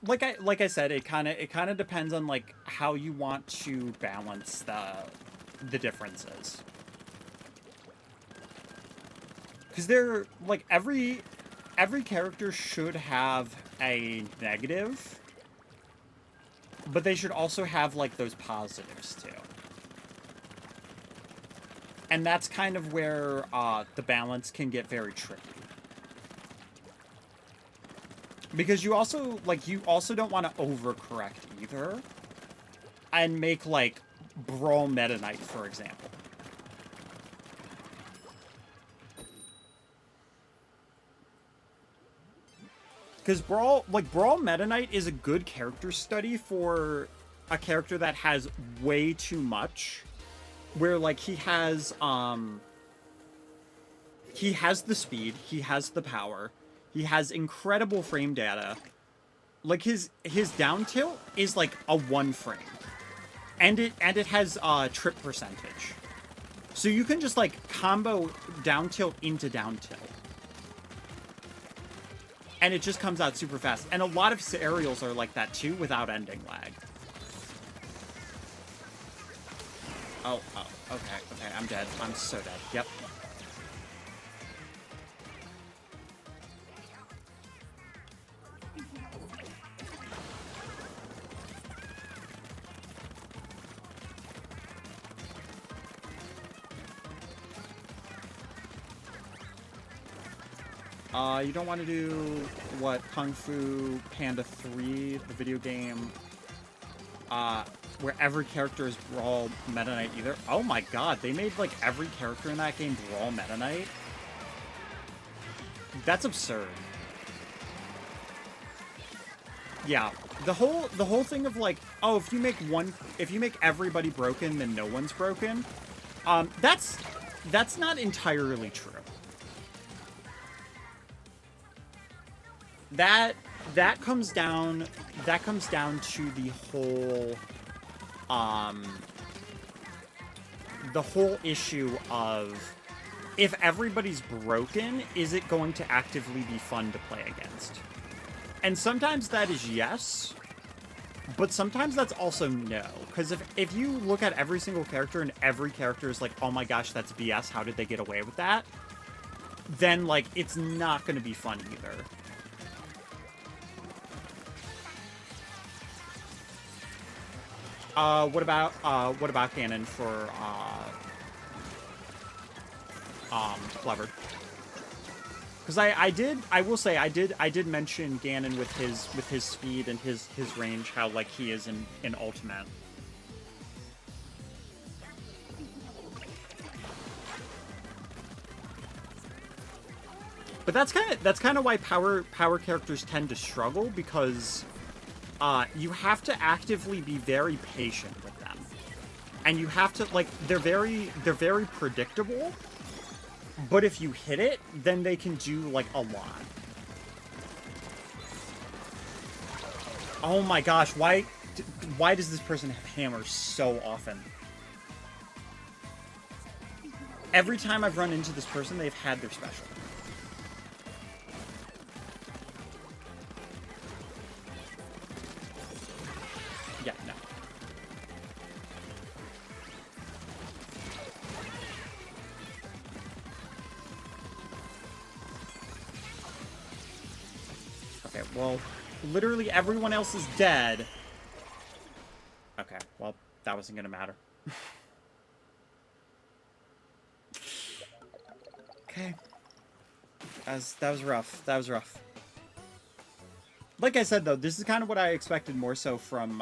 Like I said, it kind of depends on, like, how you want to balance the differences. Because they're, like, every character should have a negative, but they should also have, like, those positives, too. And that's kind of where the balance can get very tricky. Because you also don't want to overcorrect either. And make, like, Brawl Meta Knight, for example. Because Brawl Meta Knight is a good character study for a character that has way too much. Where, like, he has the speed, he has the power, he has incredible frame data. Like, his down tilt is, like, a 1 frame. And it has, trip percentage. So you can just, like, combo down tilt into down tilt. And it just comes out super fast. And a lot of aerials are like that, too, without ending lag. Oh, okay, I'm dead. I'm so dead. Yep. You don't want to do, what, Kung Fu Panda 3, the video game, where every character is Brawl Meta Knight either. Oh my god, they made, like, every character in that game Brawl Meta Knight? That's absurd. Yeah, the whole thing of, like, oh, if you make everybody broken, then no one's broken, that's not entirely true. That comes down to the whole issue of, if everybody's broken, is it going to actively be fun to play against? And sometimes that is yes, But sometimes that's also no. Because if you look at every single character and every character is like, oh my gosh, that's BS, how did they get away with that? Then, like, it's not going to be fun either. What about Ganon for, Clever? Because I will say, I did mention Ganon with his speed and his range, how, like, he is in Ultimate. But that's kind of why power characters tend to struggle, because you have to actively be very patient with them, and you have to, like, they're very predictable. But if you hit it, then they can do, like, a lot. Oh my gosh, why does this person have hammers so often? Every time I've run into this person, they've had their special. Yeah, no. Okay, well, literally everyone else is dead. Okay, well, that wasn't gonna matter. Okay. That was rough. That was rough. Like I said, though, this is kind of what I expected more so from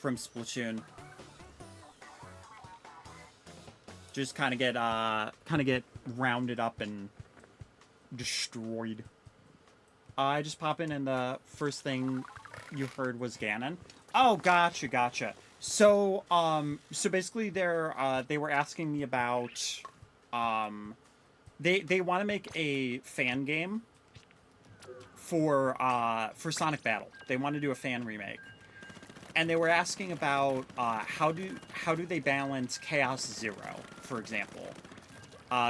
Splatoon. Just kind of get rounded up and destroyed. I just pop in, and the first thing you heard was Ganon. Oh, gotcha. So, so basically, they were asking me about, they want to make a fan game for Sonic Battle. They want to do a fan remake, and they were asking about how do they balance Chaos Zero, for example,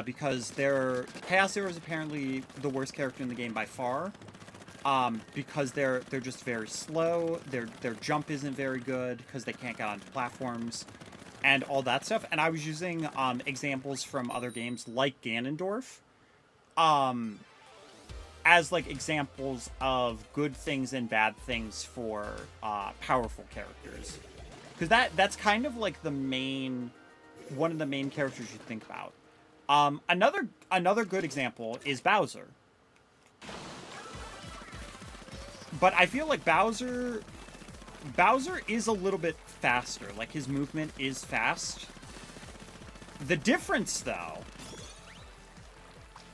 because Chaos Zero is apparently the worst character in the game by far. Because they're just very slow, their jump isn't very good because they can't get onto platforms, and all that stuff. And I was using examples from other games like Ganondorf, as like examples of good things and bad things for powerful characters, because that's kind of like one of the main characters you think about. Another good example is Bowser. But I feel like Bowser is a little bit faster. Like, his movement is fast. The difference, though,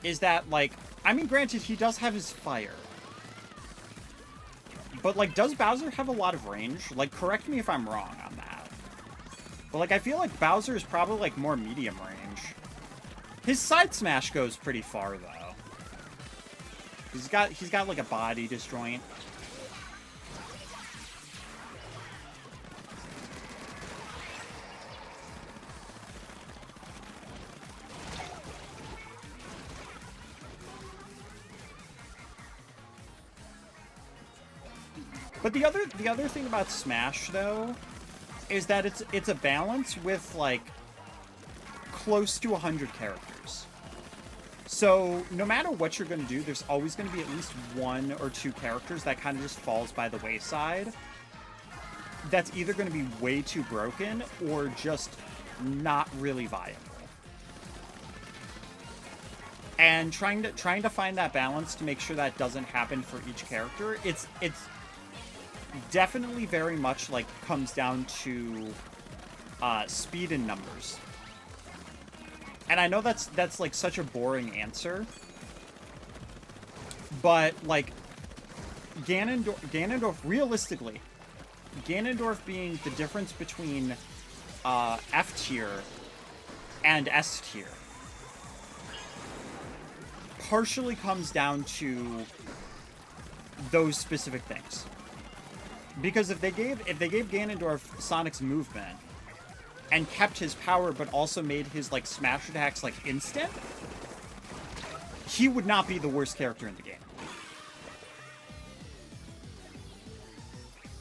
is that, like, I mean, granted, he does have his fire. But, like, does Bowser have a lot of range? Like, correct me if I'm wrong on that. But, like, I feel like Bowser is probably, like, more medium range. His side smash goes pretty far, though. He's got like, a body disjoint. But the other thing about Smash, though, is that it's a balance with, like, close to 100 characters. So no matter what you're going to do, there's always going to be at least one or two characters that kind of just falls by the wayside. That's either going to be way too broken or just not really viable. And trying to find that balance to make sure that doesn't happen for each character, it's definitely very much like comes down to speed and numbers. And I know that's like such a boring answer, but like Ganondorf, realistically, Ganondorf being the difference between F tier and S tier partially comes down to those specific things. Because if they gave Ganondorf Sonic's movement and kept his power, but also made his, like, smash attacks, like, instant, he would not be the worst character in the game.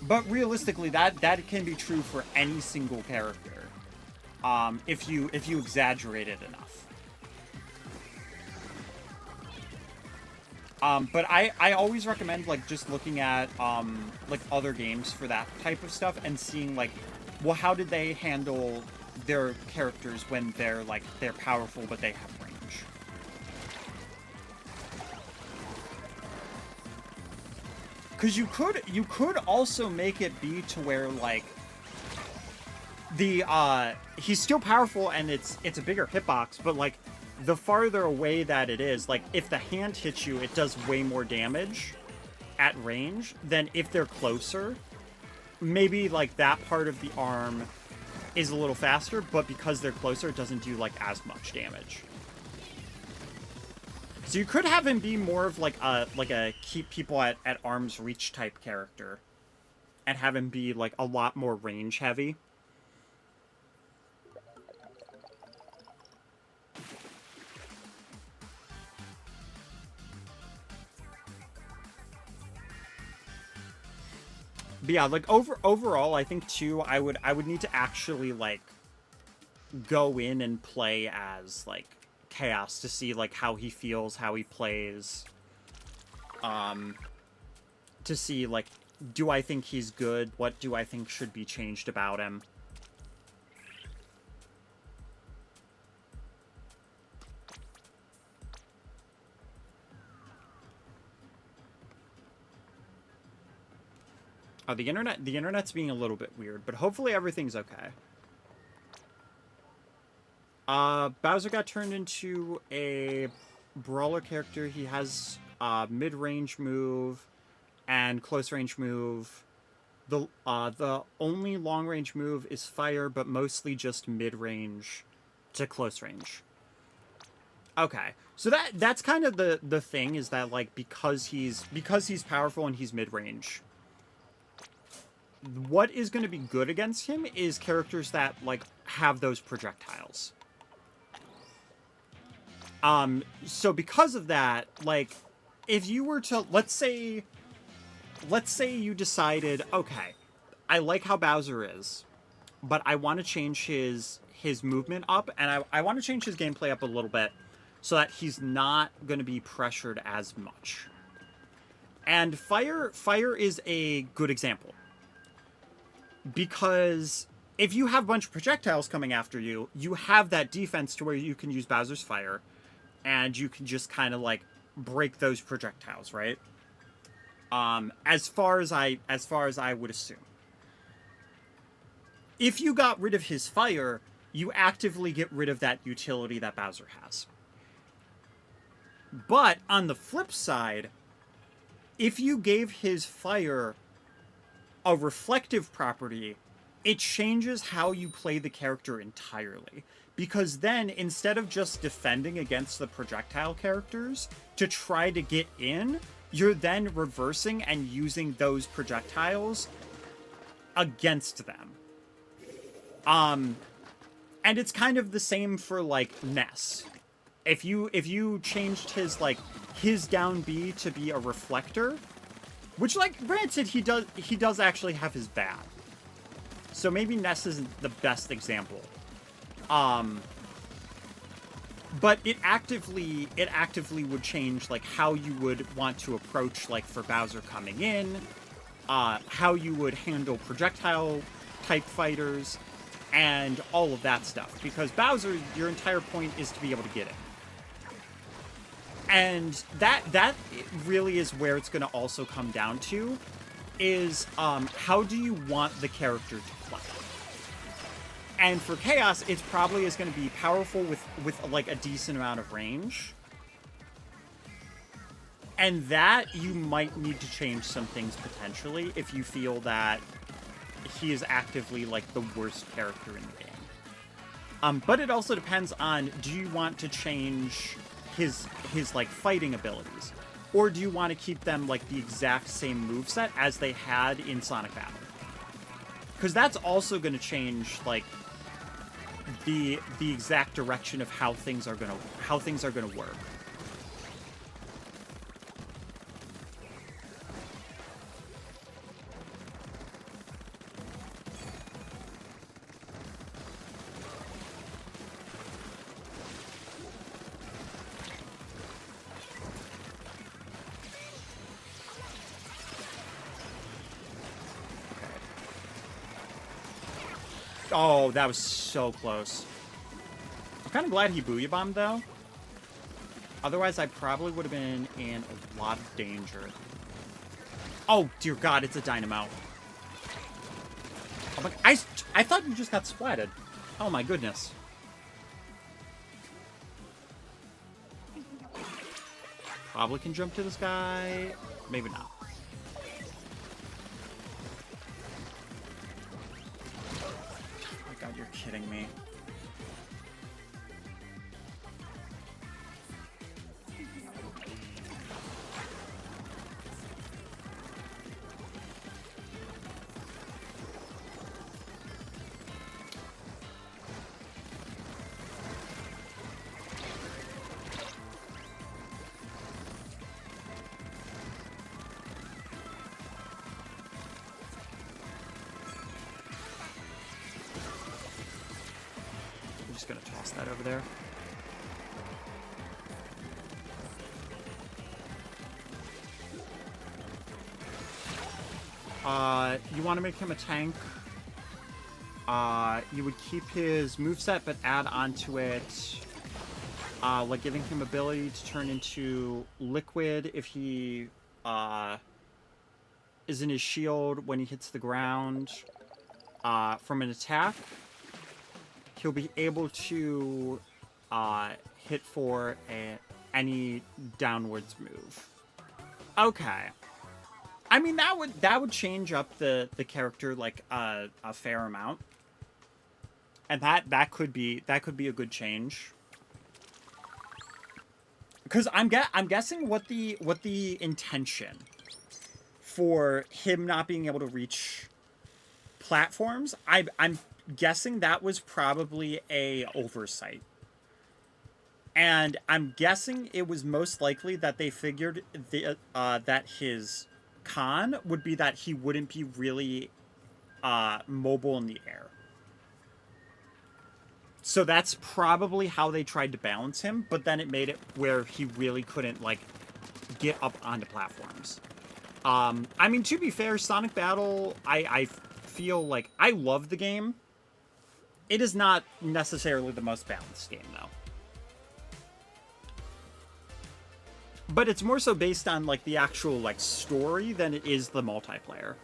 But realistically, that can be true for any single character, if you exaggerate it enough. But I always recommend, like, just looking at, like, other games for that type of stuff and seeing, like, well, how did they handle their characters when they're, like, they're powerful but they have range. Because you could also make it be to where, like, the, he's still powerful and it's a bigger hitbox, but, like, the farther away that it is, like, if the hand hits you, it does way more damage at range than if they're closer. Maybe, like, that part of the arm is a little faster, but because they're closer, it doesn't do, like, as much damage. So you could have him be more of, like a keep people at arm's reach type character, and have him be, like, a lot more range heavy. But yeah, like, overall, I think, too, I would need to actually, like, go in and play as, like, Chaos to see, like, how he feels, how he plays. To see, like, do I think he's good? What do I think should be changed about him? Oh, the internet's being a little bit weird, but hopefully everything's okay. Bowser got turned into a brawler character. He has mid-range move and close-range move. The only long-range move is fire, but mostly just mid-range to close-range. Okay, so that's kind of the thing, is that, like, because he's powerful and he's mid-range, what is going to be good against him is characters that, like, have those projectiles. So because of that, like, if you were to, let's say you decided, okay, I like how Bowser is, but I want to change his movement up, and I want to change his gameplay up a little bit so that he's not going to be pressured as much. And fire is a good example. Because if you have a bunch of projectiles coming after you, you have that defense to where you can use Bowser's fire, and you can just kind of, like, break those projectiles, right? As far as I would assume. If you got rid of his fire, you actively get rid of that utility that Bowser has. But on the flip side, if you gave his fire a reflective property, it changes how you play the character entirely. Because then, instead of just defending against the projectile characters to try to get in, you're then reversing and using those projectiles against them. And it's kind of the same for, like, Ness. If you changed his down B to be a reflector, which, like, granted, he does actually have his bad. So maybe Ness isn't the best example. But it actively would change, like, how you would want to approach, like, for Bowser coming in, how you would handle projectile type fighters, and all of that stuff. Because Bowser, your entire point is to be able to get in. And that really is where it's going to also come down to, is how do you want the character to play? And for Chaos, it probably is going to be powerful with like a decent amount of range. And that you might need to change some things potentially if you feel that he is actively like the worst character in the game. But it also depends on, do you want to change his like fighting abilities, or do you want to keep them like the exact same moveset as they had in Sonic Battle? Because that's also going to change like the exact direction of how things are gonna work. Oh, that was so close. I'm kind of glad he Booyah Bombed, though. Otherwise, I probably would have been in a lot of danger. Oh, dear God, it's a dynamo. Oh, my, I thought you just got splatted. Oh, my goodness. Probably can jump to this guy. Maybe not. Oh, my God, you're kidding me. Gonna toss that over there. You want to make him a tank. You would keep his moveset, but add onto it, like giving him ability to turn into liquid if he, is in his shield when he hits the ground, from an attack. He'll be able to hit for any downwards move. Okay. I mean, that would change up the character like a fair amount, and that could be a good change. Because I'm guessing what the intention for him not being able to reach platforms. I'm guessing that was probably a oversight. And I'm guessing it was most likely that they figured that his con would be that he wouldn't be really mobile in the air. So that's probably how they tried to balance him, but then it made it where he really couldn't, like, get up onto platforms. I mean, to be fair, Sonic Battle, I feel like I love the game. It is not necessarily the most balanced game, though. But it's more so based on, like, the actual, like, story than it is the multiplayer.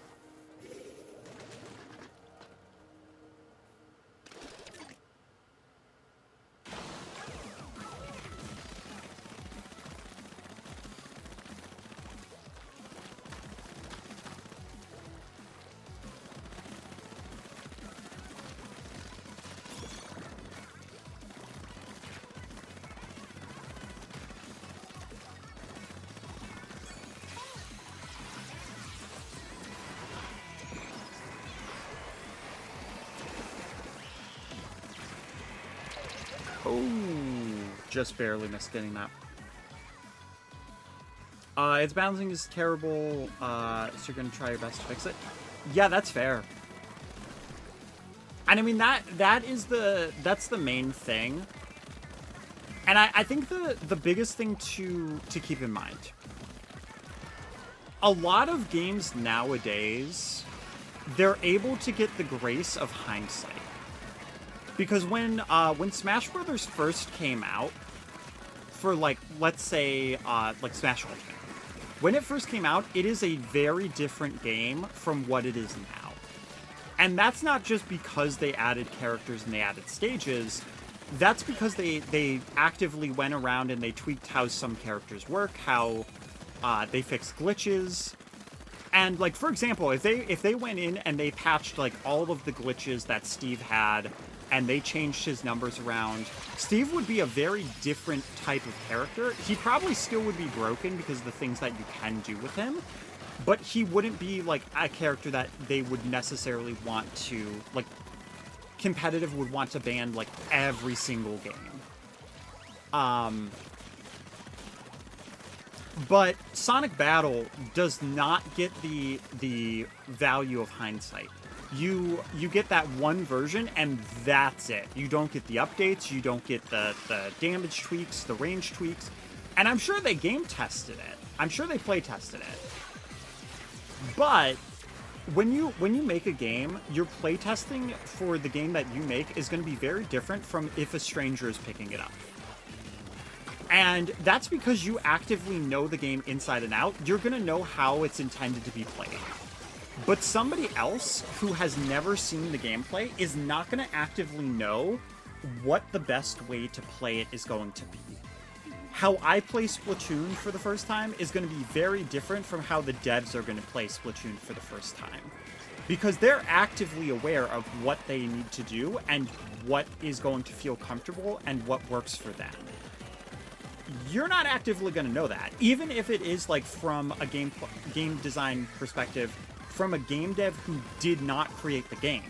Just barely missed getting that. Its bouncing is terrible, so you're gonna try your best to fix it. Yeah, that's fair. And I mean, that's the main thing. And I think the biggest thing to keep in mind, a lot of games nowadays, they're able to get the grace of hindsight. Because when Smash Brothers first came out, for, like, let's say, like, Smash Ultimate. When it first came out, it is a very different game from what it is now. And that's not just because they added characters and they added stages. That's because they actively went around and they tweaked how some characters work, how they fixed glitches. And, like, for example, if they went in and they patched, like, all of the glitches that Steve had, and they changed his numbers around, Steve would be a very different type of character. He probably still would be broken because of the things that you can do with him, but he wouldn't be, like, a character that they would necessarily want to, like, competitive would want to ban, like, every single game. But Sonic Battle does not get the value of hindsight. You get that one version, and that's it. You don't get the updates, you don't get the damage tweaks, the range tweaks. And I'm sure they game tested it. I'm sure they play tested it. But when you make a game, your playtesting for the game that you make is going to be very different from if a stranger is picking it up. And that's because you actively know the game inside and out. You're going to know how it's intended to be played. But somebody else who has never seen the gameplay is not going to actively know what the best way to play it is going to be. How I play Splatoon for the first time is going to be very different from how the devs are going to play Splatoon for the first time. Because they're actively aware of what they need to do and what is going to feel comfortable and what works for them. You're not actively going to know that. Even if it is like from a game design perspective, from a game dev who did not create the game.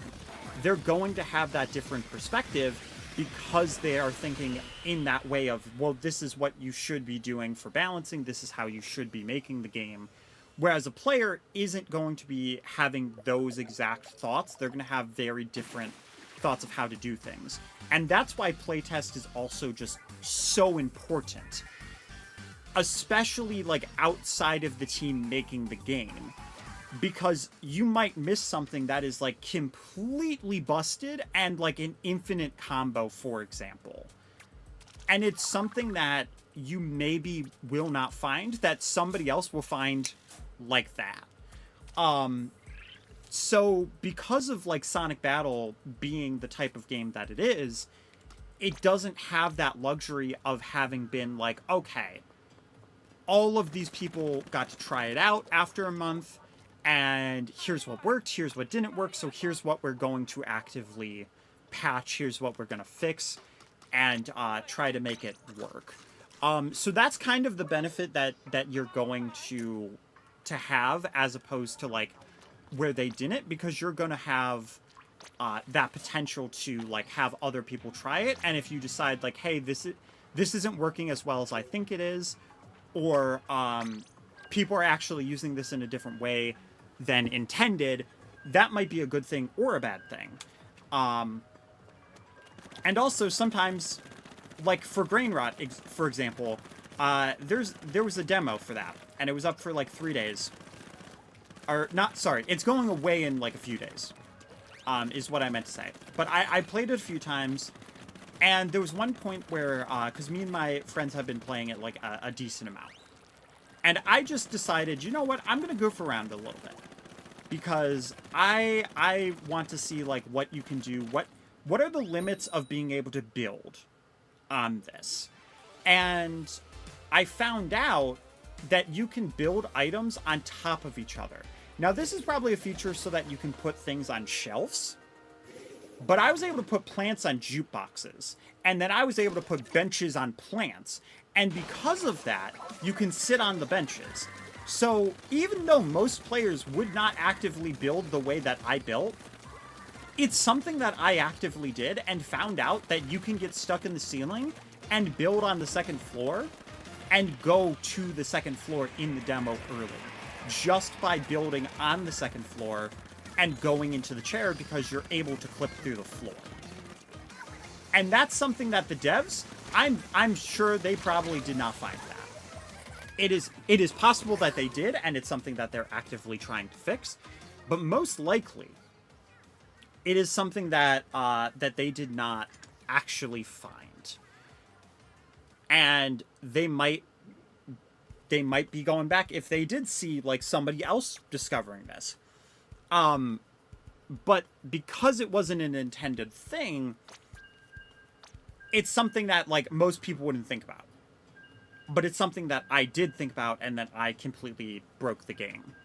They're going to have that different perspective because they are thinking in that way of, well, this is what you should be doing for balancing, this is how you should be making the game. Whereas a player isn't going to be having those exact thoughts. They're going to have very different thoughts of how to do things. And that's why playtest is also just so important. Especially like outside of the team making the game. Because you might miss something that is like completely busted and like an infinite combo, for example. And it's something that you maybe will not find that somebody else will find like that. So because of like Sonic Battle being the type of game that it is, it doesn't have that luxury of having been like, okay, all of these people got to try it out after a month. And here's what worked, here's what didn't work, so here's what we're going to actively patch, here's what we're going to fix, and try to make it work. So that's kind of the benefit that you're going to have, as opposed to, like, where they didn't, because you're going to have that potential to, like, have other people try it, and if you decide, like, hey, this isn't working as well as I think it is, or people are actually using this in a different way than intended, that might be a good thing or a bad thing. And also sometimes, like for Grain Rot, for example, there was a demo for that, and it was up for like 3 days. Or not, sorry, it's going away in like a few days, is what I meant to say. But I played it a few times, and there was one point where, because me and my friends have been playing it like a decent amount. And I just decided, you know what, I'm going to goof around a little bit. Because I want to see, like, what you can do. What are the limits of being able to build on this? And I found out that you can build items on top of each other. Now, this is probably a feature so that you can put things on shelves. But I was able to put plants on jukeboxes. And then I was able to put benches on plants. And because of that, you can sit on the benches. So even though most players would not actively build the way that I built, it's something that I actively did and found out that you can get stuck in the ceiling and build on the second floor and go to the second floor in the demo early. Just by building on the second floor and going into the chair because you're able to clip through the floor. And that's something that the devs, I'm sure they probably did not find that. It is possible that they did, and it's something that they're actively trying to fix, but most likely, it is something that that they did not actually find, and they might be going back if they did see like somebody else discovering this. But because it wasn't an intended thing, it's something that like most people wouldn't think about. But it's something that I did think about, and that I completely broke the game.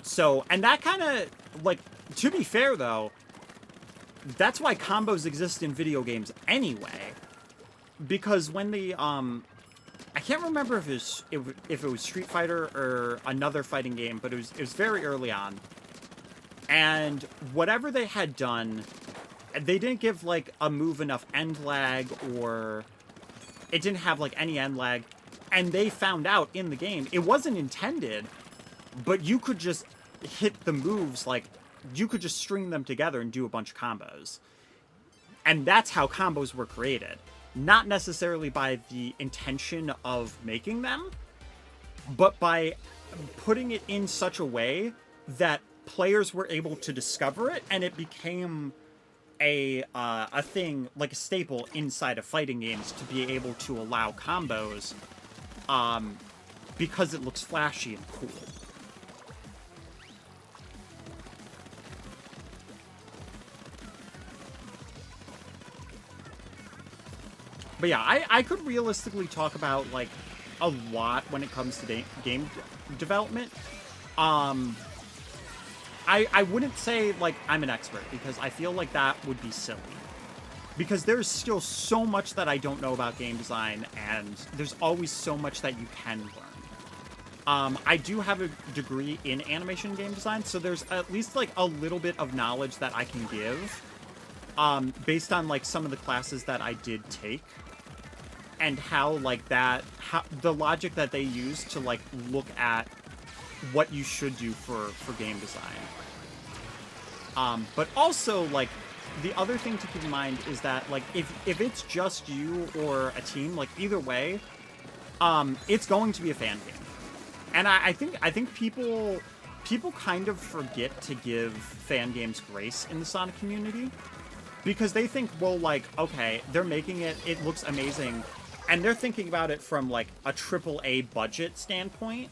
So, and that kind of, like, to be fair, though, that's why combos exist in video games anyway. Because when the, I can't remember if it was Street Fighter or another fighting game, but it was very early on. And whatever they had done, they didn't give, like, a move enough end lag, or it didn't have, like, any end lag. And they found out in the game, it wasn't intended, but you could just hit the moves, like, you could just string them together and do a bunch of combos. And that's how combos were created. Not necessarily by the intention of making them, but by putting it in such a way that players were able to discover it, and it became a thing, like a staple inside of fighting games, to be able to allow combos, because it looks flashy and cool. But yeah, I could realistically talk about, like, a lot when it comes to game development. I wouldn't say, like, I'm an expert, because I feel like that would be silly. Because there's still so much that I don't know about game design, and there's always so much that you can learn. I do have a degree in animation game design, so there's at least, like, a little bit of knowledge that I can give, based on, like, some of the classes that I did take. And how, like, the logic that they use to, like, look at what you should do for game design. But also, like, the other thing to keep in mind is that, like, if it's just you or a team, like, either way, it's going to be a fan game. And I think people kind of forget to give fan games grace in the Sonic community, because they think, well, like, okay, they're making it, it looks amazing, and they're thinking about it from, like, a AAA budget standpoint,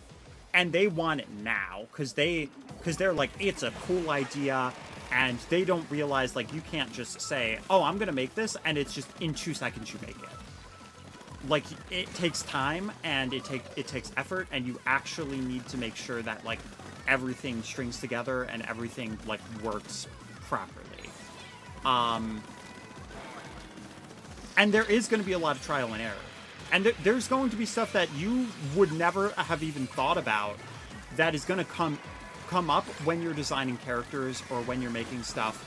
and they want it now, because they're like, it's a cool idea, and they don't realize, like, you can't just say, oh, I'm gonna make this, and it's just in 2 seconds you make it. Like, it takes time, and it takes effort, and you actually need to make sure that, like, everything strings together and everything, like, works properly. And there is going to be a lot of trial and error. And there's going to be stuff that you would never have even thought about that is going to come up when you're designing characters or when you're making stuff.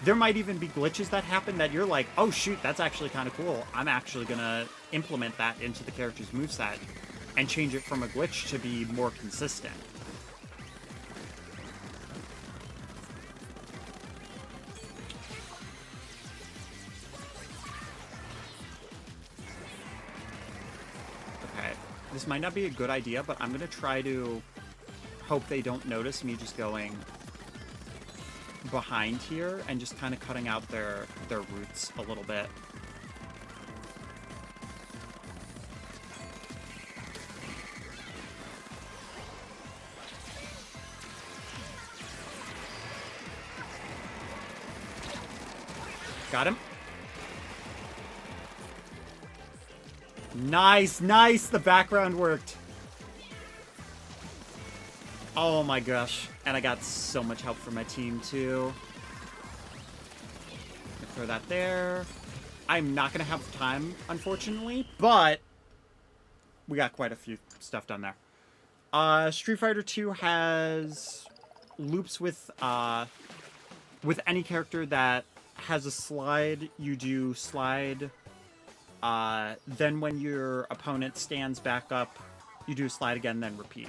There might even be glitches that happen that you're like, oh shoot, that's actually kind of cool. I'm actually going to implement that into the character's moveset and change it from a glitch to be more consistent. This might not be a good idea, but I'm going to try to hope they don't notice me just going behind here and just kind of cutting out their roots a little bit. Got him. Nice, nice! The background worked. Oh my gosh. And I got so much help from my team, too. Throw that there. I'm not going to have time, unfortunately, but we got quite a few stuff done there. Street Fighter 2 has loops with any character that has a slide. You do slide. Then when your opponent stands back up, you do slide again, then repeat.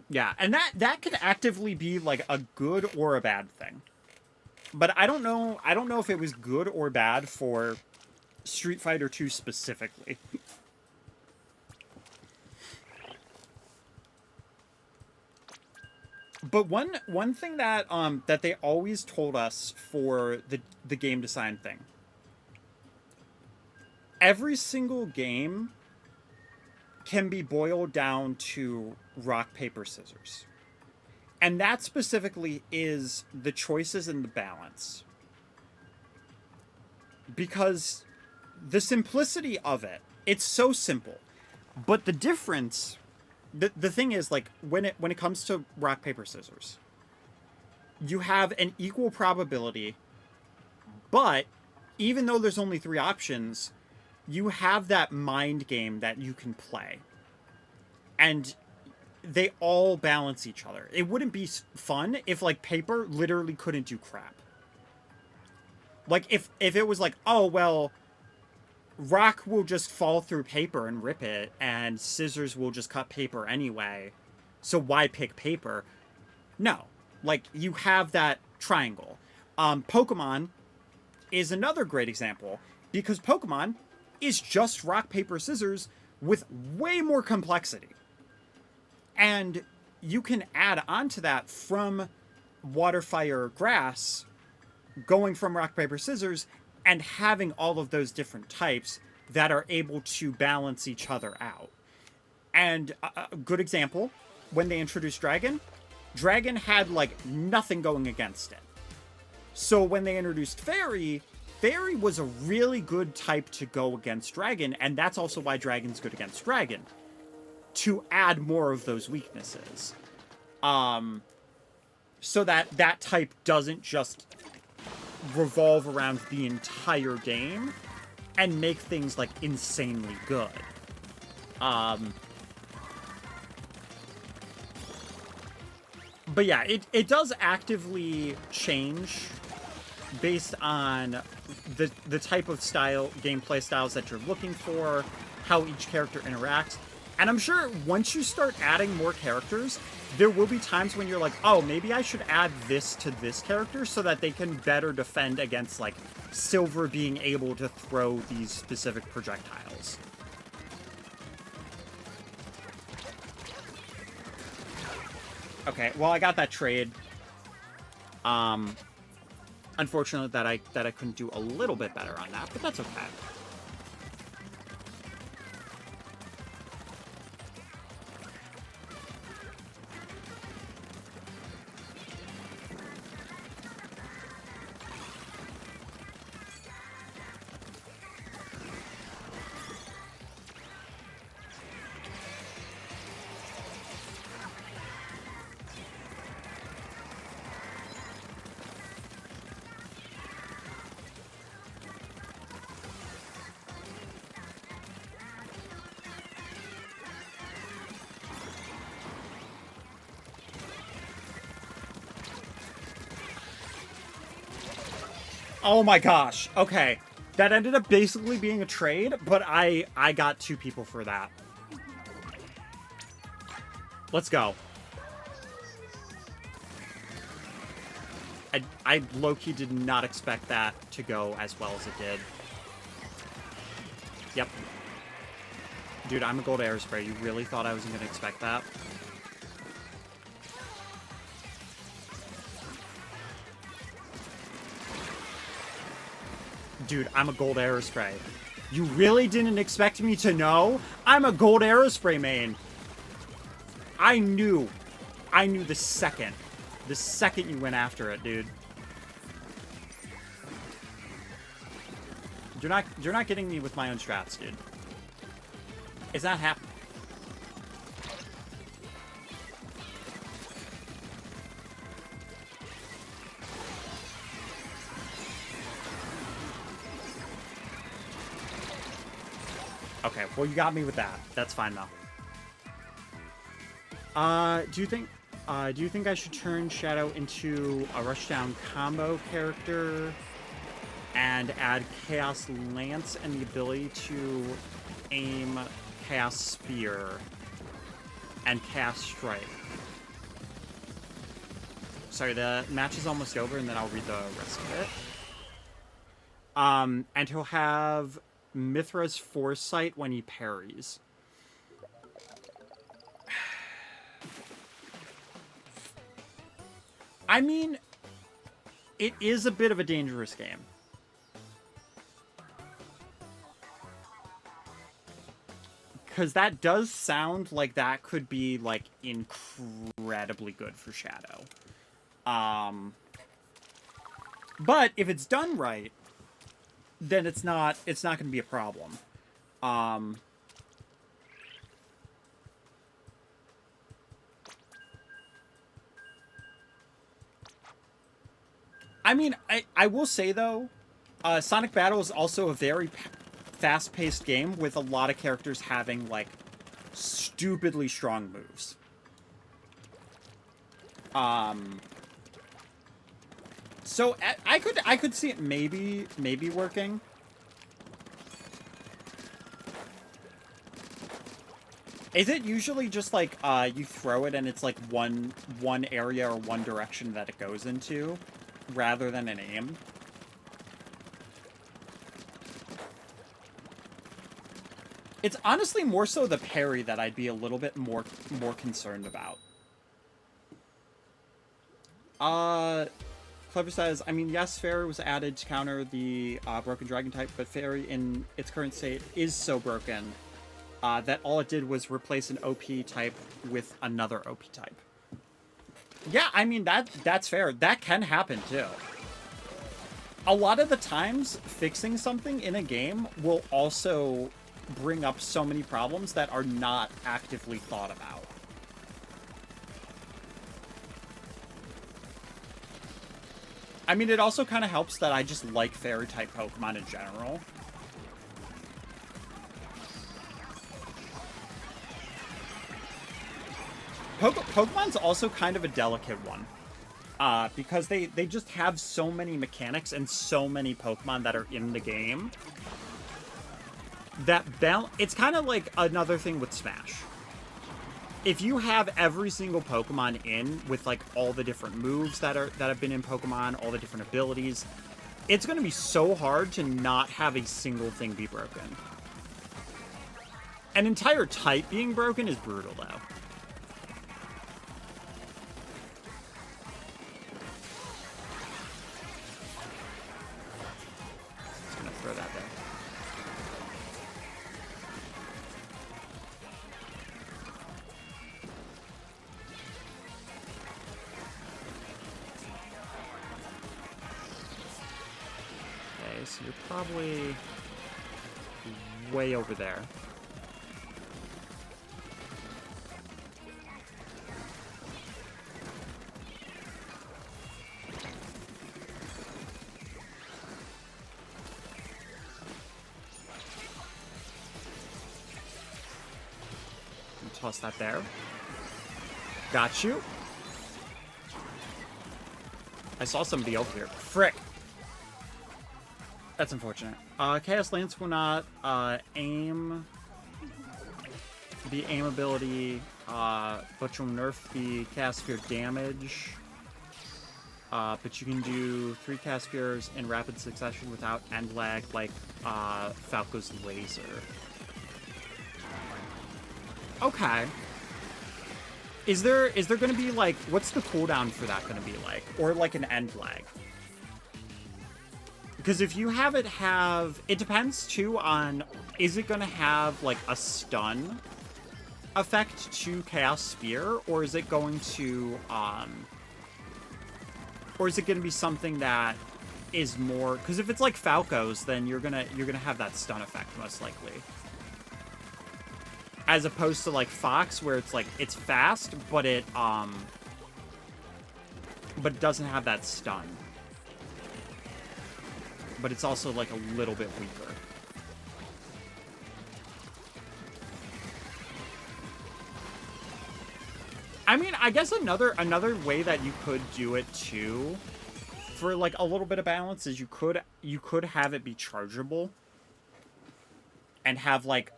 Yeah, and that could actively be like a good or a bad thing. But I don't know if it was good or bad for Street Fighter 2 specifically. But one thing that that they always told us for the game design thing. Every single game can be boiled down to rock, paper, scissors. And that specifically is the choices and the balance. Because the simplicity of it, it's so simple. But the difference, the thing is, like, when it comes to rock, paper, scissors, you have an equal probability, but even though there's only 3 options, you have that mind game that you can play. And they all balance each other. It wouldn't be fun if, like, paper literally couldn't do crap. Like, if it was like, oh, well, rock will just fall through paper and rip it, and scissors will just cut paper anyway, so why pick paper? No. Like, you have that triangle. Pokemon is another great example, because Pokemon is just rock, paper, scissors with way more complexity. And you can add on to that from water, fire, grass, going from rock, paper, scissors, and having all of those different types that are able to balance each other out. And a good example, when they introduced Dragon, Dragon had like nothing going against it. So when they introduced Fairy, Fairy was a really good type to go against Dragon, and that's also why Dragon's good against Dragon, to add more of those weaknesses. So that that type doesn't just revolve around the entire game and make things like insanely good. But yeah, it does actively change based on the type of style, gameplay styles that you're looking for, how each character interacts. And I'm sure once you start adding more characters, there will be times when you're like, oh, maybe I should add this to this character so that they can better defend against, like, Silver being able to throw these specific projectiles. Okay, well, I got that trade. Unfortunately that I couldn't do a little bit better on that, but that's okay. Oh my gosh. Okay. That ended up basically being a trade, but I got 2 people for that. Let's go. I low-key did not expect that to go as well as it did. Yep. Dude, I'm a gold aerospray. You really thought I wasn't going to expect that? Dude, I'm a gold aerospray. You really didn't expect me to know? I'm a gold aerospray main. I knew the second you went after it, dude. You're not getting me with my own strats, dude. It's not happening. Okay, well, you got me with that. That's fine, though. Do you think I should turn Shadow into a rushdown combo character and add Chaos Lance and the ability to aim Chaos Spear and Chaos Strike? Sorry, the match is almost over, and then I'll read the rest of it. And he'll have Mithra's Foresight when he parries. I mean, it is a bit of a dangerous game. Because that does sound like that could be, like, incredibly good for Shadow. But if it's done right, then it's not going to be a problem. I mean, I will say, though, Sonic Battle is also a very fast-paced game with a lot of characters having, like, stupidly strong moves. So I could see it maybe working. Is it usually just like you throw it and it's like one area or one direction that it goes into, rather than an aim? It's honestly more so the parry that I'd be a little bit more concerned about. Clever says, I mean, yes, Fairy was added to counter the broken dragon type, but Fairy in its current state is so broken that all it did was replace an OP type with another OP type. Yeah, I mean, that's fair. That can happen, too. A lot of the times, fixing something in a game will also bring up so many problems that are not actively thought about. I mean, it also kind of helps that I just like fairy-type Pokemon in general. Pokemon's also kind of a delicate one. Because they just have so many mechanics and so many Pokemon that are in the game. That it's kind of like another thing with Smash. If you have every single Pokemon in with like all the different moves that have been in Pokemon, all the different abilities, it's going to be so hard to not have a single thing be broken. An entire type being broken is brutal, though. Just gonna throw that there. So you're probably way over there. Toss that there. Got you. I saw somebody over here. Frick. That's unfortunate. Chaos Lance will not aim the aim ability, but you'll nerf the Chaos Sphere damage. But you can do 3 Chaos Spheres in rapid succession without end lag, like Falco's Laser. Okay. Is there going to be like, what's the cooldown for that going to be like, or like an end lag? Because if you have it it depends too on, is it going to have like a stun effect to Chaos Spear, or is it going to, be something that is more, because if it's like Falco's, then you're gonna have that stun effect most likely. As opposed to like Fox, where it's like, it's fast, but it doesn't have that stun. But it's also like a little bit weaker. I mean, I guess another way that you could do it too, for like a little bit of balance, is you could have it be chargeable and have like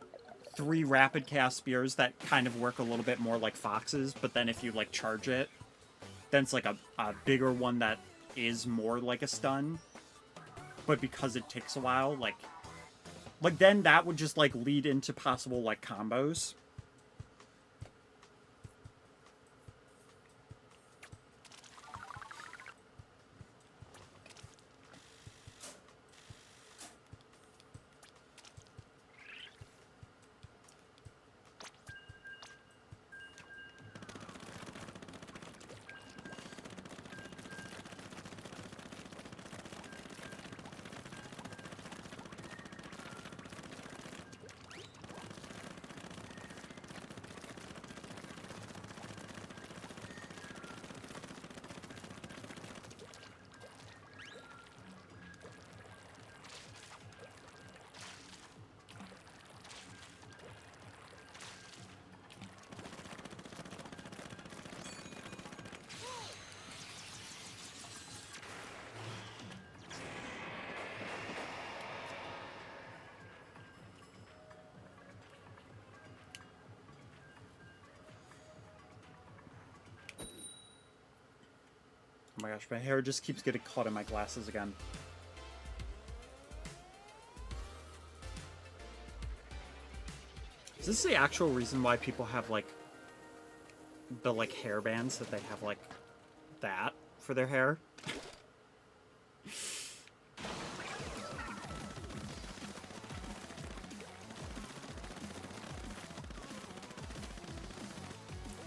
3 rapid Chaos Spears that kind of work a little bit more like Fox's, but then if you like charge it, then it's like a bigger one that is more like a stun. But because it takes a while, like then that would just like lead into possible like combos. Oh my gosh, my hair just keeps getting caught in my glasses again. this the actual reason why people have, like, the, like, hair bands that they have, like, that for their hair?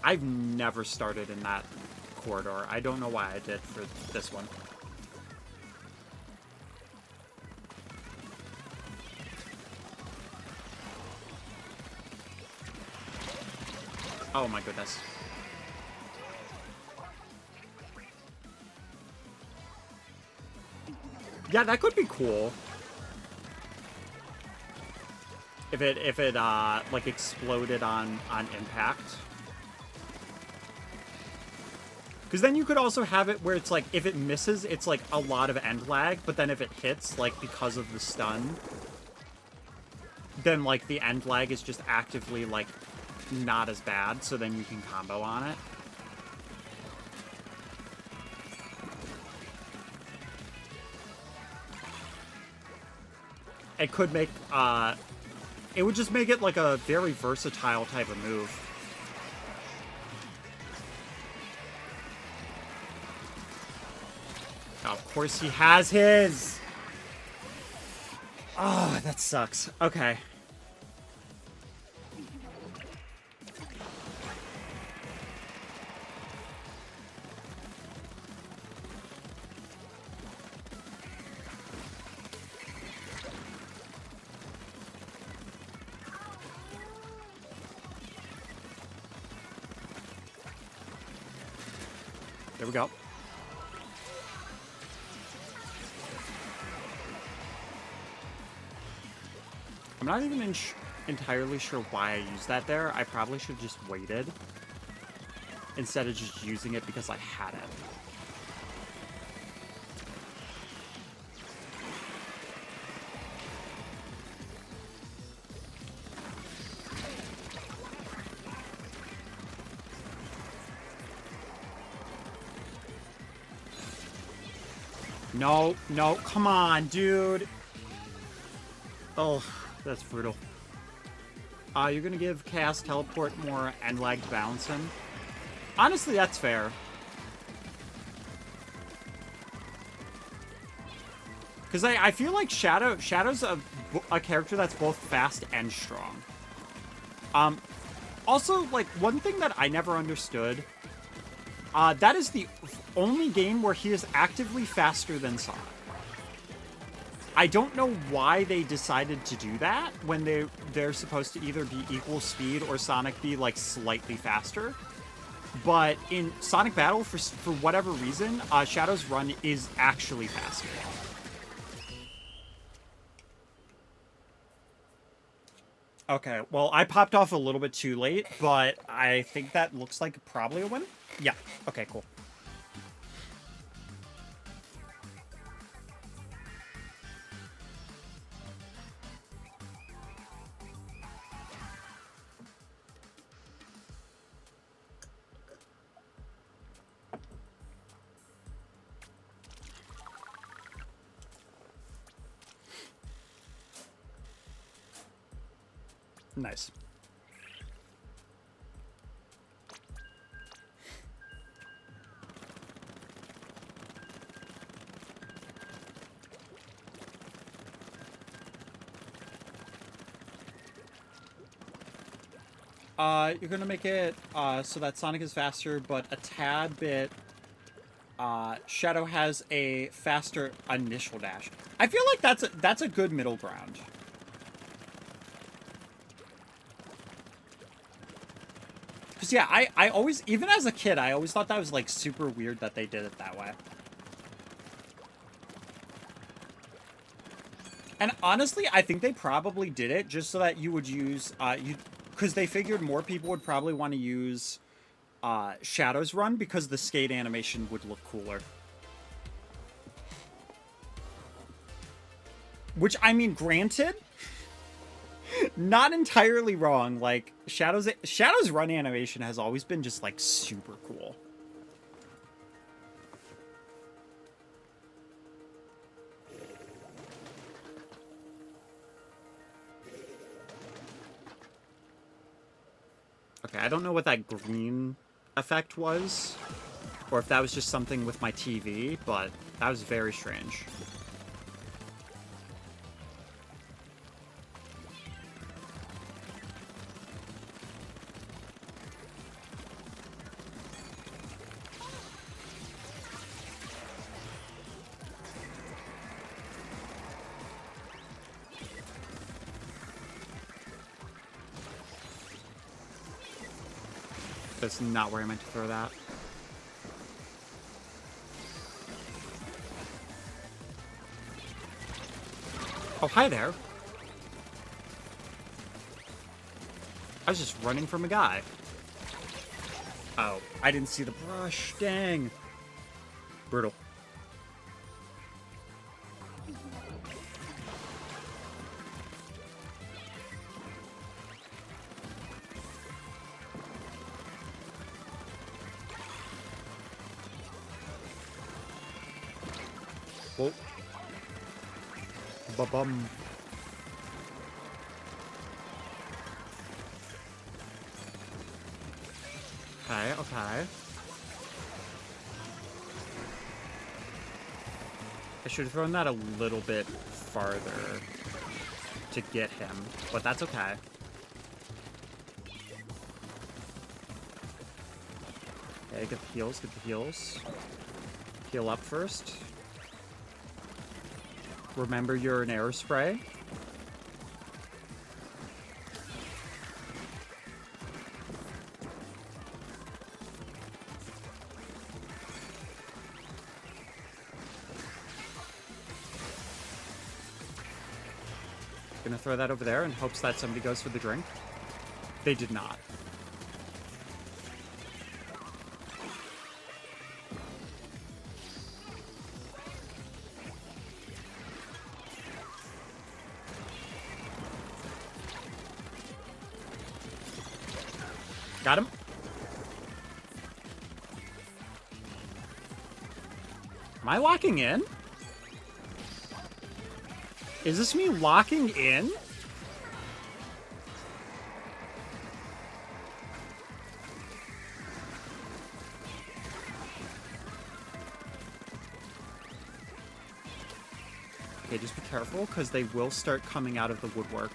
I've never started in that corridor. I don't know why I did for this one. Oh my goodness. Yeah, that could be cool. If it like exploded on impact. Because then you could also have it where it's like, if it misses, it's like a lot of end lag, but then if it hits, like, because of the stun, then, like, the end lag is just actively, like, not as bad, so then you can combo on it. It could make, it would just make it, like, a very versatile type of move. Of course he has his! Oh, that sucks. Okay. There we go. I'm not even entirely sure why I used that there. I probably should have just waited instead of just using it because I had it. No, no, come on, dude. Oh, that's brutal. You're gonna give Chaos Teleport more end lag to balance him? Honestly, that's fair. Because I feel like Shadow's a character that's both fast and strong. Also, like, one thing that I never understood, that is the only game where he is actively faster than Sonic. I don't know why they decided to do that when they're supposed to either be equal speed or Sonic be, like, slightly faster. But in Sonic Battle, for whatever reason, Shadow's run is actually faster. Okay, well, I popped off a little bit too late, but I think that looks like probably a win. Yeah, okay, cool. Nice. You're gonna make it so that Sonic is faster, but a tad bit. Shadow has a faster initial dash. I feel like that's a good middle ground. Because, yeah, I always, even as a kid, I always thought that was, like, super weird that they did it that way. And honestly, I think they probably did it just so that you would use, because they figured more people would probably want to use Shadow's run because the skate animation would look cooler. Which, I mean, granted, not entirely wrong. Like, Shadow's run animation has always been just, like, super cool. Okay, I don't know what that green effect was, or if that was just something with my TV, but that was very strange. That's not where I meant to throw that. Oh, hi there. I was just running from a guy. Oh, I didn't see the brush. Dang. Brutal. Whoa. Ba-bum. Okay, okay. I should have thrown that a little bit farther to get him, but that's okay. Okay, get the heals, get the heals. Heal up first. Remember you're an air spray. Gonna throw that over there in hopes that somebody goes for the drink. They did not. Got him. Am I locking in? Is this me locking in? Okay, just be careful, because they will start coming out of the woodwork.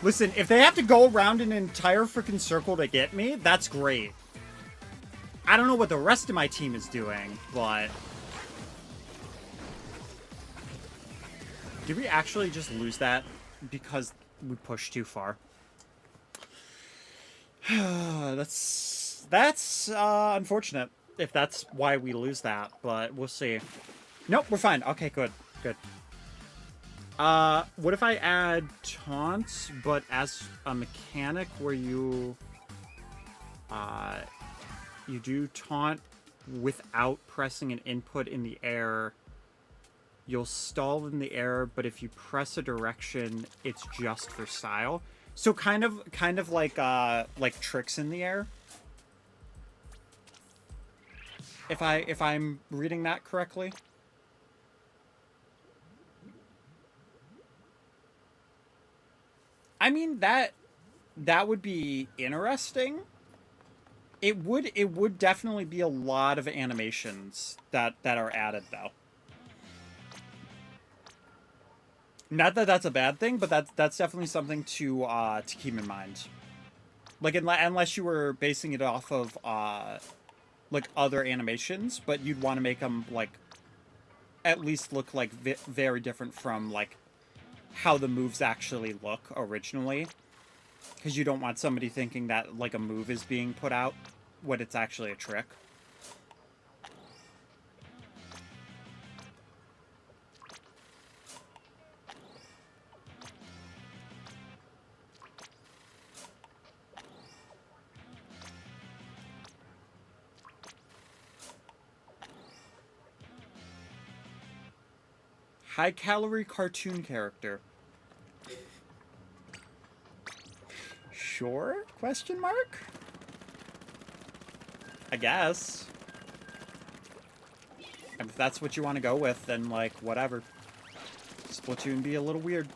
Listen, if they have to go around an entire freaking circle to get me, that's great. I don't know what the rest of my team is doing, but... Did we actually just lose that because we pushed too far? That's unfortunate, if that's why we lose that, but we'll see. Nope, we're fine. Okay, good, good. What if I add taunts, but as a mechanic where you do taunt without pressing an input in the air. You'll stall in the air, but if you press a direction, it's just for style. So kind of like tricks in the air. If I'm reading that correctly. I mean, that would be interesting. It would definitely be a lot of animations that are added, though. Not that that's a bad thing, but that's definitely something to keep in mind. Like, unless you were basing it off of like other animations, but you'd want to make them like at least look like very different from like how the moves actually look originally, because you don't want somebody thinking that like a move is being put out when it's actually a trick. High-calorie cartoon character. Sure? Question mark? I guess. And if that's what you want to go with, then, like, whatever. Splatoon be a little weird.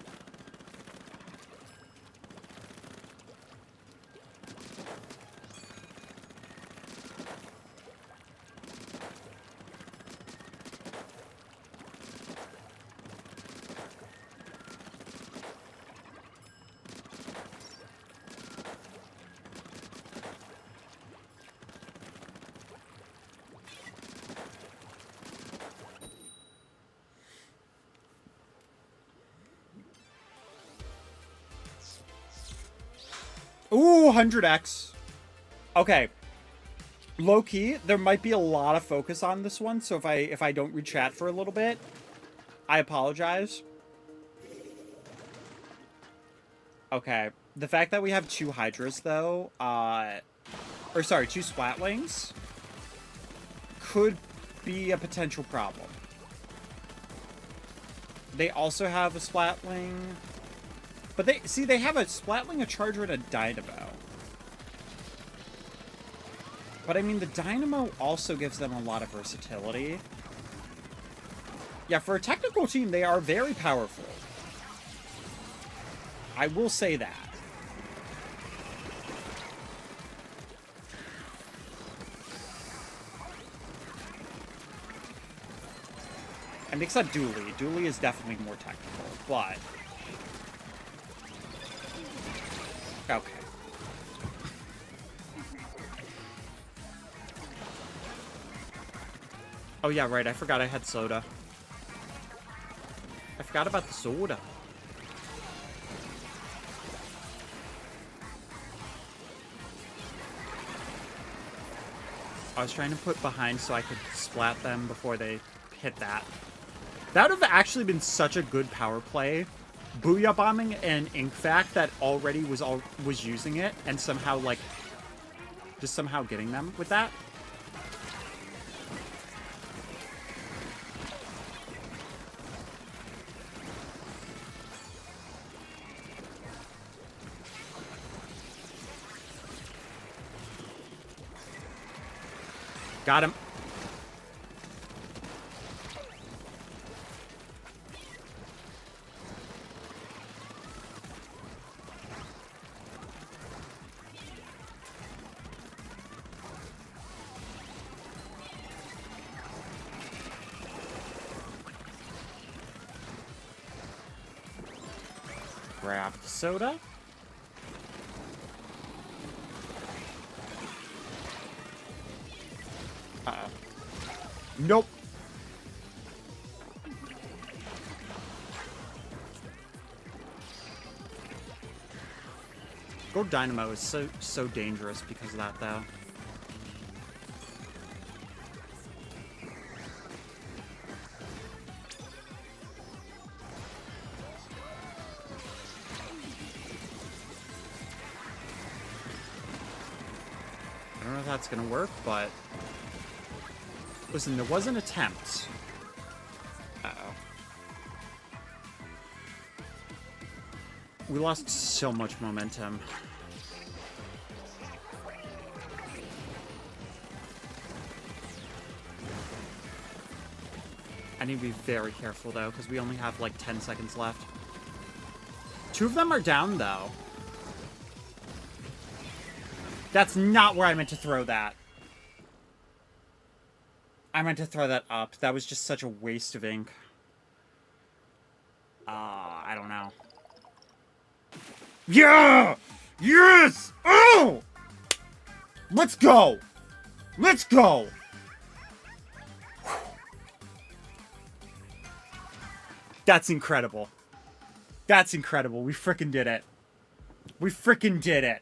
Ooh, 100x. Okay. Low-key, there might be a lot of focus on this one, so if I don't read chat for a little bit, I apologize. Okay. The fact that we have 2 Hydras, though, or sorry, 2 Splatlings, could be a potential problem. They also have a Splatling... But they have a Splatling, a Charger, and a Dynamo. But I mean, the Dynamo also gives them a lot of versatility. Yeah, for a technical team, they are very powerful. I will say that. And except Dooley. Dooley is definitely more technical, but... Okay. Oh yeah, right, I forgot I had soda. I forgot about the soda. I was trying to put behind so I could splat them before they hit that. That would have actually been such a good power play. Booyah bombing and Inkfact that already was using it and somehow, like, just somehow getting them with that. Got him. Grab the soda. Uh-oh. Nope. Go Dynamo is so dangerous because of that, though. I don't know if that's gonna work, but... Listen, there was an attempt. Uh-oh. We lost so much momentum. I need to be very careful, though, because we only have, like, 10 seconds left. 2 of them are down, though. That's not where I meant to throw that. I meant to throw that up. That was just such a waste of ink. I don't know. Yeah! Yes! Oh! Let's go! Let's go! That's incredible. That's incredible. We frickin' did it. We frickin' did it.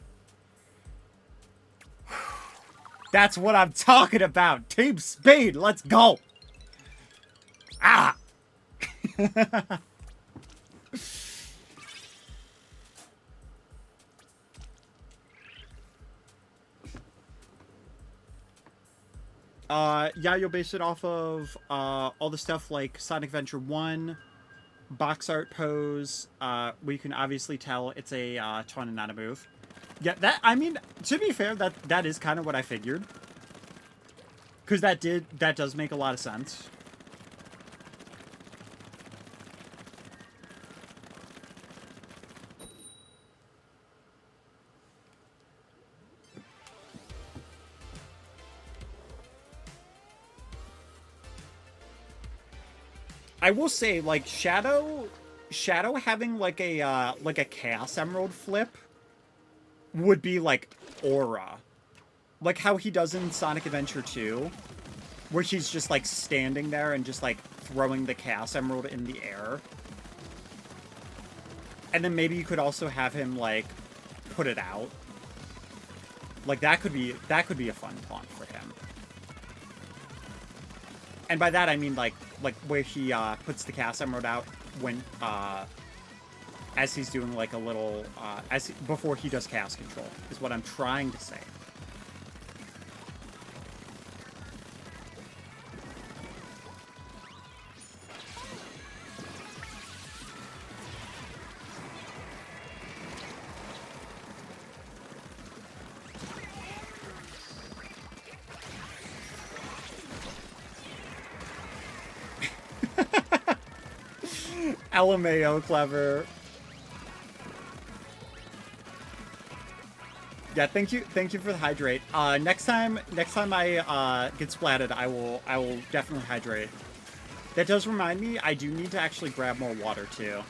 That's what I'm talking about. Team Speed, let's go. Ah! Yeah, you'll base it off of all the stuff like Sonic Adventure 1, box art pose. We can obviously tell it's a taunt and not a move. Yeah, that, I mean, to be fair, that is kind of what I figured. Because that does make a lot of sense. I will say, like, Shadow having like a Chaos Emerald flip would be like aura. Like how he does in Sonic Adventure 2, where he's just like standing there and just like throwing the Chaos Emerald in the air. And then maybe you could also have him like put it out. Like that could be a fun taunt for him. And by that I mean like where he puts the Chaos Emerald out when as he's doing like a little before he does Chaos Control is what I'm trying to say. LMAO, clever. Yeah, thank you for the hydrate. Next time I get splatted, I will definitely hydrate. That does remind me, I do need to actually grab more water too.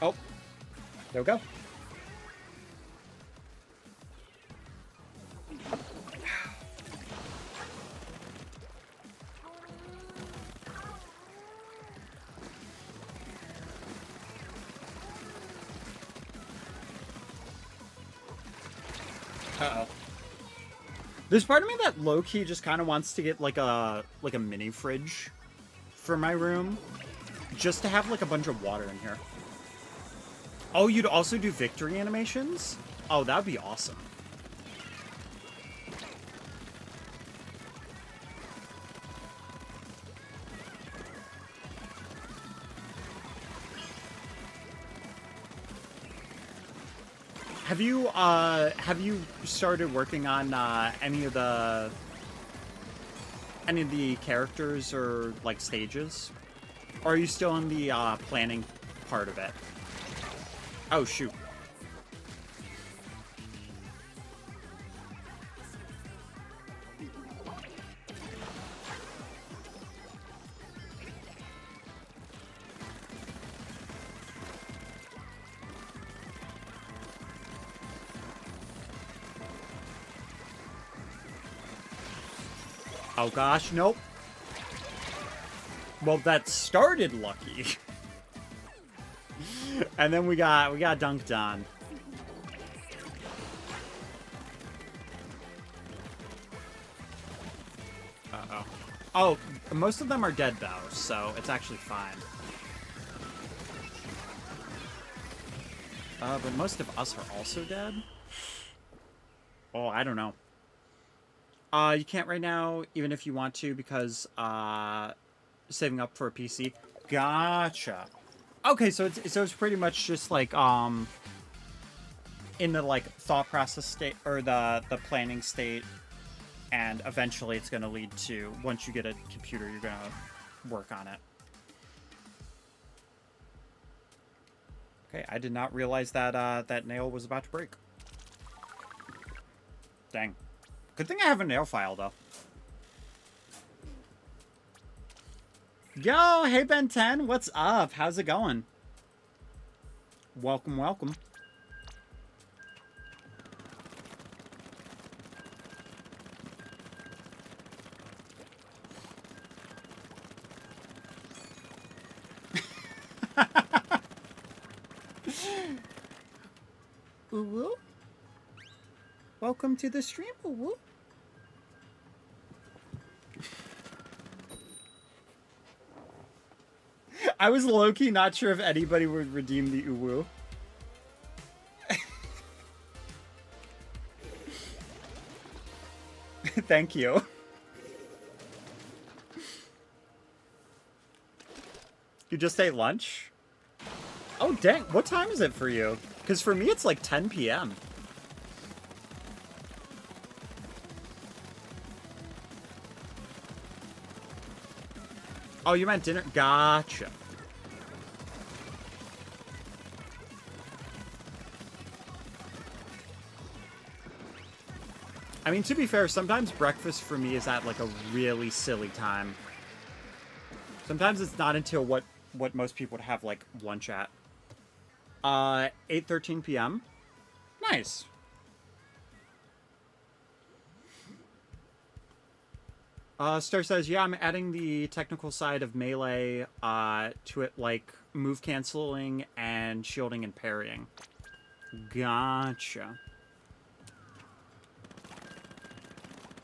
Oh, there we go. Uh-oh. There's part of me that low-key just kind of wants to get like a mini fridge for my room, just to have like a bunch of water in here. Oh, you'd also do victory animations? Oh, that'd be awesome. Have you started working on any of the characters or like stages? Or are you still in the planning part of it? Oh shoot. Oh gosh, nope. Well, that started lucky. And then we got dunked on. Uh-oh. Oh, most of them are dead though, so it's actually fine. But most of us are also dead? Oh, I don't know. You can't right now, even if you want to, because, saving up for a PC. Gotcha. Okay, so it's pretty much just, like, in the, like, thought process state, or the planning state, and eventually it's gonna lead to, once you get a computer, you're gonna work on it. Okay, I did not realize that, that nail was about to break. Dang. Good thing I have a nail file, though. Yo, hey Ben 10, what's up? How's it going? Welcome, welcome. Ooh-woo. Welcome to the stream, ooh-woo. I was low-key not sure if anybody would redeem the uwu. Thank you. You just ate lunch? Oh, dang. What time is it for you? Because for me, it's like 10 p.m. Oh, you meant dinner? Gotcha. I mean, to be fair, sometimes breakfast for me is at, like, a really silly time. Sometimes it's not until what most people would have, like, lunch at. 8:13 p.m. Nice. Star says, yeah, I'm adding the technical side of Melee to it, like move canceling and shielding and parrying. Gotcha.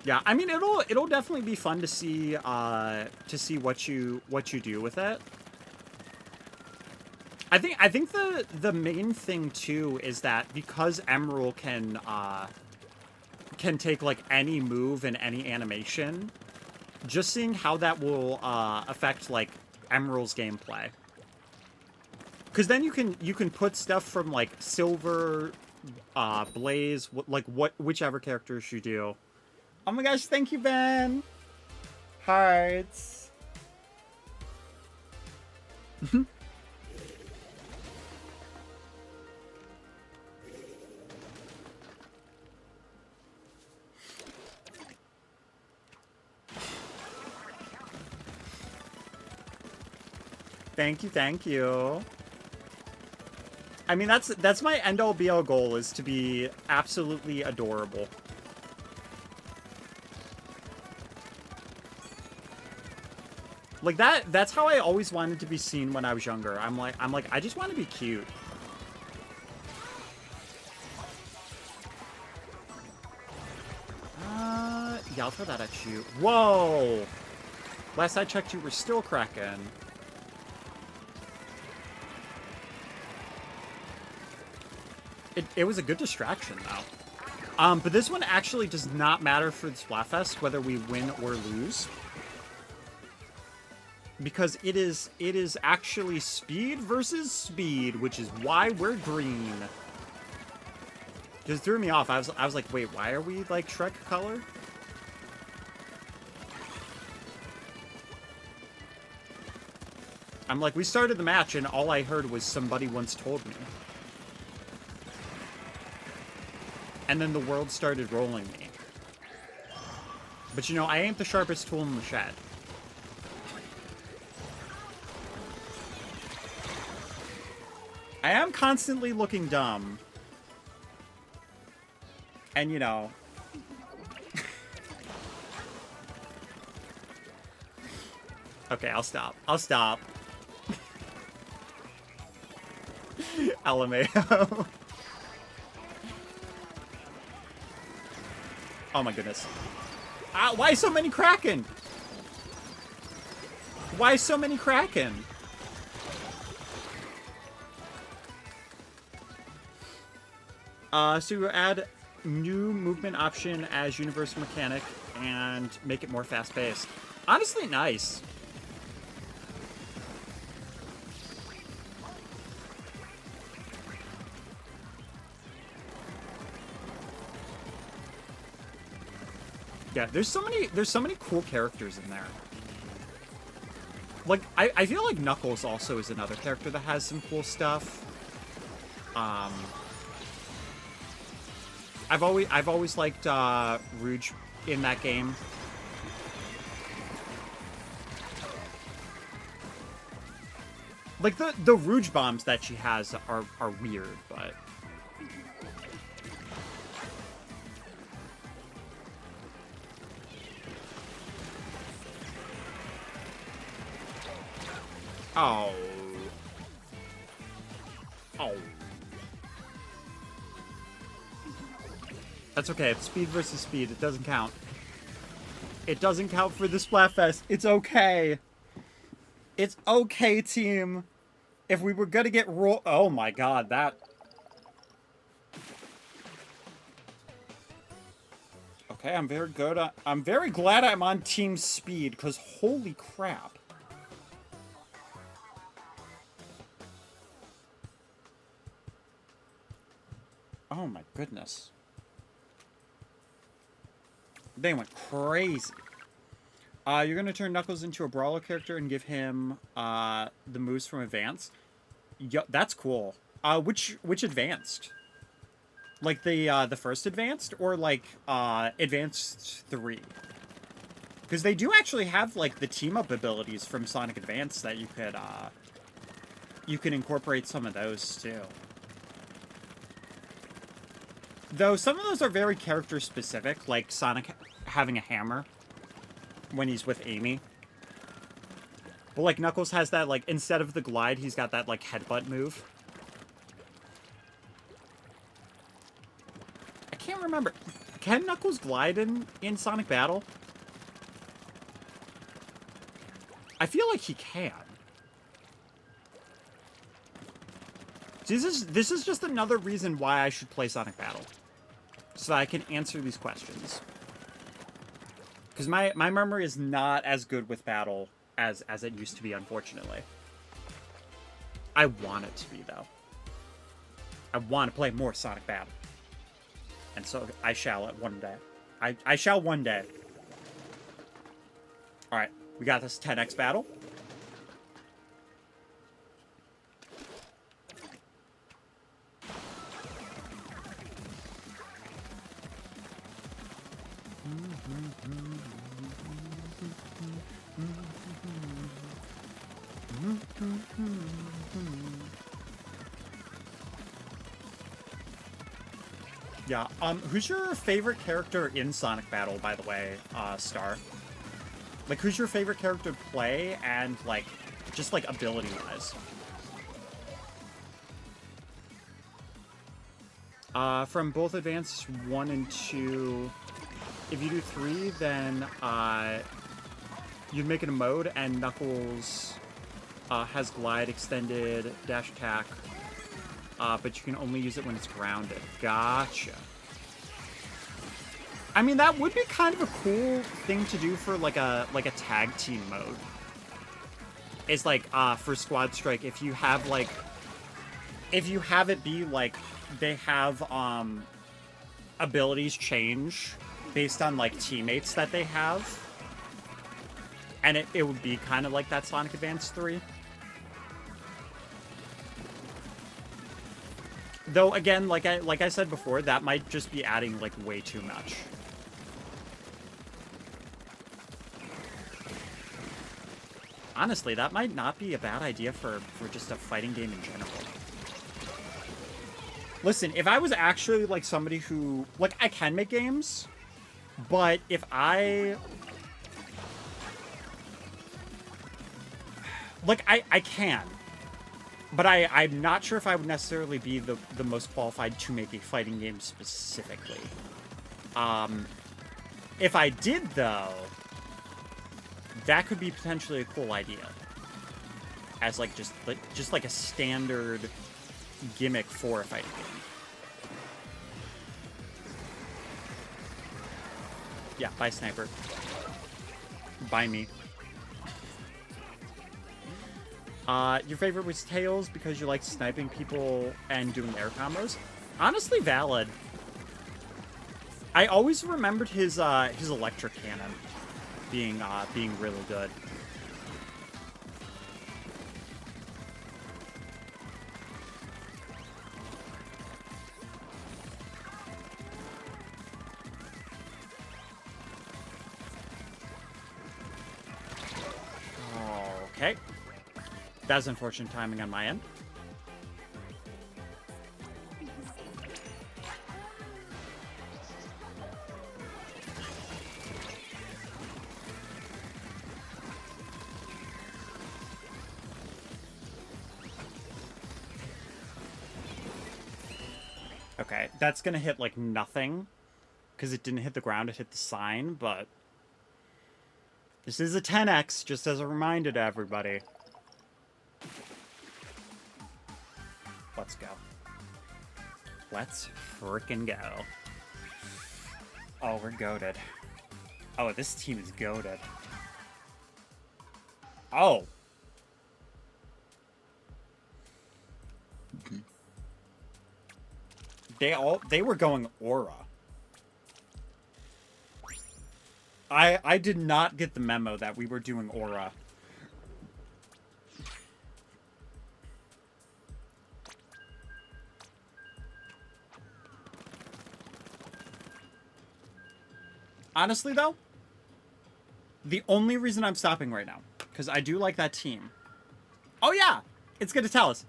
Yeah, I mean it'll definitely be fun to see what you do with it. I think the main thing too is that because Emerald can take like any move and any animation, just seeing how that will affect like Emerald's gameplay. Because then you can put stuff from like Silver, Blaze, whichever characters you do. Oh my gosh! Thank you, Ben. Hearts. Thank you, thank you. I mean, that's my end-all be-all goal, is to be absolutely adorable. Like that's how I always wanted to be seen when I was younger. I'm like I just want to be cute. Yeah, I'll throw that at you. Whoa! Last I checked, you were still cracking. It was a good distraction, though. But this one actually does not matter for the Splatfest, whether we win or lose. Because it is actually speed versus speed, which is why we're green. Just threw me off. I was like, wait, why are we, like, Shrek color? I'm like, we started the match, and all I heard was somebody once told me. And then the world started rolling me. But you know, I ain't the sharpest tool in the shed. I am constantly looking dumb. And you know... Okay, I'll stop. I'll stop. LMAO. Oh my goodness. Why so many Kraken? Why so many Kraken? So you add new movement option as universal mechanic and make it more fast-paced. Honestly, nice. Yeah, there's so many cool characters in there. Like, I feel like Knuckles also is another character that has some cool stuff. I've always liked Rouge in that game. Like the Rouge bombs that she has are weird, but oh. That's okay. It's speed versus speed. It doesn't count. It doesn't count for the Splatfest. It's okay. It's okay, team. If we were gonna get oh my god, that... Okay, I'm very good. I'm very glad I'm on Team Speed, because holy crap. Oh my goodness. They went crazy. You're going to turn Knuckles into a brawler character and give him the moves from Advanced. Yeah, that's cool. Which Advanced? Like the first Advanced, or like Advanced 3? Because they do actually have like the team up abilities from Sonic Advance that you can incorporate some of those too. Though some of those are very character specific, like Sonic having a hammer when he's with Amy. But like Knuckles has that, like, instead of the glide, he's got that like headbutt move. I can't remember. Can Knuckles glide in Sonic Battle? I feel like he can. This is just another reason why I should play Sonic Battle. So that I can answer these questions. Because my memory is not as good with Battle as it used to be, unfortunately. I want it to be, though. I want to play more Sonic Battle. And so I shall at one day. I shall one day. Alright, we got this 10x battle. Yeah, who's your favorite character in Sonic Battle, by the way, Star? Like, who's your favorite character to play, and, like, just, like, ability-wise? From both Advance 1 and 2, if you do 3, then, you'd make it a mode, and Knuckles, has glide, extended, dash attack, but you can only use it when it's grounded. Gotcha. I mean, that would be kind of a cool thing to do for like a tag team mode. It's like for Squad Strike, if you have it be like they have abilities change based on like teammates that they have, and it would be kind of like that Sonic Advance 3. Though, again, like I said before, that might just be adding, like, way too much. Honestly, that might not be a bad idea for just a fighting game in general. Listen, if I was actually, like, somebody who... Like, I can make games, but if I... Like, I can. But I'm not sure if I would necessarily be the most qualified to make a fighting game specifically. If I did, though, that could be potentially a cool idea. As, like, just like a standard gimmick for a fighting game. Yeah, bye, Sniper. Bye, me. Your favorite was Tails because you like sniping people and doing air combos? Honestly, valid. I always remembered his electric cannon being really good. Okay. That was unfortunate timing on my end. Okay, that's gonna hit, like, nothing. Because it didn't hit the ground, it hit the sign, but... This is a 10x, just as a reminder to everybody. Let's go. Let's frickin' go. Oh, we're goated. Oh, this team is goated. Oh. They were going aura. I did not get the memo that we were doing aura. Honestly, though, the only reason I'm stopping right now, because I do like that team. Oh, yeah! It's going to tell us.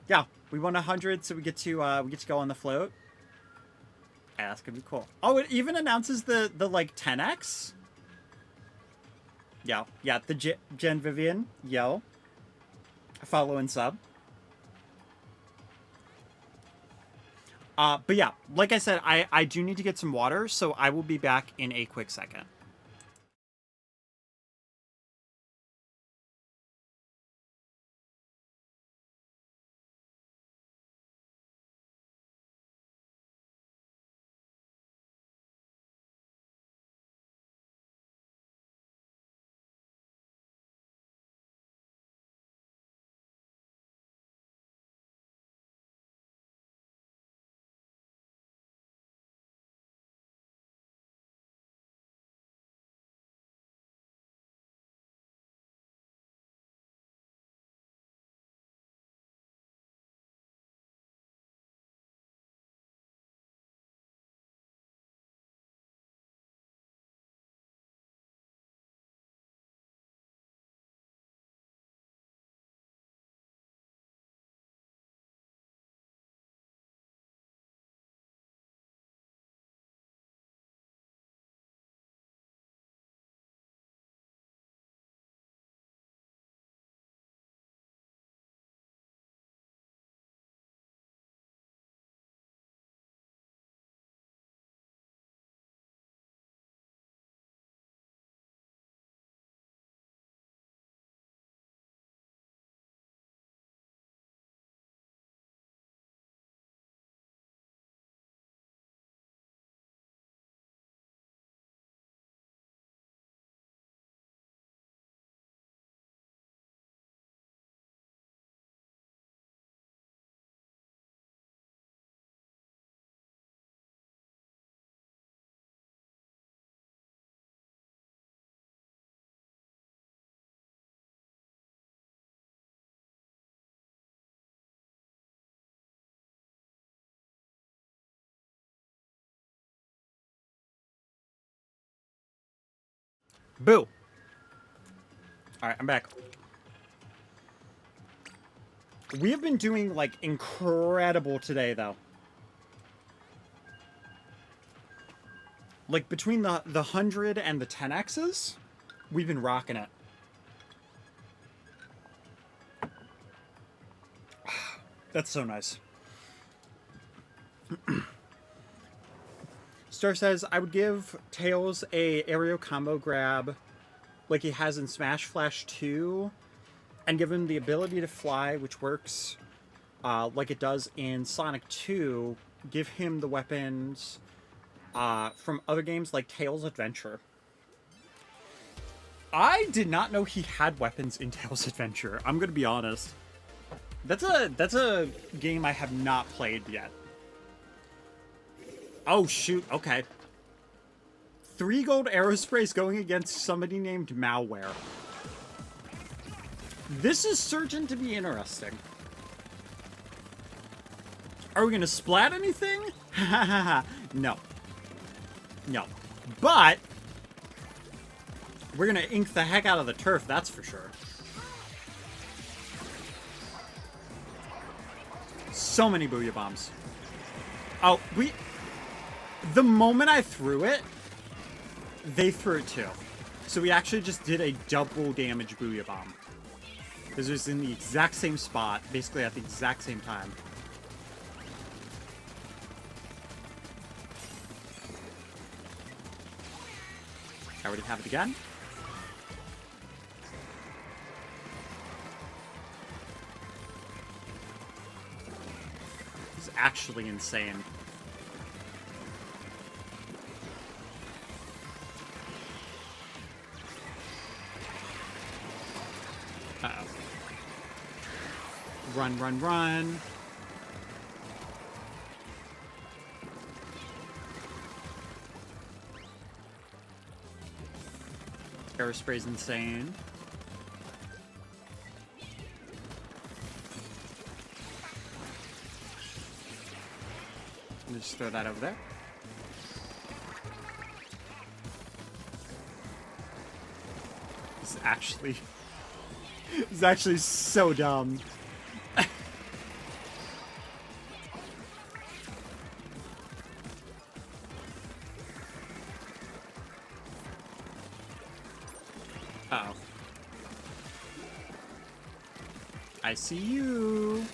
Yeah, we won 100, so we get to go on the float. Yeah, that's going to be cool. Oh, it even announces the like, 10x? Yeah, the Jen Vivian, yo. Follow and sub. But yeah, like I said, I do need to get some water, so I will be back in a quick second. Boo! Alright, I'm back. We have been doing, like, incredible today, though. Like, between the 100 and the 10x's, we've been rocking it. That's so nice. Star says, I would give Tails a aerial combo grab like he has in Smash Flash 2, and give him the ability to fly, which works like it does in Sonic 2. Give him the weapons from other games like Tails Adventure. I did not know he had weapons in Tails Adventure. I'm gonna be honest. That's a game I have not played yet. Oh shoot, okay. 3 gold aerosprays going against somebody named Malware. This is certain to be interesting. Are we gonna splat anything? No. No. But we're gonna ink the heck out of the turf, that's for sure. So many booyah bombs. Oh, the moment I threw it, they threw it too. So we actually just did a double damage booyah bomb. Because it was in the exact same spot, basically at the exact same time. I already have it again. This is actually insane. Uh-oh. Run, run, run. Aerospray's insane. Let me just throw that over there. actually... It's actually so dumb. Uh-oh. I see you.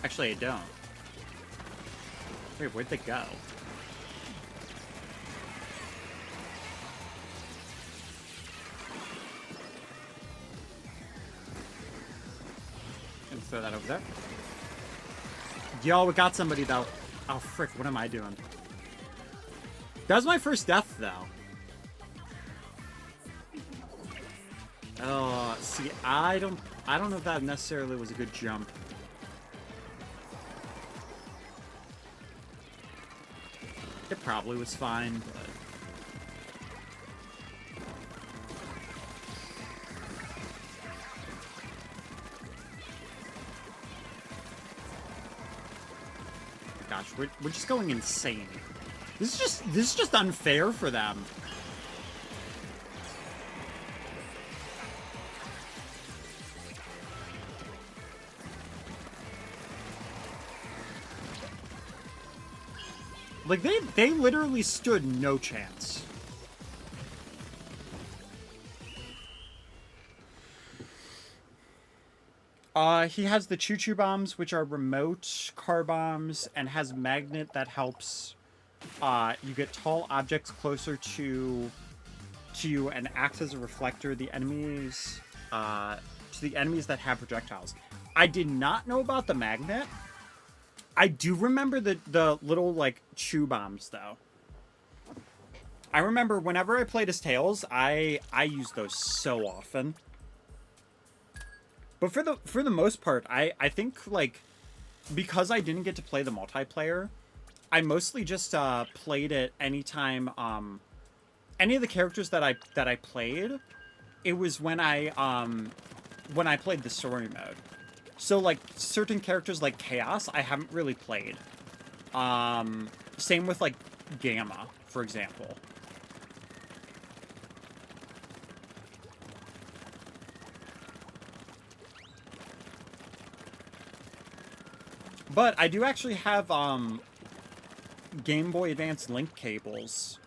Actually, I don't. Wait, where'd they go? And throw that over there. Yo, we got somebody, though. Oh, frick, what am I doing? That was my first death, though. Oh, see, I don't know if that necessarily was a good jump. It probably was fine, but... Gosh, we're just going insane. This is just unfair for them. Like, they literally stood no chance. He has the choo-choo bombs, which are remote car bombs, and has magnet that helps, you get tall objects closer to you and acts as a reflector to the enemies that have projectiles. I did not know about the magnet. I do remember the little, like, chew bombs, though. I remember whenever I played as Tails, I used those so often. But for the most part, I think, like, because I didn't get to play the multiplayer, I mostly just played it anytime any of the characters that I played, it was when I played the story mode. So, like, certain characters like Chaos, I haven't really played. Same with, like, Gamma, for example. But I do actually have, Game Boy Advance link cables.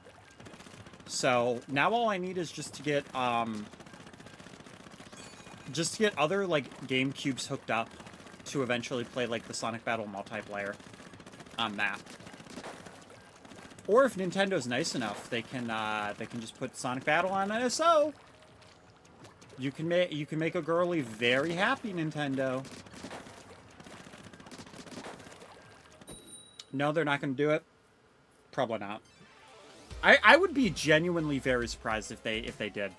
So, now all I need is just to get other, like, GameCubes hooked up to eventually play, like, the Sonic Battle multiplayer on that. Or if Nintendo's nice enough, they can just put Sonic Battle on NSO. You can make a girly very happy, Nintendo. No, they're not going to do it. Probably not. I would be genuinely very surprised if they did.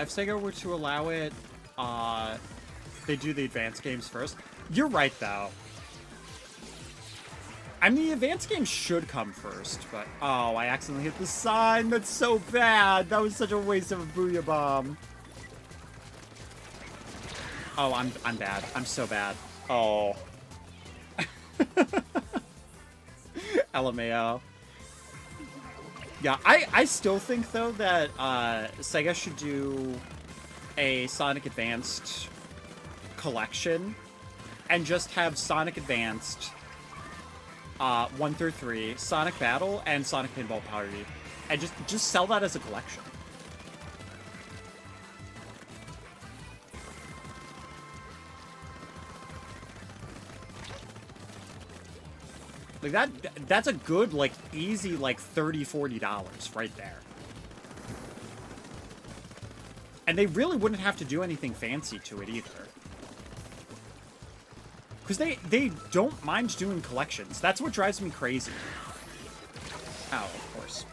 If Sega were to allow it, they do the advanced games first. You're right, though. I mean, the advanced games should come first, but... Oh, I accidentally hit the sign. That's so bad. That was such a waste of a Booyah Bomb. Oh, I'm bad. I'm so bad. Oh. LMAO. Yeah, I still think, though, that Sega should do a Sonic Advanced collection and just have Sonic Advanced 1 through 3, Sonic Battle, and Sonic Pinball Party, and just sell that as a collection. Like, that's a good, like, easy, like, $30, $40 right there. And they really wouldn't have to do anything fancy to it either. Because they don't mind doing collections. That's what drives me crazy. Oh, of course.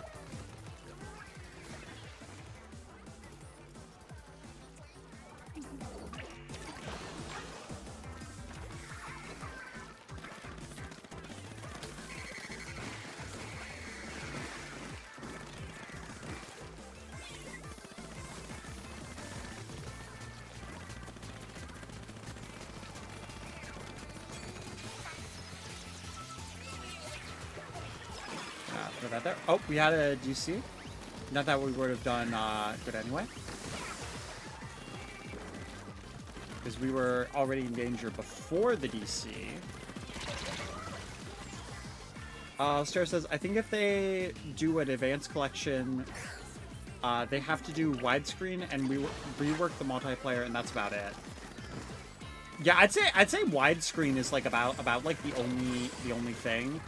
put that there. Oh, we had a DC. Not that we would have done good anyway. Because we were already in danger before the DC. Star says, I think if they do an advanced collection, they have to do widescreen and we rework the multiplayer, and that's about it. Yeah, I'd say widescreen is like about like the only thing.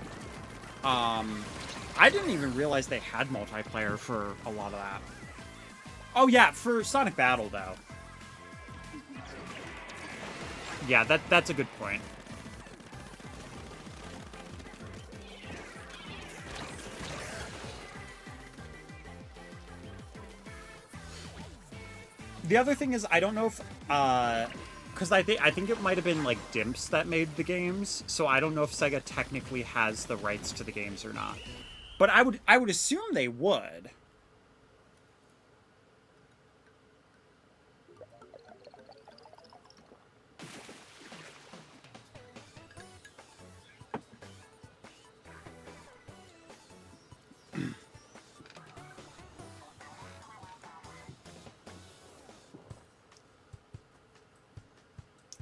I didn't even realize they had multiplayer for a lot of that. Oh yeah, for Sonic Battle though. Yeah, that's a good point. The other thing is, I don't know if, because I think it might have been like Dimps that made the games, so I don't know if Sega technically has the rights to the games or not. But I would assume they would.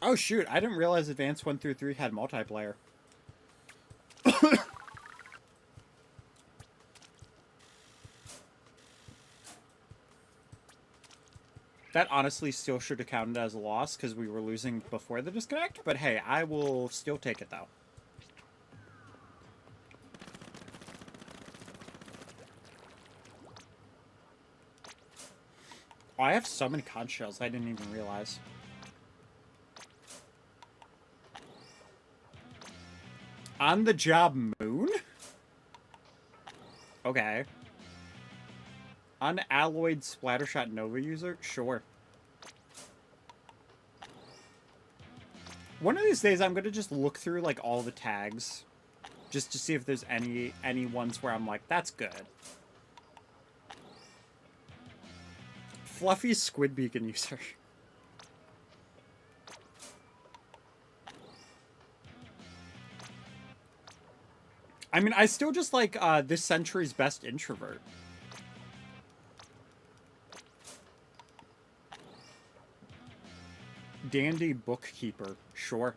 Oh shoot, I didn't realize Advance 1 through 3 had multiplayer. That honestly still should have counted as a loss because we were losing before the disconnect, but hey, I will still take it though. Oh, I have so many conch shells I didn't even realize. On the job moon? Okay. Unalloyed Splattershot Nova user? Sure. One of these days I'm gonna just look through like all the tags. Just to see if there's any ones where I'm like, that's good. Fluffy Squid Beacon user. I mean, I still just like this century's best introvert. Dandy bookkeeper, sure.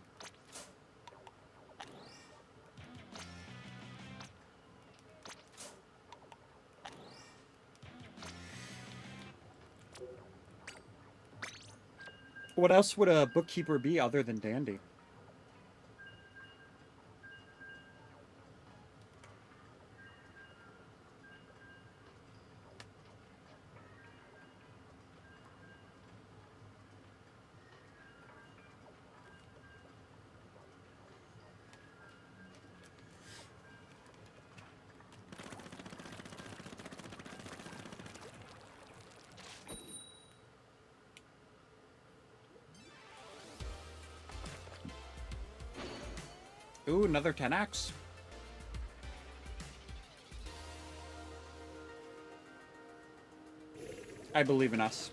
What else would a bookkeeper be other than dandy? Ooh, another 10x. I believe in us.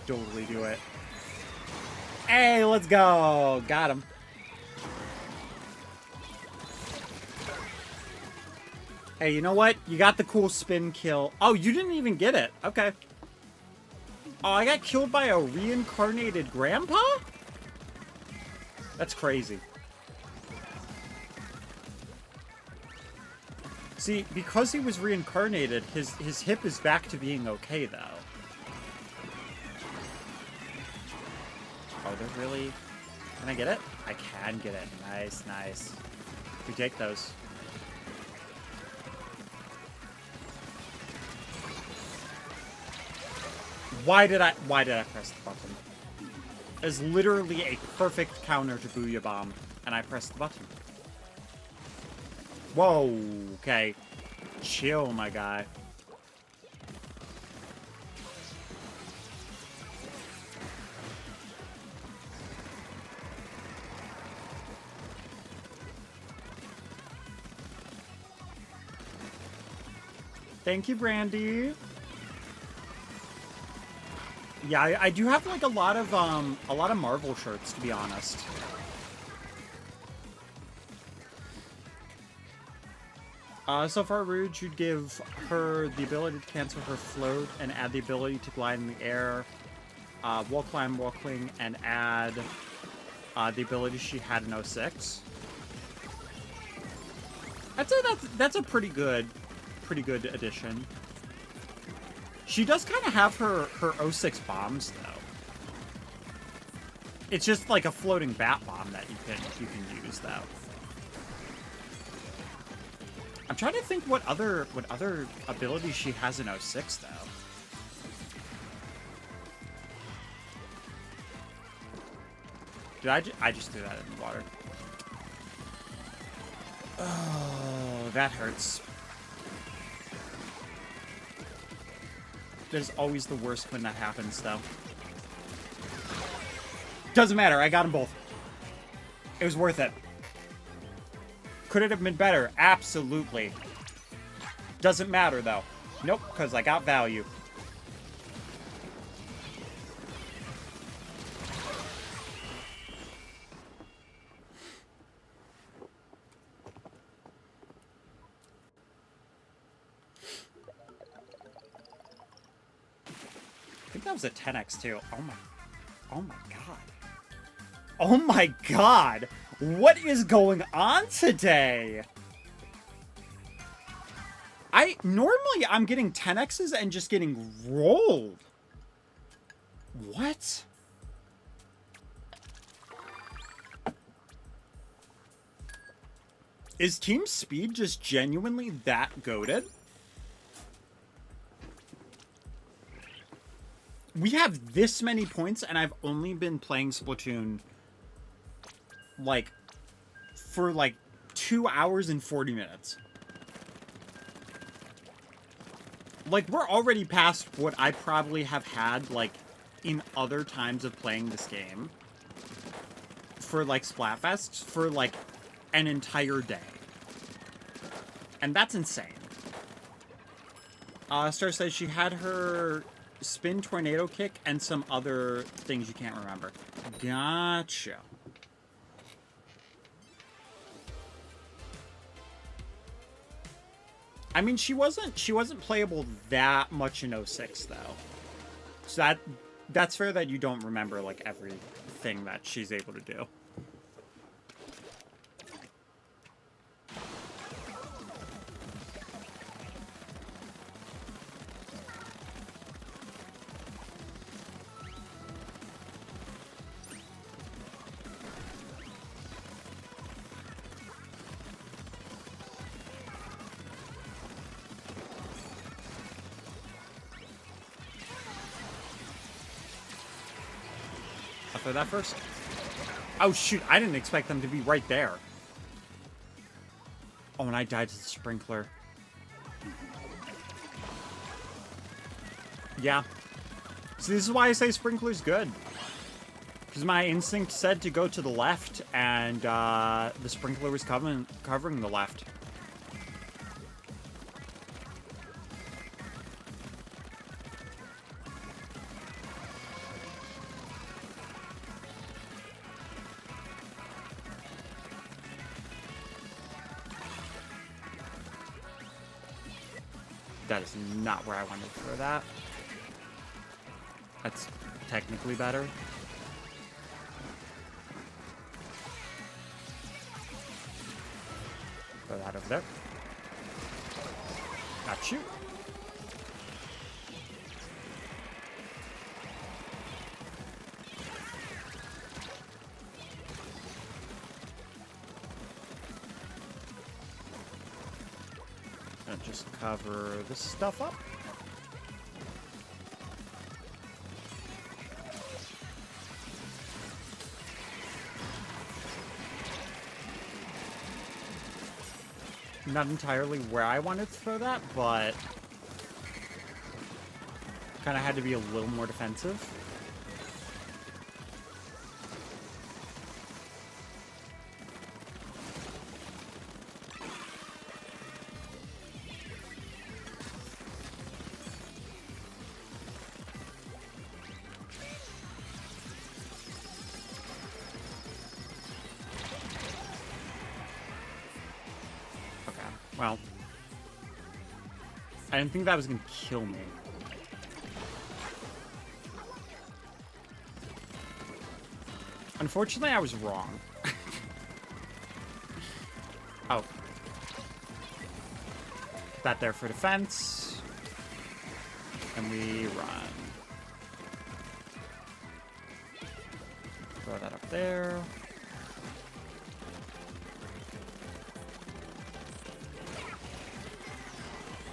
Totally do it. Hey, let's go. Got him. Hey, you know what? You got the cool spin kill. Oh, you didn't even get it. Okay. Oh, I got killed by a reincarnated grandpa? That's crazy. See, because he was reincarnated, his hip is back to being okay, though. Oh, there's really... Can I get it? I can get it. Nice, nice. We take those. Why did I press the button? is literally a perfect counter to Booyah Bomb, and I pressed the button. Whoa, okay. Chill, my guy. Thank you, Brandy. Yeah, I do have like a lot of Marvel shirts, to be honest. So far, Rouge, you'd give her the ability to cancel her float and add the ability to glide in the air, wall climb, wall cling, and add the ability she had in 06. I'd say that's a pretty good addition. She does kind of have her 06 bombs, though. It's just like a floating bat bomb that you can use, though. I'm trying to think what other abilities she has in 06, though. Did I just threw that in the water? Oh, that hurts. That is always the worst when that happens, though. Doesn't matter, I got them both. It was worth it. Could it have been better? Absolutely. Doesn't matter, though. Nope, because I got value. I think that was a 10x too. Oh my god. Oh my god! What is going on today? Normally I'm getting 10x's and just getting rolled. What? Is Team Speed just genuinely that goated? We have this many points, and I've only been playing Splatoon, like, for, like, 2 hours and 40 minutes. Like, we're already past what I probably have had, like, in other times of playing this game. For, like, Splatfest, for, like, an entire day. And that's insane. Star says she had her spin tornado kick and some other things you can't remember. Gotcha. I mean, she wasn't playable that much in 06 though. So that's fair that you don't remember like everything that she's able to do. After that first. Oh shoot, I didn't expect them to be right there. Oh, and I died to the sprinkler. Yeah. So this is why I say sprinkler's good. Because my instinct said to go to the left, and the sprinkler was covering the left. That is not where I wanted to throw that. That's technically better. Throw that over there. Got you. And just cover this stuff up. not entirely where I wanted to throw that, but kind of had to be a little more defensive. Well, I didn't think that was going to kill me. Unfortunately, I was wrong. Oh. That there for defense. And we run. Throw that up there.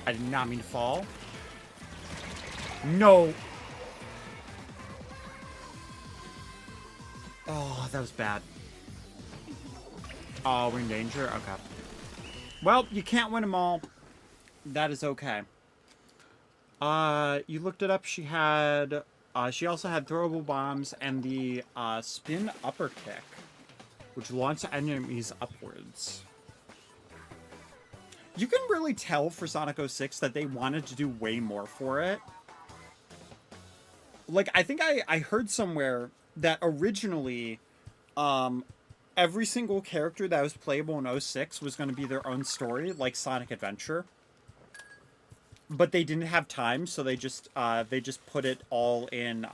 I did not mean to fall. No. Oh, that was bad. Oh, we're in danger? Okay. Well, you can't win them all. That is okay. You looked it up. She had... she also had throwable bombs and the spin upper kick, which launched enemies upwards. You can really tell for Sonic 06 that they wanted to do way more for it. Like, I think I heard somewhere that originally, every single character that was playable in 06 was going to be their own story, like Sonic Adventure. But they didn't have time, so they just put it all in,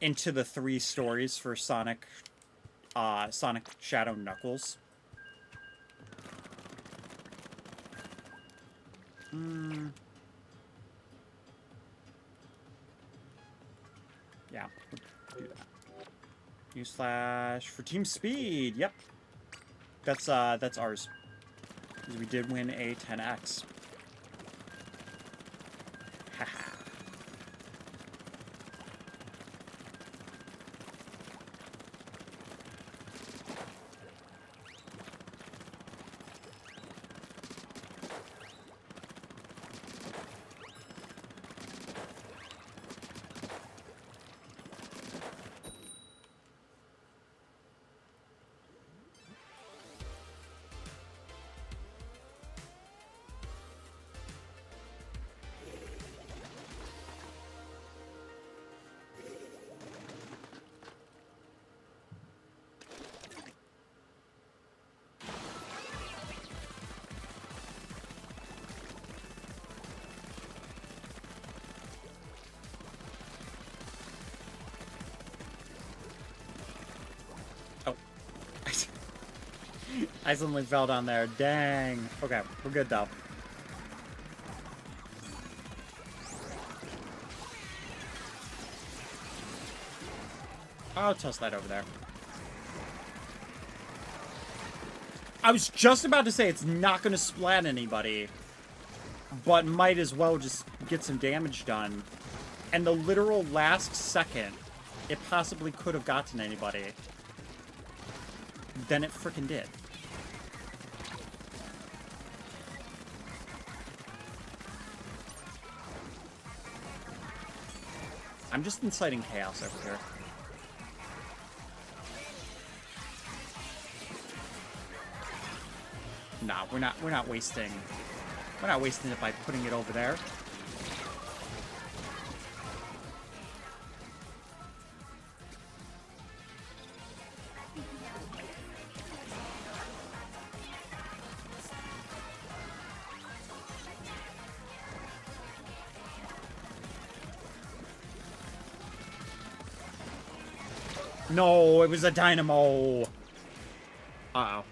into the 3 stories for Sonic Shadow Knuckles. Yeah, we'll do that. U slash for team speed. Yep, that's ours. Because we did win a 10x. Haha. I suddenly fell down there. Dang. Okay, we're good though. I'll toss that over there. I was just about to say it's not going to splat anybody, but might as well just get some damage done. And the literal last second it possibly could have gotten anybody, then it frickin' did. I'm just inciting chaos over here. Nah, we're not wasting it by putting it over there. No, it was a dynamo. Uh-oh.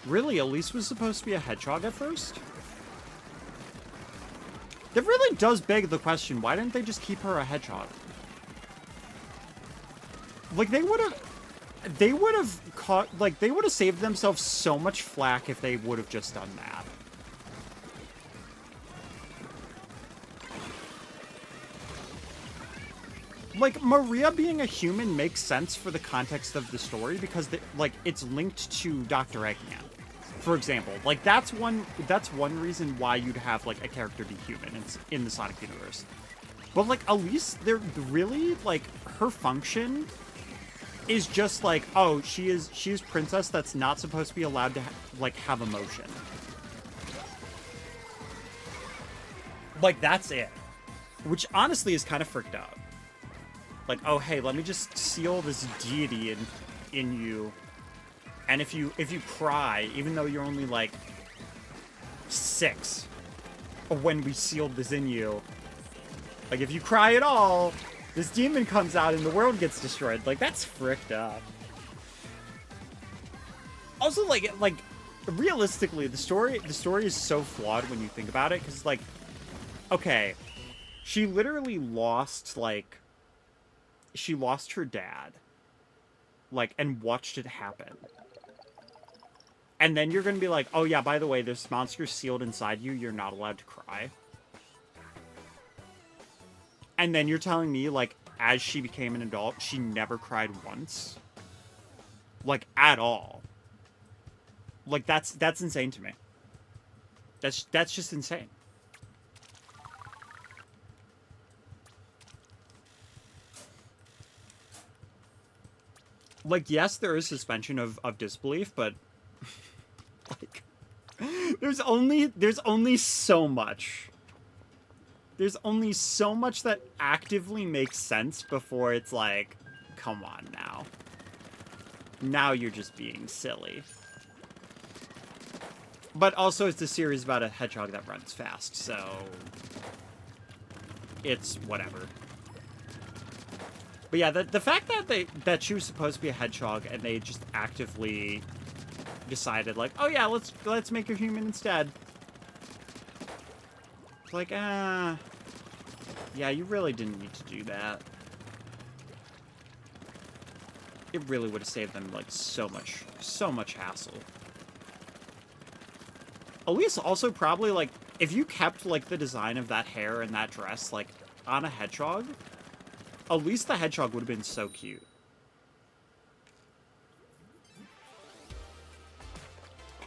Really, Elise was supposed to be a hedgehog at first? That really does beg the question, why didn't they just keep her a hedgehog? Like, they would have caught, like, they would have saved themselves so much flack if they would have just done that. like, Maria being a human makes sense for the context of the story because, like, it's linked to Dr. Eggman, for example. Like, that's one reason why you'd have, like, a character be human in the Sonic universe. But, like, Elise, they're really, like, her function is just like, oh, she is princess that's not supposed to be allowed to, like, have emotion. Like, that's it. Which, honestly, is kind of freaked out. Like, oh, hey, let me just seal this deity in you. And if you cry, even though you're only, like, 6, when we sealed this in you, like, if you cry at all, this demon comes out and the world gets destroyed. Like, that's fricked up. Also, like, realistically, the story is so flawed when you think about it, because, like, okay, she literally lost, like, she lost her dad, like, and watched it happen. And then you're gonna be like, oh yeah, by the way, there's monsters sealed inside you, you're not allowed to cry. And then you're telling me, like, as she became an adult, she never cried once? Like, at all. Like, that's insane to me. That's just insane. Like, yes, there is suspension of disbelief, but like, there's only so much. There's only so much that actively makes sense before it's like, come on now. Now you're just being silly. But also, it's a series about a hedgehog that runs fast, so it's whatever. But yeah, the fact that she was supposed to be a hedgehog and they just actively decided, like, oh yeah, let's make her human instead. It's like, yeah, you really didn't need to do that. It really would have saved them, like, so much hassle. Elise also probably, like, if you kept, like, the design of that hair and that dress, like, on a hedgehog, at least the hedgehog would have been so cute.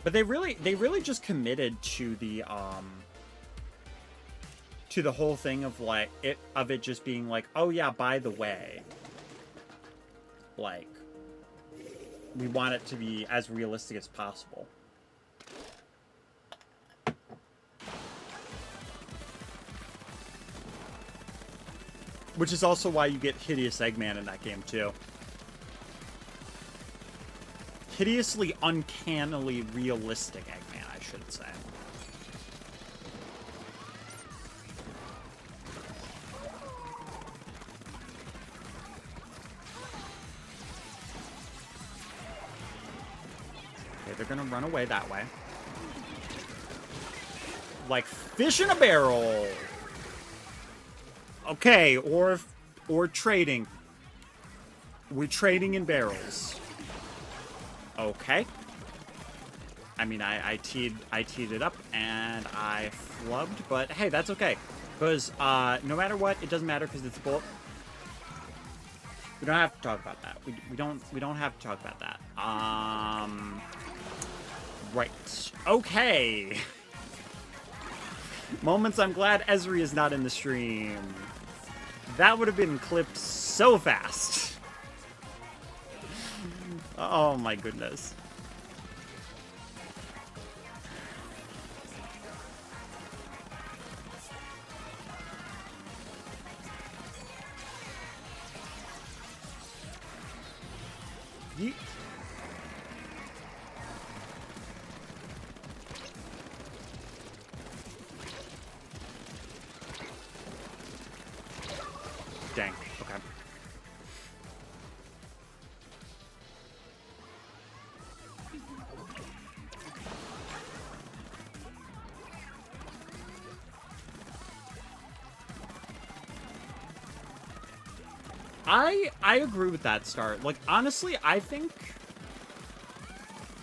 But they really just committed to the whole thing of, like, it just being like, oh yeah, by the way, like, we want it to be as realistic as possible. Which is also why you get Hideous Eggman in that game, too. Hideously, uncannily realistic Eggman, I should say. Okay, they're gonna run away that way. Like fish in a barrel! Okay, or trading. We're trading in barrels. Okay. I mean, I teed it up and I flubbed, but hey, that's okay. Because no matter what, it doesn't matter because it's bullet. We don't have to talk about that. We don't have to talk about that. Right. Okay. Moments I'm glad Esri is not in the stream. That would have been clipped so fast. Oh my goodness. Dang. Okay. I agree with that start. Like, honestly, I think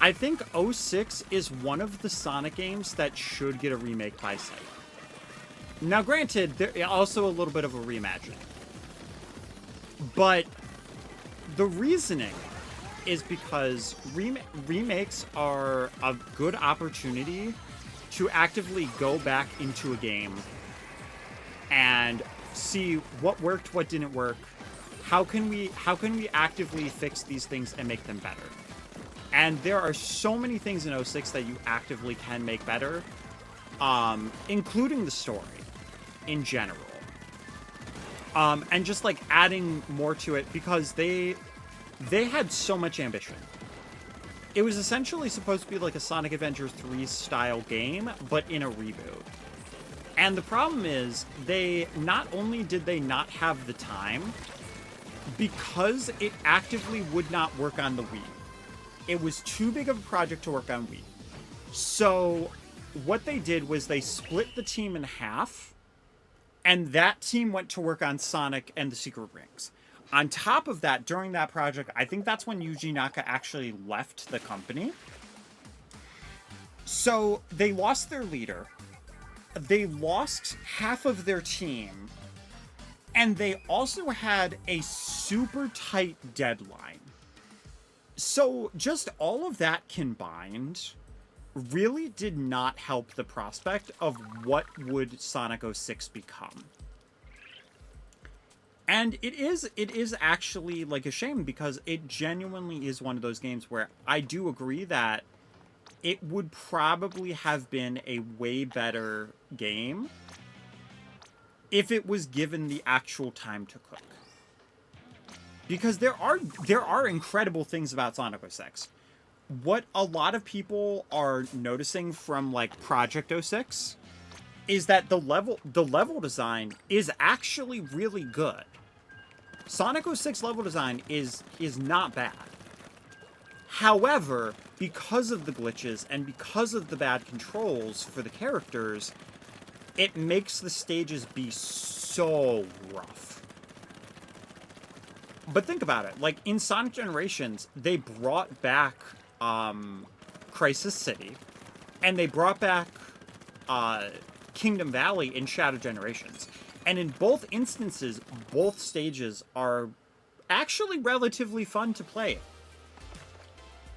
06 is one of the Sonic games that should get a remake by Sega. Now, granted, there also a little bit of a reimagining. But the reasoning is because remakes are a good opportunity to actively go back into a game and see what worked, what didn't work. How can we actively fix these things and make them better? And there are so many things in 06 that you actively can make better, including the story in general. And just like adding more to it, because they had so much ambition. It was essentially supposed to be like a Sonic Adventure 3 style game, but in a reboot. And the problem is, they not only did they not have the time, because it actively would not work on the Wii. It was too big of a project to work on Wii. So what they did was they split the team in half, and that team went to work on Sonic and the Secret Rings. On top of that, during that project, I think that's when Yuji Naka actually left the company. So they lost their leader. They lost half of their team. And they also had a super tight deadline. So just all of that combined really did not help the prospect of what would Sonic 06 become. And it is actually like a shame, because it genuinely is one of those games where I do agree that it would probably have been a way better game if it was given the actual time to cook. Because there are incredible things about Sonic 06. What a lot of people are noticing from like Project 06 is that the level design is actually really good. Sonic 06 level design is not bad. However, because of the glitches and because of the bad controls for the characters, it makes the stages be so rough. But think about it. Like, in Sonic Generations, they brought back Crisis City, and they brought back Kingdom Valley in Shadow Generations. And in both instances, both stages are actually relatively fun to play.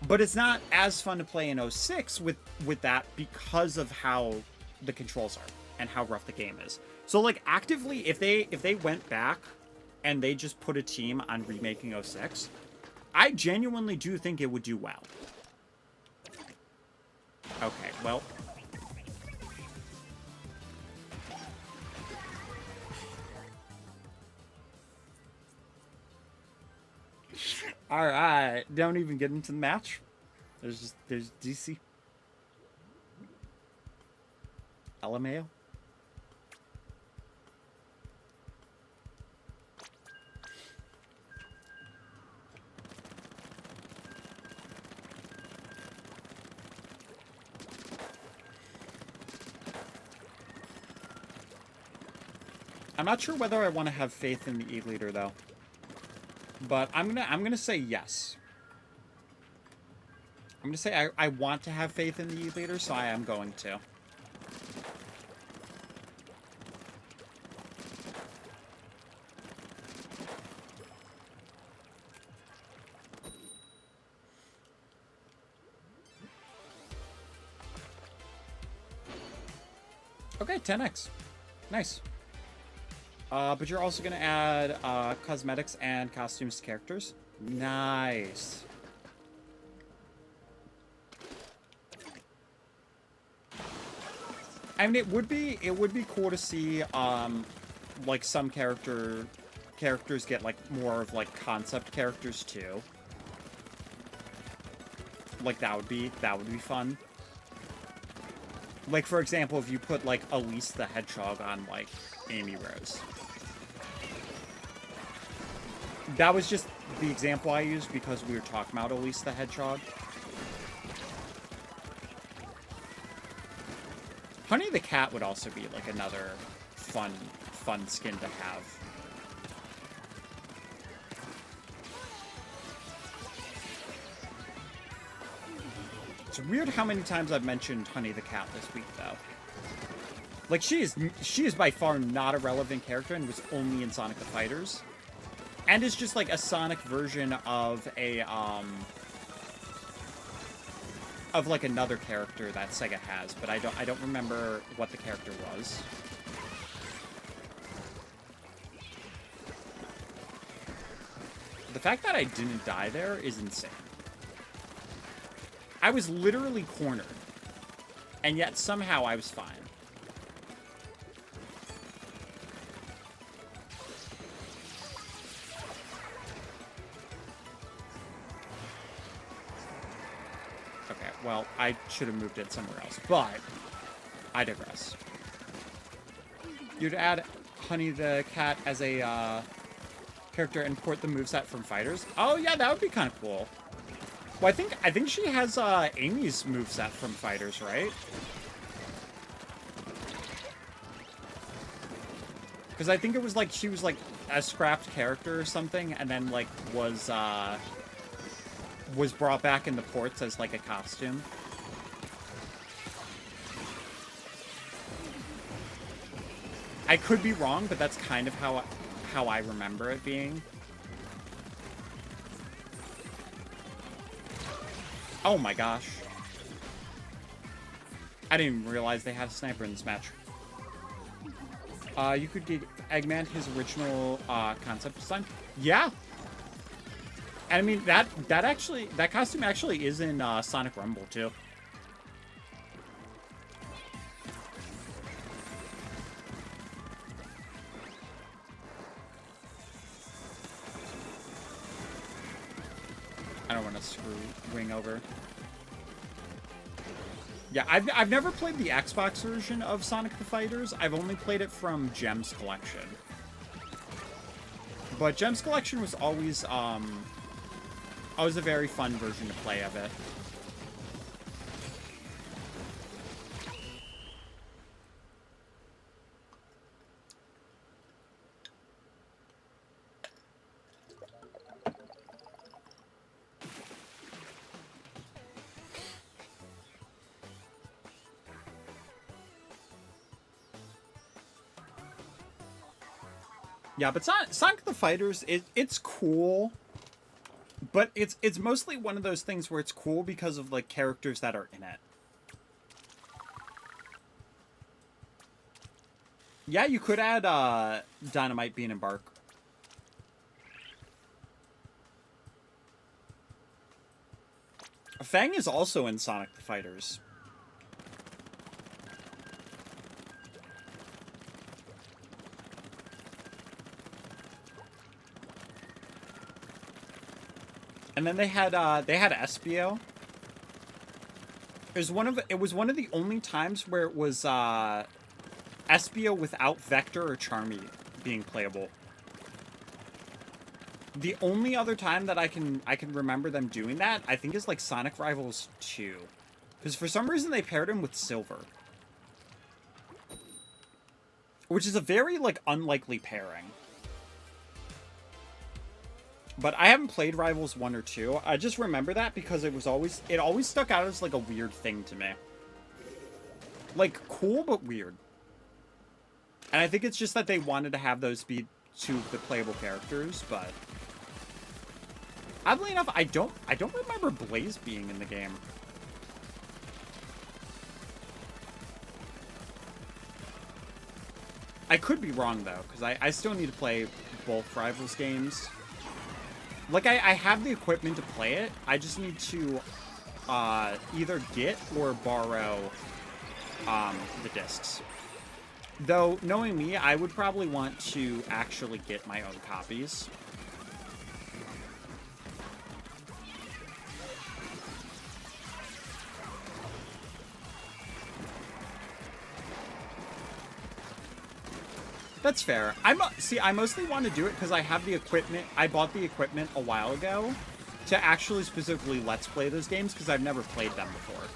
But it's not as fun to play in 06 with that, because of how the controls are and how rough the game is. So like, actively, if they went back and they just put a team on remaking 06, I genuinely do think it would do well. Okay, well, all right, don't even get into the match. There's DC. LMAO. I'm not sure whether I want to have faith in the E-Leader, though. But I'm gonna say yes. I'm gonna say I want to have faith in the E-Leader, so I am going to. Okay, 10x. Nice. But you're also going to add cosmetics and costumes to characters. Nice. I mean, it would be cool to see like some characters get like more of like concept characters too. Like that would be fun. Like, for example, if you put like Elise the Hedgehog on like Amy Rose. That was just the example I used because we were talking about Elise the Hedgehog. Honey the Cat would also be like another fun skin to have. It's weird how many times I've mentioned Honey the Cat this week, though. Like, she is by far not a relevant character and was only in Sonic the Fighters. And it's just like a Sonic version of of like another character that Sega has, but I don't remember what the character was. The fact that I didn't die there is insane. I was literally cornered, and yet somehow I was fine. Okay, well, I should have moved it somewhere else, but I digress. You'd add Honey the Cat as a character and port the moveset from fighters? Oh yeah, that would be kind of cool. Well, I think she has Amy's moveset from fighters, right? Because I think it was like she was like a scrapped character or something, and then like was brought back in the ports as like a costume. I could be wrong, but that's kind of how I remember it being. Oh my gosh. I didn't even realize they had a sniper in this match. You could get Eggman his original concept design. Yeah. And I mean that costume actually is in Sonic Rumble too. I don't want to screw Wing over. Yeah, I've never played the Xbox version of Sonic the Fighters. I've only played it from Gems Collection. But Gems Collection was always a very fun version to play of it. Yeah, but Sonic the Fighters, it's cool, but it's mostly one of those things where it's cool because of like characters that are in it. Yeah, you could add Dynamite, Bean, and Bark. Fang is also in Sonic the Fighters. And then they had Espio. It was one of the only times where it was Espio without Vector or Charmy being playable. The only other time that I can remember them doing that, I think, is like Sonic Rivals 2. Because for some reason they paired him with Silver. Which is a very like unlikely pairing. But I haven't played Rivals 1 or 2. I just remember that because it always stuck out as like a weird thing to me. Like cool but weird. And I think it's just that they wanted to have those be two of the playable characters, but oddly enough, I don't remember Blaze being in the game. I could be wrong though, because I still need to play both Rivals games. Like, I have the equipment to play it. I just need to either get or borrow the discs. Though, knowing me, I would probably want to actually get my own copies. That's fair. I mostly want to do it because I have the equipment. I bought the equipment a while ago to actually specifically Let's Play those games because I've never played them before.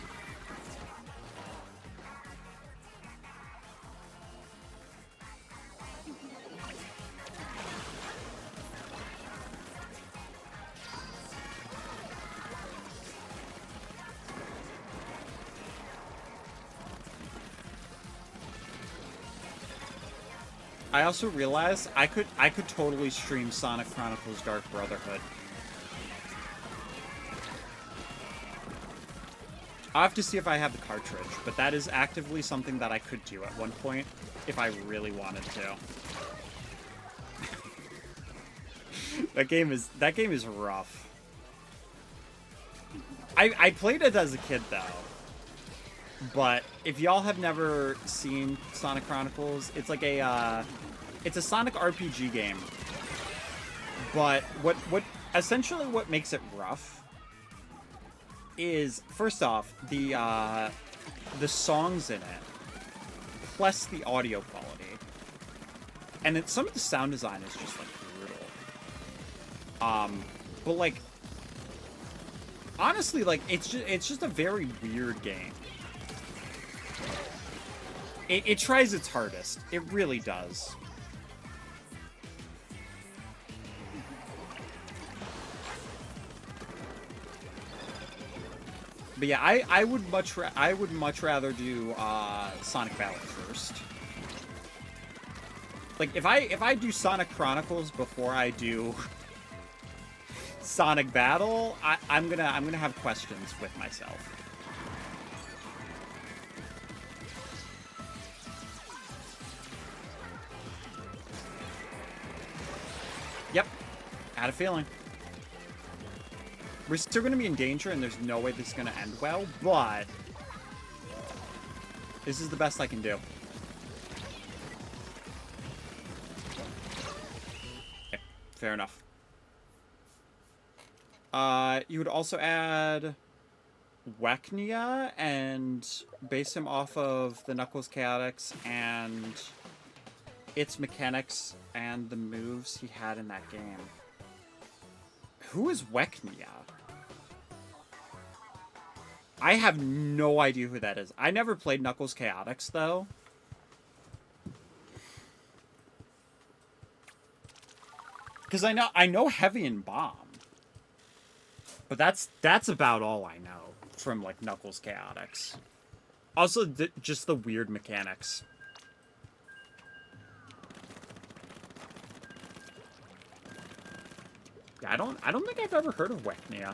I also realized I could totally stream Sonic Chronicles Dark Brotherhood. I'll have to see if I have the cartridge, but that is actively something that I could do at one point if I really wanted to. That game is rough. I played it as a kid though. But if y'all have never seen Sonic Chronicles, it's like it's a Sonic RPG game. But what essentially what makes it rough is, first off, the songs in it, plus the audio quality, and then some of the sound design is just like brutal. But like, honestly, like it's just a very weird game. It tries its hardest. It really does. But yeah, I would much rather do Sonic Battle first. Like if I do Sonic Chronicles before I do Sonic Battle, I'm gonna have questions with myself. Yep, I had a feeling. We're still going to be in danger, and there's no way this is going to end well, but this is the best I can do. Okay, fair enough. You would also add Weknia and base him off of the Knuckles Chaotix and its mechanics and the moves he had in that game. Who is Weknia? I have no idea who that is. I never played Knuckles Chaotix, though. Because I know Heavy and Bomb. But that's about all I know from, like, Knuckles Chaotix. Also, just the weird mechanics. Yeah, I don't think I've ever heard of Weknia.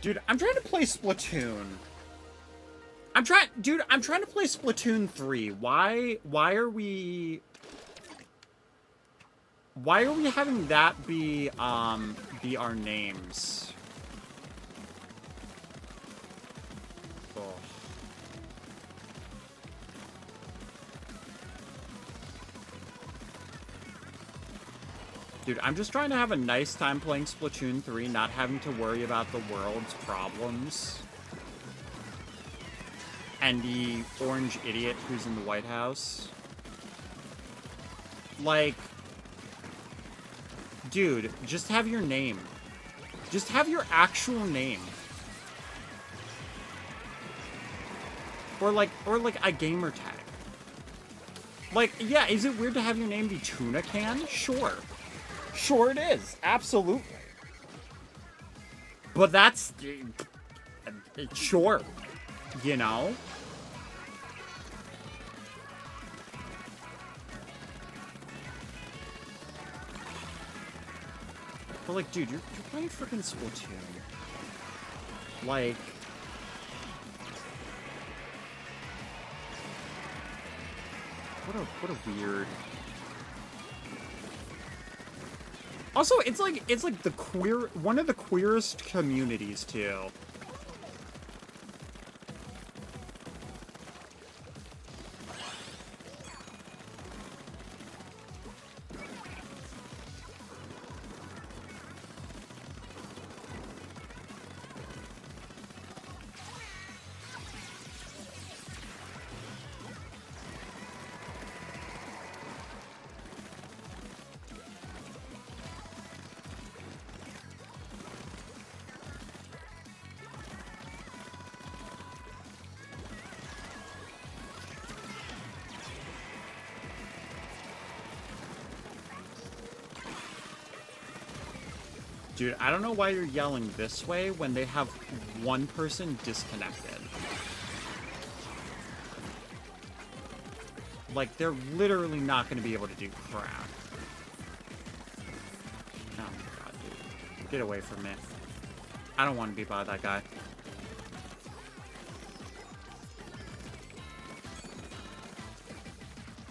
Dude, I'm trying to play Splatoon. I'm trying to play Splatoon 3. Why are we having that be our names? Oh. Dude, I'm just trying to have a nice time playing Splatoon 3, not having to worry about the world's problems. And the orange idiot who's in the White House. Like, dude, just have your name. Just have your actual name. Or like a gamer tag. Like, yeah, is it weird to have your name be Tuna Can? Sure. Sure it is. Absolutely. But that's... sure. You know? But like, dude, you're playing freaking Splatoon. Like... What a weird... Also, it's like the one of the queerest communities too. Dude, I don't know why you're yelling this way when they have one person disconnected. Like, they're literally not going to be able to do crap. Oh my god, dude. Get away from me. I don't want to be by that guy.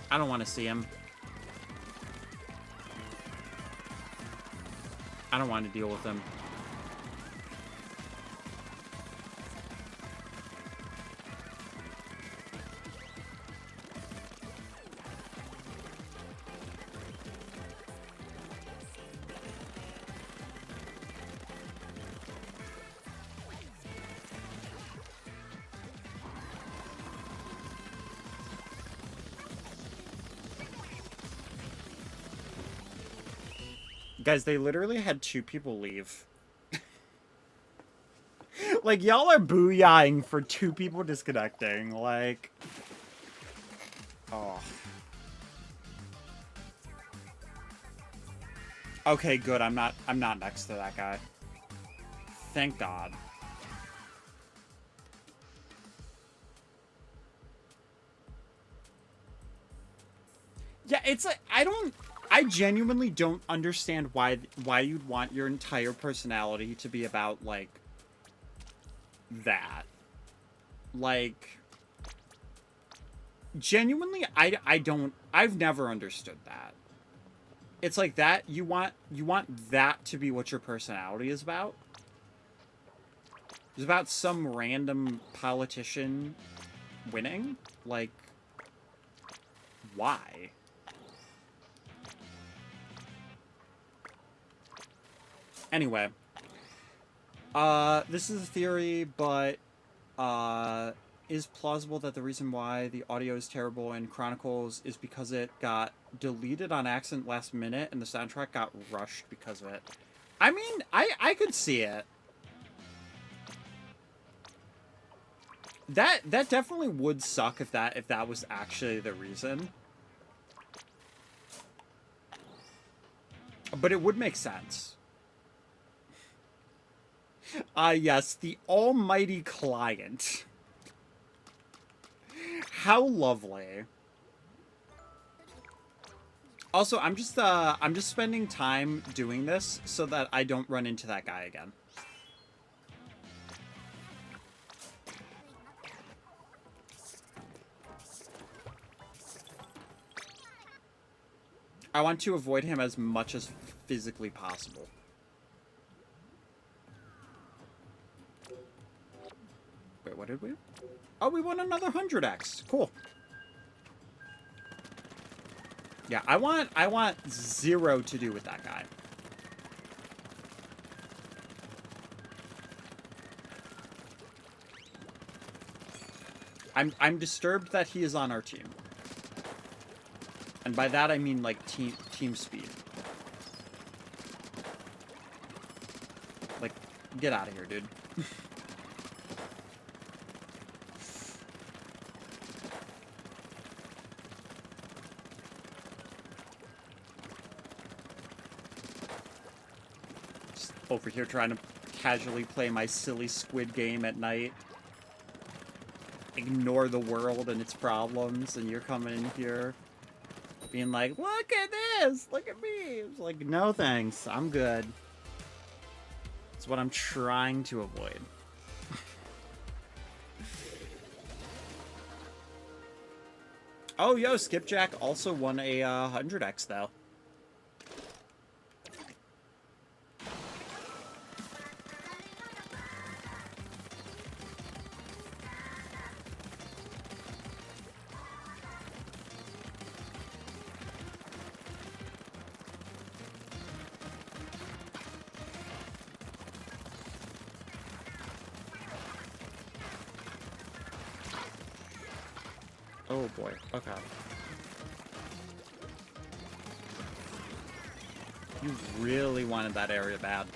I don't want to see him. I don't want to deal with him. Guys, they literally had 2 people leave. Like, y'all are booyahing for 2 people disconnecting. Like... Oh. Okay, good. I'm not next to that guy. Thank God. Yeah, it's like, I genuinely don't understand why you'd want your entire personality to be about, like, that. Like, genuinely, I've never understood that. It's like that, you want that to be what your personality is about? It's about some random politician winning? Like, why? Anyway, this is a theory, but is plausible that the reason why the audio is terrible in Chronicles is because it got deleted on accident last minute and the soundtrack got rushed because of it. I mean, I could see it. That definitely would suck if that was actually the reason. But it would make sense. Yes, the almighty client. How lovely. Also, I'm just spending time doing this so that I don't run into that guy again. I want to avoid him as much as physically possible. Wait, what did we? Oh, we won another 100x. Cool. Yeah, I want 0 to do with that guy. I'm disturbed that he is on our team. And by that I mean like team speed. Like, get out of here, dude. Over here trying to casually play my silly squid game at night. Ignore the world and its problems, and you're coming in here being like, look at this! Look at me! It's like, no thanks, I'm good. It's what I'm trying to avoid. Oh, yo, Skipjack also won a 100x, though. Oh boy, okay. You really wanted that area bad.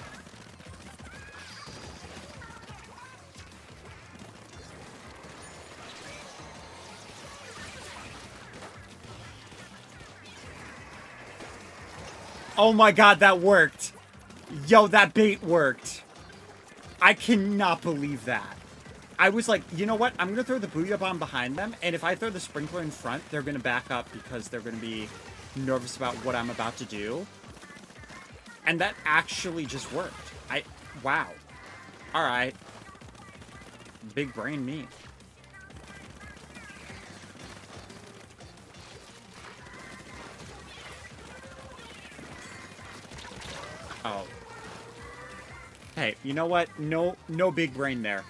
Oh my god, that worked! Yo, that bait worked. I cannot believe that. I was like, you know what? I'm going to throw the Booyah Bomb behind them, and if I throw the Sprinkler in front, they're going to back up because they're going to be nervous about what I'm about to do. And that actually just worked. Wow. Alright. Big brain me. Oh. Hey, you know what? No big brain there.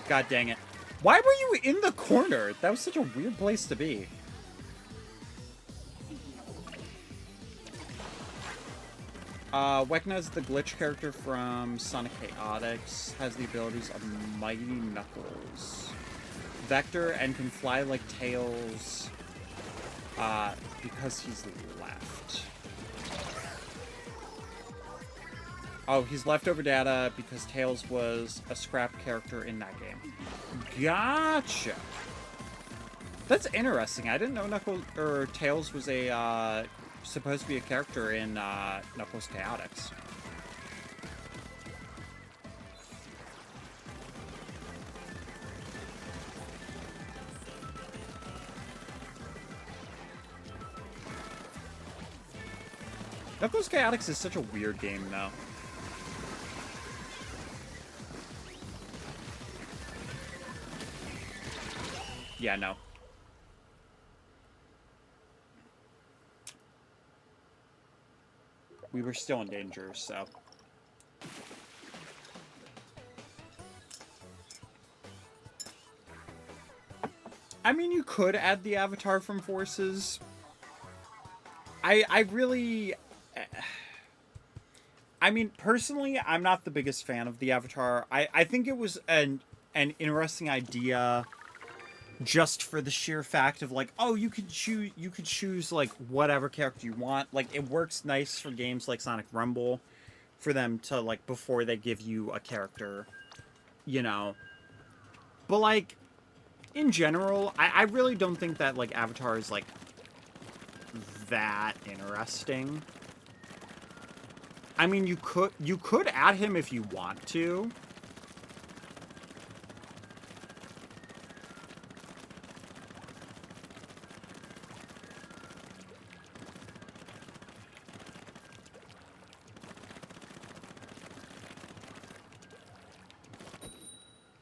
God dang it. Why were you in the corner? That was such a weird place to be. Vecna is the glitch character from Sonic Chaotix. Has the abilities of Mighty Knuckles. Vector and can fly like Tails. Because he's left. Oh, he's leftover data because Tails was a scrap character in that game. Gotcha. That's interesting. I didn't know Tails was a supposed to be a character in Knuckles Chaotix. Knuckles Chaotix is such a weird game, though. Yeah, no. We were still in danger, so... I mean, you could add the avatar from Forces. I really... I mean, personally, I'm not the biggest fan of the avatar. I think it was an interesting idea... just for the sheer fact of like, oh, you could choose like whatever character you want. Like, it works nice for games like Sonic Rumble for them to like, before they give you a character, you know. But like, in general, I really don't think that like Avatar is like that interesting. I mean, you could add him if you want to.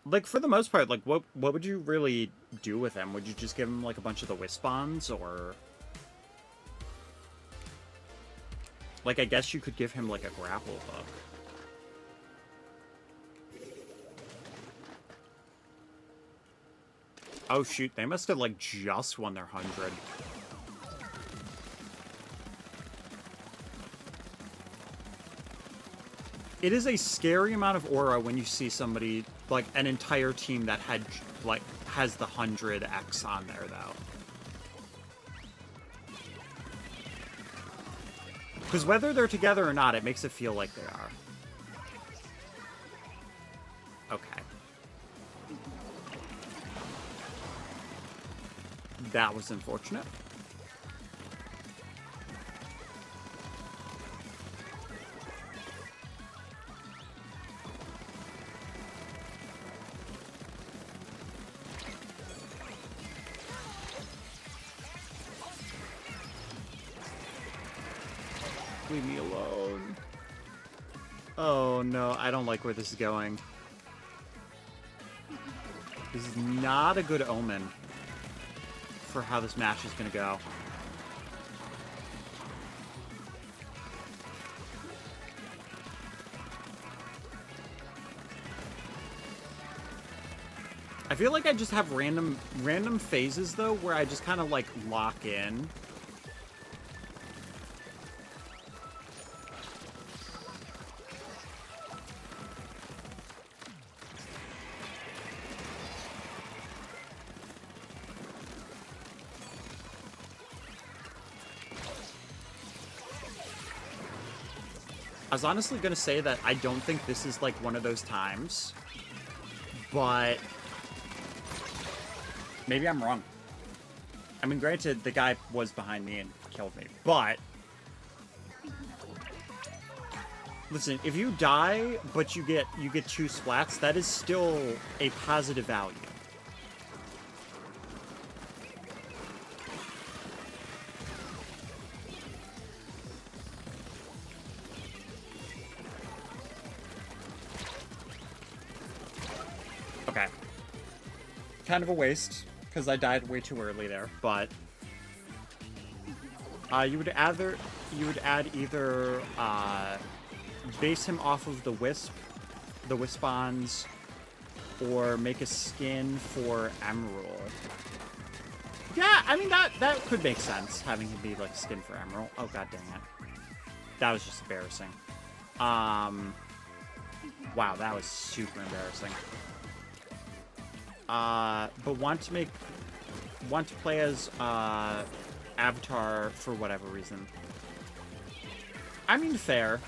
Like, for the most part, like, what would you really do with him? Would you just give him, like, a bunch of the Wisp-Bombs, or... Like, I guess you could give him, like, a grapple hook. Oh, shoot, they must have, like, just won their 100. It is a scary amount of aura when you see somebody, like, an entire team that had, like, has the 100x on there, though. Because whether they're together or not, it makes it feel like they are. Okay. That was unfortunate. Leave me alone. Oh no, I don't like where this is going. This is not a good omen for how this match is gonna go. I feel like I just have random phases, though, where I just kind of, like, lock in. I was honestly going to say that I don't think this is, like, one of those times. But maybe I'm wrong. I mean, granted, the guy was behind me and killed me. But listen, if you die, but you get 2 splats, that is still a positive value. Okay. Kind of a waste, because I died way too early there, but you would add either base him off of the Wispons, or make a skin for Emerald. Yeah, I mean that could make sense, having him be like skin for Emerald. Oh god dang it. That was just embarrassing. Wow, that was super embarrassing. But want to play as Avatar for whatever reason. I mean, fair.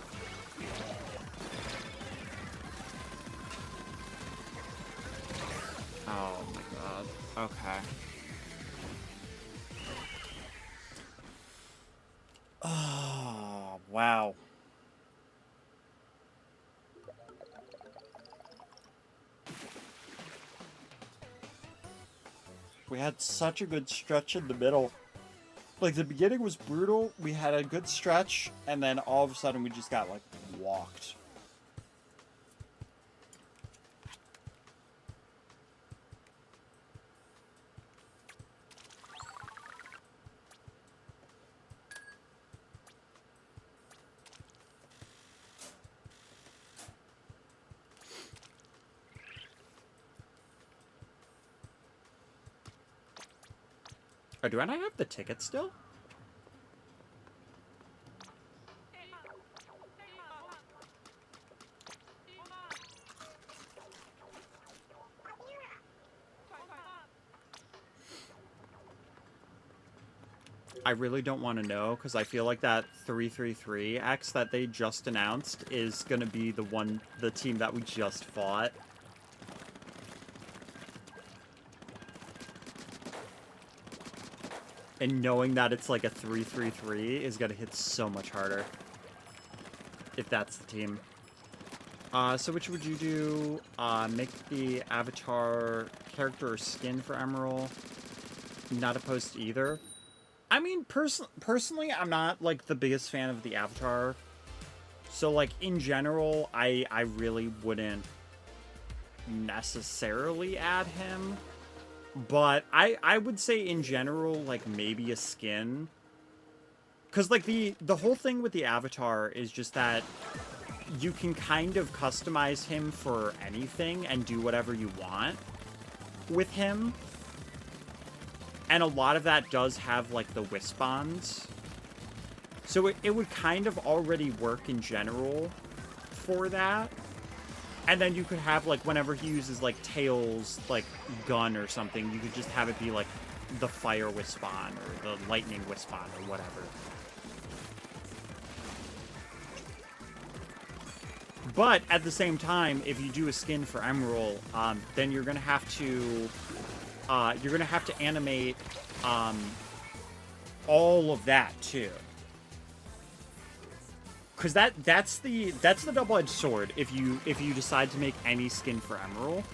Oh my god. Okay. Oh, wow. We had such a good stretch in the middle. Like, the beginning was brutal, we had a good stretch, and then all of a sudden we just got, like, walked. Oh, do I not have the ticket still? I really don't want to know, because I feel like that 333X that they just announced is going to be the team that we just fought. And knowing that it's like a 333 is going to hit so much harder. If that's the team. So which would you do? Make the avatar character or skin for Emerald. Not opposed to either. I mean, personally, I'm not, like, the biggest fan of the avatar. So, like, in general, I really wouldn't necessarily add him. But I would say, in general, like, maybe a skin. Because, like, the whole thing with the avatar is just that you can kind of customize him for anything and do whatever you want with him. And a lot of that does have, like, the Wispons. So it would kind of already work in general for that. And then you could have, like, whenever he uses, like, Tails, like, gun or something, you could just have it be, like, the Fire Wispon or the Lightning Wispon or whatever. But at the same time, if you do a skin for Emerald, then you're gonna have to animate all of that too. Because that's the double-edged sword if you decide to make any skin for Emerald,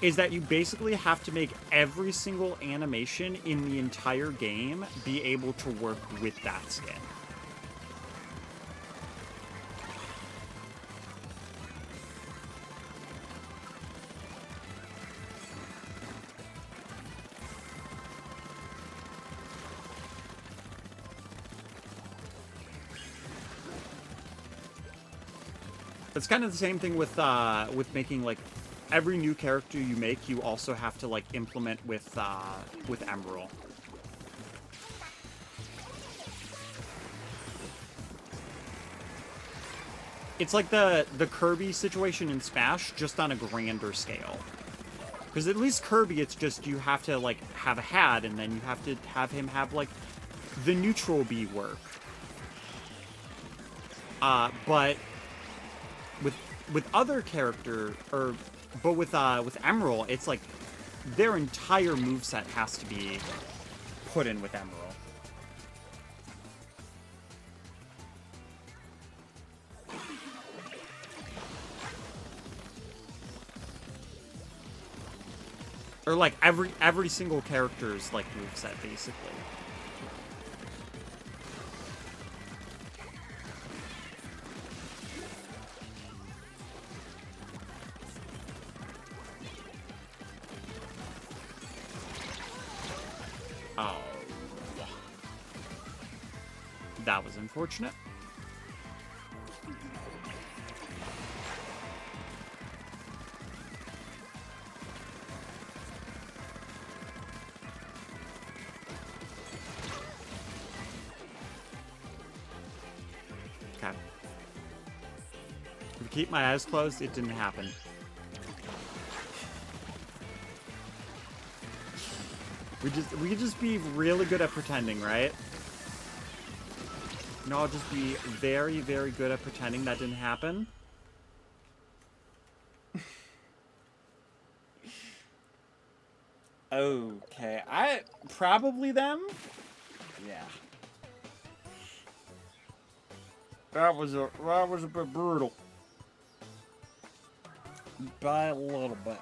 is that you basically have to make every single animation in the entire game be able to work with that skin. It's kind of the same thing with making, like, every new character you make, you also have to like implement with Emerald. It's like the Kirby situation in Smash, just on a grander scale. Because at least Kirby, it's just you have to like have a hat, and then you have to have him have like the neutral B work. But with other character, but with Emerald, it's like their entire moveset has to be put in with Emerald. Or like every single character's like moveset, basically. Oh. That was unfortunate. Okay. If I keep my eyes closed, it didn't happen. We could just be really good at pretending, right? No, I'll just be very, very good at pretending that didn't happen. Okay, probably them. Yeah. That was a bit brutal. By a little bit.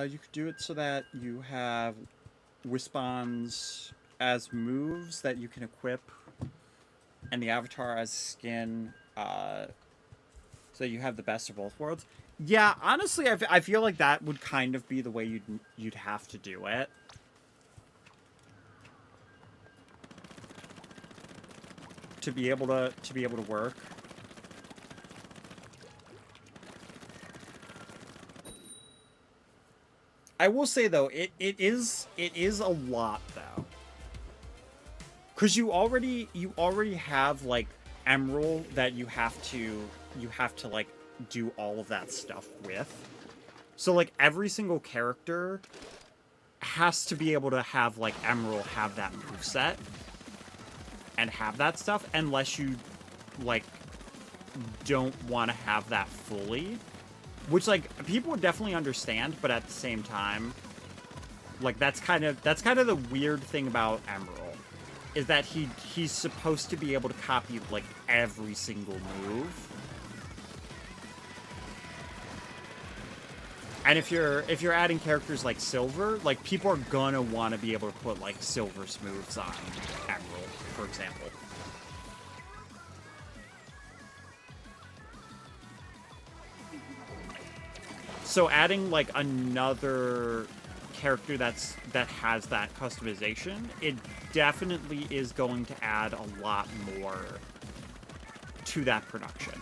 You could do it so that you have Wispons as moves that you can equip, and the avatar as skin, so you have the best of both worlds. Yeah, honestly, I feel like that would kind of be the way you'd have to do it. To be able to work. I will say though, it is a lot though, because you already have like Emerald that you have to like do all of that stuff with. So like every single character has to be able to have like Emerald have that moveset and have that stuff, unless you like don't want to have that fully. Which, like, people would definitely understand, but at the same time, like, that's kind of the weird thing about Emerald, is that he's supposed to be able to copy, like, every single move. And if you're adding characters like Silver, like, people are gonna want to be able to put, like, Silver's moves on Emerald, for example. So adding like another character that has that customization, it definitely is going to add a lot more to that production.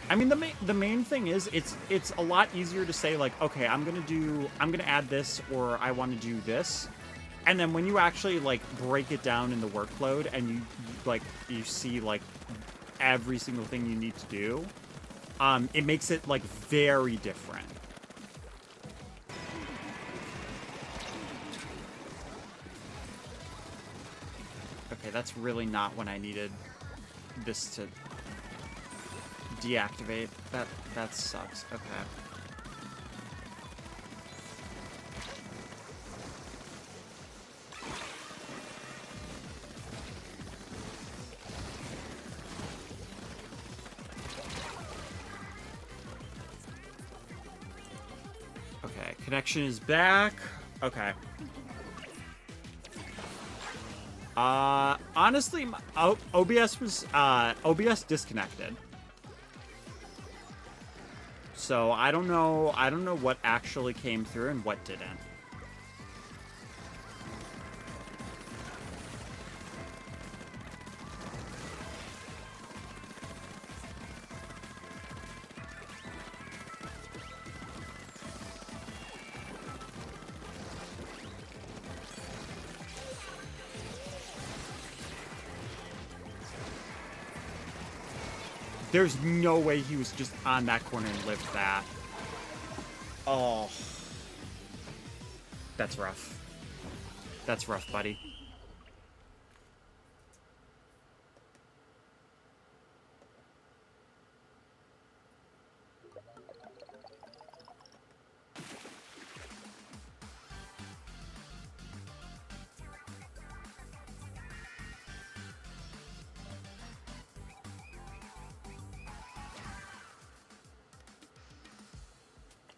I mean, the main thing is it's a lot easier to say like, okay, I'm gonna add this, or I want to do this, and then when you actually like break it down in the workload and you see like every single thing you need to do, it makes it like very different. Okay, that's really not when I needed this to deactivate. That sucks. Okay. Connection is back. Okay. Honestly, OBS was, OBS disconnected. So I don't know what actually came through and what didn't. There's no way he was just on that corner and lived that. Oh. That's rough. That's rough, buddy.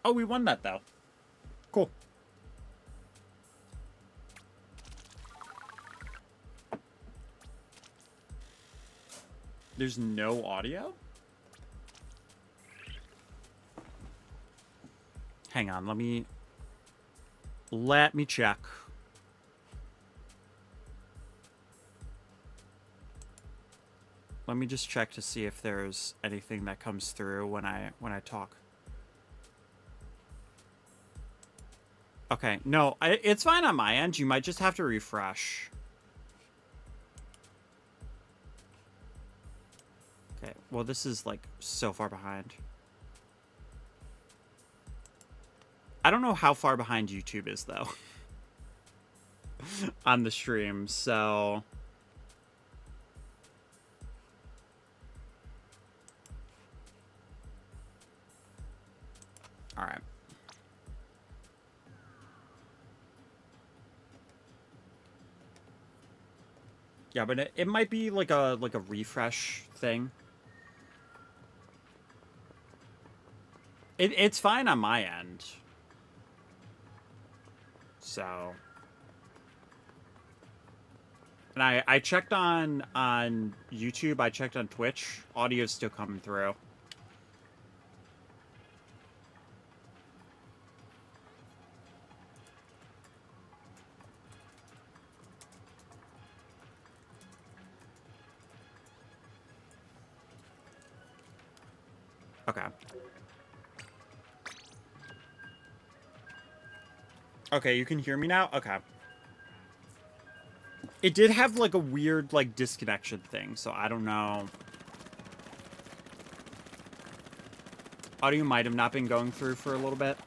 Oh, we won that, though. Cool. There's no audio? Hang on, let me check. Let me just check to see if there's anything that comes through when I talk. Okay, no, it's fine on my end. You might just have to refresh. Okay, well, this is, like, so far behind. I don't know how far behind YouTube is, though. On the stream, so... Alright. Yeah, but it might be like a refresh thing. It's fine on my end. So, and I checked on YouTube, I checked on Twitch, audio's still coming through. Okay. Okay, you can hear me now? Okay. It did have, like, a weird, like, disconnection thing, so I don't know. Audio might have not been going through for a little bit.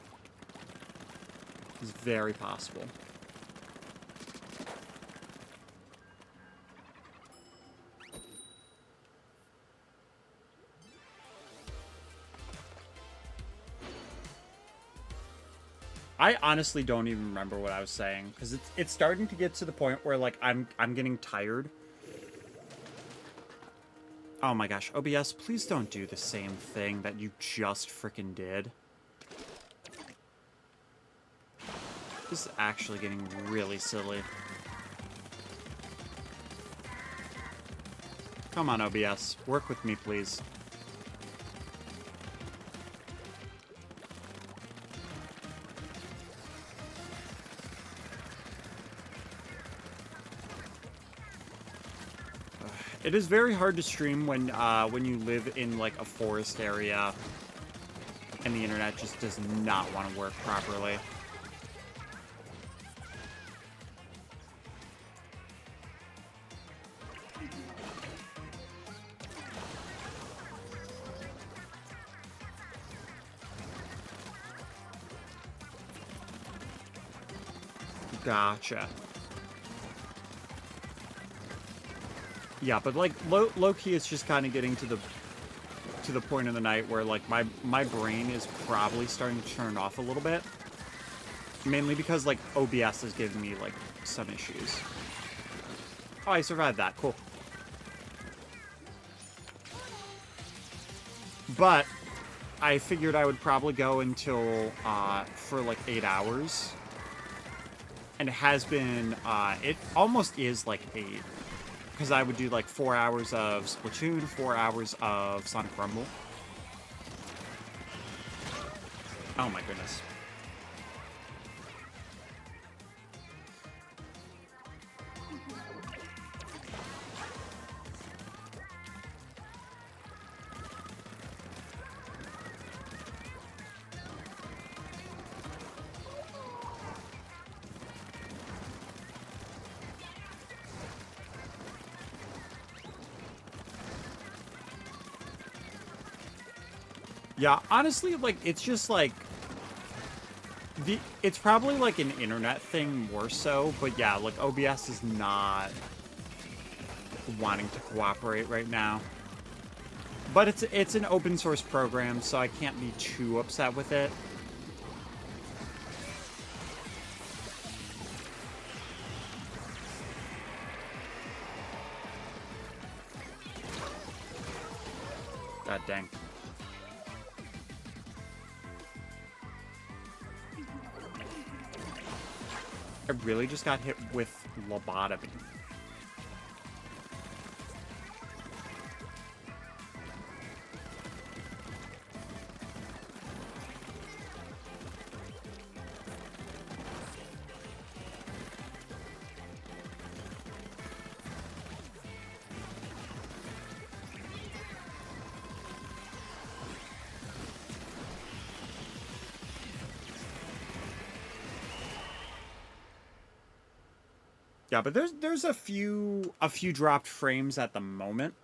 It's very possible. I honestly don't even remember what I was saying, because it's starting to get to the point where, like, I'm getting tired. Oh my gosh, OBS, please don't do the same thing that you just frickin' did. This is actually getting really silly. Come on, OBS, work with me, please. It is very hard to stream when you live in, like, a forest area and the internet just does not want to work properly. Gotcha. Yeah, but, like, low-key, it's just kind of getting to the point of the night where, like, my brain is probably starting to turn off a little bit. Mainly because, like, OBS is giving me, like, some issues. Oh, I survived that. Cool. I figured I would probably go until, for like 8 hours. And it has been, it almost is like 8. Because I would do like 4 hours of Splatoon, 4 hours of Sonic Rumble. Oh my goodness. Yeah, honestly, like, it's just, like, it's probably, like, an internet thing more so, but yeah, like, OBS is not wanting to cooperate right now. But it's an open source program, so I can't be too upset with it. God dang. I really just got hit with lobotomy. Yeah, but there's a few dropped frames at the moment.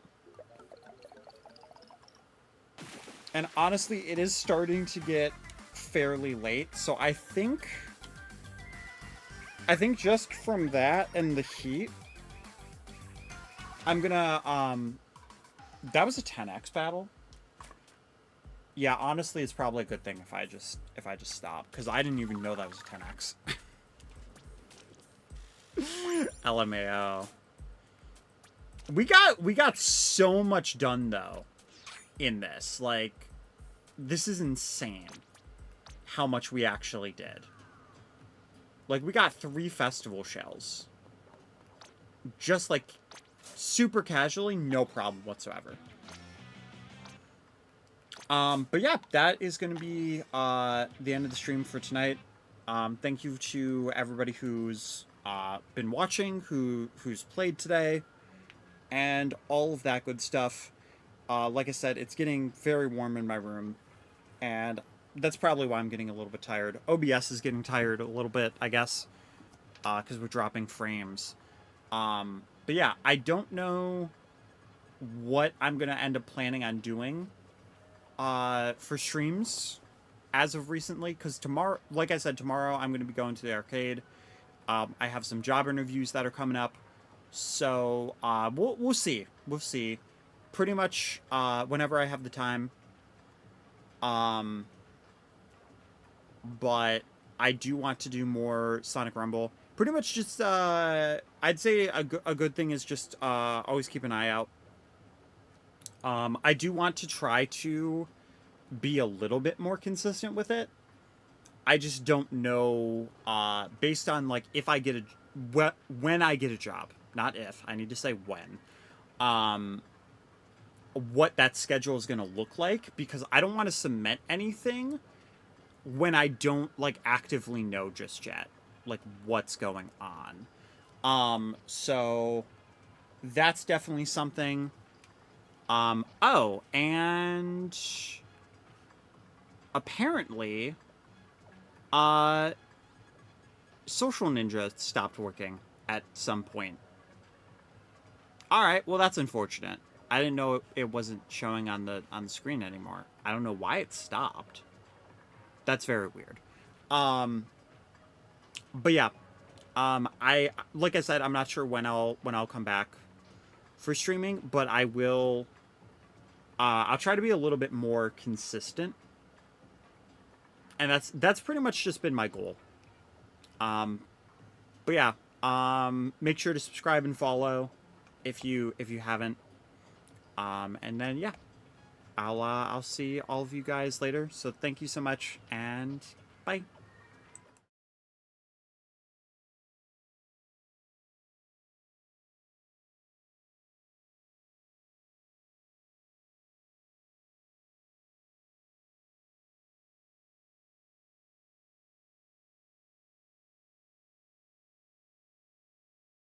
And honestly, it is starting to get fairly late, so I think just from that and the heat, I'm gonna that was a 10x battle. Yeah, honestly, it's probably a good thing if I just stop, because I didn't even know that was a 10x. LMAO. We got so much done though in this. Like, this is insane how much we actually did. Like, we got 3 festival shells. Just like super casually, no problem whatsoever. But yeah, that is going to be the end of the stream for tonight. Thank you to everybody who's been watching, who's played today, and all of that good stuff. Like I said, it's getting very warm in my room, and that's probably why I'm getting a little bit tired. OBS is getting tired a little bit, I guess, because we're dropping frames. But yeah, I don't know what I'm going to end up planning on doing for streams as of recently, because tomorrow, like I said, tomorrow I'm going to be going to the arcade. I have some job interviews that are coming up, so we'll see. We'll see. Pretty much whenever I have the time. But I do want to do more Sonic Rumble. Pretty much just I'd say a good thing is just always keep an eye out. I do want to try to be a little bit more consistent with it. I just don't know, based on, like, if I get when I get a job, not if, I need to say when, what that schedule is going to look like, because I don't want to cement anything when I don't, like, actively know just yet, like, what's going on. So that's definitely something. Oh, and apparently, Social Ninja stopped working at some point. Alright, well, that's unfortunate. I didn't know it wasn't showing on the screen anymore. I don't know why it stopped. That's very weird. But yeah. Like I said, I'm not sure when I'll come back for streaming, but I will I'll try to be a little bit more consistent. And that's pretty much just been my goal. But yeah, make sure to subscribe and follow if you haven't. And then yeah, I'll see all of you guys later. So thank you so much, and bye.